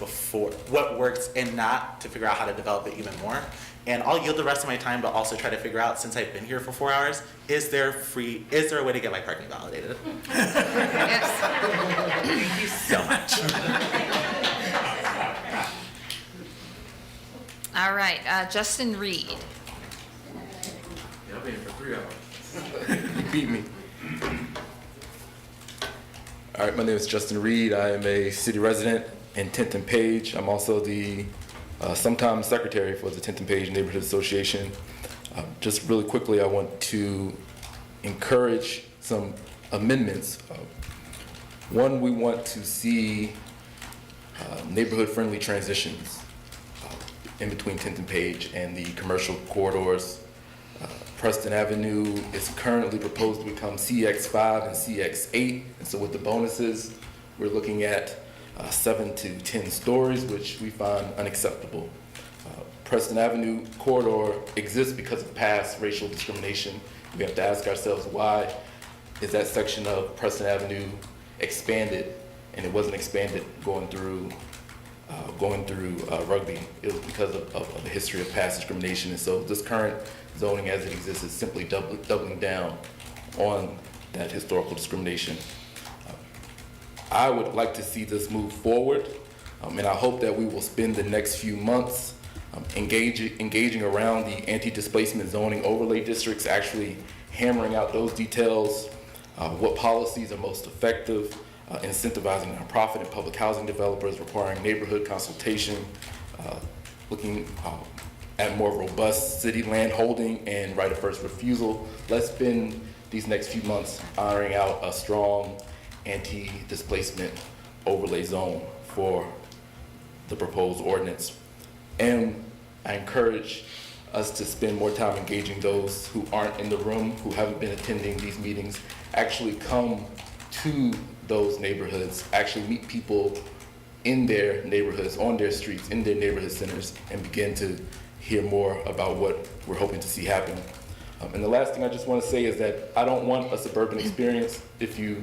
D: and not to figure out how to develop it even more. And I'll yield the rest of my time, but also try to figure out, since I've been here for 4 hours, is there a way to get my parking validated?
C: Yes.
D: Thank you so much.
C: All right, Justin Reed.
O: I've been here for 3 hours. You beat me. All right, my name is Justin Reed. I am a city resident in 10th and Page. I'm also the sometime secretary for the 10th and Page Neighborhood Association. Just really quickly, I want to encourage some amendments. One, we want to see neighborhood-friendly transitions in between 10th and Page and the commercial corridors. Preston Avenue is currently proposed to become CX5 and CX8, and so with the bonuses, we're looking at 7 to 10 stories, which we find unacceptable. Preston Avenue corridor exists because of past racial discrimination. We have to ask ourselves, why is that section of Preston Avenue expanded, and it wasn't expanded going through Rugby? It was because of the history of past discrimination, and so this current zoning as it exists is simply doubling down on that historical discrimination. I would like to see this move forward, and I hope that we will spend the next few months engaging around the anti-displacement zoning overlay districts, actually hammering out those details, what policies are most effective, incentivizing nonprofit and public housing developers, requiring neighborhood consultation, looking at more robust city land holding and right of first refusal. Let's spend these next few months ironing out a strong anti-displacement overlay zone for the proposed ordinance. And I encourage us to spend more time engaging those who aren't in the room, who haven't been attending these meetings, actually come to those neighborhoods, actually meet people in their neighborhoods, on their streets, in their neighborhood centers, and begin to hear more about what we're hoping to see happen. And the last thing I just want to say is that I don't want a suburban experience. If you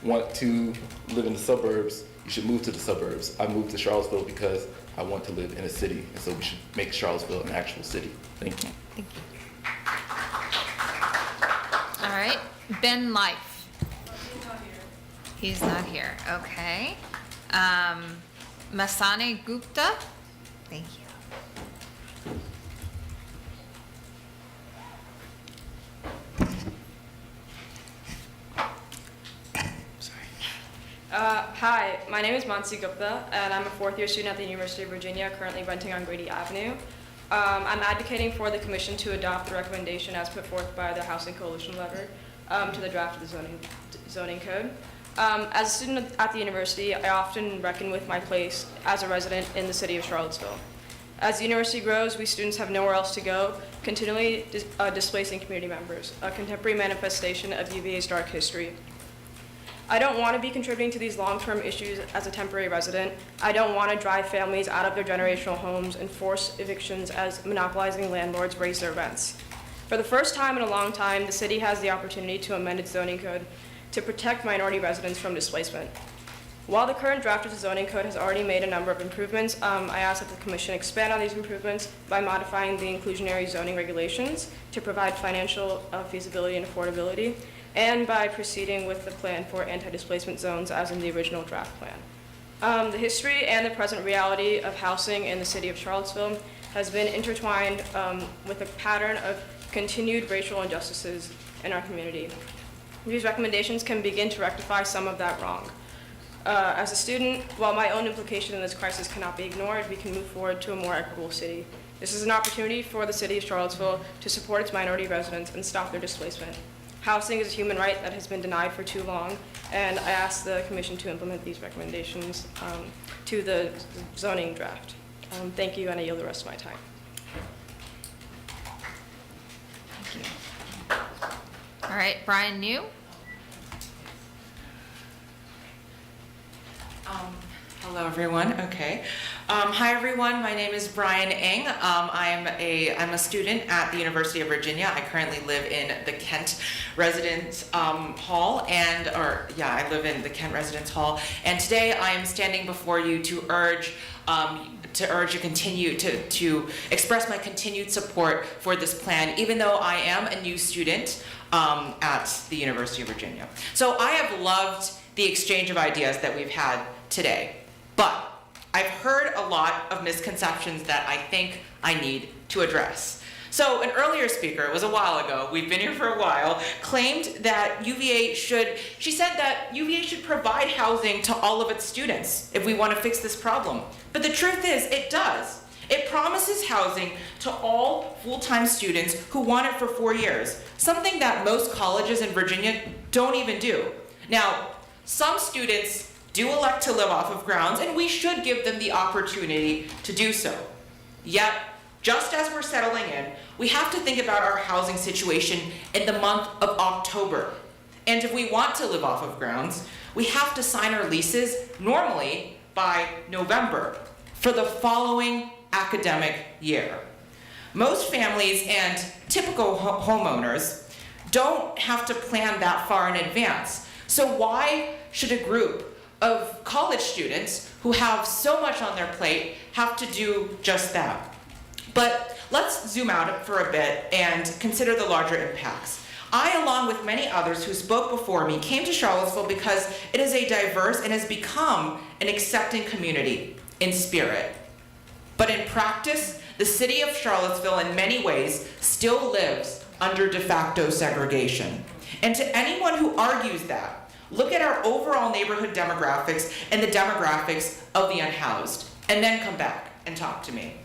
O: want to live in the suburbs, you should move to the suburbs. I moved to Charlottesville because I want to live in a city, and so we should make Charlottesville an actual city. Thank you.
C: Thank you. All right, Ben Life. He's not here. Okay. Masani Gupta. Thank you.
F: Hi, my name is Mansi Gupta, and I'm a fourth-year student at the University of Virginia, currently renting on Grady Avenue. I'm advocating for the Commission to adopt the recommendation as put forth by the Housing Coalition letter to the draft of the zoning code. As a student at the university, I often reckon with my place as a resident in the city of Charlottesville. As the university grows, we students have nowhere else to go, continually displacing community members, a contemporary manifestation of UVA's dark history. I don't want to be contributing to these long-term issues as a temporary resident. I don't want to drive families out of their generational homes and force evictions as monopolizing landlords raise their rents. For the first time in a long time, the city has the opportunity to amend its zoning code to protect minority residents from displacement. While the current draft of the zoning code has already made a number of improvements, I ask that the commission expand on these improvements by modifying the inclusionary zoning regulations to provide financial feasibility and affordability, and by proceeding with the plan for anti-displacement zones as in the original draft plan. The history and the present reality of housing in the city of Charlottesville has been intertwined with a pattern of continued racial injustices in our community. These recommendations can begin to rectify some of that wrong. As a student, while my own implication in this crisis cannot be ignored, we can move forward to a more equitable city. This is an opportunity for the city of Charlottesville to support its minority residents and stop their displacement. Housing is a human right that has been denied for too long, and I ask the commission to implement these recommendations to the zoning draft. Thank you, and I yield the rest of my time.
C: Thank you. All right, Brian New.
G: Hello, everyone. Okay. Hi, everyone. My name is Brian Eng. I'm a student at the University of Virginia. I currently live in the Kent Residence Hall, I live in the Kent Residence Hall. And today I am standing before you to urge you continue to express my continued support for this plan, even though I am a new student at the University of Virginia. So I have loved the exchange of ideas that we've had today, but I've heard a lot of misconceptions that I think I need to address. So an earlier speaker, it was a while ago, we've been here for a while, claimed that she said that UVA should provide housing to all of its students if we want to fix this problem. But the truth is, it does. It promises housing to all full-time students who want it for 4 years, something that most colleges in Virginia don't even do. Now, some students do elect to live off of grounds, and we should give them the opportunity to do so. Yet, just as we're settling in, we have to think about our housing situation in the month of October. And if we want to live off of grounds, we have to sign our leases normally by November for the following academic year. Most families and typical homeowners don't have to plan that far in advance. So why should a group of college students who have so much on their plate have to do just that? But let's zoom out for a bit and consider the larger impacts. I, along with many others who spoke before me, came to Charlottesville because it is a diverse and has become an accepting community in spirit. But in practice, the city of Charlottesville in many ways still lives under de facto segregation. And to anyone who argues that, look at our overall neighborhood demographics and the demographics of the unhoused, and then come back and talk to me.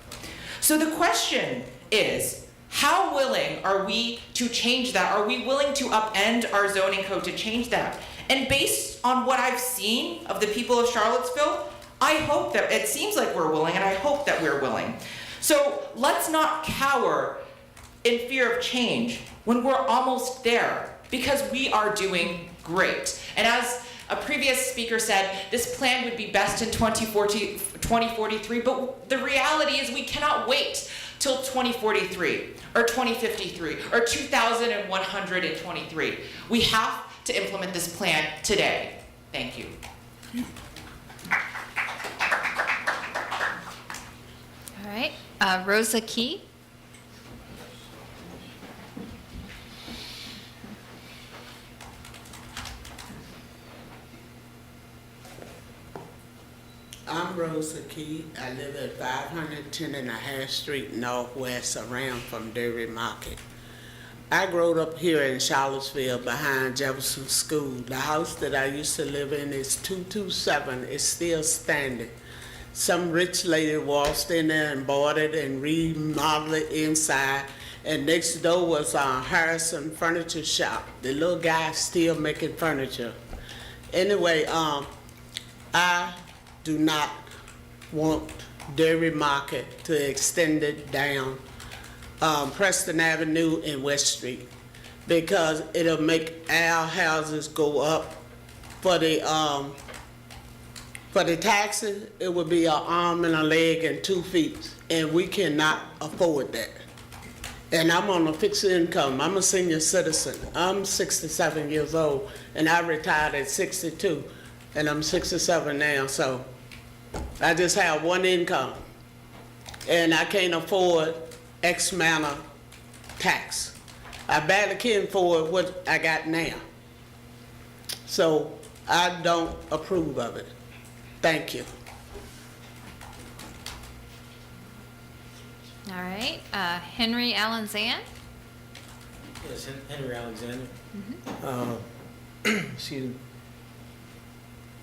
G: So the question is, how willing are we to change that? Are we willing to upend our zoning code to change that? And based on what I've seen of the people of Charlottesville, I hope that it seems like we're willing, and I hope that we're willing. So let's not cower in fear of change when we're almost there, because we are doing great. And as a previous speaker said, this plan would be best in 2043, but the reality is we cannot wait till 2043 or 2053 or 2123. We have to implement this plan today. Thank you.
C: All right, Rosa Key.
P: I'm Rosa Key. I live at 510 and a half Street Northwest, around from Derby Market. I grew up here in Charlottesville behind Jefferson School. The house that I used to live in is 227. It's still standing. Some rich lady waltzed in there and bought it and remodeled it inside. And next door was Harrison Furniture Shop. The little guy still making furniture. Anyway, I do not want Dairy Market to extend it down Preston Avenue and West Street, because it'll make our houses go up. For the taxes, it would be an arm and a leg and 2 feet, and we cannot afford that. And I'm on a fixed income. I'm a senior citizen. I'm 67 years old, and I retired at 62, and I'm 67 now, so I just have one income, and I can't afford X amount of tax. I barely can afford what I got now. So I don't approve of it. Thank you.
C: All right, Henry Alexander.
E: Yes, Henry Alexander. Excuse me.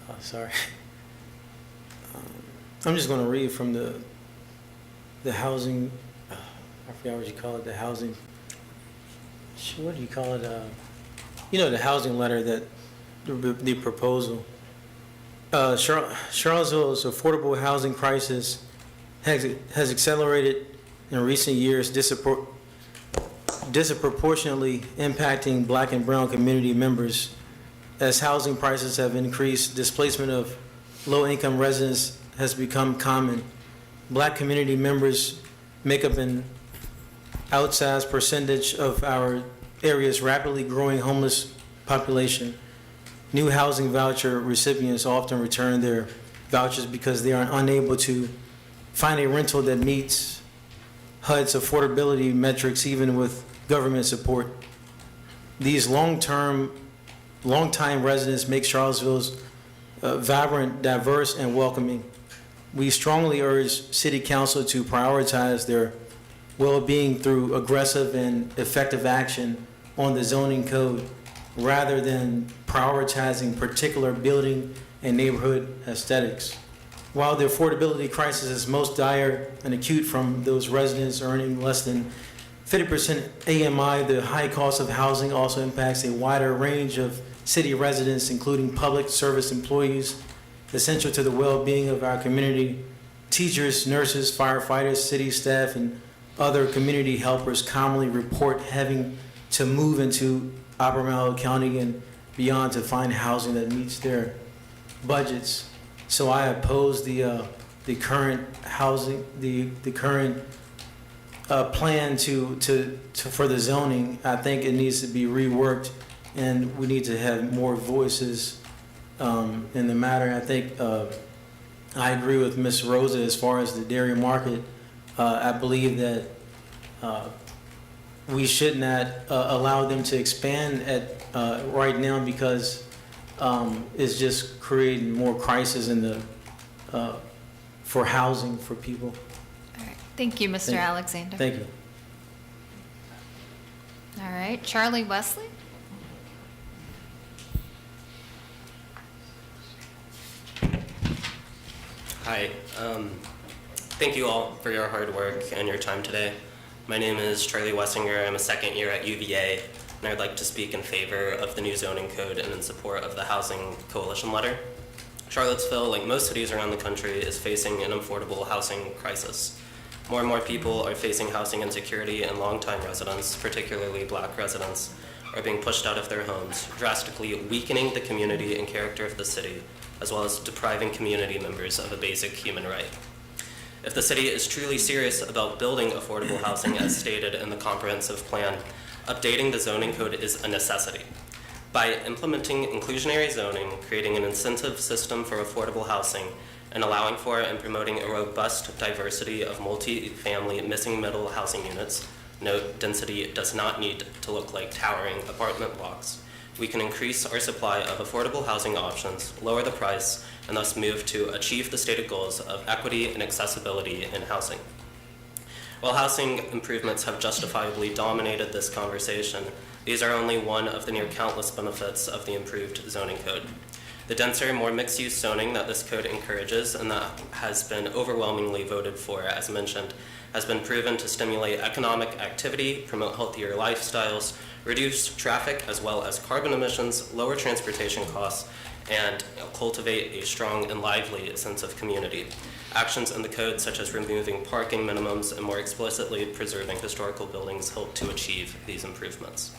E: Oh, sorry. I'm just going to read from the housing. I forgot what you call it. The housing. What do you call it? You know, the housing letter that the proposal. Charlottesville's affordable housing crisis has accelerated in recent years, disproportionately impacting Black and brown community members. As housing prices have increased, displacement of low-income residents has become common. Black community members make up an outsized percentage of our area's rapidly growing homeless population. New housing voucher recipients often return their vouchers because they are unable to find a rental that meets HUD's affordability metrics, even with government support. These long-time residents make Charlottesville's vibrant, diverse, and welcoming. We strongly urge City Council to prioritize their well-being through aggressive and effective action on the zoning code, rather than prioritizing particular building and neighborhood aesthetics. While the affordability crisis is most dire and acute from those residents earning less than 50% AMI, the high cost of housing also impacts a wider range of city residents, including public service employees, essential to the well-being of our community. Teachers, nurses, firefighters, city staff, and other community helpers commonly report having to move into Albemarle County and beyond to find housing that meets their budgets. So I oppose the current housing, the current plan for the zoning. I think it needs to be reworked, and we need to have more voices in the matter. I think I agree with Ms. Rosa as far as the dairy market. I believe that we should not allow them to expand at right now, because it's just creating more crisis in the for housing for people.
C: All right, thank you, Mr. Alexander.
E: Thank you.
C: All right, Charlie Wesley.
Q: Hi, thank you all for your hard work and your time today. My name is Charlie Wessinger. I'm a second year at UVA, and I'd like to speak in favor of the new zoning code and in support of the Housing Coalition letter. Charlottesville, like most cities around the country, is facing an affordable housing crisis. More and more people are facing housing insecurity, and longtime residents, particularly Black residents, are being pushed out of their homes, drastically weakening the community and character of the city, as well as depriving community members of a basic human right. If the city is truly serious about building affordable housing as stated in the comprehensive plan, updating the zoning code is a necessity. By implementing inclusionary zoning, creating an incentive system for affordable housing, and allowing for and promoting a robust diversity of multi-family missing middle housing units, note density does not need to look like towering apartment blocks, we can increase our supply of affordable housing options, lower the price, and thus move to achieve the stated goals of equity and accessibility in housing. While housing improvements have justifiably dominated this conversation, these are only one of the near countless benefits of the improved zoning code. The denser, more mixed-use zoning that this code encourages and that has been overwhelmingly voted for, as mentioned, has been proven to stimulate economic activity, promote healthier lifestyles, reduce traffic as well as carbon emissions, lower transportation costs, and cultivate a strong and lively sense of community. Actions in the code, such as removing parking minimums and more explicitly preserving historical buildings, help to achieve these improvements.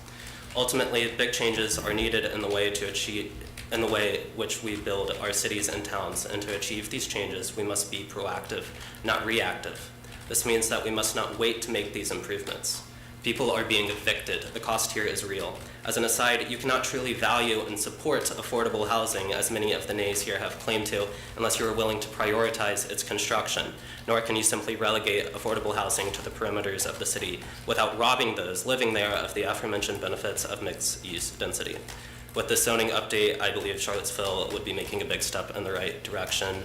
Q: Ultimately, big changes are needed in the way which we build our cities and towns, and to achieve these changes, we must be proactive, not reactive. This means that we must not wait to make these improvements. People are being evicted. The cost here is real. As an aside, you cannot truly value and support affordable housing, as many of the nays here have claimed to, unless you are willing to prioritize its construction. Nor can you simply relegate affordable housing to the perimeters of the city without robbing those living there of the aforementioned benefits of mixed-use density. With this zoning update, I believe Charlottesville would be making a big step in the right direction.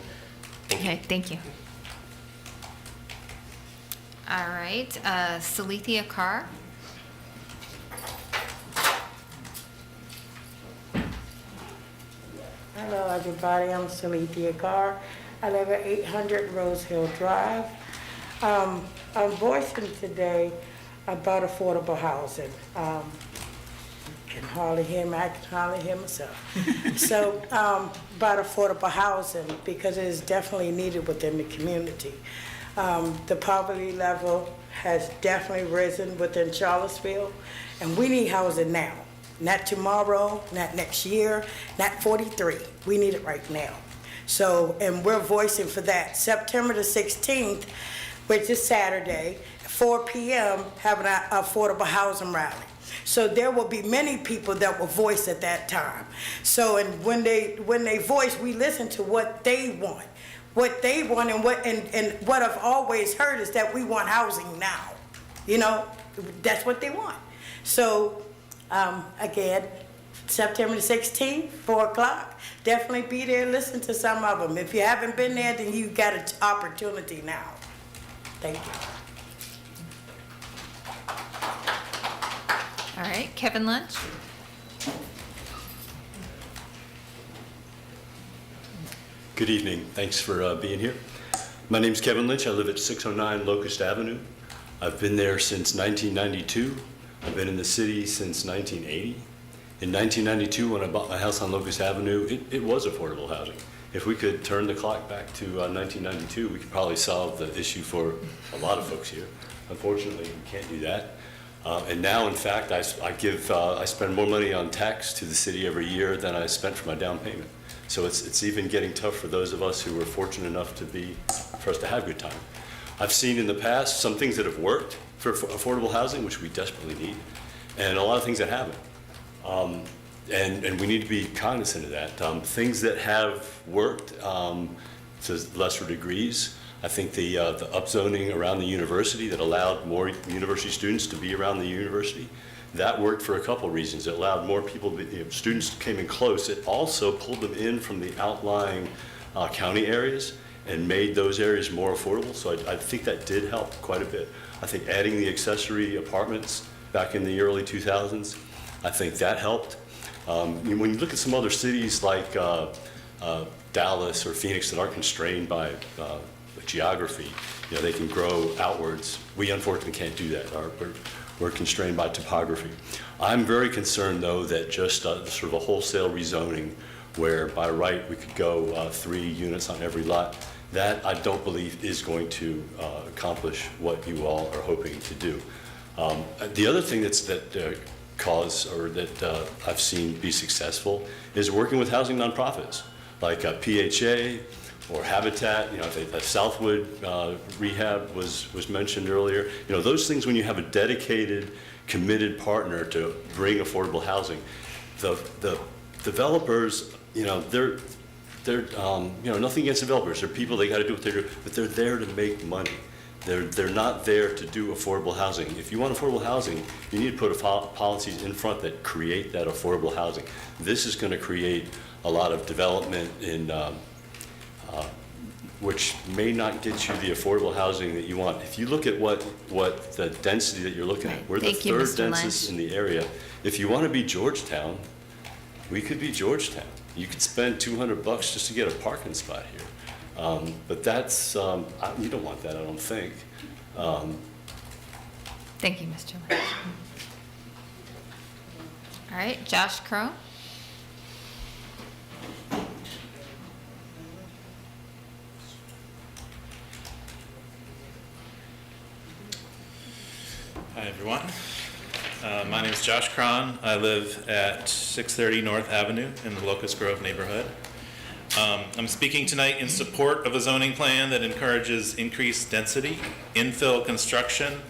Q: Thank you.
C: Okay, thank you. All right, Salithia Carr.
H: Hello, everybody. I'm Salithia Carr. I live at 800 Rose Hill Drive. I'm voicing today about affordable housing. You can hardly hear me. I can hardly hear myself. So, about affordable housing, because it is definitely needed within the community. The poverty level has definitely risen within Charlottesville, and we need housing now. Not tomorrow, not next year, not 43. We need it right now. So, and we're voicing for that. September the 16th, which is Saturday, 4 p.m., having an affordable housing rally. So there will be many people that will voice at that time. So, and when they voice, we listen to what they want. What they want, and what I've always heard is that we want housing now. You know, that's what they want. So, again, September the 16th, 4 o'clock, definitely be there, listen to some of them. If you haven't been there, then you got an opportunity now. Thank you.
C: All right, Kevin Lynch.
R: Good evening. Thanks for being here. My name's Kevin Lynch. I live at 609 Locust Avenue. I've been there since 1992. I've been in the city since 1980. In 1992, when I bought my house on Locust Avenue, it was affordable housing. If we could turn the clock back to 1992, we could probably solve the issue for a lot of folks here. Unfortunately, we can't do that. And now, in fact, I spend more money on tax to the city every year than I spent for my down payment. So it's even getting tough for those of us who were fortunate enough for us to have a good time. I've seen in the past some things that have worked for affordable housing, which we desperately need, and a lot of things that haven't. And we need to be cognizant of that. Things that have worked to lesser degrees. I think the upzoning around the university that allowed more university students to be around the university, that worked for a couple reasons. It allowed more people, students came in close. It also pulled them in from the outlying county areas and made those areas more affordable. So I think that did help quite a bit. I think adding the accessory apartments back in the early 2000s, I think that helped. When you look at some other cities like Dallas or Phoenix that aren't constrained by geography, they can grow outwards. We unfortunately can't do that. We're constrained by topography. I'm very concerned, though, that just sort of a wholesale rezoning where by right we could go 3 units on every lot, that I don't believe is going to accomplish what you all are hoping to do. The other thing that I've seen be successful is working with housing nonprofits like PHA or Habitat. The Southwood rehab was mentioned earlier. Those things, when you have a dedicated, committed partner to bring affordable housing, the developers, they're nothing against developers. They're people, they got to do what they do, but they're there to make money. They're not there to do affordable housing. If you want affordable housing, you need to put policies in front that create that affordable housing. This is going to create a lot of development in which may not get you the affordable housing that you want. If you look at what the density that you're looking at, we're the third densest in the area. If you want to be Georgetown, we could be Georgetown. You could spend $200 just to get a parking spot here. But that's, you don't want that, I don't think.
C: Thank you, Mr. Lynch. All right, Josh Crow.
I: Hi, everyone. My name is Josh Cron. I live at 630 North Avenue in the Locust Grove neighborhood. I'm speaking tonight in support of a zoning plan that encourages increased density, infill construction,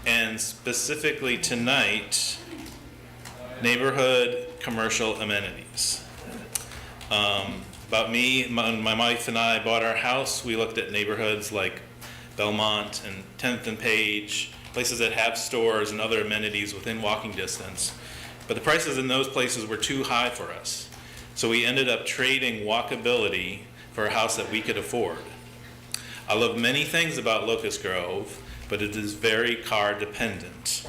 I: and specifically tonight, neighborhood commercial amenities. About me, my wife and I bought our house. We looked at neighborhoods like Belmont and 10th and Page, places that have stores and other amenities within walking distance. But the prices in those places were too high for us. So we ended up trading walkability for a house that we could afford. I love many things about Locust Grove, but it is very car dependent.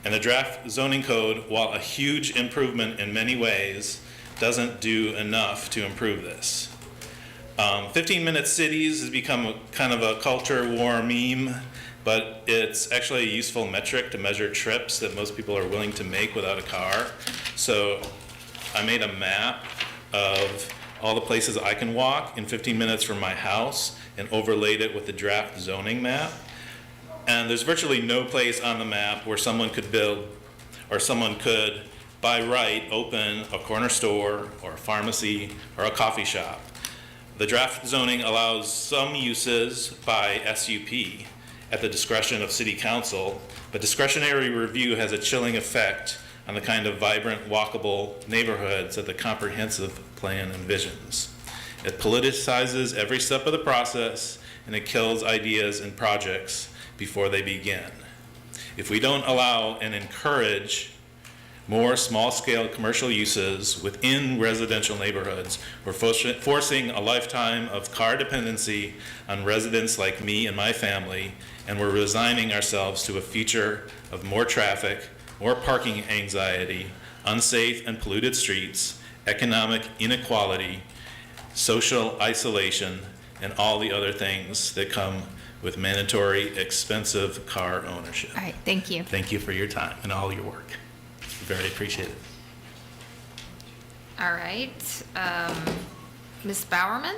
I: And the draft zoning code, while a huge improvement in many ways, doesn't do enough to improve this. 15-minute cities has become kind of a culture war meme, but it's actually a useful metric to measure trips that most people are willing to make without a car. So I made a map of all the places I can walk in 15 minutes from my house and overlaid it with the draft zoning map. And there's virtually no place on the map where someone could build or someone could, by right, open a corner store or a pharmacy or a coffee shop. The draft zoning allows some uses by SUP at the discretion of City Council, but discretionary review has a chilling effect on the kind of vibrant, walkable neighborhoods that the comprehensive plan envisions. It politicizes every step of the process, and it kills ideas and projects before they begin. If we don't allow and encourage more small-scale commercial uses within residential neighborhoods, we're forcing a lifetime of car dependency on residents like me and my family, and we're resigning ourselves to a future of more traffic, more parking anxiety, unsafe and polluted streets, economic inequality, social isolation, and all the other things that come with mandatory, expensive car ownership.
C: All right, thank you.
I: Thank you for your time and all your work. Very appreciated.
C: All right, Ms. Bowerman?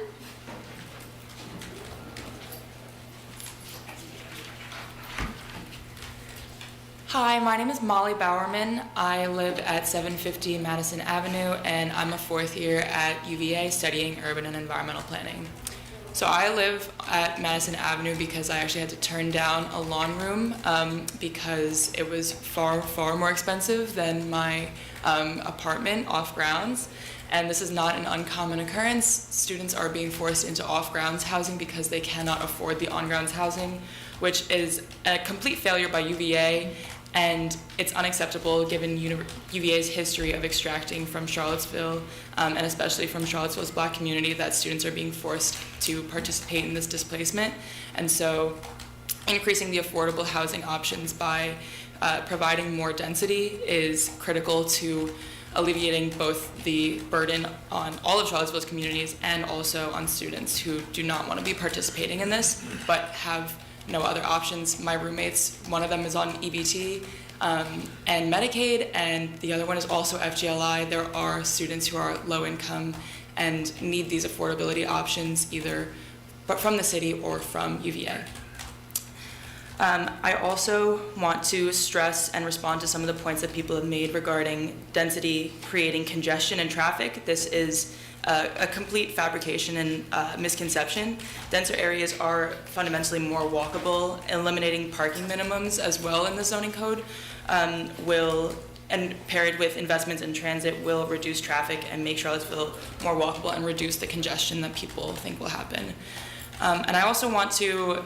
J: Hi, my name is Molly Bowerman. I live at 750 Madison Avenue, and I'm a fourth year at UVA studying urban and environmental planning. So I live at Madison Avenue because I actually had to turn down a lawn room because it was far, far more expensive than my apartment off grounds. And this is not an uncommon occurrence. Students are being forced into off-grounds housing because they cannot afford the on-grounds housing, which is a complete failure by UVA. And it's unacceptable given UVA's history of extracting from Charlottesville, and especially from Charlottesville's Black community, that students are being forced to participate in this displacement. And so increasing the affordable housing options by providing more density is critical to alleviating both the burden on all of Charlottesville's communities and also on students who do not want to be participating in this, but have no other options. My roommates, one of them is on EBT and Medicaid, and the other one is also FGLI. There are students who are low income and need these affordability options either from the city or from UVA. I also want to stress and respond to some of the points that people have made regarding density creating congestion and traffic. This is a complete fabrication and misconception. Denser areas are fundamentally more walkable. Eliminating parking minimums as well in the zoning code and paired with investments in transit will reduce traffic and make Charlottesville more walkable and reduce the congestion that people think will happen. And I also want to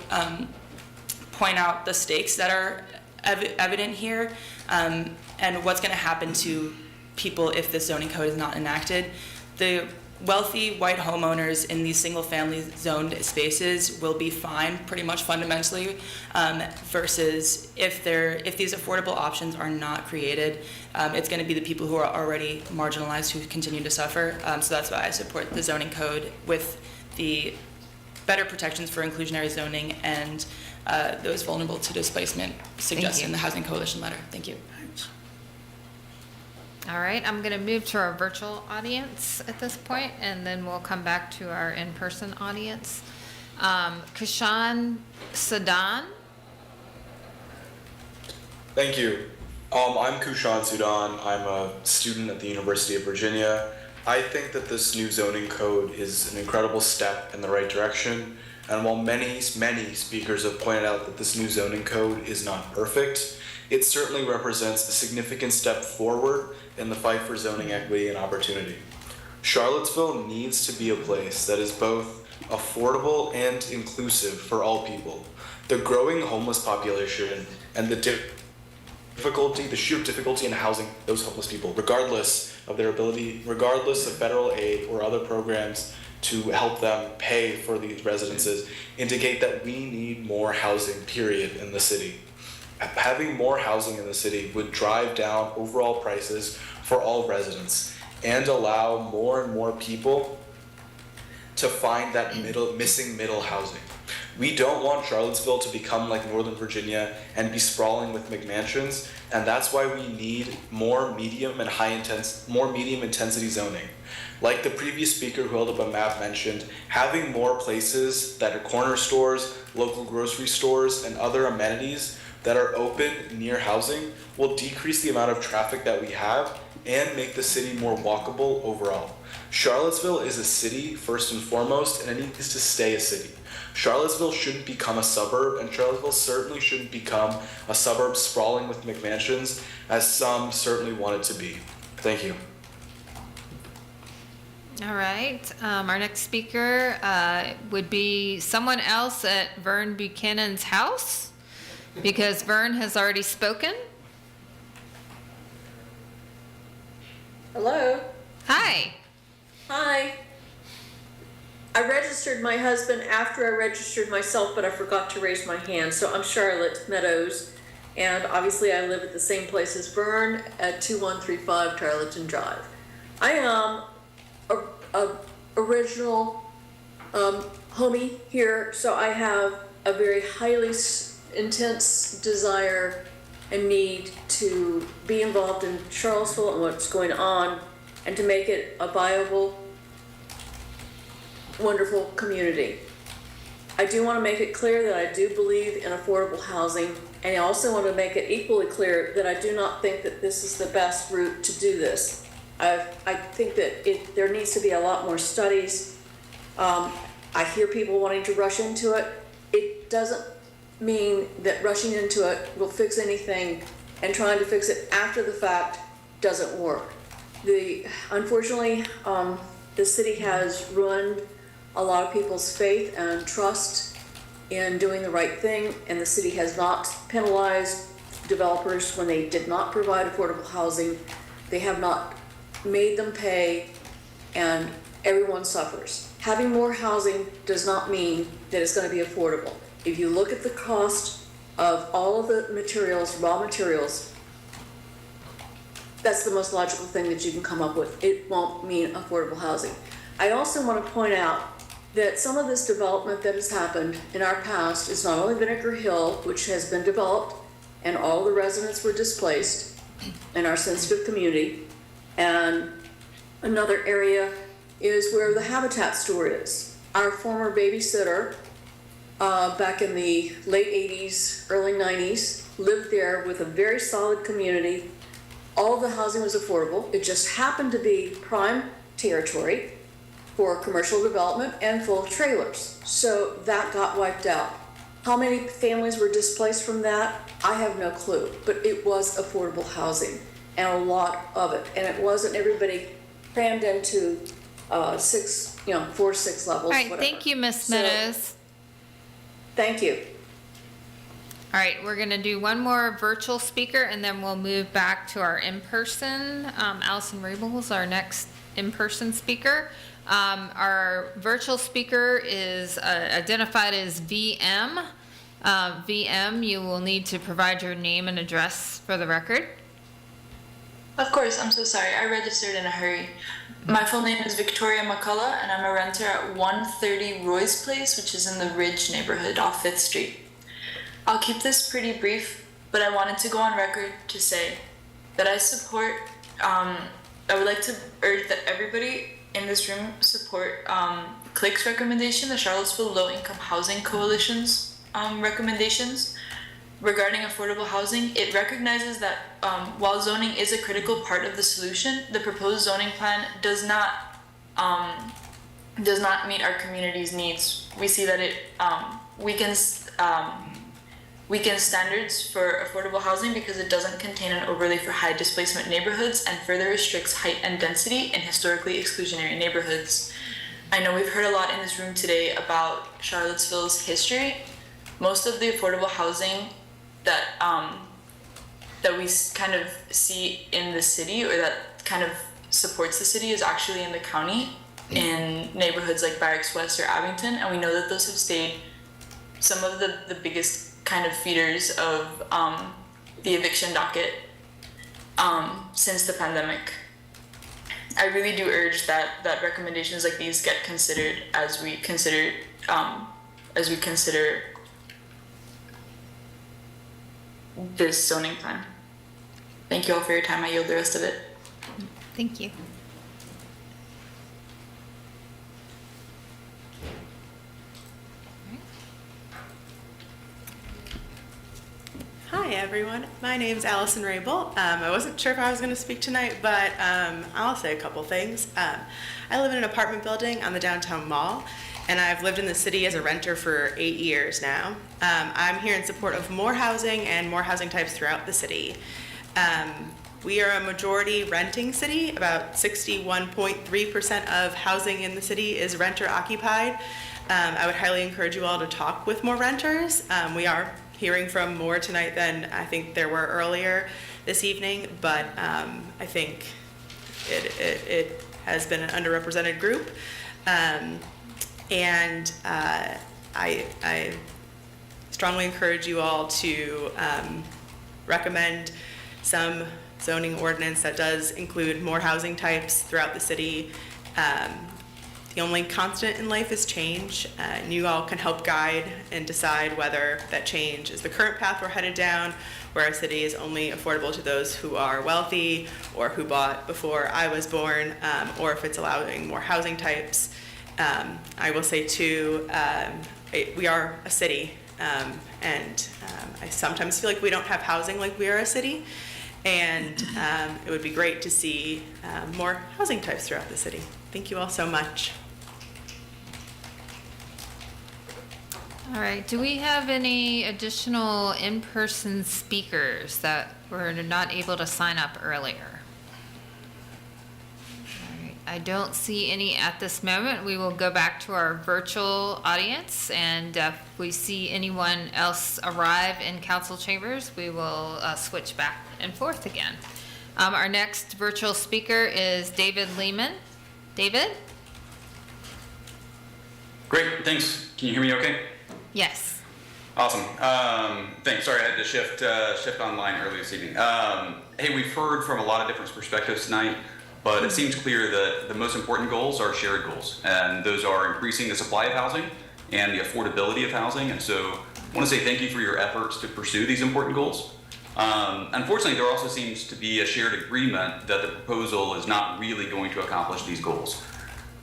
J: point out the stakes that are evident here and what's going to happen to people if this zoning code is not enacted. The wealthy white homeowners in these single-family zoned spaces will be fined pretty much fundamentally versus if these affordable options are not created, it's going to be the people who are already marginalized who continue to suffer. So that's why I support the zoning code with the better protections for inclusionary zoning and those vulnerable to displacement suggested in the Housing Coalition letter. Thank you.
C: All right, I'm going to move to our virtual audience at this point, and then we'll come back to our in-person audience. Kashan Sadan.
K: Thank you. I'm Kushan Sudan. I'm a student at the University of Virginia. I think that this new zoning code is an incredible step in the right direction. And while many speakers have pointed out that this new zoning code is not perfect, it certainly represents a significant step forward in the fight for zoning equity and opportunity. Charlottesville needs to be a place that is both affordable and inclusive for all people. The growing homeless population and the sheer difficulty in housing those homeless people, regardless of their ability, regardless of federal aid or other programs to help them pay for these residences, indicate that we need more housing, period, in the city. Having more housing in the city would drive down overall prices for all residents and allow more and more people to find that missing middle housing. We don't want Charlottesville to become like Northern Virginia and be sprawling with McMansions, and that's why we need more medium intensity zoning. Like the previous speaker who held up a map mentioned, having more places that are corner stores, local grocery stores, and other amenities that are open near housing will decrease the amount of traffic that we have and make the city more walkable overall. Charlottesville is a city first and foremost, and it needs to stay a city. Charlottesville shouldn't become a suburb, and Charlottesville certainly shouldn't become a suburb sprawling with McMansions, as some certainly want it to be. Thank you.
C: All right, our next speaker would be someone else at Vern Buchanan's house, because Vern has already spoken.
S: Hello.
C: Hi.
S: Hi. I registered my husband after I registered myself, but I forgot to raise my hand. So I'm Charlotte Meadows, and obviously I live at the same place as Vern at 2135 Tarleton Drive. I am a original homie here, so I have a very highly intense desire and need to be involved in Charlottesville and what's going on, and to make it a viable, wonderful community. I do want to make it clear that I do believe in affordable housing, and I also want to make it equally clear that I do not think that this is the best route to do this. I think that there needs to be a lot more studies. I hear people wanting to rush into it. It doesn't mean that rushing into it will fix anything, and trying to fix it after the fact doesn't work. Unfortunately, the city has ruined a lot of people's faith and trust in doing the right thing, and the city has not penalized developers when they did not provide affordable housing. They have not made them pay, and everyone suffers. Having more housing does not mean that it's going to be affordable. If you look at the cost of all of the materials, raw materials, that's the most logical thing that you can come up with. It won't mean affordable housing. I also want to point out that some of this development that has happened in our past is not only Vinegar Hill, which has been developed and all the residents were displaced in our sensitive community, and another area is where the Habitat store is. Our former babysitter back in the late 80s, early 90s, lived there with a very solid community. All of the housing was affordable. It just happened to be prime territory for commercial development and full of trailers. So that got wiped out. How many families were displaced from that? I have no clue, but it was affordable housing, and a lot of it. And it wasn't everybody crammed into 4 to 6 levels.
C: All right,
S: whatever.
C: thank you, Ms. Meadows.
S: Thank you.
C: All right, we're going to do one more virtual speaker, and then we'll move back to our in-person. Allison Rabel is our next in-person speaker. Our virtual speaker is identified as VM. VM, you will need to provide your name and address for the record.
T: Of course, I'm so sorry. I registered in a hurry. My full name is Victoria McCullough, and I'm a renter at 130 Roy's Place, which is in the Ridge neighborhood off 5th Street. I'll keep this pretty brief, but I wanted to go on record to say that I support I would like to urge that everybody in this room support CLIC's recommendation, the Charlottesville Low Income Housing Coalition's recommendations regarding affordable housing. It recognizes that while zoning is a critical part of the solution, the proposed zoning plan does not meet our community's needs. We see that it weakens standards for affordable housing because it doesn't contain an overlay for high displacement neighborhoods and further restricts height and density in historically exclusionary neighborhoods. I know we've heard a lot in this room today about Charlottesville's history. Most of the affordable housing that we kind of see in the city, or that kind of supports the city, is actually in the county, in neighborhoods like Barracks West or Abington, and we know that those have stayed some of the biggest kind of feeders of the eviction docket since the pandemic. I really do urge that recommendations like these get considered as we consider this zoning plan. Thank you all for your time. I yield the rest of it.
C: Thank you.
A: Hi everyone, my name is Allison Rabel. I wasn't sure if I was going to speak tonight, but I'll say a couple things. I live in an apartment building on the downtown mall, and I've lived in the city as a renter for 8 years now. I'm here in support of more housing and more housing types throughout the city. We are a majority renting city. About 61.3% of housing in the city is renter occupied. I would highly encourage you all to talk with more renters. We are hearing from more tonight than I think there were earlier this evening, but I think it has been an underrepresented group. And I strongly encourage you all to recommend some zoning ordinance that does include more housing types throughout the city. The only constant in life is change, and you all can help guide and decide whether that change is the current path we're headed down, where our city is only affordable to those who are wealthy or who bought before I was born, or if it's allowing more housing types. I will say too, we are a city, and I sometimes feel like we don't have housing like we are a city, and it would be great to see more housing types throughout the city. Thank you all so much.
C: All right, do we have any additional in-person speakers that were not able to sign up earlier? All right, I don't see any at this moment. We will go back to our virtual audience, and if we see anyone else arrive in council chambers, we will switch back and forth again. Our next virtual speaker is David Lehman. David?
L: Great, thanks. Can you hear me okay?
C: Yes.
L: Awesome. Thanks. Sorry, I had to shift online early this evening. Hey, we've heard from a lot of different perspectives tonight, but it seems clear that the most important goals are shared goals, and those are increasing the supply of housing and the affordability of housing. And so I want to say thank you for your efforts to pursue these important goals. Unfortunately, there also seems to be a shared agreement that the proposal is not really going to accomplish these goals.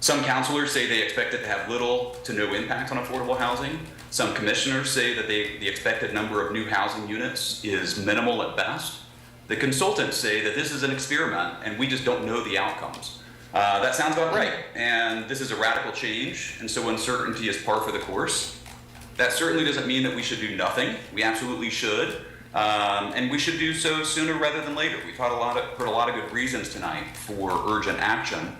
L: Some councilors say they expect it to have little to no impact on affordable housing. Some commissioners say that the expected number of new housing units is minimal at best. The consultants say that this is an experiment and we just don't know the outcomes. That sounds about right, and this is a radical change, and so uncertainty is par for the course. That certainly doesn't mean that we should do nothing. We absolutely should. And we should do so sooner rather than later. We've heard a lot of good reasons tonight for urgent action,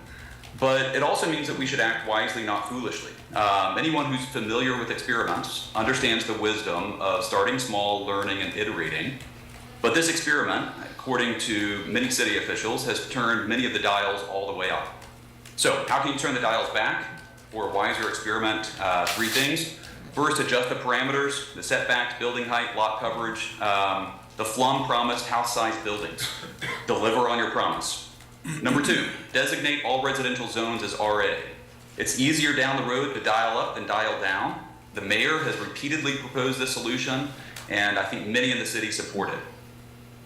L: but it also means that we should act wisely, not foolishly. Anyone who's familiar with experiments understands the wisdom of starting small, learning, and iterating. But this experiment, according to many city officials, has turned many of the dials all the way up. So how can you turn the dials back for a wiser experiment? Three things. First, adjust the parameters, the setbacks, building height, lot coverage, the FLUM promised house-sized buildings. Deliver on your promise. Number two, designate all residential zones as RA. It's easier down the road to dial up than dial down. The mayor has repeatedly proposed this solution, and I think many in the city support it.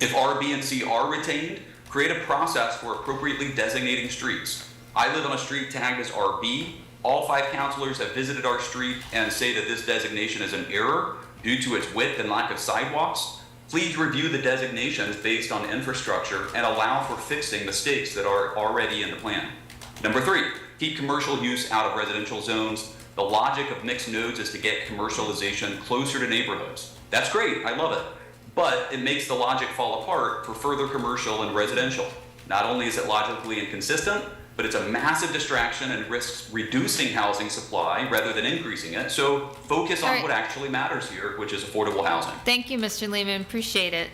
L: If R, B, and C are retained, Create a process for appropriately designating streets. I live on a street tagged as RB. All 5 councilors have visited our street and say that this designation is an error due to its width and lack of sidewalks. Please review the designations based on infrastructure and allow for fixing mistakes that are already in the plan. Number 3, keep commercial use out of residential zones. The logic of mixed nodes is to get commercialization closer to neighborhoods. That's great, I love it. But it makes the logic fall apart for further commercial and residential. Not only is it logically inconsistent, but it's a massive distraction and risks reducing housing supply rather than increasing it. So focus on what actually matters here, which is affordable housing.
C: Thank you, Mr. Lehman, appreciate it.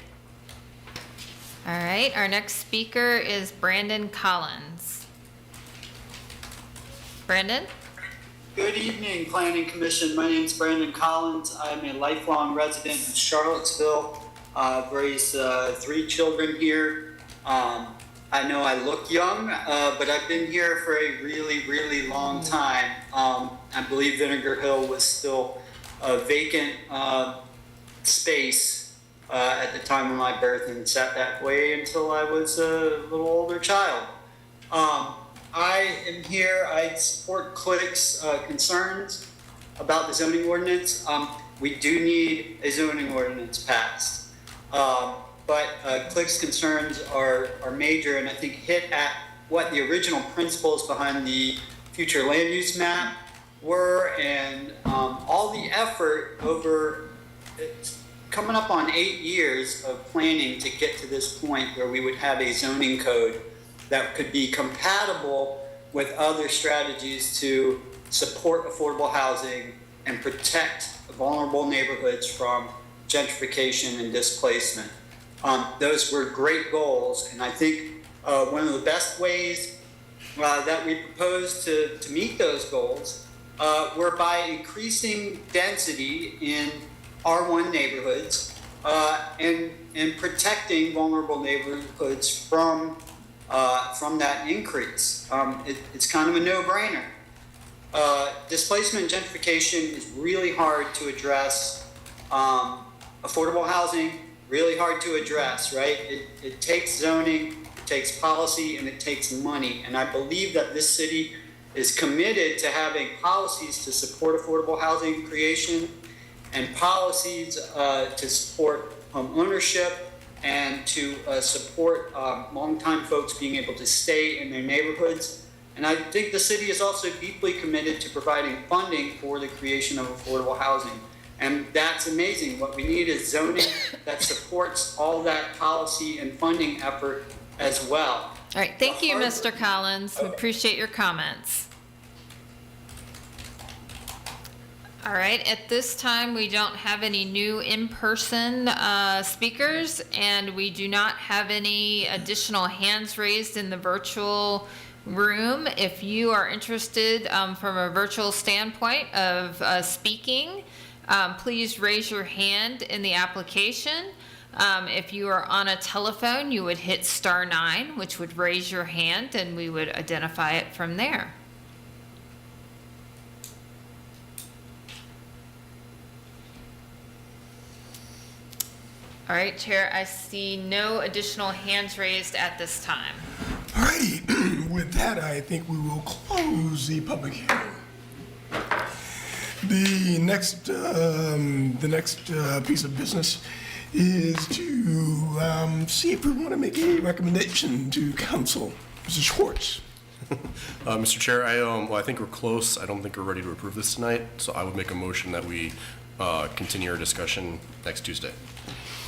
C: All right, our next speaker is Brandon Collins. Brandon?
M: Good evening, Planning Commission. My name is Brandon Collins. I'm a lifelong resident of Charlottesville. I've raised 3 children here. I know I look young, but I've been here for a really, really long time. I believe Vinegar Hill was still a vacant space at the time of my birth, and sat that way until I was a little older child. I am here, I support Click's concerns about the zoning ordinance. We do need a zoning ordinance passed. But Click's concerns are major, and I think hit at what the original principles behind the future land use map were, and all the effort over coming up on 8 years of planning to get to this point where we would have a zoning code that could be compatible with other strategies to support affordable housing and protect vulnerable neighborhoods from gentrification and displacement. Those were great goals, and I think one of the best ways that we propose to meet those goals were by increasing density in R1 neighborhoods and protecting vulnerable neighborhoods from that increase. It's kind of a no-brainer. Displacement and gentrification is really hard to address. Affordable housing, really hard to address, right? It takes zoning, it takes policy, and it takes money. And I believe that this city is committed to having policies to support affordable housing creation and policies to support home ownership and to support longtime folks being able to stay in their neighborhoods. And I think the city is also deeply committed to providing funding for the creation of affordable housing. And that's amazing. What we need is zoning that supports all that policy and funding effort as well.
C: All right, thank you, Mr. Collins. We appreciate your comments. All right, at this time, we don't have any new in-person speakers, and we do not have any additional hands raised in the virtual room. If you are interested from a virtual standpoint of speaking, please raise your hand in the application. If you are on a telephone, you would hit *9, which would raise your hand, and we would identify it from there. All right, Chair, I see no additional hands raised at this time.
N: All righty, with that, I think we will close the public hearing. The next piece of business is to see if we want to make a recommendation to council. Mr. Schwartz.
U: Mr. Chair, I think we're close. I don't think we're ready to approve this tonight, so I would make a motion that we continue our discussion next Tuesday.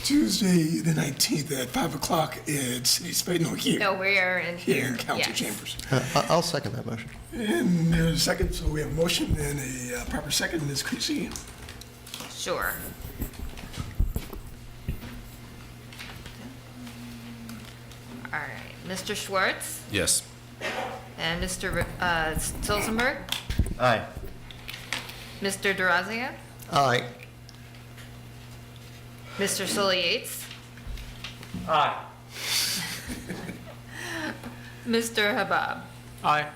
N: Tuesday, the 19th at 5 o'clock at City Space. No, here.
C: No, we are in
N: Here
C: here.
N: in council
C: Yes.
N: chambers.
X: I'll second that motion.
N: And there's a second, so we have a motion and a proper second. Ms. Creasy.
C: Sure. All right, Mr. Schwartz
U: Yes.
C: and Mr. Silsenberg,
X: Aye.
C: Mr. DeRazia,
X: Aye.
C: Mr. Sully Yates,
X: Aye.
C: Mr. Habab,
U: Aye.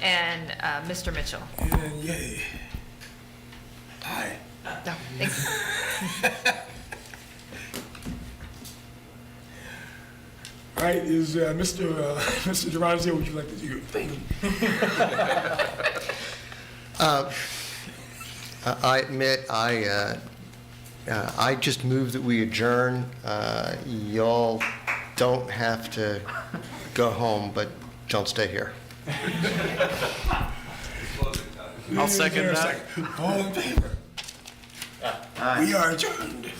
C: and Mr. Mitchell.
N: And yay. Aye.
C: No, thank you.
N: right, is Mr. Duranzio, would you like to do? Thank you.
X: I admit, I just move that we adjourn. Y'all don't have to go home, but don't stay here.
N: I'll second that. All in favor? We are adjourned.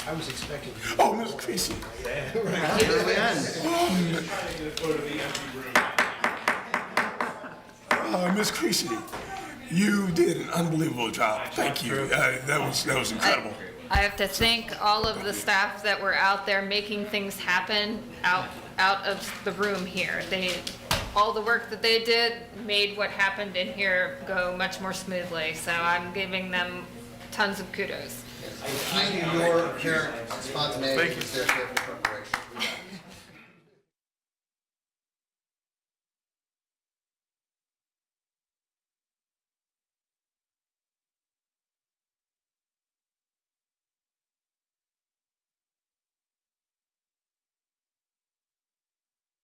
X: I was expecting.
N: Oh, Ms. Creasy. Ms. Creasy, you did an unbelievable job. Thank you. That was incredible.
C: I have to thank all of the staff that were out there making things happen out of the room here. All the work that they did made what happened in here go much more smoothly. So I'm giving them tons of kudos.
X: Your spontaneity is their preparation.